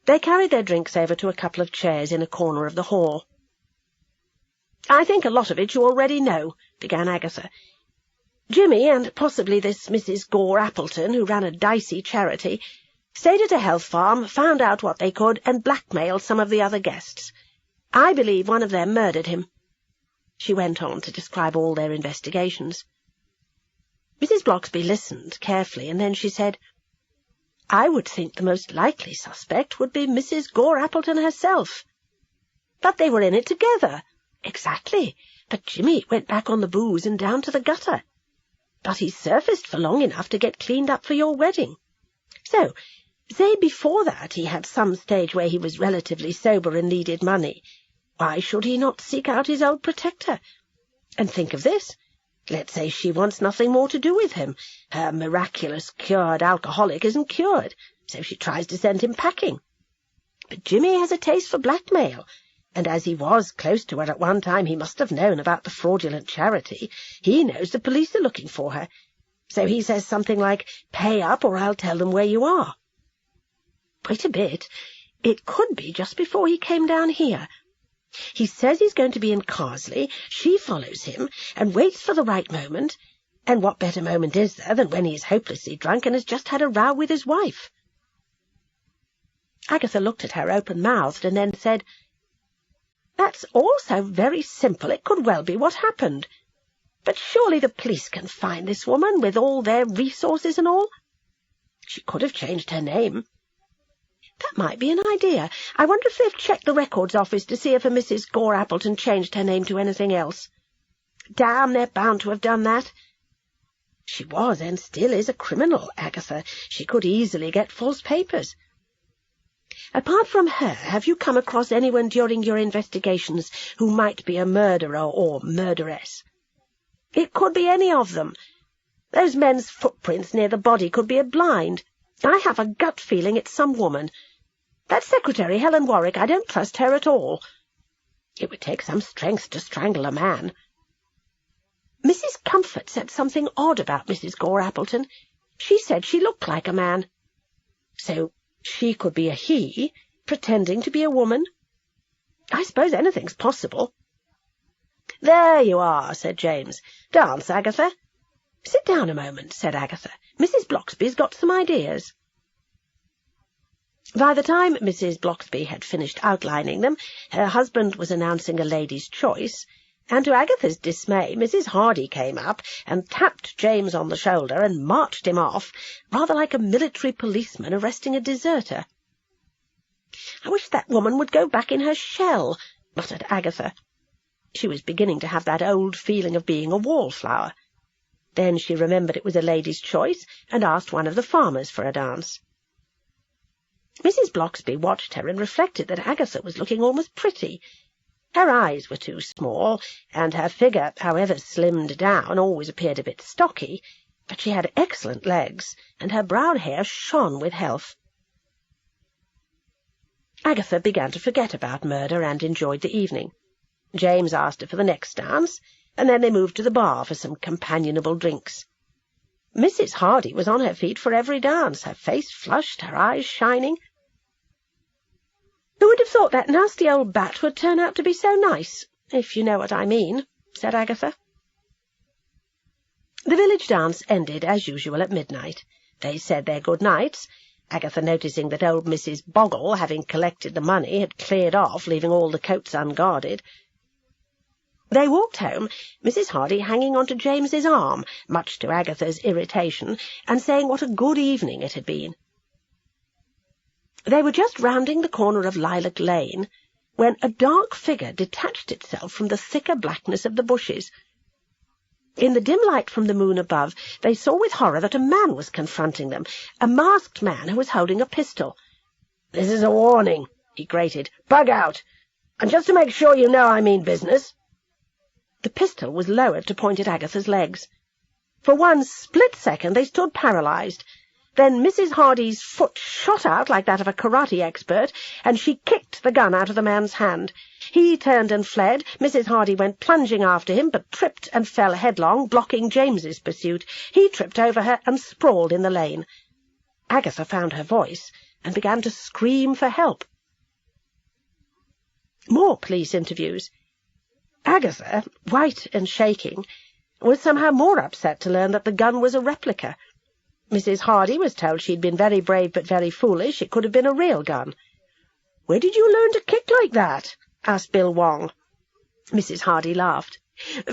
They carried their drinks over to a couple of chairs in a corner of the hall. "I think a lot of it you already know," began Agatha. "Jimmy, and possibly this Mrs. Gore Appleton, who ran a dicey charity, stayed at a health farm, found out what they could, and blackmailed some of the other guests. I believe one of them murdered him." She went on to describe all their investigations. Mrs. Blocksby listened carefully, and then she said, "I would think the most likely suspect would be Mrs. Gore Appleton herself." "But they were in it together." "Exactly. But Jimmy went back on the booze and down to the gutter. But he surfaced for long enough to get cleaned up for your wedding. So, say before that he had some stage where he was relatively sober and needed money. Why should he not seek out his old protector? And think of this. Let's say she wants nothing more to do with him. Her miraculous cured alcoholic isn't cured, so she tries to send him packing. But Jimmy has a taste for blackmail, and as he was close to her at one time, he must have known about the fraudulent charity. He knows the police are looking for her. So he says something like, 'Pay up or I'll tell them where you are.' Wait a bit. It could be just before he came down here. He says he's going to be in Carsley, she follows him, and waits for the right moment. And what better moment is there than when he is hopelessly drunk and has just had a row with his wife?" Agatha looked at her open-mouthed and then said, "That's all so very simple, it could well be what happened. But surely the police can find this woman, with all their resources and all. She could have changed her name. That might be an idea. I wonder if they've checked the records office to see if a Mrs. Gore Appleton changed her name to anything else. Damn, they're bound to have done that. She was and still is a criminal, Agatha. She could easily get false papers. Apart from her, have you come across anyone during your investigations who might be a murderer or murderess?" "It could be any of them. Those men's footprints near the body could be a blind. I have a gut feeling it's some woman. That secretary, Helen Warwick, I don't trust her at all. It would take some strength to strangle a man. Mrs. Comfort said something odd about Mrs. Gore Appleton. She said she looked like a man. So she could be a he, pretending to be a woman. I suppose anything's possible." "There you are," said James. "Dance, Agatha." "Sit down a moment," said Agatha. "Mrs. Blocksby's got some ideas." By the time Mrs. Blocksby had finished outlining them, her husband was announcing a lady's choice, and to Agatha's dismay Mrs. Hardy came up and tapped James on the shoulder and marched him off, rather like a military policeman arresting a deserter. "I wish that woman would go back in her shell," muttered Agatha. She was beginning to have that old feeling of being a wallflower. Then she remembered it was a lady's choice, and asked one of the farmers for a dance. Mrs. Blocksby watched her and reflected that Agatha was looking almost pretty. Her eyes were too small, and her figure, however slimmed down, always appeared a bit stocky, but she had excellent legs, and her brown hair shone with health. Agatha began to forget about murder and enjoyed the evening. James asked her for the next dance, and then they moved to the bar for some companionable drinks. Mrs. Hardy was on her feet for every dance, her face flushed, her eyes shining. "Who would have thought that nasty old bat would turn out to be so nice, if you know what I mean?" said Agatha. The village dance ended as usual at midnight. They said their good nights, Agatha noticing that old Mrs. Boggle, having collected the money, had cleared off, leaving all the coats unguarded. They walked home, Mrs. Hardy hanging on to James's arm, much to Agatha's irritation, and saying what a good evening it had been. They were just rounding the corner of Lilac Lane when a dark figure detached itself from the thicker blackness of the bushes. In the dim light from the moon above, they saw with horror that a man was confronting them, a masked man who was holding a pistol. "This is a warning," he grated. "Bug out! And just to make sure you know I mean business." The pistol was lowered to point at Agatha's legs. For one split second they stood paralysed. Then Mrs. Hardy's foot shot out like that of a karate expert, and she kicked the gun out of the man's hand. He turned and fled. Mrs. Hardy went plunging after him, but tripped and fell headlong, blocking James's pursuit. He tripped over her and sprawled in the lane. Agatha found her voice and began to scream for help. More police interviews. Agatha, white and shaking, was somehow more upset to learn that the gun was a replica. Mrs. Hardy was told she'd been very brave but very foolish. It could have been a real gun. "Where did you learn to kick like that?" asked Bill Wong. Mrs. Hardy laughed.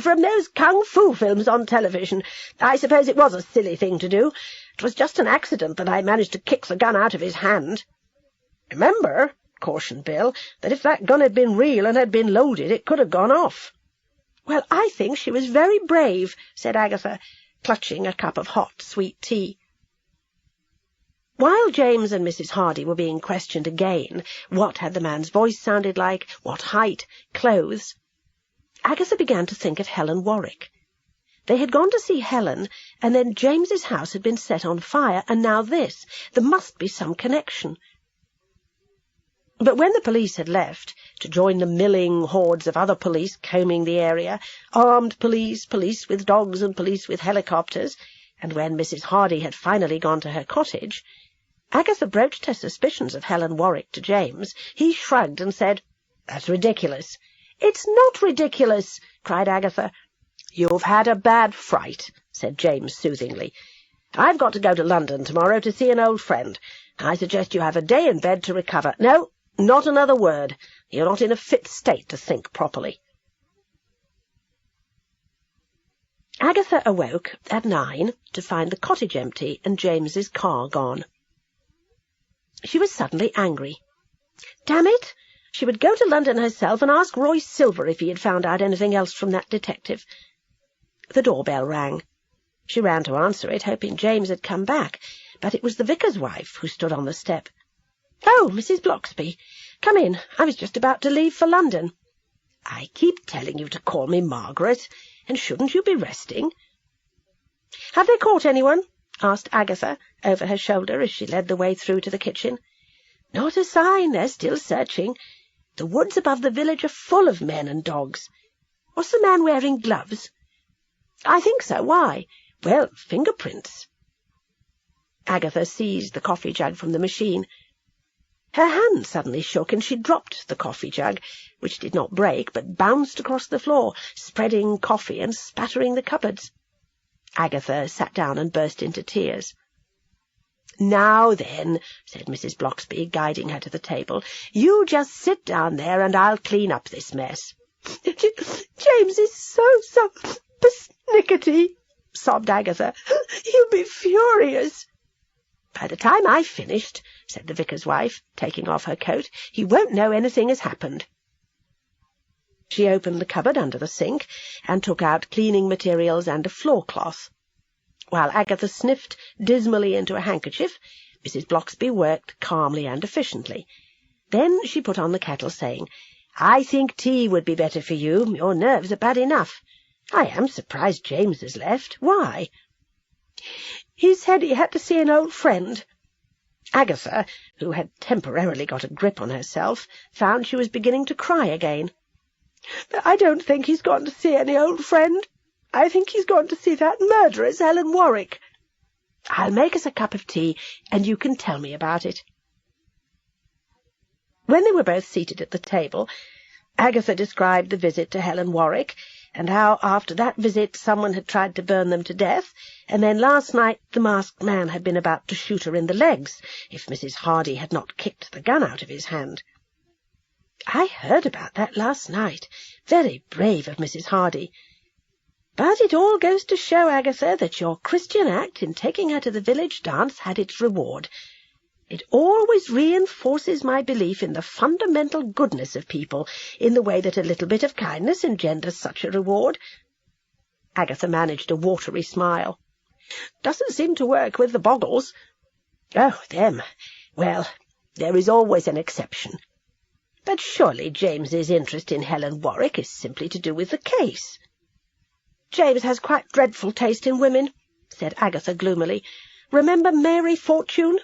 "From those kung fu films on television. I suppose it was a silly thing to do. It was just an accident that I managed to kick the gun out of his hand." "Remember," cautioned Bill, "that if that gun had been real and had been loaded, it could have gone off." "Well, I think she was very brave," said Agatha, clutching a cup of hot, sweet tea. While James and Mrs. Hardy were being questioned again, what had the man's voice sounded like, what height, clothes, Agatha began to think of Helen Warwick. They had gone to see Helen, and then James's house had been set on fire, and now this. There must be some connection. But when the police had left, to join the milling hordes of other police combing the area, armed police, police with dogs and police with helicopters, and when Mrs. Hardy had finally gone to her cottage, Agatha broached her suspicions of Helen Warwick to James. He shrugged and said, "That's ridiculous." "It's not ridiculous," cried Agatha. "You've had a bad fright," said James soothingly. "I've got to go to London tomorrow to see an old friend. I suggest you have a day in bed to recover. No, not another word. You're not in a fit state to think properly." Agatha awoke at 9 to find the cottage empty and James's car gone. She was suddenly angry. Damn it! She would go to London herself and ask Royce Silver if he had found out anything else from that detective. The doorbell rang. She ran to answer it, hoping James had come back, but it was the vicar's wife who stood on the step. "Oh, Mrs. Bloxby, come in. I was just about to leave for London." "I keep telling you to call me Margaret, and shouldn't you be resting?" "Have they caught anyone?" asked Agatha over her shoulder as she led the way through to the kitchen. "Not a sign. They're still searching. The woods above the village are full of men and dogs. Was the man wearing gloves?" "I think so. Why?" "Well, fingerprints." Agatha seized the coffee jug from the machine. Her hand suddenly shook, and she dropped the coffee jug, which did not break, but bounced across the floor, spreading coffee and spattering the cupboards. Agatha sat down and burst into tears. "Now then," said Mrs. Bloxby, guiding her to the table, "you just sit down there and I'll clean up this mess." "James is so persnickety," sobbed Agatha. "He'll be furious." "By the time I've finished," said the vicar's wife, taking off her coat, "he won't know anything has happened." She opened the cupboard under the sink and took out cleaning materials and a floor-cloth. While Agatha sniffed dismally into a handkerchief, Mrs. Bloxby worked calmly and efficiently. Then she put on the kettle, saying, "I think tea would be better for you. Your nerves are bad enough. I am surprised James has left. Why?" "He said he had to see an old friend." Agatha, who had temporarily got a grip on herself, found she was beginning to cry again. "I don't think he's gone to see any old friend. I think he's gone to see that murderess, Helen Warwick." "I'll make us a cup of tea, and you can tell me about it." When they were both seated at the table, Agatha described the visit to Helen Warwick, and how after that visit someone had tried to burn them to death, and then last night the masked man had been about to shoot her in the legs, if Mrs. Hardy had not kicked the gun out of his hand. I heard about that last night. Very brave of Mrs. Hardy. But it all goes to show, Agatha, that your Christian act in taking her to the village dance had its reward. It always reinforces my belief in the fundamental goodness of people, in the way that a little bit of kindness engenders such a reward. Agatha managed a watery smile. Doesn't seem to work with the Boggles. Oh, them. Well, there is always an exception. But surely James's interest in Helen Warwick is simply to do with the case. James has quite dreadful taste in women, said Agatha gloomily. Remember Mary Fortune?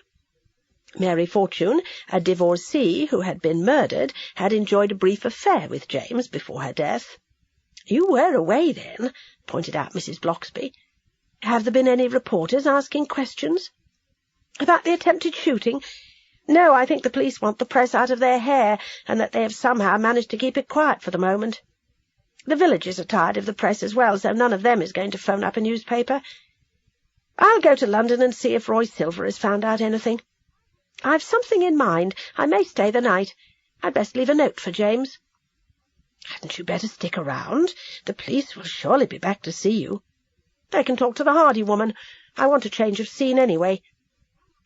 Mary Fortune, a divorcee who had been murdered, had enjoyed a brief affair with James before her death. You were away then, pointed out Mrs. Bloxby. Have there been any reporters asking questions? About the attempted shooting? No, I think the police want the press out of their hair, and that they have somehow managed to keep it quiet for the moment. The villagers are tired of the press as well, so none of them is going to phone up a newspaper. I'll go to London and see if Roy Silver has found out anything. I've something in mind. I may stay the night. I'd best leave a note for James. Hadn't you better stick around? The police will surely be back to see you. They can talk to the Hardy woman. I want a change of scene anyway.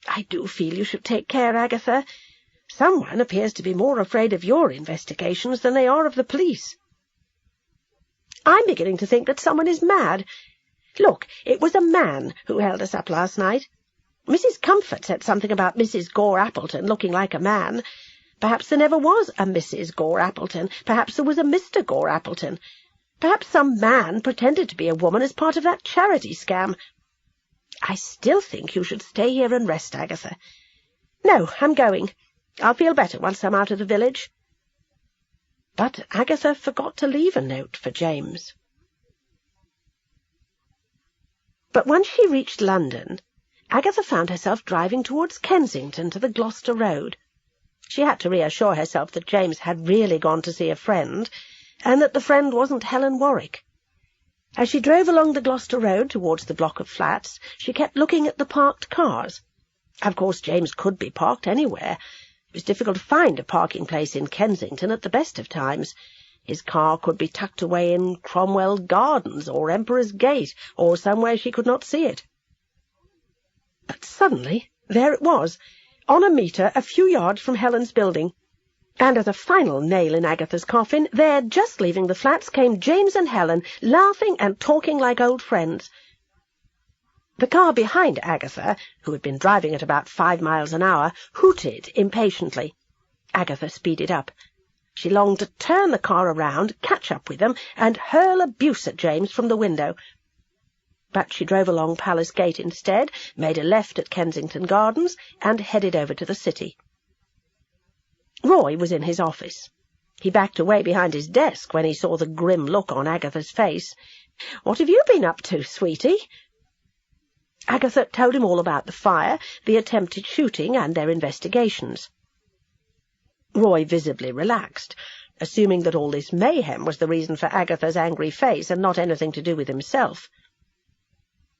I do feel you should take care, Agatha. Someone appears to be more afraid of your investigations than they are of the police. I'm beginning to think that someone is mad. Look, it was a man who held us up last night. Mrs. Comfort said something about Mrs. Gore Appleton looking like a man. Perhaps there never was a Mrs. Gore Appleton. Perhaps there was a Mr. Gore Appleton. Perhaps some man pretended to be a woman as part of that charity scam. I still think you should stay here and rest, Agatha. No, I'm going. I'll feel better once I'm out of the village. But Agatha forgot to leave a note for James. But once she reached London, Agatha found herself driving towards Kensington to the Gloucester Road. She had to reassure herself that James had really gone to see a friend, and that the friend wasn't Helen Warwick. As she drove along the Gloucester Road towards the block of flats, she kept looking at the parked cars. Of course, James could be parked anywhere. It was difficult to find a parking place in Kensington at the best of times. His car could be tucked away in Cromwell Gardens or Emperor's Gate, or somewhere she could not see it. But suddenly, there it was, on a meter a few yards from Helen's building. And as a final nail in Agatha's coffin, there, just leaving the flats, came James and Helen, laughing and talking like old friends. The car behind Agatha, who had been driving at about 5 miles an hour, hooted impatiently. Agatha speeded up. She longed to turn the car around, catch up with them, and hurl abuse at James from the window. But she drove along Palace Gate instead, made a left at Kensington Gardens, and headed over to the city. Roy was in his office. He backed away behind his desk when he saw the grim look on Agatha's face. "What have you been up to, sweetie?" Agatha told him all about the fire, the attempted shooting, and their investigations. Roy visibly relaxed, assuming that all this mayhem was the reason for Agatha's angry face and not anything to do with himself.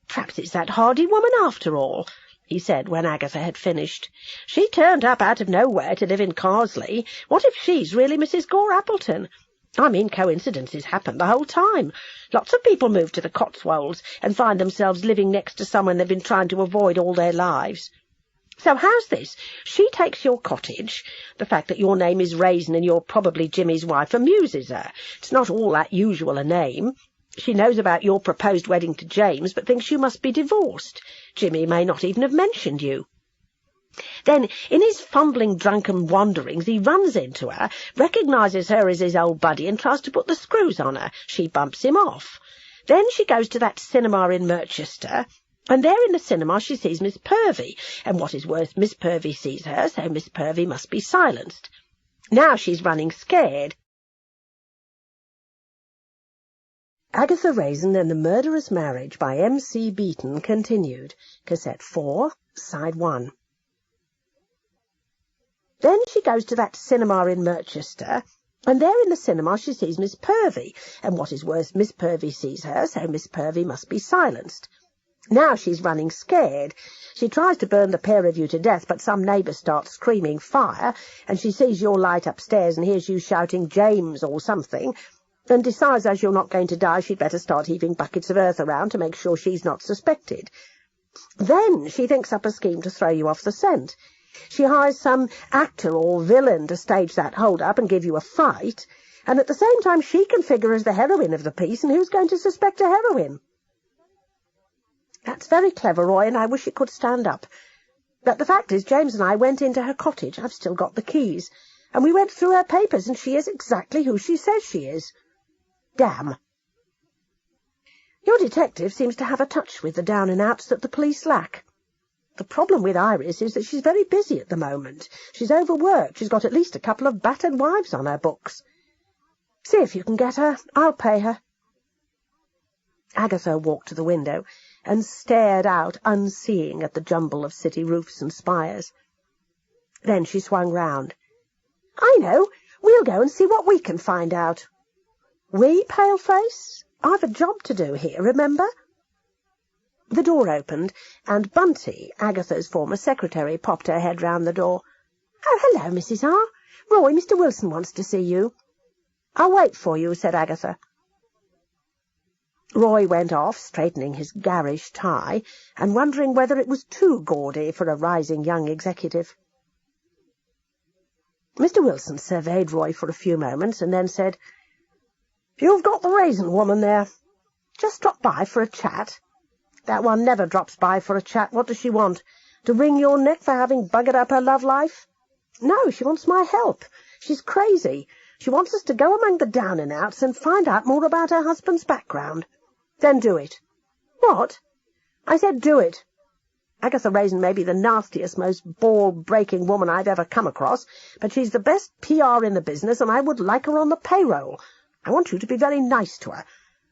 "Perhaps it's that Hardy woman after all," he said when Agatha had finished. "She turned up out of nowhere to live in Carsley. What if she's really Mrs. Gore Appleton? I mean, coincidences happen the whole time. Lots of people move to the Cotswolds and find themselves living next to someone they've been trying to avoid all their lives. So how's this? She takes your cottage. The fact that your name is Raisin and you're probably Jimmy's wife amuses her. It's not all that usual a name. She knows about your proposed wedding to James, but thinks you must be divorced. Jimmy may not even have mentioned you. Then, in his fumbling, drunken wanderings, he runs into her, recognises her as his old buddy, and tries to put the screws on her. She bumps him off. Then she goes to that cinema in Merchester, and there in the cinema she sees Miss Purvey, and what is worse, Miss Purvey sees her, so Miss Purvey must be silenced. Now she's running scared." Agatha Raisin and the Murderous Marriage by M.C. Beaton continued. Cassette 4, Side 1. Then she goes to that cinema in Merchester, And there in the cinema she sees Miss Purvey, and what is worse, Miss Purvey sees her, so Miss Purvey must be silenced. Now she's running scared. She tries to burn the pair of you to death, but some neighbour starts screaming fire, and she sees your light upstairs and hears you shouting James or something, and decides as you're not going to die she'd better start heaving buckets of earth around to make sure she's not suspected. Then she thinks up a scheme to throw you off the scent. She hires some actor or villain to stage that hold-up and give you a fight, and at the same time she can figure as the heroine of the piece, and who's going to suspect a heroine? That's very clever, Roy, and I wish it could stand up. But the fact is, James and I went into her cottage. I've still got the keys. And we went through her papers, and she is exactly who she says she is. Damn. Your detective seems to have a touch with the down-and-outs that the police lack. The problem with Iris is that she's very busy at the moment. She's overworked. She's got at least a couple of battered wives on her books. See if you can get her. I'll pay her. Agatha walked to the window and stared out, unseeing, at the jumble of city roofs and spires. Then she swung round. I know. We'll go and see what we can find out. We, Paleface? I've a job to do here, remember? The door opened, and Bunty, Agatha's former secretary, popped her head round the door. Oh, hello, Mrs. R. Roy, Mr. Wilson wants to see you. I'll wait for you, said Agatha. Roy went off, straightening his garish tie, and wondering whether it was too gaudy for a rising young executive. Mr. Wilson surveyed Roy for a few moments, and then said, You've got the raisin woman there. Just drop by for a chat. That one never drops by for a chat. What does she want? To wring your neck for having buggered up her love life? No, she wants my help. She's crazy. She wants us to go among the down-and-outs and find out more about her husband's background. Then do it. What? I said do it. Agatha Raisin may be the nastiest, most ball-breaking woman I've ever come across, but she's the best PR in the business, and I would like her on the payroll. I want you to be very nice to her.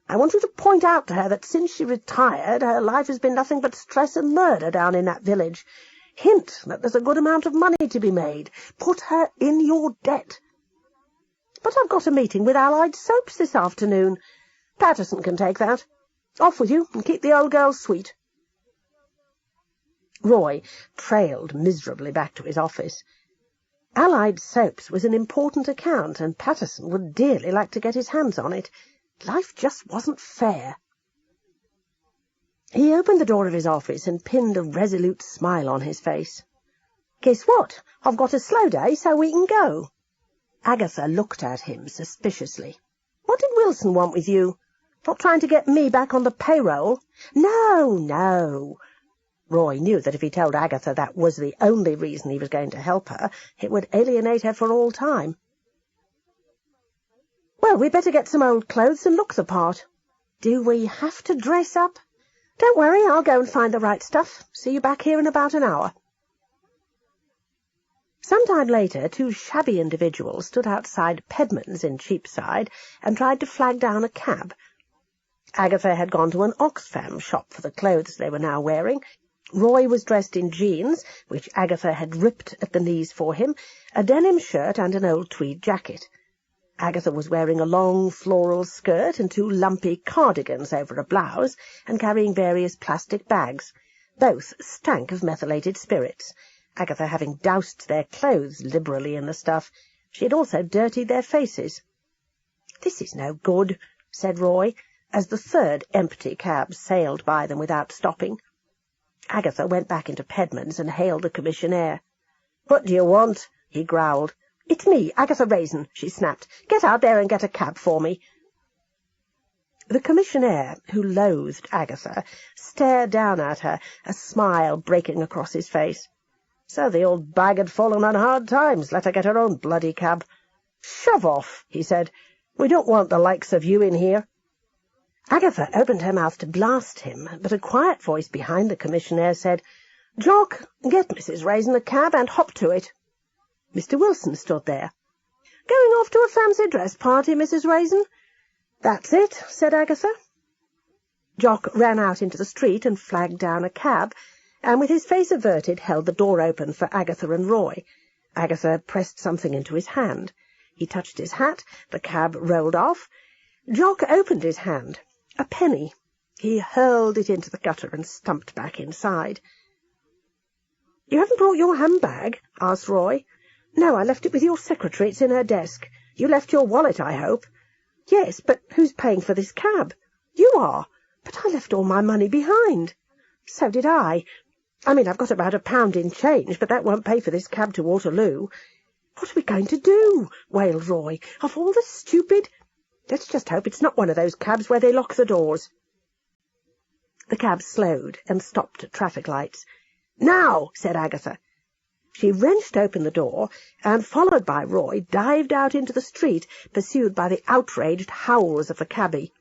I want you to point out to her that since she retired, her life has been nothing but stress and murder down in that village. Hint that there's a good amount of money to be made. Put her in your debt. But I've got a meeting with Allied Soaps this afternoon. Patterson can take that. Off with you, and keep the old girl sweet. Roy trailed miserably back to his office. Allied Soaps was an important account, and Patterson would dearly like to get his hands on it. Life just wasn't fair. He opened the door of his office and pinned a resolute smile on his face. Guess what? I've got a slow day, so we can go. Agatha looked at him suspiciously. What did Wilson want with you? Not trying to get me back on the payroll? No, no. Roy knew that if he told Agatha that was the only reason he was going to help her, it would alienate her for all time. Well, we'd better get some old clothes and look the part. Do we have to dress up? Don't worry, I'll go and find the right stuff. See you back here in about an hour. Some time later, two shabby individuals stood outside Pedman's in Cheapside and tried to flag down a cab. Agatha had gone to an Oxfam shop for the clothes they were now wearing. Roy was dressed in jeans, which Agatha had ripped at the knees for him, a denim shirt and an old tweed jacket. Agatha was wearing a long floral skirt and two lumpy cardigans over a blouse, and carrying various plastic bags. Both stank of methylated spirits, Agatha having doused their clothes liberally in the stuff. She had also dirtied their faces. "This is no good," said Roy, as the third empty cab sailed by them without stopping. Agatha went back into Pedman's and hailed the commissionaire. "What do you want?" he growled. "It's me, Agatha Raisin," she snapped. "Get out there and get a cab for me." The commissionaire, who loathed Agatha, stared down at her, a smile breaking across his face. So the old bag had fallen on hard times. Let her get her own bloody cab. "Shove off," he said. "We don't want the likes of you in here." Agatha opened her mouth to blast him, but a quiet voice behind the commissionaire said, "Jock, get Mrs. Raisin a cab and hop to it." Mr. Wilson stood there. "Going off to a fancy dress party, Mrs. Raisin?" "That's it," said Agatha. Jock ran out into the street and flagged down a cab, and with his face averted held the door open for Agatha and Roy. Agatha pressed something into his hand. He touched his hat, the cab rolled off. Jock opened his hand. A penny. He hurled it into the gutter and stumped back inside. "You haven't brought your handbag?" asked Roy. "No, I left it with your secretary. It's in her desk. You left your wallet, I hope?" "Yes, but who's paying for this cab?" "You are." "But I left all my money behind." "So did I. I mean, I've got about £1 in change, but that won't pay for this cab to Waterloo." "What are we going to do?" wailed Roy. "Of all the stupid—" "Let's just hope it's not one of those cabs where they lock the doors." The cab slowed and stopped at traffic lights. "Now!" said Agatha. She wrenched open the door and, followed by Roy, dived out into the street, pursued by the outraged howls of the cabby.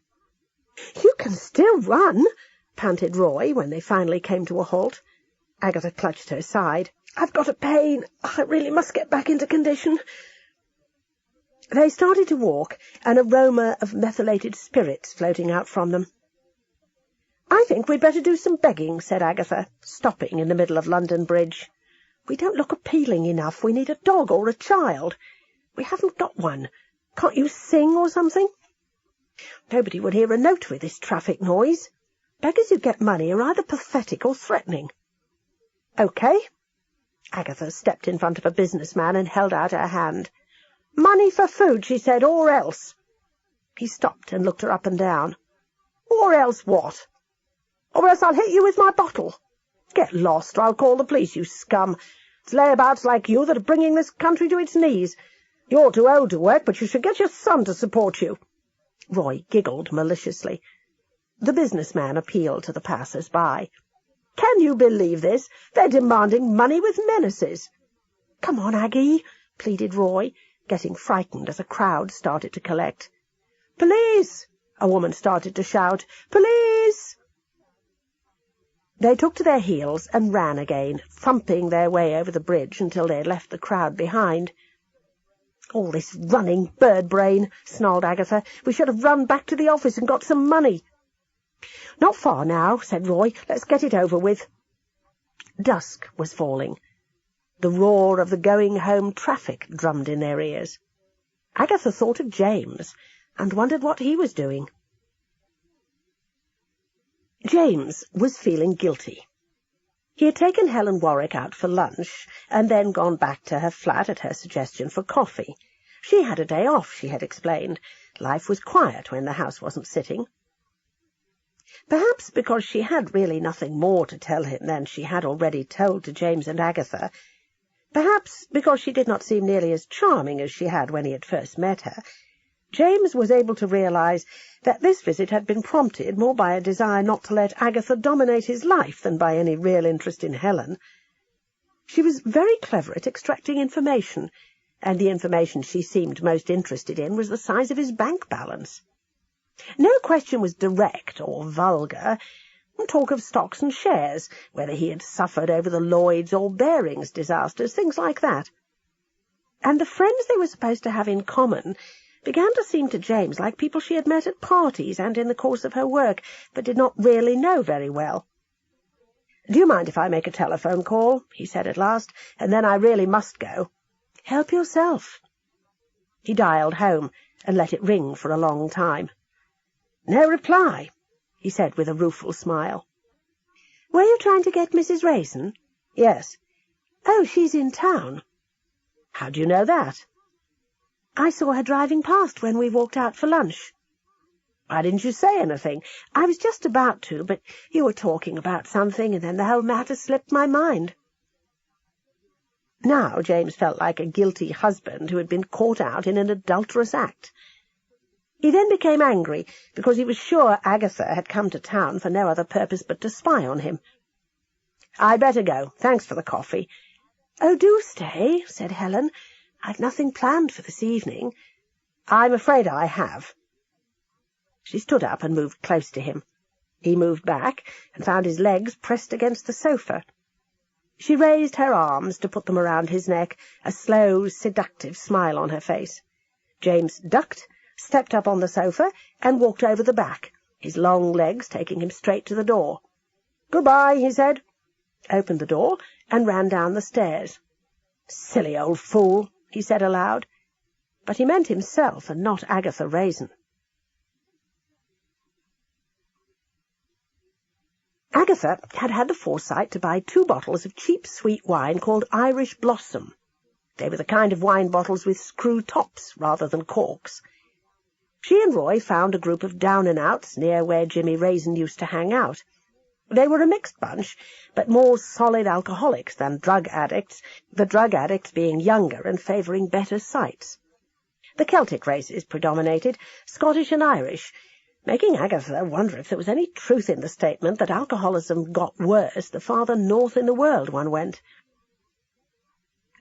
"You can still run," panted Roy, when they finally came to a halt. Agatha clutched her side. "I've got a pain. I really must get back into condition." They started to walk, an aroma of methylated spirits floating out from them. "I think we'd better do some begging," said Agatha, stopping in the middle of London Bridge. "We don't look appealing enough. We need a dog or a child. We haven't got one. Can't you sing or something?" "Nobody would hear a note with this traffic noise. Beggars who get money are either pathetic or threatening." "OK." Agatha stepped in front of a businessman and held out her hand. "Money for food," she said, "or else." He stopped and looked her up and down. "Or else what?" "Or else I'll hit you with my bottle." "Get lost, or I'll call the police, you scum. It's layabouts like you that are bringing this country to its knees. You're too old to work, but you should get your son to support you." Roy giggled maliciously. The businessman appealed to the passers-by. "Can you believe this? They're demanding money with menaces." "Come on, Aggie," pleaded Roy, getting frightened as a crowd started to collect. "Police!" a woman started to shout. "Police!" They took to their heels and ran again, thumping their way over the bridge until they had left the crowd behind. "All this running, bird-brain," snarled Agatha. "We should have run back to the office and got some money." "Not far now," said Roy. "Let's get it over with." Dusk was falling. The roar of the going-home traffic drummed in their ears. Agatha thought of James and wondered what he was doing. James was feeling guilty. He had taken Helen Warwick out for lunch and then gone back to her flat at her suggestion for coffee. She had a day off, she had explained. Life was quiet when the house wasn't sitting. Perhaps because she had really nothing more to tell him than she had already told to James and Agatha, perhaps because she did not seem nearly as charming as she had when he had first met her, James was able to realize that this visit had been prompted more by a desire not to let Agatha dominate his life than by any real interest in Helen. She was very clever at extracting information, and the information she seemed most interested in was the size of his bank balance. No question was direct or vulgar. Talk of stocks and shares, whether he had suffered over the Lloyds or Barings disasters, things like that. And the friends they were supposed to have in common began to seem to James like people she had met at parties and in the course of her work, but did not really know very well. "Do you mind if I make a telephone call?" he said at last, "and then I really must go." "Help yourself." He dialed home and let it ring for a long time. "No reply," he said with a rueful smile. "Were you trying to get Mrs. Rayson?" "Yes." "Oh, she's in town." "How do you know that?" "I saw her driving past when we walked out for lunch." "Why didn't you say anything?" "I was just about to, but you were talking about something, and then the whole matter slipped my mind." Now James felt like a guilty husband who had been caught out in an adulterous act. He then became angry because he was sure Agatha had come to town for no other purpose but to spy on him. "I'd better go. Thanks for the coffee." "Oh, do stay," said Helen. "I've nothing planned for this evening." "I'm afraid I have." She stood up and moved close to him. He moved back and found his legs pressed against the sofa. She raised her arms to put them around his neck, a slow, seductive smile on her face. James ducked, stepped up on the sofa, and walked over the back, his long legs taking him straight to the door. "Goodbye," he said, opened the door, and ran down the stairs. "Silly old fool," he said aloud. but he meant himself and not Agatha Raisin. Agatha had had the foresight to buy 2 bottles of cheap sweet wine called Irish Blossom. They were the kind of wine bottles with screw tops rather than corks. She and Roy found a group of down-and-outs near where Jimmy Raisin used to hang out. They were a mixed bunch, but more solid alcoholics than drug addicts, the drug addicts being younger and favouring better sights. The Celtic races predominated, Scottish and Irish, making Agatha wonder if there was any truth in the statement that alcoholism got worse the farther north in the world one went.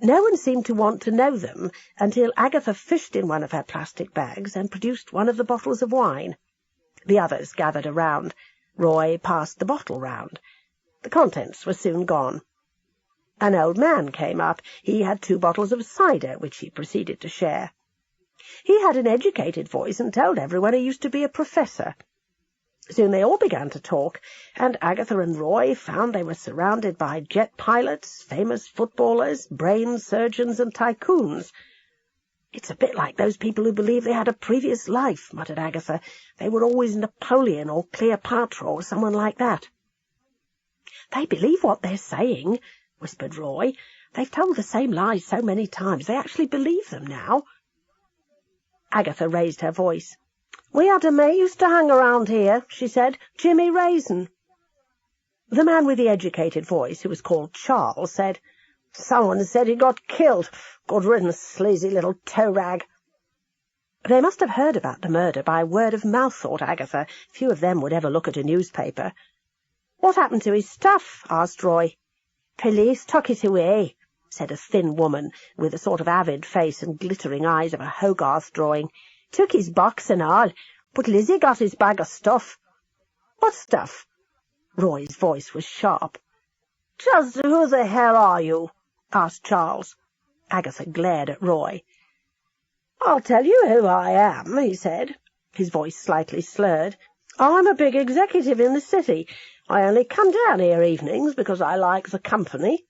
No one seemed to want to know them until Agatha fished in one of her plastic bags and produced one of the bottles of wine. The others gathered around. Roy passed the bottle round. The contents were soon gone. An old man came up. He had 2 bottles of cider, which he proceeded to share. He had an educated voice and told everyone he used to be a professor. Soon they all began to talk, and Agatha and Roy found they were surrounded by jet pilots, famous footballers, brain surgeons and tycoons. "It's a bit like those people who believe they had a previous life," muttered Agatha. "They were always Napoleon or Cleopatra or someone like that." "They believe what they're saying," whispered Roy. "They've told the same lies so many times, they actually believe them now." Agatha raised her voice. "We had a mate used to hang around here," she said. "Jimmy Raisin." The man with the educated voice, who was called Charles, said, "Someone said he got killed. Good riddance, sleazy little toe-rag." They must have heard about the murder by word of mouth, thought Agatha. Few of them would ever look at a newspaper. "What happened to his stuff?" asked Roy. "Police took it away," said a thin woman with a sort of avid face and glittering eyes of a Hogarth drawing. "Took his box and all, but Lizzie got his bag of stuff." "What stuff?" Roy's voice was sharp. "Just who the hell are you?" asked Charles. Agatha glared at Roy. "I'll tell you who I am," he said, his voice slightly slurred. "I'm a big executive in the city. I only come down here evenings because I like the company."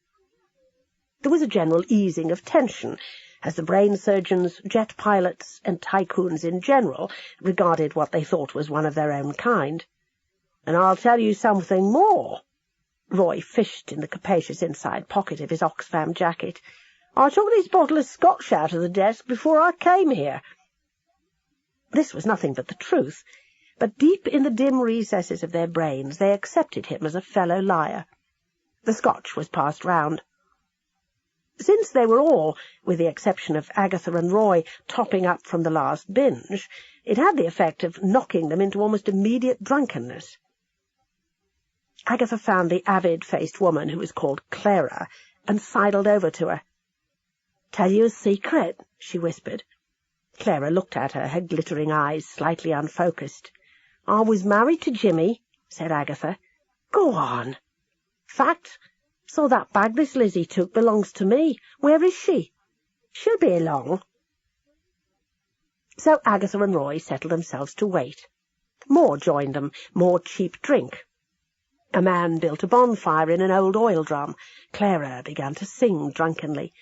There was a general easing of tension, as the brain surgeons, jet pilots, and tycoons in general regarded what they thought was one of their own kind. "And I'll tell you something more." Roy fished in the capacious inside pocket of his Oxfam jacket. "I took this bottle of Scotch out of the desk before I came here." This was nothing but the truth, but deep in the dim recesses of their brains they accepted him as a fellow liar. The Scotch was passed round. Since they were all, with the exception of Agatha and Roy, topping up from the last binge, it had the effect of knocking them into almost immediate drunkenness. Agatha found the avid-faced woman who was called Clara, and sidled over to her. "Tell you a secret," she whispered. Clara looked at her, her glittering eyes slightly unfocused. "I was married to Jimmy," said Agatha. "Go on." "Fact. So that bag this Lizzie took belongs to me. Where is she?" "She'll be along." So Agatha and Roy settled themselves to wait. More joined them, more cheap drink. A man built a bonfire in an old oil drum. Clara began to sing drunkenly.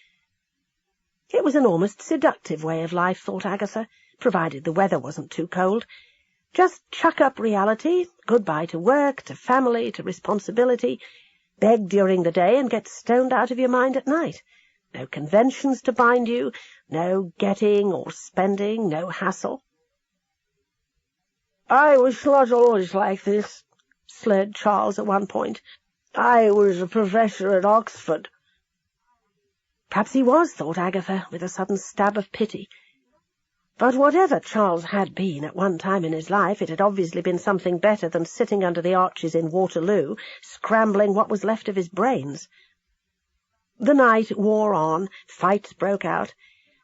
It was an almost seductive way of life, thought Agatha, provided the weather wasn't too cold. Just chuck up reality, goodbye to work, to family, to responsibility, beg during the day and get stoned out of your mind at night. No conventions to bind you, no getting or spending, no hassle. "I was not always like this," slurred Charles at one point. "I was a professor at Oxford." Perhaps he was, thought Agatha, with a sudden stab of pity. But whatever Charles had been at one time in his life, it had obviously been something better than sitting under the arches in Waterloo, scrambling what was left of his brains. The night wore on, fights broke out.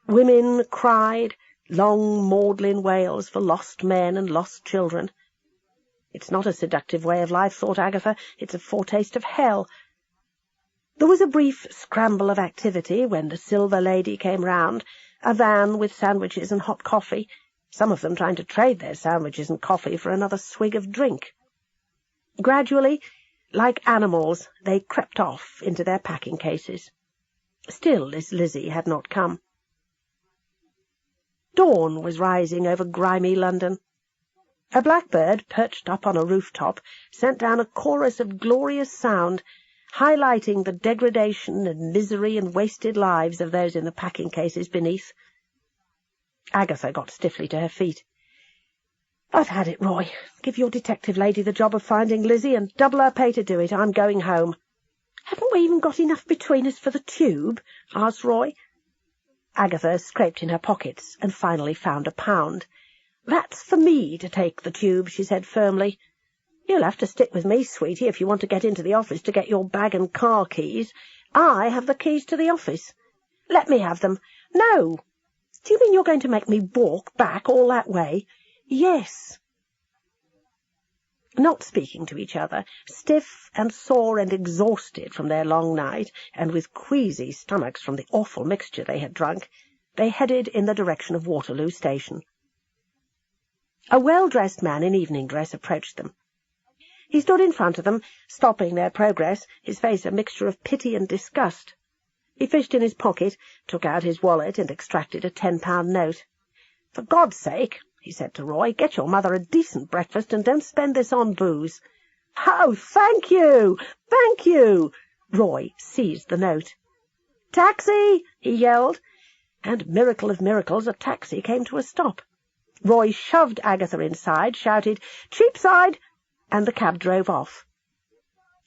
Women cried, long maudlin wails for lost men and lost children. It's not a seductive way of life, thought Agatha. It's a foretaste of hell. There was a brief scramble of activity when the Silver Lady came round, a van with sandwiches and hot coffee, some of them trying to trade their sandwiches and coffee for another swig of drink. Gradually, like animals, they crept off into their packing cases. Still this Lizzie had not come. Dawn was rising over grimy London. A blackbird, perched up on a rooftop, sent down a chorus of glorious sound, highlighting the degradation and misery and wasted lives of those in the packing-cases beneath. Agatha got stiffly to her feet. "I've had it, Roy. Give your detective lady the job of finding Lizzie, and double her pay to do it. I'm going home." "Haven't we even got enough between us for the tube?" asked Roy. Agatha scraped in her pockets and finally found £1. "That's for me to take the tube," she said firmly. "You'll have to stick with me, sweetie, if you want to get into the office to get your bag and car keys. I have the keys to the office." "Let me have them." "No." "Do you mean you're going to make me walk back all that way?" "Yes." Not speaking to each other, stiff and sore and exhausted from their long night, and with queasy stomachs from the awful mixture they had drunk, they headed in the direction of Waterloo Station. A well-dressed man in evening dress approached them. He stood in front of them, stopping their progress, his face a mixture of pity and disgust. He fished in his pocket, took out his wallet, and extracted a £10 note. "For God's sake," he said to Roy, "get your mother a decent breakfast and don't spend this on booze." "Oh, thank you! Thank you!" Roy seized the note. "Taxi!" he yelled, and, miracle of miracles, a taxi came to a stop. Roy shoved Agatha inside, shouted, "Cheapside!" and the cab drove off.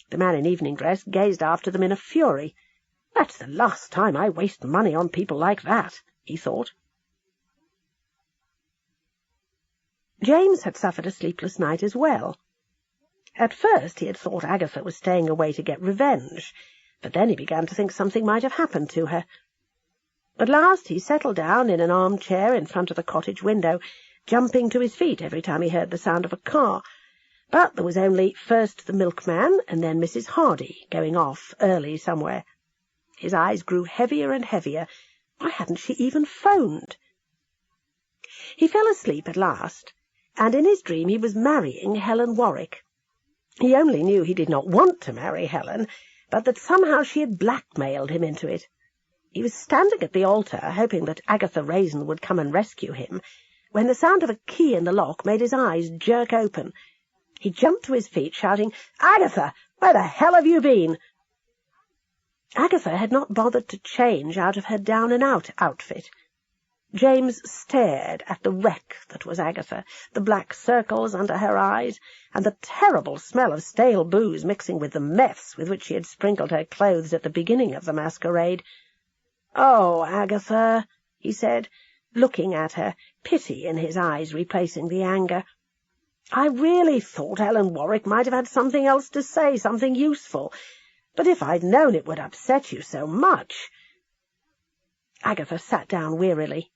The man in evening dress gazed after them in a fury. "That's the last time I waste money on people like that," he thought. James had suffered a sleepless night as well. At first he had thought Agatha was staying away to get revenge, but then he began to think something might have happened to her. At last he settled down in an armchair in front of the cottage window, jumping to his feet every time he heard the sound of a car. But there was only first the milkman and then Mrs. Hardy going off early somewhere. His eyes grew heavier and heavier. Why hadn't she even phoned? He fell asleep at last, and in his dream he was marrying Helen Warwick. He only knew he did not want to marry Helen, but that somehow she had blackmailed him into it. He was standing at the altar, hoping that Agatha Raisin would come and rescue him, when the sound of a key in the lock made his eyes jerk open. He jumped to his feet, shouting, "Agatha, where the hell have you been?" Agatha had not bothered to change out of her down-and-out outfit. James stared at the wreck that was Agatha, the black circles under her eyes, and the terrible smell of stale booze mixing with the meths with which she had sprinkled her clothes at the beginning of the masquerade. "Oh, Agatha," he said, looking at her, pity in his eyes replacing the anger. "I really thought Helen Warwick might have had something else to say, something useful. But if I'd known it would upset you so much—" Agatha sat down wearily.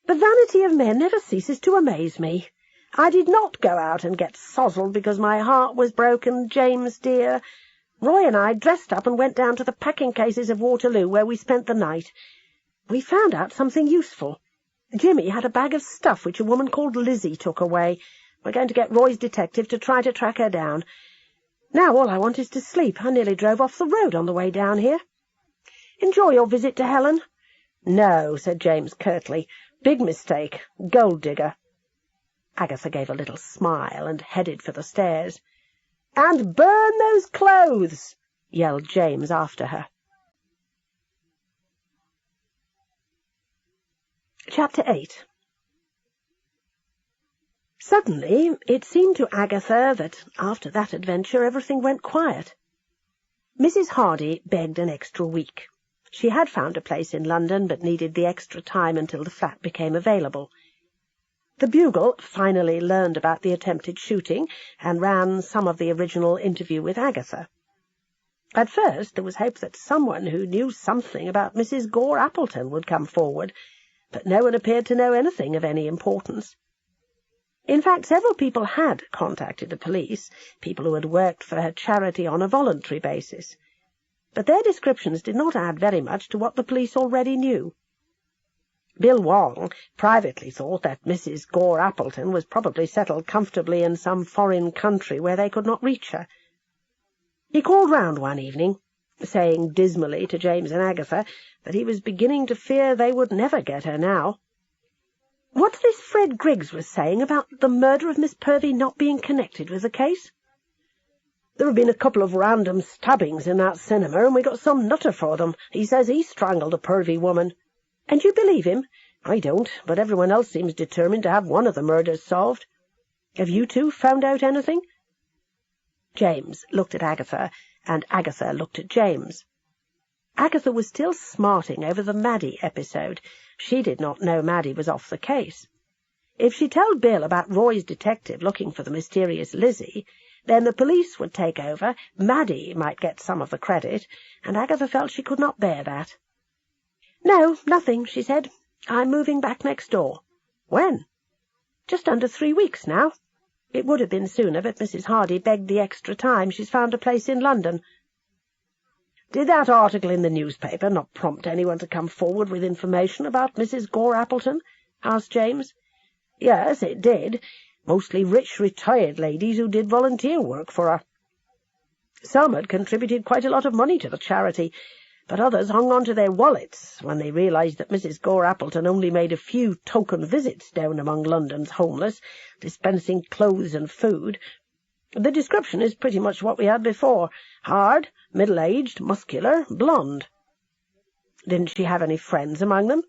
"The vanity of men never ceases to amaze me. I did not go out and get sozzled because my heart was broken, James dear. Roy and I dressed up and went down to the packing-cases of Waterloo, where we spent the night. We found out something useful. Jimmy had a bag of stuff which a woman called Lizzie took away. We're going to get Roy's detective to try to track her down. Now all I want is to sleep. I nearly drove off the road on the way down here. Enjoy your visit to Helen?" "No," said James curtly. "Big mistake. Gold digger." Agatha gave a little smile and headed for the stairs. "And burn those clothes!" yelled James after her. Chapter 8. Suddenly it seemed to Agatha that after that adventure everything went quiet. Mrs. Hardy begged an extra week. She had found a place in London, but needed the extra time until the flat became available. The Bugle finally learned about the attempted shooting, and ran some of the original interview with Agatha. At first there was hope that someone who knew something about Mrs. Gore Appleton would come forward, but no one appeared to know anything of any importance. In fact, several people had contacted the police, people who had worked for her charity on a voluntary basis, but their descriptions did not add very much to what the police already knew. Bill Wong privately thought that Mrs. Gore Appleton was probably settled comfortably in some foreign country where they could not reach her. He called round one evening, saying dismally to James and Agatha that he was beginning to fear they would never get her now. What's this Fred Griggs was saying about the murder of Miss Purvey not being connected with the case? There have been a couple of random stabbings in that cinema, and we got some nutter for them. He says he strangled a Purvey woman. And you believe him? I don't, but everyone else seems determined to have one of the murders solved. Have you two found out anything? James looked at Agatha, and Agatha looked at James. Agatha was still smarting over the Maddie episode. She did not know Maddie was off the case. If she told Bill about Roy's detective looking for the mysterious Lizzie, then the police would take over, Maddie might get some of the credit, and Agatha felt she could not bear that. "No, nothing," she said. "I'm moving back next door." "When?" "Just under 3 weeks now. It would have been sooner, but Mrs. Hardy begged the extra time. She's found a place in London." "Did that article in the newspaper not prompt anyone to come forward with information about Mrs. Gore Appleton?" asked James. "Yes, it did. Mostly rich, retired ladies who did volunteer work for her. Some had contributed quite a lot of money to the charity, but others hung on to their wallets when they realised that Mrs. Gore Appleton only made a few token visits down among London's homeless, dispensing clothes and food. The description is pretty much what we had before: hard, middle-aged, muscular, blonde." "Didn't she have any friends among them?"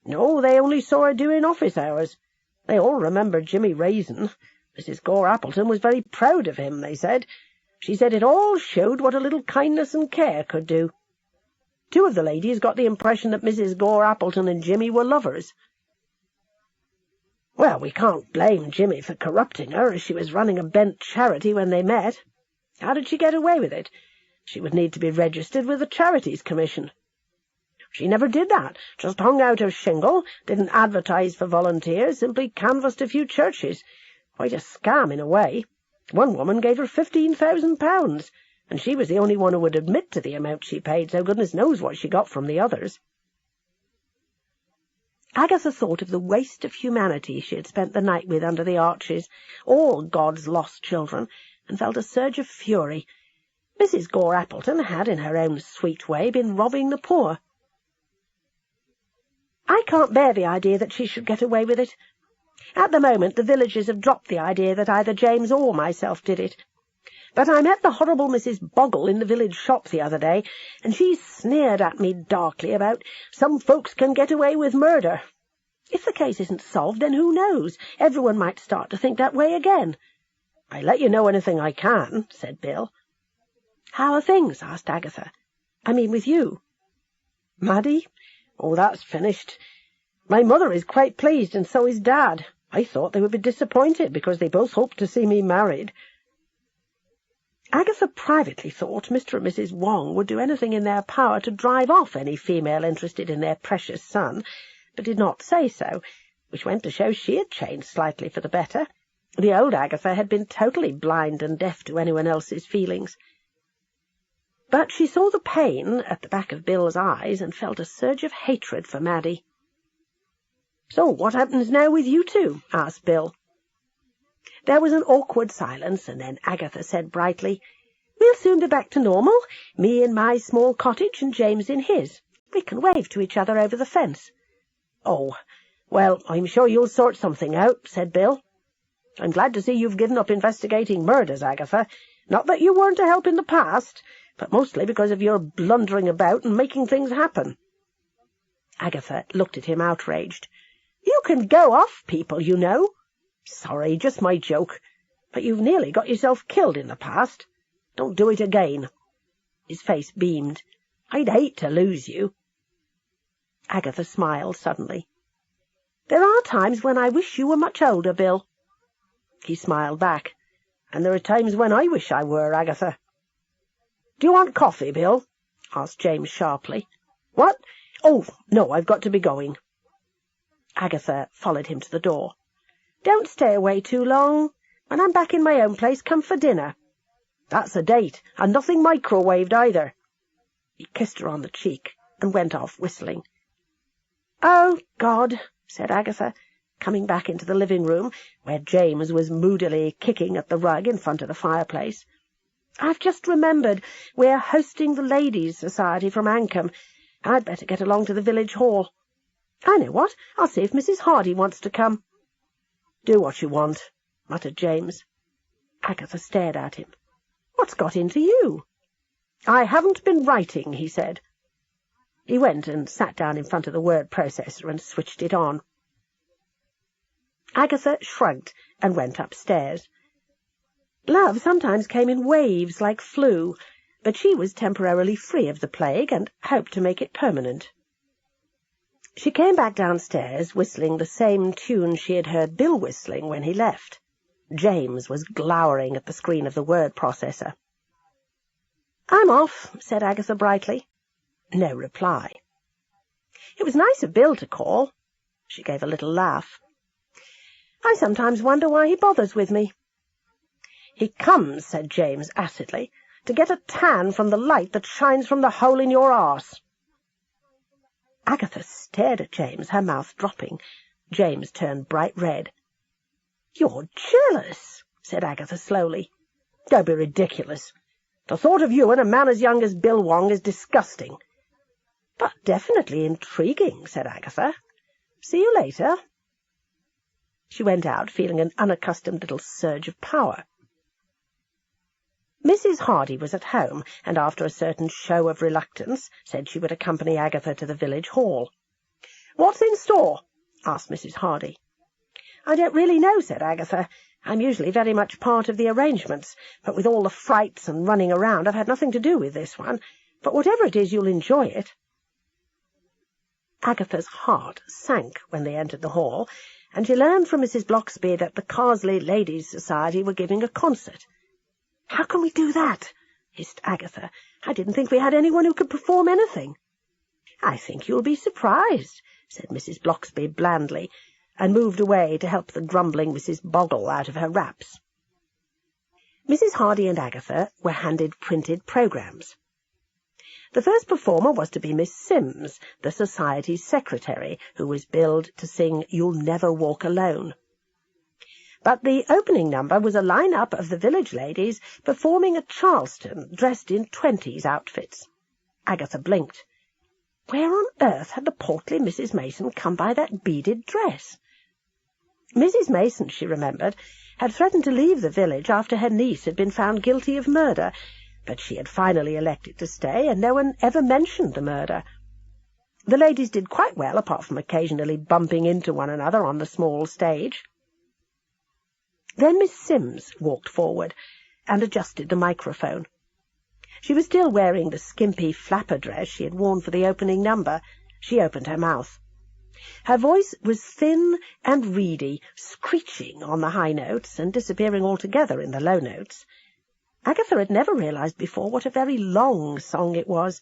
"No, they only saw her during office hours. They all remembered Jimmy Raisin. Mrs. Gore Appleton was very proud of him, they said. She said it all showed what a little kindness and care could do. 2 of the ladies got the impression that Mrs. Gore Appleton and Jimmy were lovers." "Well, we can't blame Jimmy for corrupting her, as she was running a bent charity when they met. How did she get away with it? She would need to be registered with the Charities Commission." "She never did that. Just hung out her shingle, didn't advertise for volunteers, simply canvassed a few churches. Quite a scam in a way. One woman gave her £15,000, and she was the only one who would admit to the amount she paid, so goodness knows what she got from the others." Agatha thought of the waste of humanity she had spent the night with under the arches, all God's lost children, and felt a surge of fury. Mrs. Gore Appleton had, in her own sweet way, been robbing the poor. "I can't bear the idea that she should get away with it. At the moment the villagers have dropped the idea that either James or myself did it. But I met the horrible Mrs. Boggle in the village shop the other day, and she sneered at me darkly about some folks can get away with murder. If the case isn't solved, then who knows? Everyone might start to think that way again." "I'll let you know anything I can," said Bill. "How are things?" asked Agatha. "I mean with you." "Maddie? Oh, that's finished. My mother is quite pleased, and so is Dad. I thought they would be disappointed, because they both hoped to see me married." Agatha privately thought Mr. and Mrs. Wong would do anything in their power to drive off any female interested in their precious son, but did not say so, which went to show she had changed slightly for the better. The old Agatha had been totally blind and deaf to anyone else's feelings. But she saw the pain at the back of Bill's eyes and felt a surge of hatred for Maddie. "So what happens now with you two?" asked Bill. There was an awkward silence, and then Agatha said brightly, "We'll soon be back to normal, me in my small cottage and James in his. We can wave to each other over the fence." "Oh, well, I'm sure you'll sort something out," said Bill. "I'm glad to see you've given up investigating murders, Agatha. Not that you weren't a help in the past, but mostly because of your blundering about and making things happen." Agatha looked at him outraged. "You can go off people, you know." "Sorry, just my joke. But you've nearly got yourself killed in the past. Don't do it again." His face beamed. "I'd hate to lose you." Agatha smiled suddenly. "There are times when I wish you were much older, Bill." He smiled back. "And there are times when I wish I were, Agatha." "Do you want coffee, Bill?" asked James sharply. "What? Oh, no, I've got to be going." Agatha followed him to the door. "Don't stay away too long. When I'm back in my own place, come for dinner." "That's a date, and nothing microwaved either." He kissed her on the cheek and went off whistling. "Oh, God," said Agatha, coming back into the living-room, where James was moodily kicking at the rug in front of the fireplace. "I've just remembered we're hosting the Ladies' Society from Ancombe. I'd better get along to the village hall." "I know what, I'll see if Mrs. Hardy wants to come." "Do what you want," muttered James. Agatha stared at him. "What's got into you?" "I haven't been writing," he said. He went and sat down in front of the word processor and switched it on. Agatha shrugged and went upstairs. Love sometimes came in waves like flu, but she was temporarily free of the plague and hoped to make it permanent. She came back downstairs, whistling the same tune she had heard Bill whistling when he left. James was glowering at the screen of the word processor. "I'm off," said Agatha brightly. No reply. "It was nice of Bill to call." She gave a little laugh. "I sometimes wonder why he bothers with me." "He comes," said James acidly, "to get a tan from the light that shines from the hole in your arse." Agatha stared at James, her mouth dropping. James turned bright red. "You're jealous," said Agatha slowly. "Don't be ridiculous. The thought of you and a man as young as Bill Wong is disgusting." "But definitely intriguing," said Agatha. "See you later." She went out, feeling an unaccustomed little surge of power. Mrs. Hardy was at home, and after a certain show of reluctance said she would accompany Agatha to the village hall. "What's in store?" asked Mrs. Hardy. "I don't really know," said Agatha. "I'm usually very much part of the arrangements, but with all the frights and running around I've had nothing to do with this one. But whatever it is, you'll enjoy it." Agatha's heart sank when they entered the hall, and she learned from Mrs. Blocksby that the Carsley Ladies' Society were giving a concert. "How can we do that?" hissed Agatha. "I didn't think we had anyone who could perform anything." "I think you'll be surprised," said Mrs. Blocksby blandly, and moved away to help the grumbling Mrs. Boggle out of her wraps. Mrs. Hardy and Agatha were handed printed programmes. The first performer was to be Miss Sims, the Society's secretary, who was billed to sing "You'll Never Walk Alone." But the opening number was a line-up of the village ladies performing a Charleston dressed in 20s outfits. Agatha blinked. Where on earth had the portly Mrs. Mason come by that beaded dress? Mrs. Mason, she remembered, had threatened to leave the village after her niece had been found guilty of murder, but she had finally elected to stay, and no one ever mentioned the murder. The ladies did quite well, apart from occasionally bumping into one another on the small stage. Then Miss Sims walked forward and adjusted the microphone. She was still wearing the skimpy flapper dress she had worn for the opening number. She opened her mouth. Her voice was thin and reedy, screeching on the high notes and disappearing altogether in the low notes. Agatha had never realized before what a very long song it was.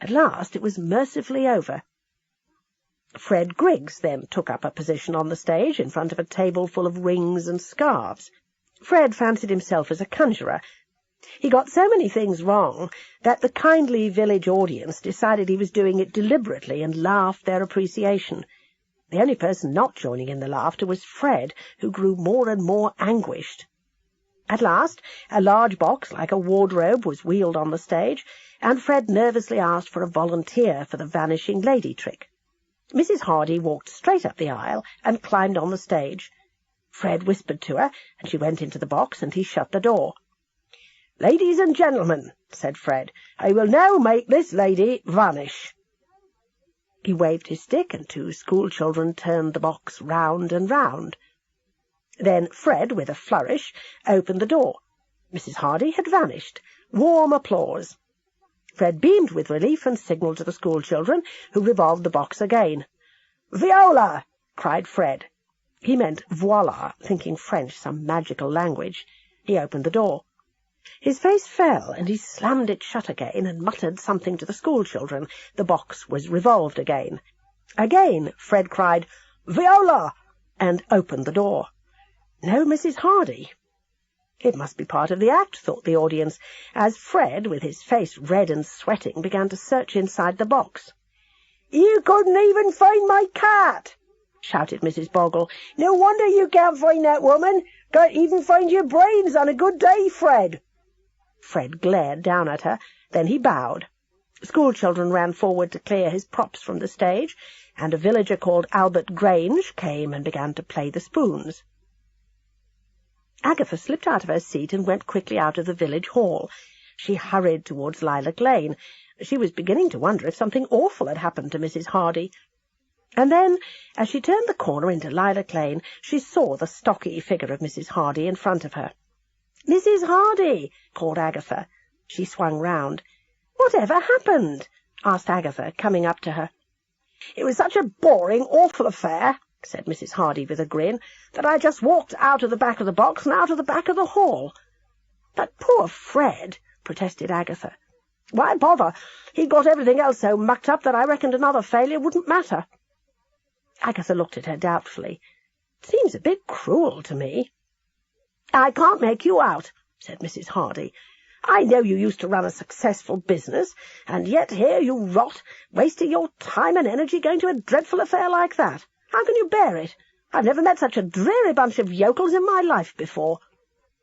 At last it was mercifully over. Fred Griggs then took up a position on the stage in front of a table full of rings and scarves. Fred fancied himself as a conjurer. He got so many things wrong that the kindly village audience decided he was doing it deliberately and laughed their appreciation. The only person not joining in the laughter was Fred, who grew more and more anguished. At last a large box like a wardrobe was wheeled on the stage, and Fred nervously asked for a volunteer for the vanishing lady trick. Mrs. Hardy walked straight up the aisle and climbed on the stage. Fred whispered to her, and she went into the box, and he shut the door. "Ladies and gentlemen," said Fred, "I will now make this lady vanish." He waved his stick, and 2 school children turned the box round and round. Then Fred, with a flourish, opened the door. Mrs. Hardy had vanished. Warm applause. Fred beamed with relief and signalled to the school children, who revolved the box again. "Viola!" cried Fred. He meant voila, thinking French some magical language. He opened the door. His face fell, and he slammed it shut again and muttered something to the school children. The box was revolved again. Again Fred cried, "Viola!" and opened the door. No Mrs. Hardy. It must be part of the act, thought the audience, as Fred, with his face red and sweating, began to search inside the box. "You couldn't even find my cat!" shouted Mrs. Boggle. "No wonder you can't find that woman. Can't even find your brains on a good day, Fred." Fred glared down at her. Then he bowed. School children ran forward to clear his props from the stage, and a villager called Albert Grange came and began to play the spoons. Agatha slipped out of her seat and went quickly out of the village hall. She hurried towards Lilac Lane. She was beginning to wonder if something awful had happened to Mrs. Hardy. And then, as she turned the corner into Lilac Lane, she saw the stocky figure of Mrs. Hardy in front of her. "Mrs. Hardy!" called Agatha. She swung round. "Whatever happened?" asked Agatha, coming up to her. "It was such a boring, awful affair," said Mrs. Hardy with a grin, "that I just walked out of the back of the box and out of the back of the hall." "But poor Fred," protested Agatha. "Why bother? He'd got everything else so mucked up that I reckoned another failure wouldn't matter." Agatha looked at her doubtfully. "Seems a bit cruel to me." "I can't make you out," said Mrs. Hardy. "I know you used to run a successful business, and yet here you rot, wasting your time and energy going to a dreadful affair like that. How can you bear it? I've never met such a dreary bunch of yokels in my life before."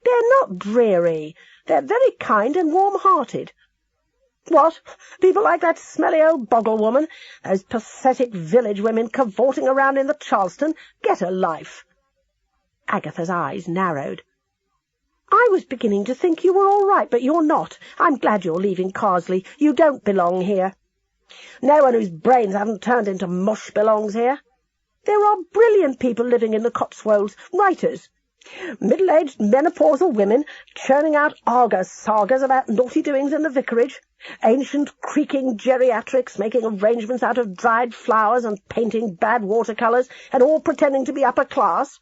"They're not dreary. They're very kind and warm-hearted." "What? People like that smelly old Boggle woman, those pathetic village women cavorting around in the Charleston? Get a life." Agatha's eyes narrowed. "I was beginning to think you were all right, but you're not. I'm glad you're leaving Carsley. You don't belong here." "No one whose brains haven't turned into mush belongs here. There are brilliant people living in the Cotswolds, writers. Middle-aged menopausal women churning out Argus sagas about naughty doings in the vicarage, ancient creaking geriatrics making arrangements out of dried flowers and painting bad watercolours, and all pretending to be upper class.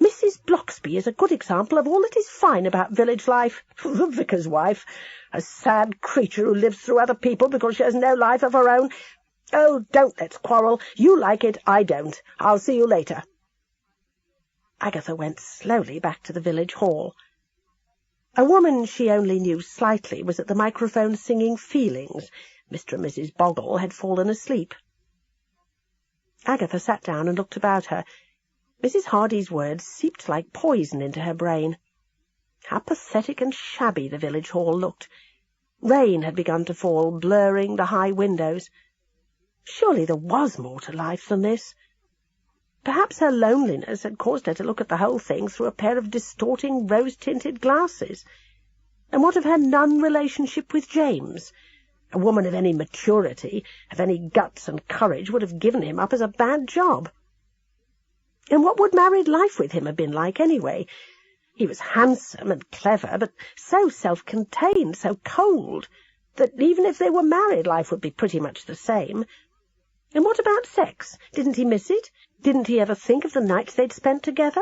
Mrs. Bloxby is a good example of all that is fine about village life. The vicar's wife, a sad creature who lives through other people because she has no life of her own. Oh, don't let's quarrel. You like it, I don't. I'll see you later." Agatha went slowly back to the village hall. A woman she only knew slightly was at the microphone singing Feelings. Mr. and Mrs. Boggle had fallen asleep. Agatha sat down and looked about her. Mrs. Hardy's words seeped like poison into her brain. How pathetic and shabby the village hall looked. Rain had begun to fall, blurring the high windows. Surely there was more to life than this. Perhaps her loneliness had caused her to look at the whole thing through a pair of distorting rose-tinted glasses. And what of her nun-relationship with James? A woman of any maturity, of any guts and courage, would have given him up as a bad job. And what would married life with him have been like, anyway? He was handsome and clever, but so self-contained, so cold, that even if they were married, life would be pretty much the same. And what about sex? Didn't he miss it? Didn't he ever think of the nights they'd spent together?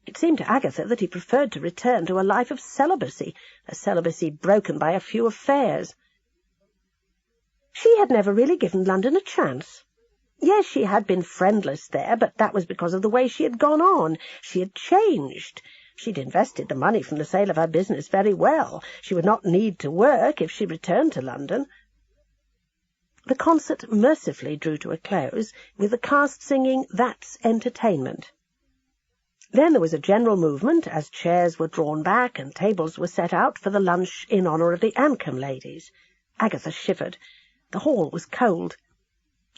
It seemed to Agatha that he preferred to return to a life of celibacy, a celibacy broken by a few affairs. She had never really given London a chance. Yes, she had been friendless there, but that was because of the way she had gone on. She had changed. She'd invested the money from the sale of her business very well. She would not need to work if she returned to London. The concert mercifully drew to a close, with the cast singing That's Entertainment. Then there was a general movement, as chairs were drawn back and tables were set out for the lunch in honour of the Ancombe ladies. Agatha shivered. The hall was cold.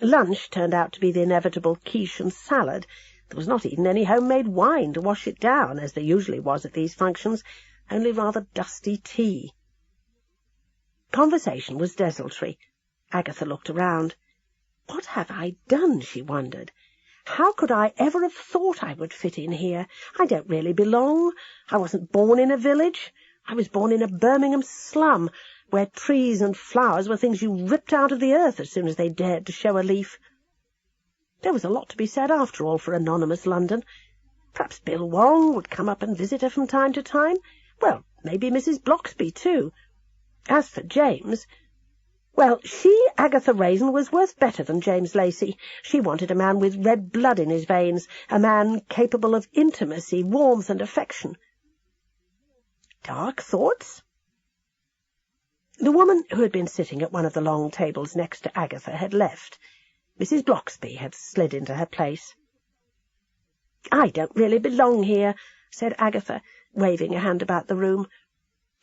Lunch turned out to be the inevitable quiche and salad. There was not even any homemade wine to wash it down, as there usually was at these functions, only rather dusty tea. Conversation was desultory. Agatha looked around. What have I done, she wondered. How could I ever have thought I would fit in here? I don't really belong. I wasn't born in a village. I was born in a Birmingham slum, where trees and flowers were things you ripped out of the earth as soon as they dared to show a leaf. There was a lot to be said, after all, for anonymous London. Perhaps Bill Wong would come up and visit her from time to time. Well, maybe Mrs. Bloxby, too. As for James... Well, she, Agatha Raisin, was worth better than James Lacey. She wanted a man with red blood in his veins, a man capable of intimacy, warmth, and affection. Dark thoughts? The woman who had been sitting at one of the long tables next to Agatha had left. Mrs. Bloxby had slid into her place. "I don't really belong here," said Agatha, waving a hand about the room.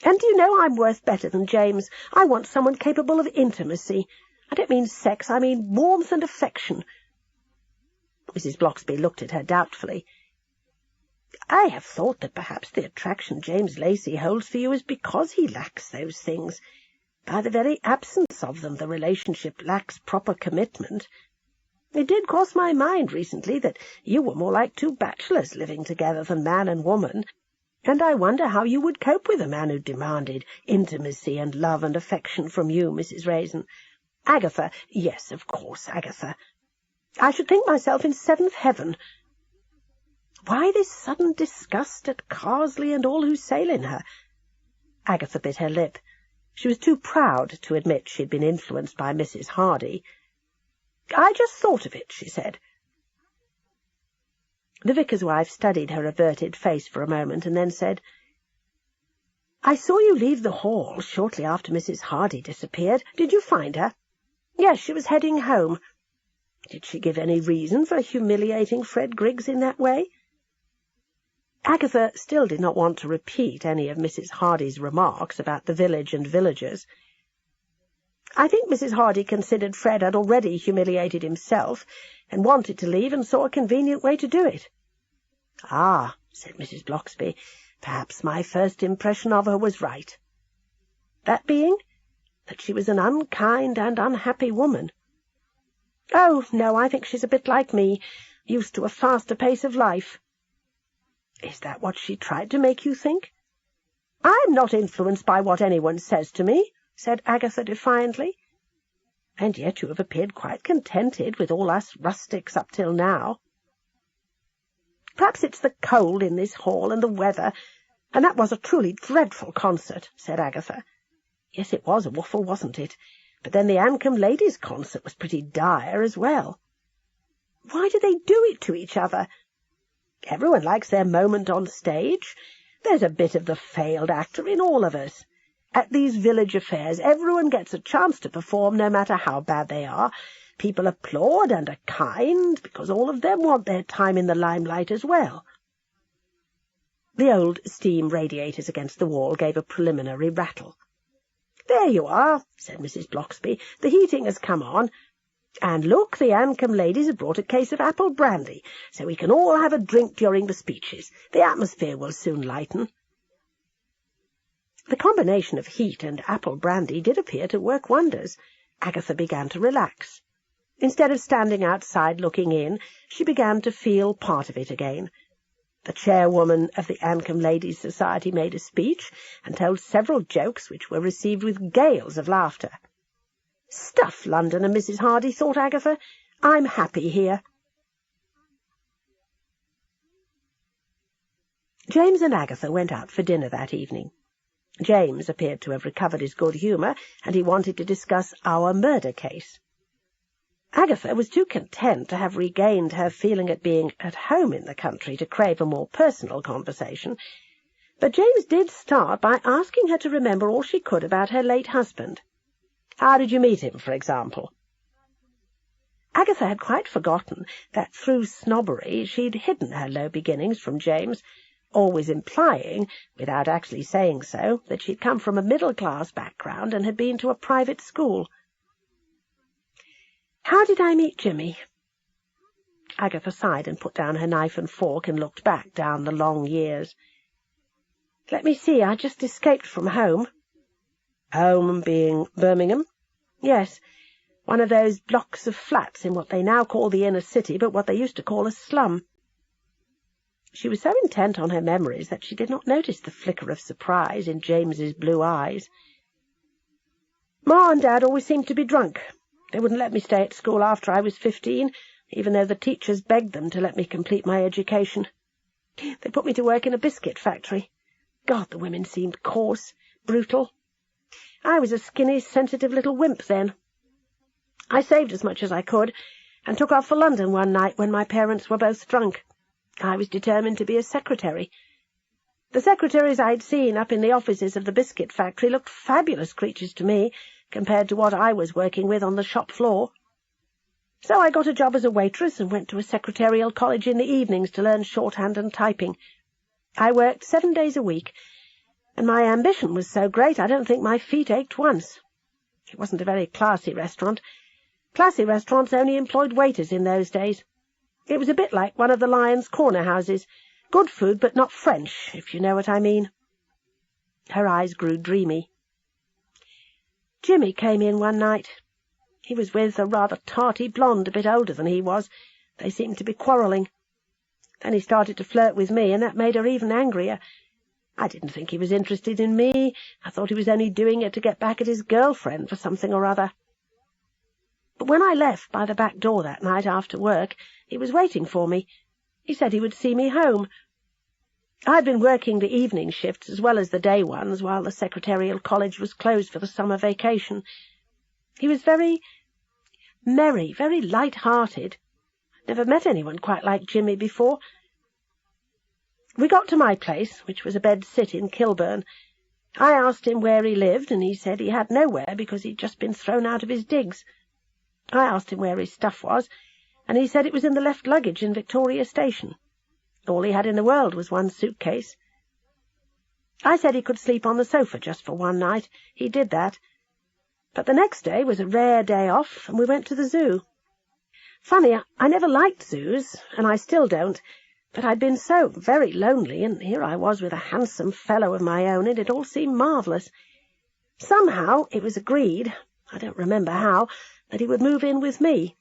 "And do you know I'm worth better than James? I want someone capable of intimacy. I don't mean sex, I mean warmth and affection." Mrs. Blocksby looked at her doubtfully. "I have thought that perhaps the attraction James Lacey holds for you is because he lacks those things. By the very absence of them, the relationship lacks proper commitment. It did cross my mind recently that you were more like two bachelors living together than man and woman, and I wonder how you would cope with a man who demanded intimacy and love and affection from you, Mrs. Raisin. Agatha, yes, of course, Agatha. I should think myself in seventh heaven. Why this sudden disgust at Carsley and all who sail in her?" Agatha bit her lip. She was too proud to admit she had been influenced by Mrs. Hardy. "I just thought of it," she said. The vicar's wife studied her averted face for a moment, and then said, "I saw you leave the hall shortly after Mrs. Hardy disappeared. Did you find her?" "Yes, she was heading home." "Did she give any reason for humiliating Fred Griggs in that way?" Agatha still did not want to repeat any of Mrs. Hardy's remarks about the village and villagers. "I think Mrs. Hardy considered Fred had already humiliated himself, and wanted to leave, and saw a convenient way to do it." "Ah," said Mrs. Blocksby, "perhaps my first impression of her was right." "That being?" "That she was an unkind and unhappy woman." "Oh, no, I think she's a bit like me, used to a faster pace of life." "Is that what she tried to make you think?" "I'm not influenced by what anyone says to me," said Agatha defiantly. "And yet you have appeared quite contented with all us rustics up till now." "Perhaps it's the cold in this hall and the weather, and that was a truly dreadful concert," said Agatha. "Yes, it was a waffle, wasn't it? But then the Ancombe Ladies' concert was pretty dire as well." "Why do they do it to each other?" "Everyone likes their moment on stage. There's a bit of the failed actor in all of us. At these village affairs everyone gets a chance to perform, no matter how bad they are. People applaud and are kind, because all of them want their time in the limelight as well." The old steam radiators against the wall gave a preliminary rattle. "There you are," said Mrs. Blocksby. "The heating has come on. And look, the Ancombe ladies have brought a case of apple brandy, so we can all have a drink during the speeches. The atmosphere will soon lighten." The combination of heat and apple brandy did appear to work wonders. Agatha began to relax. Instead of standing outside looking in, she began to feel part of it again. The chairwoman of the Ancombe Ladies' Society made a speech, and told several jokes which were received with gales of laughter. "Stuff, London and Mrs. Hardy," thought Agatha. "I'm happy here." James and Agatha went out for dinner that evening. James appeared to have recovered his good humour, and he wanted to discuss our murder case. Agatha was too content to have regained her feeling at being at home in the country to crave a more personal conversation, but James did start by asking her to remember all she could about her late husband. "How did you meet him, for example?" Agatha had quite forgotten that through snobbery she'd hidden her low beginnings from James, always implying, without actually saying so, that she'd come from a middle-class background and had been to a private school. "How did I meet Jimmy?" Agatha sighed and put down her knife and fork and looked back down the long years. "Let me see, I just escaped from home." "Home being Birmingham?" "Yes, one of those blocks of flats in what they now call the inner city, but what they used to call a slum." She was so intent on her memories that she did not notice the flicker of surprise in James's blue eyes. "Ma and Dad always seemed to be drunk. They wouldn't let me stay at school after I was 15, even though the teachers begged them to let me complete my education. They put me to work in a biscuit factory. God, the women seemed coarse, brutal. I was a skinny, sensitive little wimp then. I saved as much as I could, and took off for London one night when my parents were both drunk. I was determined to be a secretary. The secretaries I'd seen up in the offices of the biscuit factory looked fabulous creatures to me, compared to what I was working with on the shop floor. So I got a job as a waitress and went to a secretarial college in the evenings to learn shorthand and typing. I worked 7 days a week, and my ambition was so great I don't think my feet ached once. It wasn't a very classy restaurant. Classy restaurants only employed waiters in those days. It was a bit like one of the Lion's corner houses. Good food, but not French, if you know what I mean. Her eyes grew dreamy. Jimmy came in one night. He was with a rather tarty blonde, a bit older than he was. They seemed to be quarrelling. Then he started to flirt with me, and that made her even angrier. I didn't think he was interested in me. I thought he was only doing it to get back at his girlfriend for something or other. But when I left by the back door that night after work, he was waiting for me. He said he would see me home. I'd been working the evening shifts as well as the day ones while the Secretarial College was closed for the summer vacation. He was very merry, very light-hearted. I'd never met anyone quite like Jimmy before. We got to my place, which was a bed-sit in Kilburn. I asked him where he lived, and he said he had nowhere because he'd just been thrown out of his digs. I asked him where his stuff was, and he said it was in the left luggage in Victoria Station. All he had in the world was one suitcase. I said he could sleep on the sofa just for one night. He did that. But the next day was a rare day off, and we went to the zoo. Funny, I never liked zoos, and I still don't, but I'd been so very lonely, and here I was with a handsome fellow of my own, and it all seemed marvellous. Somehow it was agreed, I don't remember how, that he would move in with me.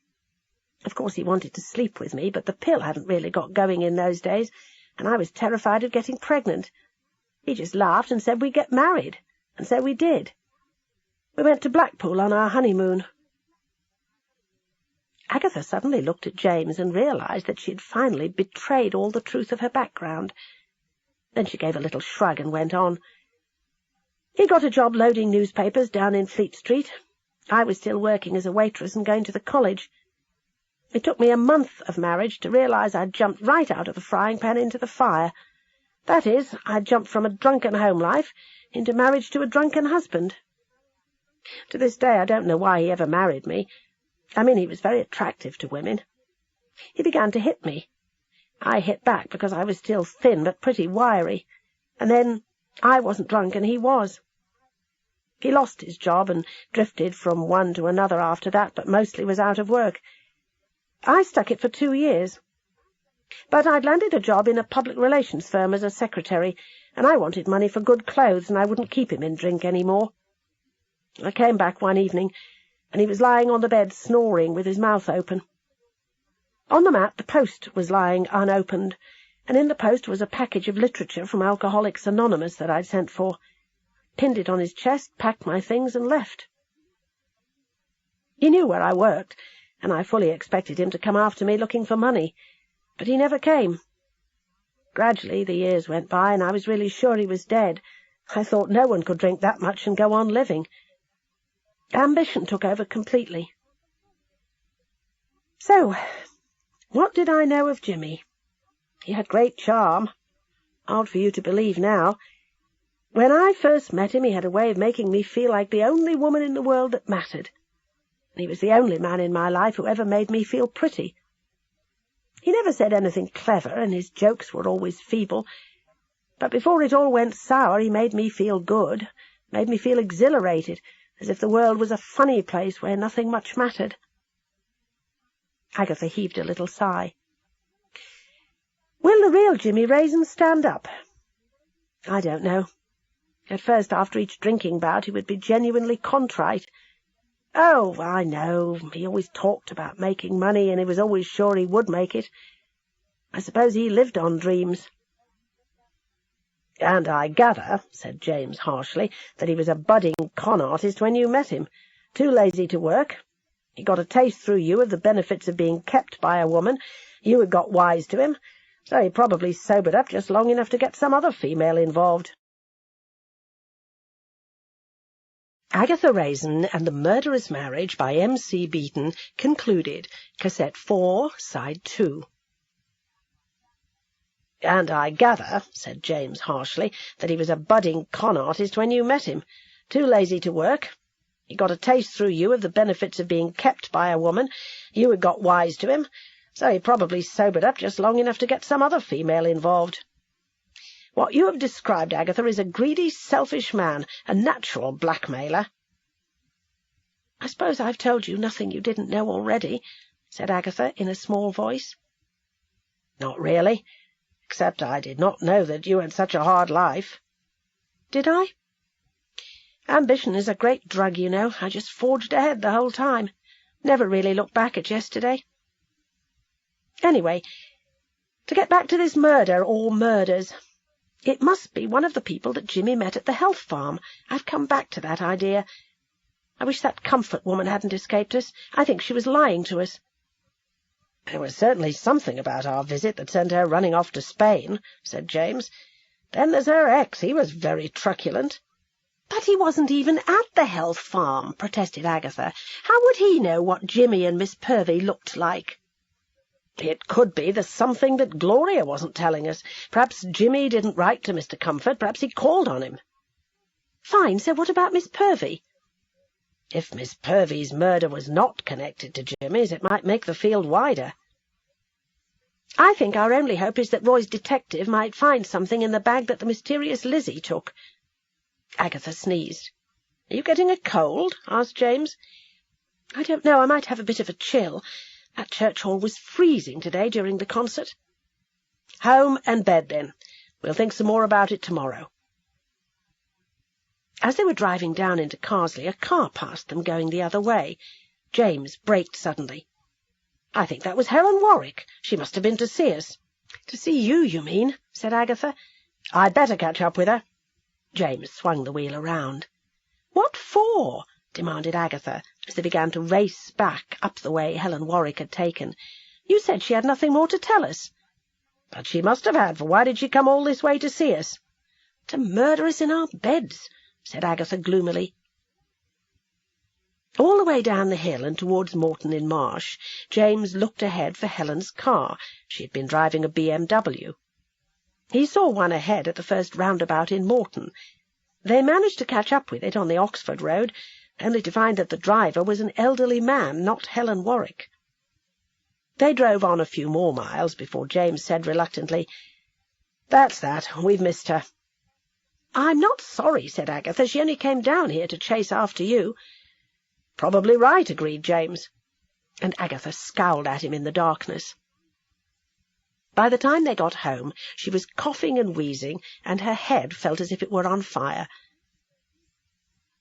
Of course he wanted to sleep with me, but the pill hadn't really got going in those days, and I was terrified of getting pregnant. He just laughed and said we'd get married, and so we did. We went to Blackpool on our honeymoon. Agatha suddenly looked at James and realised that she had finally betrayed all the truth of her background. Then she gave a little shrug and went on. He got a job loading newspapers down in Fleet Street. I was still working as a waitress and going to the college. It took me a month of marriage to realise I'd jumped right out of the frying pan into the fire. That is, I'd jumped from a drunken home life into marriage to a drunken husband. To this day I don't know why he ever married me. I mean, he was very attractive to women. He began to hit me. I hit back because I was still thin but pretty wiry, and then I wasn't drunk and he was. He lost his job and drifted from one to another after that, but mostly was out of work. I stuck it for 2 years. But I'd landed a job in a public relations firm as a secretary, and I wanted money for good clothes, and I wouldn't keep him in drink any more. I came back one evening, and he was lying on the bed snoring with his mouth open. On the mat the post was lying unopened, and in the post was a package of literature from Alcoholics Anonymous that I'd sent for. Pinned it on his chest, packed my things, and left. He knew where I worked, and I fully expected him to come after me looking for money, but he never came. Gradually the years went by, and I was really sure he was dead. I thought no one could drink that much and go on living. Ambition took over completely. So, what did I know of Jimmy? He had great charm. Hard for you to believe now. When I first met him, he had a way of making me feel like the only woman in the world that mattered. And he was the only man in my life who ever made me feel pretty. He never said anything clever, and his jokes were always feeble. But before it all went sour, he made me feel good, made me feel exhilarated, as if the world was a funny place where nothing much mattered. Agatha heaved a little sigh. Will the real Jimmy Raisin stand up? I don't know. At first, after each drinking bout, he would be genuinely contrite. Oh, I know, he always talked about making money, and he was always sure he would make it. I suppose he lived on dreams. And I gather, said James harshly, that he was a budding con artist when you met him. Too lazy to work. He got a taste through you of the benefits of being kept by a woman. You had got wise to him, so he probably sobered up just long enough to get some other female involved. Agatha Raisin and the Murderous Marriage by M.C. Beaton concluded. Cassette 4, Side 2. And I gather, said James harshly, that he was a budding con artist when you met him. Too lazy to work. He got a taste through you of the benefits of being kept by a woman. You had got wise to him, so he probably sobered up just long enough to get some other female involved. What you have described, Agatha, is a greedy, selfish man, a natural blackmailer. "I suppose I've told you nothing you didn't know already," said Agatha in a small voice. "Not really, except I did not know that you had such a hard life." "Did I? Ambition is a great drug, you know. I just forged ahead the whole time. Never really looked back at yesterday. Anyway, to get back to this murder, or murders. It must be one of the people that Jimmy met at the health farm. I've come back to that idea. I wish that Comfort woman hadn't escaped us. I think she was lying to us." "There was certainly something about our visit that sent her running off to Spain," said James. "Then there's her ex. He was very truculent." "But he wasn't even at the health farm," protested Agatha. "How would he know what Jimmy and Miss Purvey looked like?" "It could be the something that Gloria wasn't telling us. Perhaps Jimmy didn't write to Mr. Comfort. Perhaps he called on him." "Fine. So what about Miss Purvey?" "If Miss Purvey's murder was not connected to Jimmy's, it might make the field wider." "I think our only hope is that Roy's detective might find something in the bag that the mysterious Lizzie took." Agatha sneezed. "Are you getting a cold?" asked James. "I don't know. I might have a bit of a chill. That church hall was freezing today during the concert." "Home and bed, then. We'll think some more about it tomorrow." As they were driving down into Carsley, a car passed them going the other way. James braked suddenly. "I think that was Helen Warwick. She must have been to see us." "To see you, you mean?" said Agatha. "I'd better catch up with her." James swung the wheel around. "What for?" demanded Agatha, as they began to race back up the way Helen Warwick had taken. "You said she had nothing more to tell us." "But she must have had, for why did she come all this way to see us?" "To murder us in our beds," said Agatha gloomily. All the way down the hill and towards Moreton-in-Marsh, James looked ahead for Helen's car. She had been driving a BMW. He saw one ahead at the first roundabout in Moreton. They managed to catch up with it on the Oxford road, only to find that the driver was an elderly man, not Helen Warwick. They drove on a few more miles before James said reluctantly, "That's that. We've missed her." "I'm not sorry," said Agatha. "She only came down here to chase after you." "Probably right," agreed James. And Agatha scowled at him in the darkness. By the time they got home, she was coughing and wheezing, and her head felt as if it were on fire.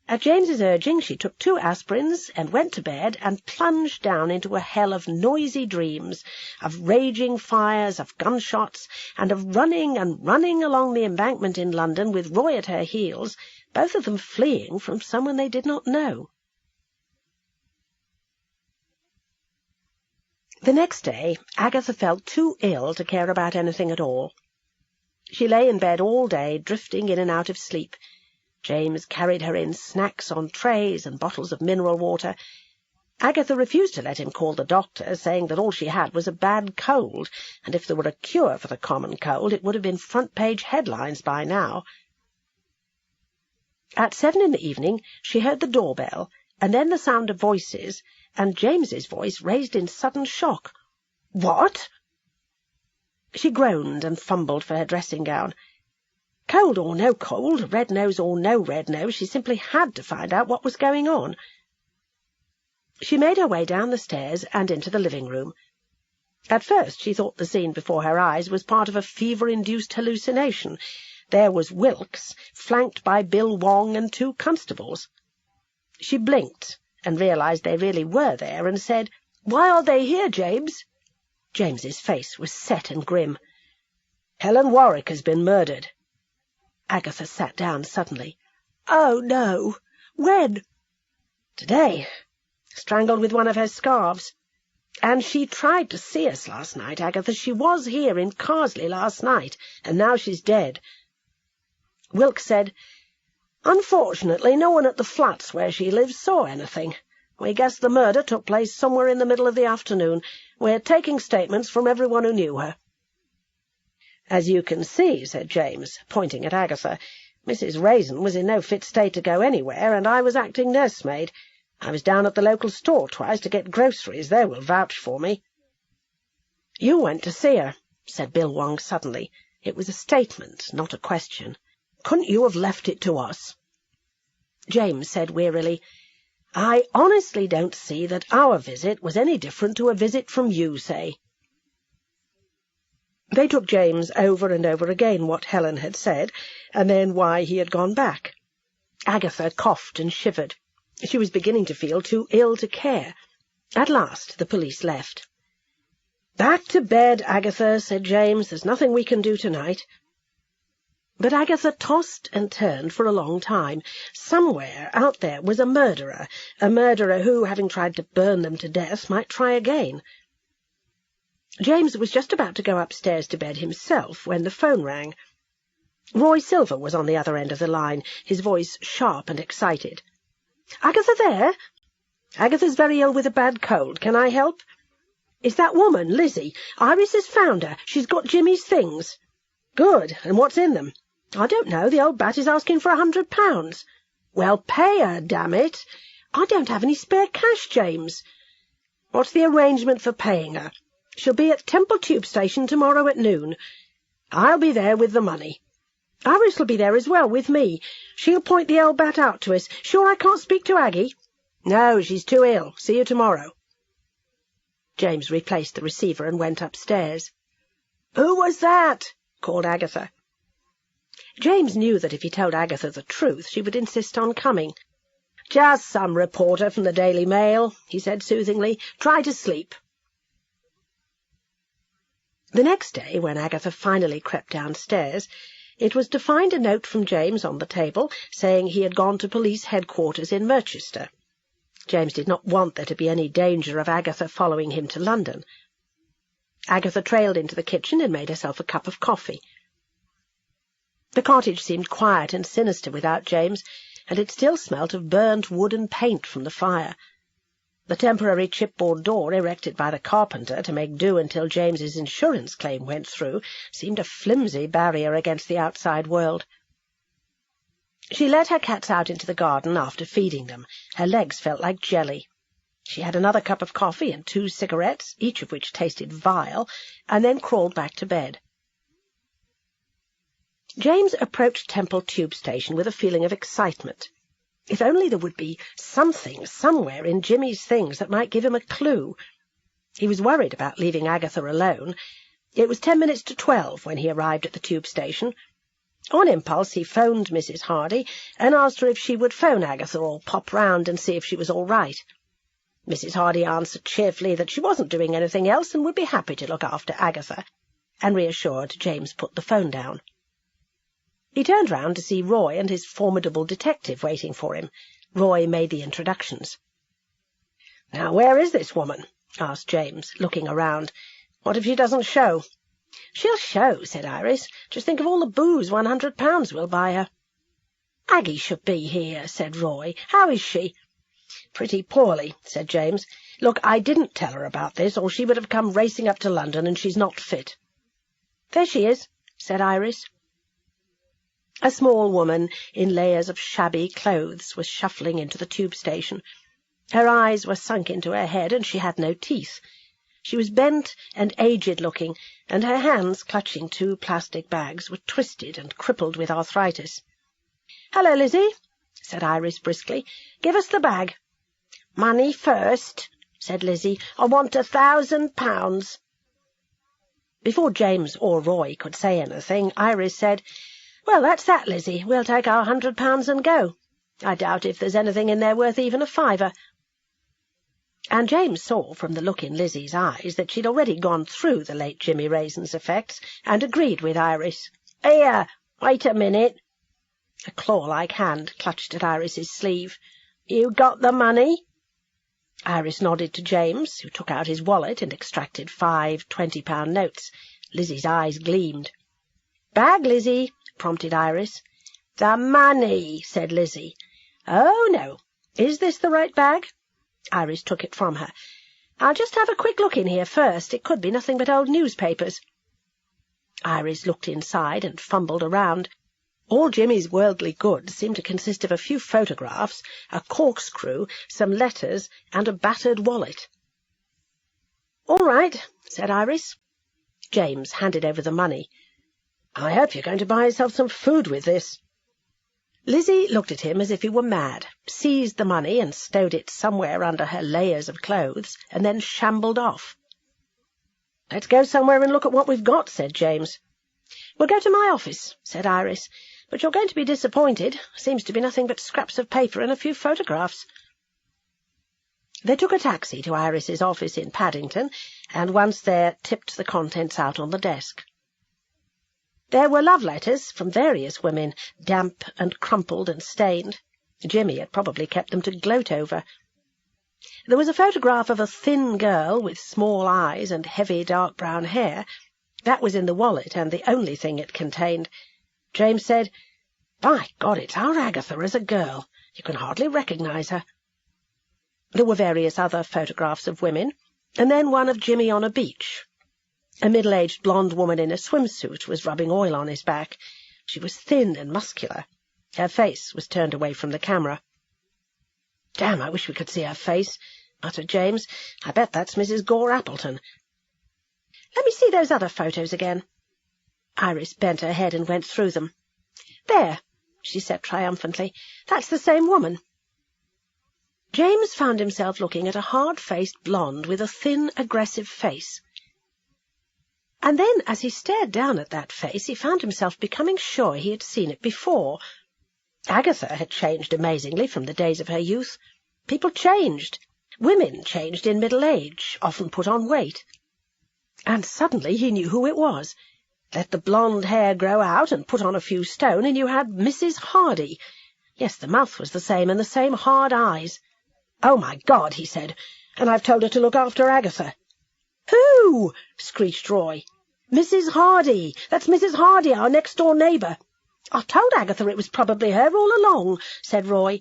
At James's urging, she took 2 aspirins and went to bed and plunged down into a hell of noisy dreams, of raging fires, of gunshots, and of running and running along the embankment in London with Roy at her heels, both of them fleeing from someone they did not know. The next day, Agatha felt too ill to care about anything at all. She lay in bed all day, drifting in and out of sleep. James carried her in snacks on trays and bottles of mineral water. Agatha refused to let him call the doctor, saying that all she had was a bad cold, and if there were a cure for the common cold, it would have been front-page headlines by now. At 7 in the evening, she heard the doorbell, and then the sound of voices, and James's voice raised in sudden shock. "What?" She groaned and fumbled for her dressing-gown. Cold or no cold, red nose or no red nose, she simply had to find out what was going on. She made her way down the stairs and into the living-room. At first she thought the scene before her eyes was part of a fever-induced hallucination. There was Wilkes, flanked by Bill Wong and 2 constables. She blinked and realized they really were there, and said, "Why are they here, James?" James's face was set and grim. "Helen Warwick has been murdered." Agatha sat down suddenly. "Oh, no! When?" "Today. Strangled with one of her scarves." "And she tried to see us last night, Agatha. She was here in Carsley last night, and now she's dead." Wilkes said, "Unfortunately, no one at the flats where she lives saw anything. We guess the murder took place somewhere in the middle of the afternoon. We're taking statements from everyone who knew her." "As you can see," said James, pointing at Agatha, "Mrs. Raisin was in no fit state to go anywhere, and I was acting nursemaid. I was down at the local store twice to get groceries. They will vouch for me." "You went to see her," said Bill Wong suddenly. It was a statement, not a question. "Couldn't you have left it to us?" James said wearily, I honestly don't see that our visit was any different to a visit from you, say." They took James over and over again what Helen had said, and then why he had gone back. Agatha coughed and shivered. She was beginning to feel too ill to care. At last the police left. "Back to bed, Agatha," said James. "There's nothing we can do tonight." But Agatha tossed and turned for a long time. Somewhere out there was a murderer who, having tried to burn them to death, might try again. James was just about to go upstairs to bed himself when the phone rang. Roy Silver was on the other end of the line, his voice sharp and excited. "Agatha there? Agatha's very ill with a bad cold. Can I help?" "Is that woman, Lizzie? Iris has found her. She's got Jimmy's things." "Good. And what's in them?" "I don't know. The old bat is asking for £100. "Well, pay her, damn it." "I don't have any spare cash, James." "What's the arrangement for paying her?" "She'll be at Temple Tube Station tomorrow at noon." "I'll be there with the money." "Iris will be there as well, with me. She'll point the old bat out to us. Sure I can't speak to Aggie?" "No, she's too ill. See you tomorrow." James replaced the receiver and went upstairs. "Who was that?" called Agatha. James knew that if he told Agatha the truth, she would insist on coming. "Just some reporter from the Daily Mail," he said soothingly. "Try to sleep." The next day, when Agatha finally crept downstairs, it was to find a note from James on the table saying he had gone to police headquarters in Merchester. James did not want there to be any danger of Agatha following him to London. Agatha trailed into the kitchen and made herself a cup of coffee. The cottage seemed quiet and sinister without James, and it still smelt of burnt wood and paint from the fire. The temporary chipboard door erected by the carpenter to make do until James's insurance claim went through seemed a flimsy barrier against the outside world. She let her cats out into the garden after feeding them. Her legs felt like jelly. She had another cup of coffee and 2 cigarettes, each of which tasted vile, and then crawled back to bed. James approached Temple Tube Station with a feeling of excitement. If only there would be something somewhere in Jimmy's things that might give him a clue. He was worried about leaving Agatha alone. It was 10 minutes to 12 when he arrived at the tube station. On impulse, he phoned Mrs. Hardy and asked her if she would phone Agatha or pop round and see if she was all right. Mrs. Hardy answered cheerfully that she wasn't doing anything else and would be happy to look after Agatha, and reassured, James put the phone down. He turned round to see Roy and his formidable detective waiting for him. Roy made the introductions. "Now, where is this woman?" asked James, looking around. "What if she doesn't show?" "She'll show," said Iris. "Just think of all the booze £100 will buy her." "Aggie should be here," said Roy. "How is she?" "Pretty poorly," said James. "Look, I didn't tell her about this, or she would have come racing up to London, and she's not fit." "There she is," said Iris. A small woman in layers of shabby clothes was shuffling into the tube station. Her eyes were sunk into her head, and she had no teeth. She was bent and aged-looking, and her hands, clutching 2 plastic bags, were twisted and crippled with arthritis. "Hello, Lizzie," said Iris briskly. "Give us the bag." "Money first," said Lizzie. "I want £1,000. Before James or Roy could say anything, Iris said, "Well, that's that, Lizzie. We'll take our £100 and go. I doubt if there's anything in there worth even a £5." And James saw from the look in Lizzie's eyes that she'd already gone through the late Jimmy Raisin's effects, and agreed with Iris. "Here, wait a minute." A claw-like hand clutched at Iris's sleeve. "You got the money?" Iris nodded to James, who took out his wallet and extracted 5 £20 notes. Lizzie's eyes gleamed. "Bag, Lizzie," prompted Iris. "The money," said Lizzie. "Oh, no. Is this the right bag?" Iris took it from her. "I'll just have a quick look in here first. It could be nothing but old newspapers." Iris looked inside and fumbled around. All Jimmy's worldly goods seemed to consist of a few photographs, a corkscrew, some letters, and a battered wallet. "All right," said Iris. James handed over the money. "I hope you're going to buy yourself some food with this." Lizzie looked at him as if he were mad. seized the money and stowed it somewhere under her layers of clothes, and then shambled off. "Let's go somewhere and look at what we've got," said James. "We'll go to my office," said Iris, "but you're going to be disappointed. Seems to be nothing but scraps of paper and a few photographs." They took a taxi to Iris's office in Paddington, and once there tipped the contents out on the desk. There were love letters from various women, damp and crumpled and stained. Jimmy had probably kept them to gloat over. There was a photograph of a thin girl with small eyes and heavy dark brown hair. That was in the wallet, and the only thing it contained. James said, "By God, it's our Agatha as a girl. You can hardly recognise her." There were various other photographs of women, and then one of Jimmy on a beach. A middle-aged blonde woman in a swimsuit was rubbing oil on his back. She was thin and muscular. Her face was turned away from the camera. "Damn, I wish we could see her face," muttered James. "I bet that's Mrs. Gore Appleton." "Let me see those other photos again." Iris bent her head and went through them. "There," she said triumphantly. "That's the same woman." James found himself looking at a hard-faced blonde with a thin, aggressive face. And then, as he stared down at that face, he found himself becoming sure he had seen it before. Agatha had changed amazingly from the days of her youth. People changed. Women changed in middle age, often put on weight. And suddenly he knew who it was. Let the blonde hair grow out and put on a few stone, and you had Mrs. Hardy. Yes, the mouth was the same, and the same hard eyes. "Oh, my God," he said, "and I've told her to look after Agatha." "Who?" screeched Roy. "Mrs. Hardy. That's Mrs. Hardy, our next-door neighbour." "I told Agatha it was probably her all along," said Roy.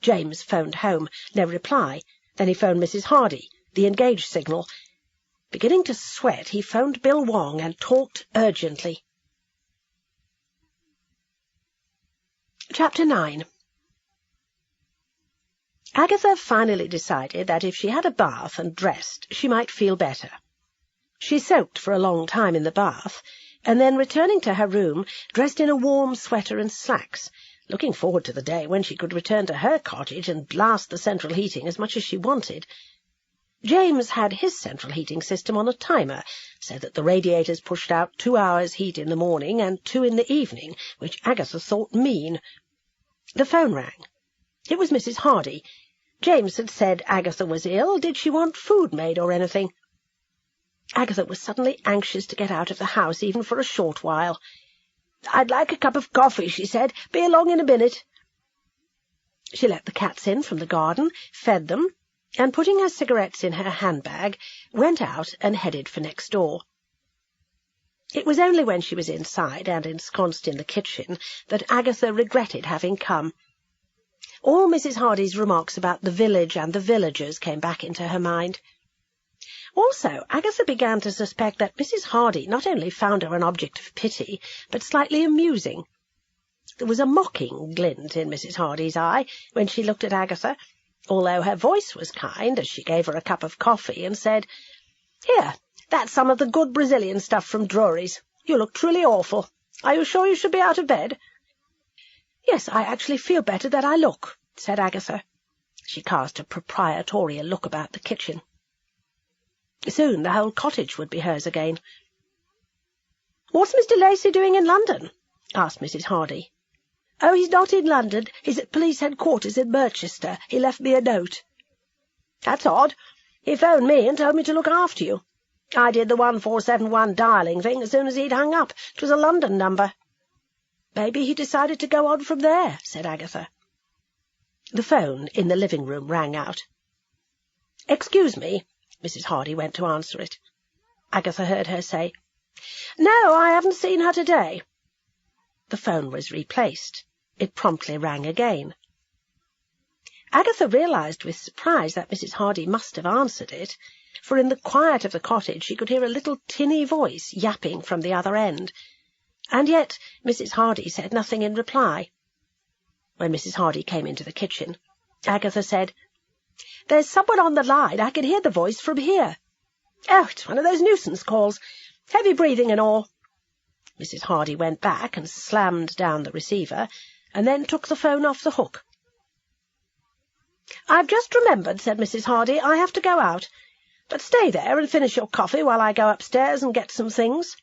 James phoned home. No reply. Then he phoned Mrs. Hardy, the engage signal. Beginning to sweat, he phoned Bill Wong and talked urgently. Chapter 9. Agatha finally decided that if she had a bath and dressed, she might feel better. She soaked for a long time in the bath, and then, returning to her room, dressed in a warm sweater and slacks, looking forward to the day when she could return to her cottage and blast the central heating as much as she wanted. James had his central heating system on a timer, so that the radiators pushed out 2 hours heat in the morning and 2 in the evening, which Agatha thought mean. The phone rang. It was Mrs. Hardy. James had said Agatha was ill. Did she want food made or anything? Agatha was suddenly anxious to get out of the house, even for a short while. "I'd like a cup of coffee," she said. "Be along in a minute." She let the cats in from the garden, fed them, and, putting her cigarettes in her handbag, went out and headed for next door. It was only when she was inside and ensconced in the kitchen that Agatha regretted having come. All Mrs. Hardy's remarks about the village and the villagers came back into her mind. Also, Agatha began to suspect that Mrs. Hardy not only found her an object of pity, but slightly amusing. There was a mocking glint in Mrs. Hardy's eye when she looked at Agatha, although her voice was kind as she gave her a cup of coffee and said, "Here, that's some of the good Brazilian stuff from Drury's. You look truly awful. Are you sure you should be out of bed?" "Yes, I actually feel better than I look," said Agatha. She cast a proprietorial look about the kitchen. Soon the whole cottage would be hers again. "What's Mr. Lacey doing in London?" asked Mrs. Hardy. "Oh, he's not in London. He's at police headquarters in Merchester. He left me a note." "That's odd. He phoned me and told me to look after you. I did the 1471 dialling thing as soon as he'd hung up. It was a London number." "Maybe he decided to go on from there," said Agatha. The phone in the living-room rang out. "Excuse me." Mrs. Hardy went to answer it. Agatha heard her say, "No, I haven't seen her today." The phone was replaced. It promptly rang again. Agatha realized with surprise that Mrs. Hardy must have answered it, for in the quiet of the cottage she could hear a little tinny voice yapping from the other end. And yet Mrs. Hardy said nothing in reply. When Mrs. Hardy came into the kitchen, Agatha said, "There's someone on the line. I can hear the voice from here." "Oh, it's one of those nuisance calls. Heavy breathing and all." Mrs. Hardy went back and slammed down the receiver, and then took the phone off the hook. "I've just remembered," said Mrs. Hardy. "I have to go out. But stay there and finish your coffee while I go upstairs and get some things."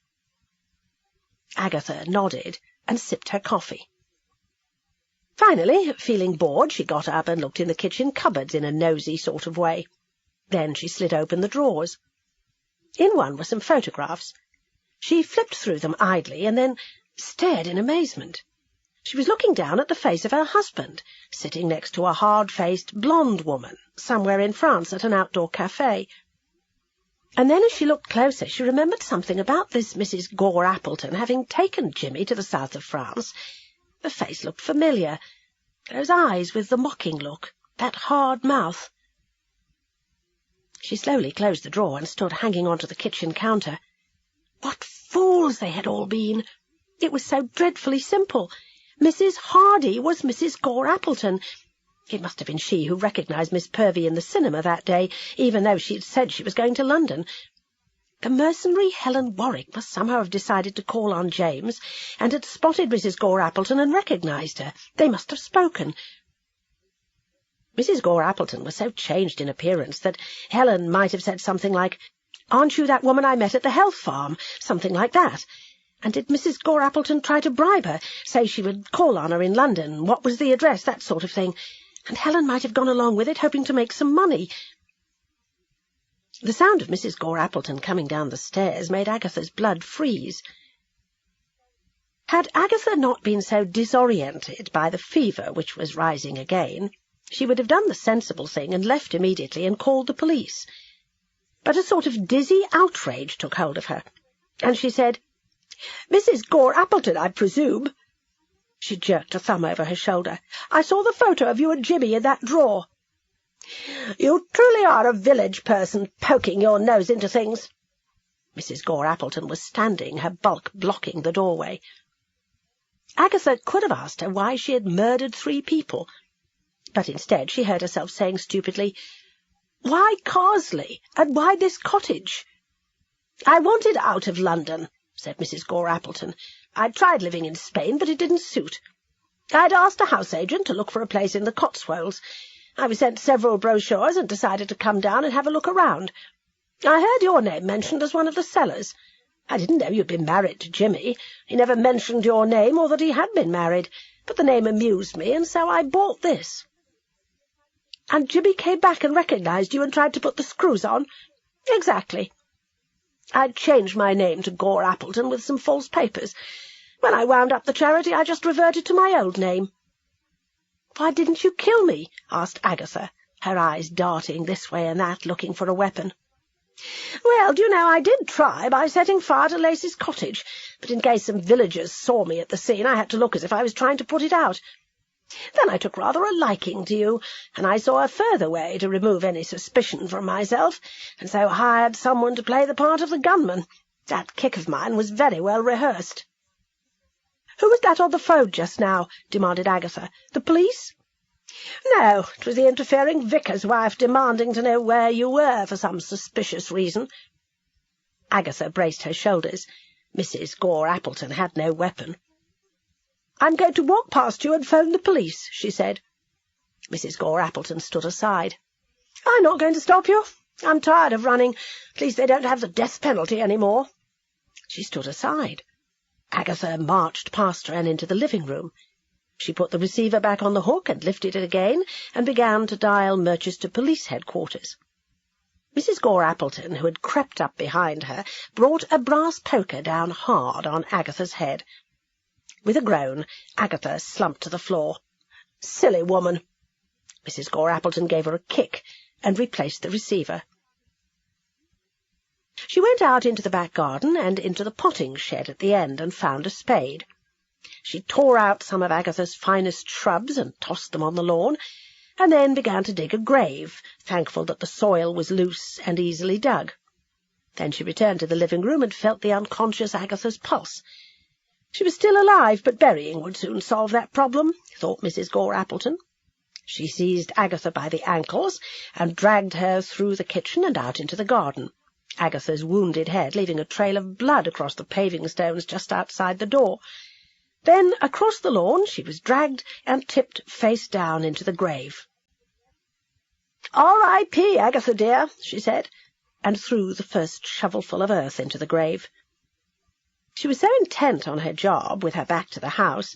Agatha nodded and sipped her coffee. Finally, feeling bored, she got up and looked in the kitchen cupboards in a nosy sort of way. Then she slid open the drawers. In one were some photographs. She flipped through them idly and then stared in amazement. She was looking down at the face of her husband, sitting next to a hard-faced blonde woman, somewhere in France at an outdoor café. And then as she looked closer, she remembered something about this Mrs. Gore Appleton having taken Jimmy to the south of France. The face looked familiar. Those eyes with the mocking look, that hard mouth. She slowly closed the drawer and stood hanging onto the kitchen counter. What fools they had all been! It was so dreadfully simple. Mrs. Hardy was Mrs. Gore Appleton. It must have been she who recognised Miss Purvey in the cinema that day, even though she had said she was going to London. The mercenary Helen Warwick must somehow have decided to call on James, and had spotted Mrs. Gore Appleton and recognised her. They must have spoken. Mrs. Gore Appleton was so changed in appearance that Helen might have said something like, "Aren't you that woman I met at the health farm?" Something like that. And did Mrs. Gore Appleton try to bribe her, say she would call on her in London, what was the address, that sort of thing? And Helen might have gone along with it, hoping to make some money. The sound of Mrs. Gore Appleton coming down the stairs made Agatha's blood freeze. Had Agatha not been so disoriented by the fever which was rising again, she would have done the sensible thing and left immediately and called the police. But a sort of dizzy outrage took hold of her, and she said, "Mrs. Gore Appleton, I presume." She jerked a thumb over her shoulder. "I saw the photo of you and Jimmy in that drawer." "You truly are a village person, poking your nose into things." Mrs. Gore Appleton was standing, her bulk blocking the doorway. Agatha could have asked her why she had murdered 3 people, but instead she heard herself saying stupidly, "Why Carsley, and why this cottage?" "I wanted out of London," said Mrs. Gore Appleton. "I'd tried living in Spain, but it didn't suit. I'd asked a house agent to look for a place in the Cotswolds. I was sent several brochures and decided to come down and have a look around. I heard your name mentioned as one of the sellers. I didn't know you'd been married to Jimmy. He never mentioned your name or that he had been married, but the name amused me, and so I bought this." "And Jimmy came back and recognised you and tried to put the screws on?" "Exactly. I'd changed my name to Gore Appleton with some false papers. When I wound up the charity, I just reverted to my old name." "Why didn't you kill me?" asked Agatha, her eyes darting this way and that, looking for a weapon. "Well, do you know, I did try by setting fire to Lacey's cottage, but in case some villagers saw me at the scene, I had to look as if I was trying to put it out. Then I took rather a liking to you, and I saw a further way to remove any suspicion from myself, and so hired someone to play the part of the gunman. That kick of mine was very well rehearsed." "Who was that on the phone just now?" demanded Agatha. "The police?" "No, it was the interfering vicar's wife demanding to know where you were for some suspicious reason." Agatha braced her shoulders. Mrs. Gore Appleton had no weapon. "I'm going to walk past you and phone the police," she said. Mrs. Gore Appleton stood aside. "I'm not going to stop you. I'm tired of running. At least they don't have the death penalty any more." She stood aside. Agatha marched past her and into the living room. She put the receiver back on the hook and lifted it again, and began to dial Merchester Police Headquarters. Mrs. Gore Appleton, who had crept up behind her, brought a brass poker down hard on Agatha's head. With a groan, Agatha slumped to the floor. "Silly woman!" Mrs. Gore Appleton gave her a kick and replaced the receiver. She went out into the back garden and into the potting shed at the end and found a spade. She tore out some of Agatha's finest shrubs and tossed them on the lawn, and then began to dig a grave, thankful that the soil was loose and easily dug. Then she returned to the living room and felt the unconscious Agatha's pulse. She was still alive, but burying would soon solve that problem, thought Mrs. Gore Appleton. She seized Agatha by the ankles and dragged her through the kitchen and out into the garden, Agatha's wounded head leaving a trail of blood across the paving stones just outside the door. Then, across the lawn, she was dragged and tipped face down into the grave. "R.I.P., Agatha dear," she said, and threw the first shovelful of earth into the grave. She was so intent on her job, with her back to the house,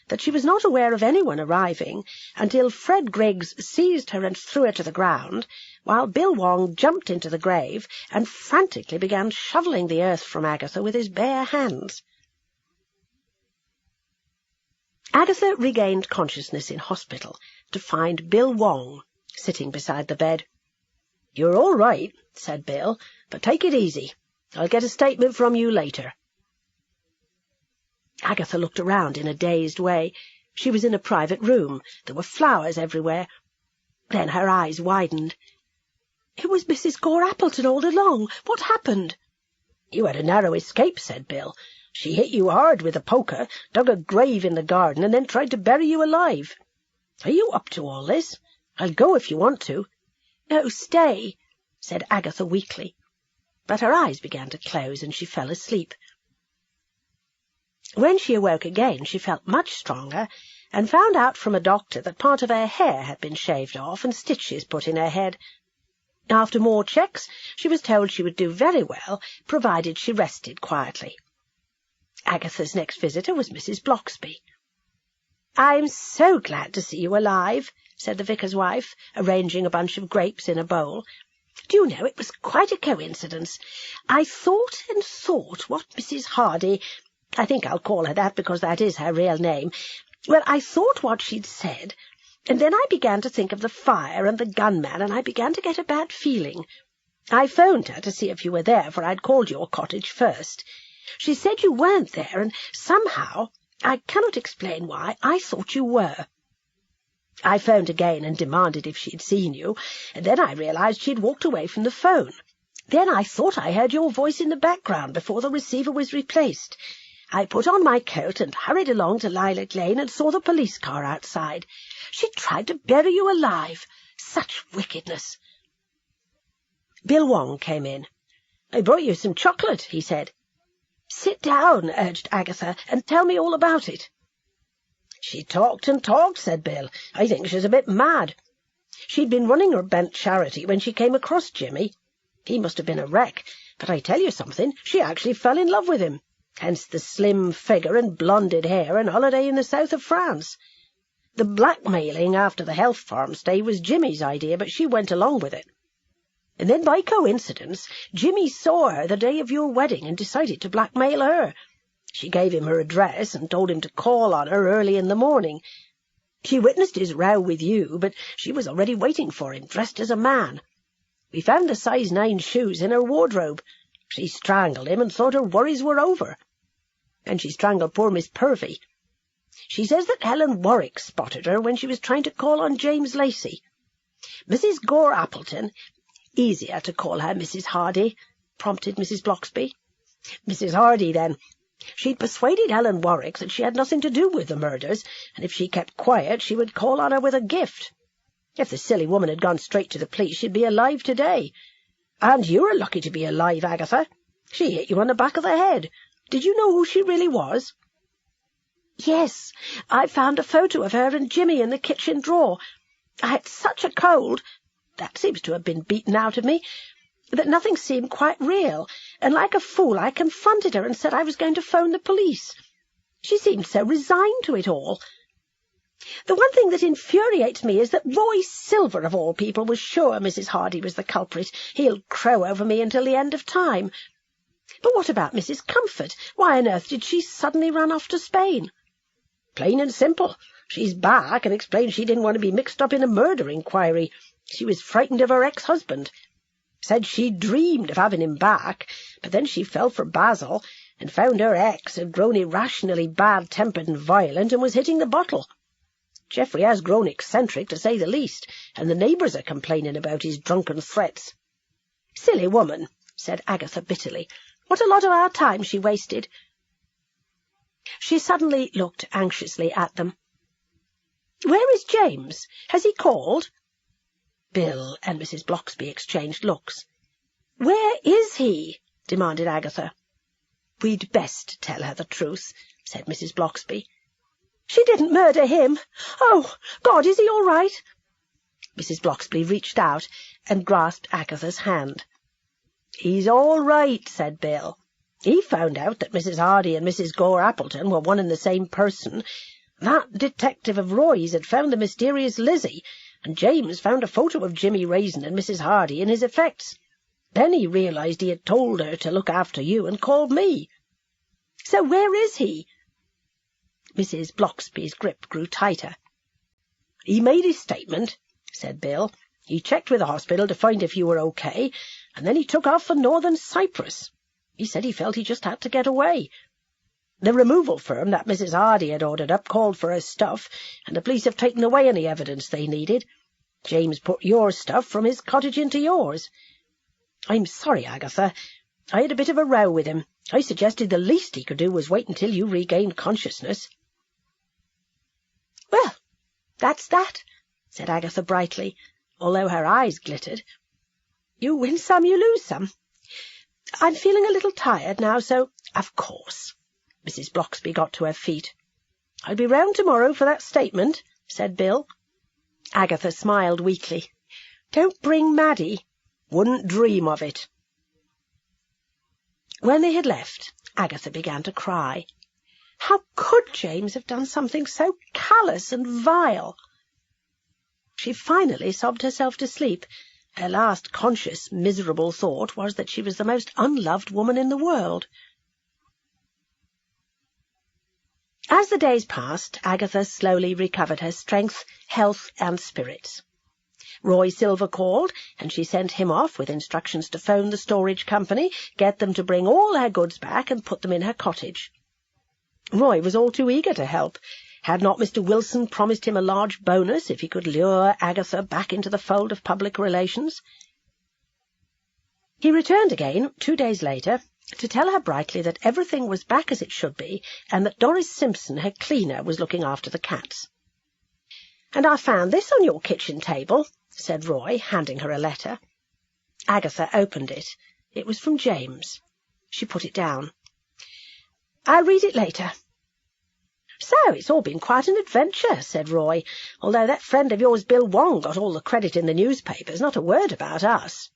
that she was not aware of anyone arriving until Fred Griggs seized her and threw her to the ground, while Bill Wong jumped into the grave and frantically began shovelling the earth from Agatha with his bare hands. Agatha regained consciousness in hospital to find Bill Wong sitting beside the bed. "You're all right," said Bill, "but take it easy. I'll get a statement from you later." Agatha looked around in a dazed way. She was in a private room. There were flowers everywhere. Then her eyes widened. "It was Mrs. Gore Appleton all along. What happened?" "You had a narrow escape," said Bill. "She hit you hard with a poker, dug a grave in the garden, and then tried to bury you alive. Are you up to all this? I'll go if you want to." "No, stay," said Agatha weakly. But her eyes began to close, and she fell asleep. When she awoke again, she felt much stronger, and found out from a doctor that part of her hair had been shaved off and stitches put in her head. After more checks, she was told she would do very well, provided she rested quietly. Agatha's next visitor was Mrs. Bloxby. "I'm so glad to see you alive," said the vicar's wife, arranging a bunch of grapes in a bowl. "Do you know, it was quite a coincidence. I thought and thought what Mrs. Hardy—I think I'll call her that because that is her real name—well, I thought what she'd said, and then I began to think of the fire and the gunman, and I began to get a bad feeling. I phoned her to see if you were there, for I'd called your cottage first. She said you weren't there, and somehow, I cannot explain why, I thought you were. I phoned again and demanded if she'd seen you, and then I realized she'd walked away from the phone. Then I thought I heard your voice in the background before the receiver was replaced. I put on my coat and hurried along to Lilac Lane and saw the police car outside. She tried to bury you alive. Such wickedness." Bill Wong came in. "I brought you some chocolate," he said. "Sit down," urged Agatha, "and tell me all about it." "She talked and talked," said Bill. "I think she's a bit mad. She'd been running her bent charity when she came across Jimmy. He must have been a wreck, but I tell you something, she actually fell in love with him. Hence the slim figure and blonded hair and holiday in the south of France. The blackmailing after the health farm stay was Jimmy's idea, but she went along with it. And then, by coincidence, Jimmy saw her the day of your wedding and decided to blackmail her. She gave him her address and told him to call on her early in the morning. She witnessed his row with you, but she was already waiting for him, dressed as a man. We found the size 9 shoes in her wardrobe. She strangled him and thought her worries were over. And she strangled poor Miss Purvey. She says that Helen Warwick spotted her when she was trying to call on James Lacey. Mrs. Gore Appleton— easier to call her Mrs. Hardy, prompted Mrs. Bloxby. Mrs. Hardy, then. She'd persuaded Helen Warwick that she had nothing to do with the murders, and if she kept quiet she would call on her with a gift. If the silly woman had gone straight to the police, she'd be alive today. And you're lucky to be alive, Agatha. She hit you on the back of the head. Did you know who she really was?" "Yes, I found a photo of her and Jimmy in the kitchen drawer. I had such a cold— that seems to have been beaten out of me— that nothing seemed quite real, and like a fool I confronted her and said I was going to phone the police. She seemed so resigned to it all. The one thing that infuriates me is that Roy Silver, of all people, was sure Mrs. Hardy was the culprit. He'll crow over me until the end of time. But what about Mrs. Comfort? Why on earth did she suddenly run off to Spain?" "Plain and simple. She's back and explained she didn't want to be mixed up in a murder inquiry. She was frightened of her ex-husband. Said she dreamed of having him back, but then she fell for Basil and found her ex had grown irrationally bad-tempered and violent and was hitting the bottle. Geoffrey has grown eccentric, to say the least, and the neighbours are complaining about his drunken threats." "Silly woman," said Agatha bitterly. "What a lot of our time she wasted." She suddenly looked anxiously at them. "Where is James? Has he called?" Bill and Mrs. Bloxby exchanged looks. "Where is he?" demanded Agatha. "We'd best tell her the truth," said Mrs. Bloxby. "She didn't murder him. Oh, God, is he all right?" Mrs. Bloxby reached out and grasped Agatha's hand. "He's all right," said Bill. "He found out that Mrs. Hardy and Mrs. Gore Appleton were one and the same person. That detective of Roy's had found the mysterious Lizzie, and James found a photo of Jimmy Raisin and Mrs. Hardy in his effects. Then he realised he had told her to look after you and called me." "So where is he?" Mrs. Bloxby's grip grew tighter. "He made his statement," said Bill. "He checked with the hospital to find if you were okay, and then he took off for northern Cyprus. He said he felt he just had to get away. The removal firm that Mrs. Hardy had ordered up called for her stuff, and the police have taken away any evidence they needed. James put your stuff from his cottage into yours. I'm sorry, Agatha. I had a bit of a row with him. I suggested the least he could do was wait until you regained consciousness." "Well, that's that," said Agatha brightly, although her eyes glittered. "You win some, you lose some. I'm feeling a little tired now, so—" "Of course." Mrs. Bloxby got to her feet. "I'll be round tomorrow for that statement," said Bill. Agatha smiled weakly. "Don't bring Maddie." "Wouldn't dream of it." When they had left, Agatha began to cry. How could James have done something so callous and vile? She finally sobbed herself to sleep. Her last conscious, miserable thought was that she was the most unloved woman in the world. As the days passed, Agatha slowly recovered her strength, health, and spirits. Roy Silver called, and she sent him off with instructions to phone the storage company, get them to bring all her goods back and put them in her cottage. Roy was all too eager to help. Had not Mr. Wilson promised him a large bonus if he could lure Agatha back into the fold of public relations? He returned again 2 days later to tell her brightly that everything was back as it should be, and that Doris Simpson, her cleaner, was looking after the cats. "And I found this on your kitchen table," said Roy, handing her a letter. Agatha opened it. It was from James. She put it down. "I'll read it later." "So it's all been quite an adventure," said Roy, "although that friend of yours, Bill Wong, got all the credit in the newspapers, not a word about us."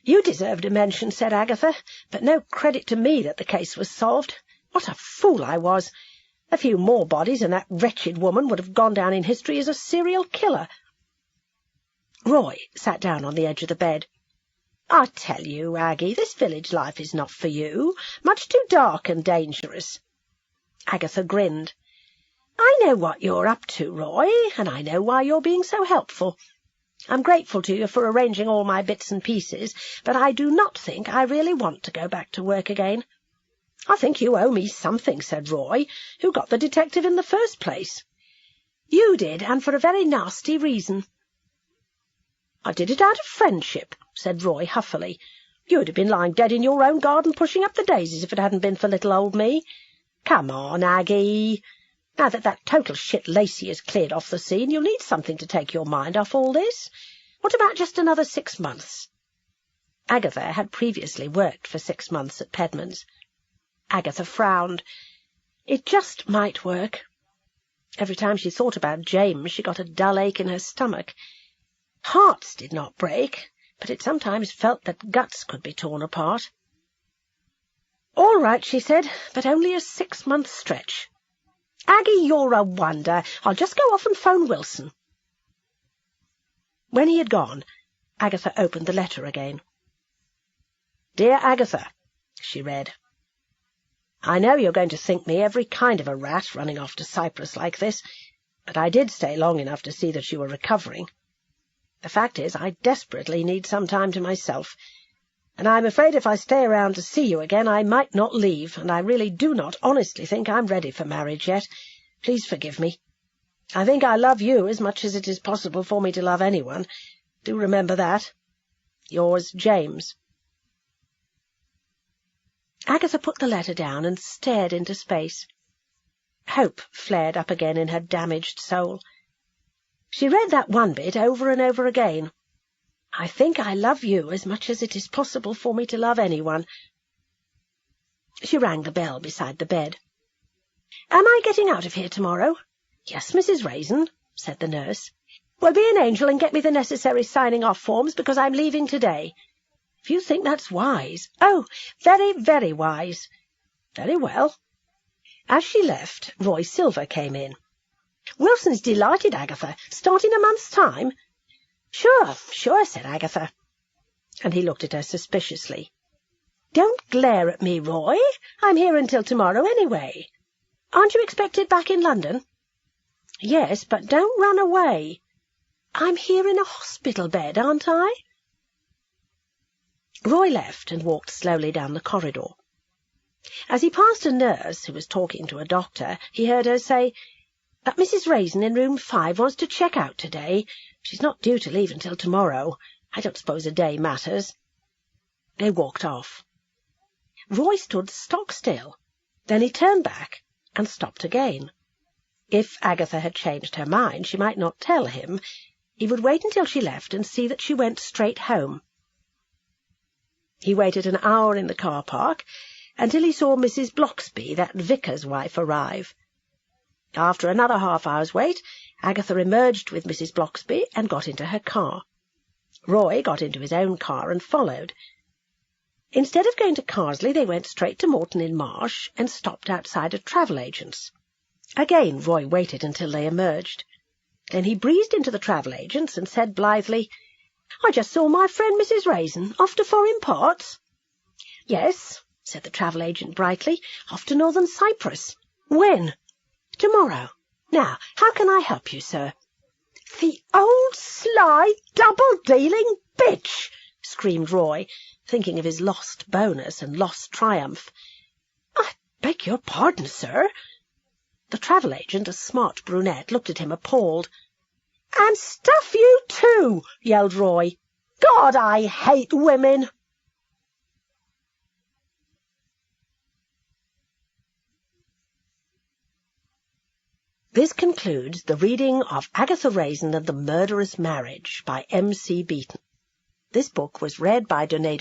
"You deserved a mention," said Agatha, "but no credit to me that the case was solved. What a fool I was! A few more bodies and that wretched woman would have gone down in history as a serial killer." Roy sat down on the edge of the bed. "I tell you, Aggie, this village life is not for you. Much too dark and dangerous." Agatha grinned. "I know what you're up to, Roy, and I know why you're being so helpful. I'm grateful to you for arranging all my bits and pieces, but I do not think I really want to go back to work again." "I think you owe me something," said Roy. "Who got the detective in the first place?" "You did, and for a very nasty reason." "I did it out of friendship," said Roy huffily. "You'd have been lying dead in your own garden pushing up the daisies if it hadn't been for little old me. Come on, Aggie. Now that total shit Lacey has cleared off the scene, you'll need something to take your mind off all this. What about just another 6 months?" Agatha had previously worked for 6 months at Pedman's. Agatha frowned. It just might work. Every time she thought about James, she got a dull ache in her stomach. Hearts did not break, but it sometimes felt that guts could be torn apart. "All right," she said, "but only a 6-month stretch. Aggie, you're a wonder. I'll just go off and phone Wilson." When he had gone, Agatha opened the letter again. "Dear Agatha," she read, "I know you're going to think me every kind of a rat running off to Cyprus like this, but I did stay long enough to see that you were recovering. The fact is, I desperately need some time to myself, and I'm afraid if I stay around to see you again I might not leave, and I really do not honestly think I'm ready for marriage yet. Please forgive me. I think I love you as much as it is possible for me to love anyone. Do remember that. Yours, James." Agatha put the letter down and stared into space. Hope flared up again in her damaged soul. She read that one bit over and over again. "I think I love you as much as it is possible for me to love anyone." She rang the bell beside the bed. "Am I getting out of here tomorrow?" "Yes, Mrs. Raisin," said the nurse. Well, be an angel and get me the necessary signing-off forms, because I'm leaving today. If you think that's wise— Oh, very, very wise. Very well. As she left, Roy Silver came in. Wilson's delighted, Agatha. Start in a month's time? Sure, said Agatha. And he looked at her suspiciously. Don't glare at me, Roy. I'm here until tomorrow anyway. Aren't you expected back in London? Yes, but don't run away. I'm here in a hospital bed, aren't I? Roy left and walked slowly down the corridor. As he passed a nurse who was talking to a doctor, he heard her say, Mrs. Raisin in room 5 wants to check out today. She's not due to leave until tomorrow. I don't suppose a day matters. They walked off. Roy stood stock still. Then he turned back and stopped again. If Agatha had changed her mind, she might not tell him. He would wait until she left and see that she went straight home. He waited an hour in the car park until he saw Mrs. Bloxby, that vicar's wife, arrive. After another half-hour's wait, Agatha emerged with Mrs. Bloxby and got into her car. Roy got into his own car and followed. Instead of going to Carsley, they went straight to Moreton-in-Marsh and stopped outside a travel agent's. Again Roy waited until they emerged. Then he breezed into the travel agent's and said blithely, I just saw my friend Mrs. Raisin, off to foreign parts. Yes, said the travel agent brightly, off to Northern Cyprus. When? Tomorrow. Now, how can I help you, sir? The old sly, double-dealing bitch! Screamed Roy, thinking of his lost bonus and lost triumph. I beg your pardon, sir. The travel agent, a smart brunette, looked at him appalled. And stuff you too, yelled Roy. God, I hate women. This concludes the reading of Agatha Raisin and the Murderous Marriage by M.C. Beaton. This book was read by Donato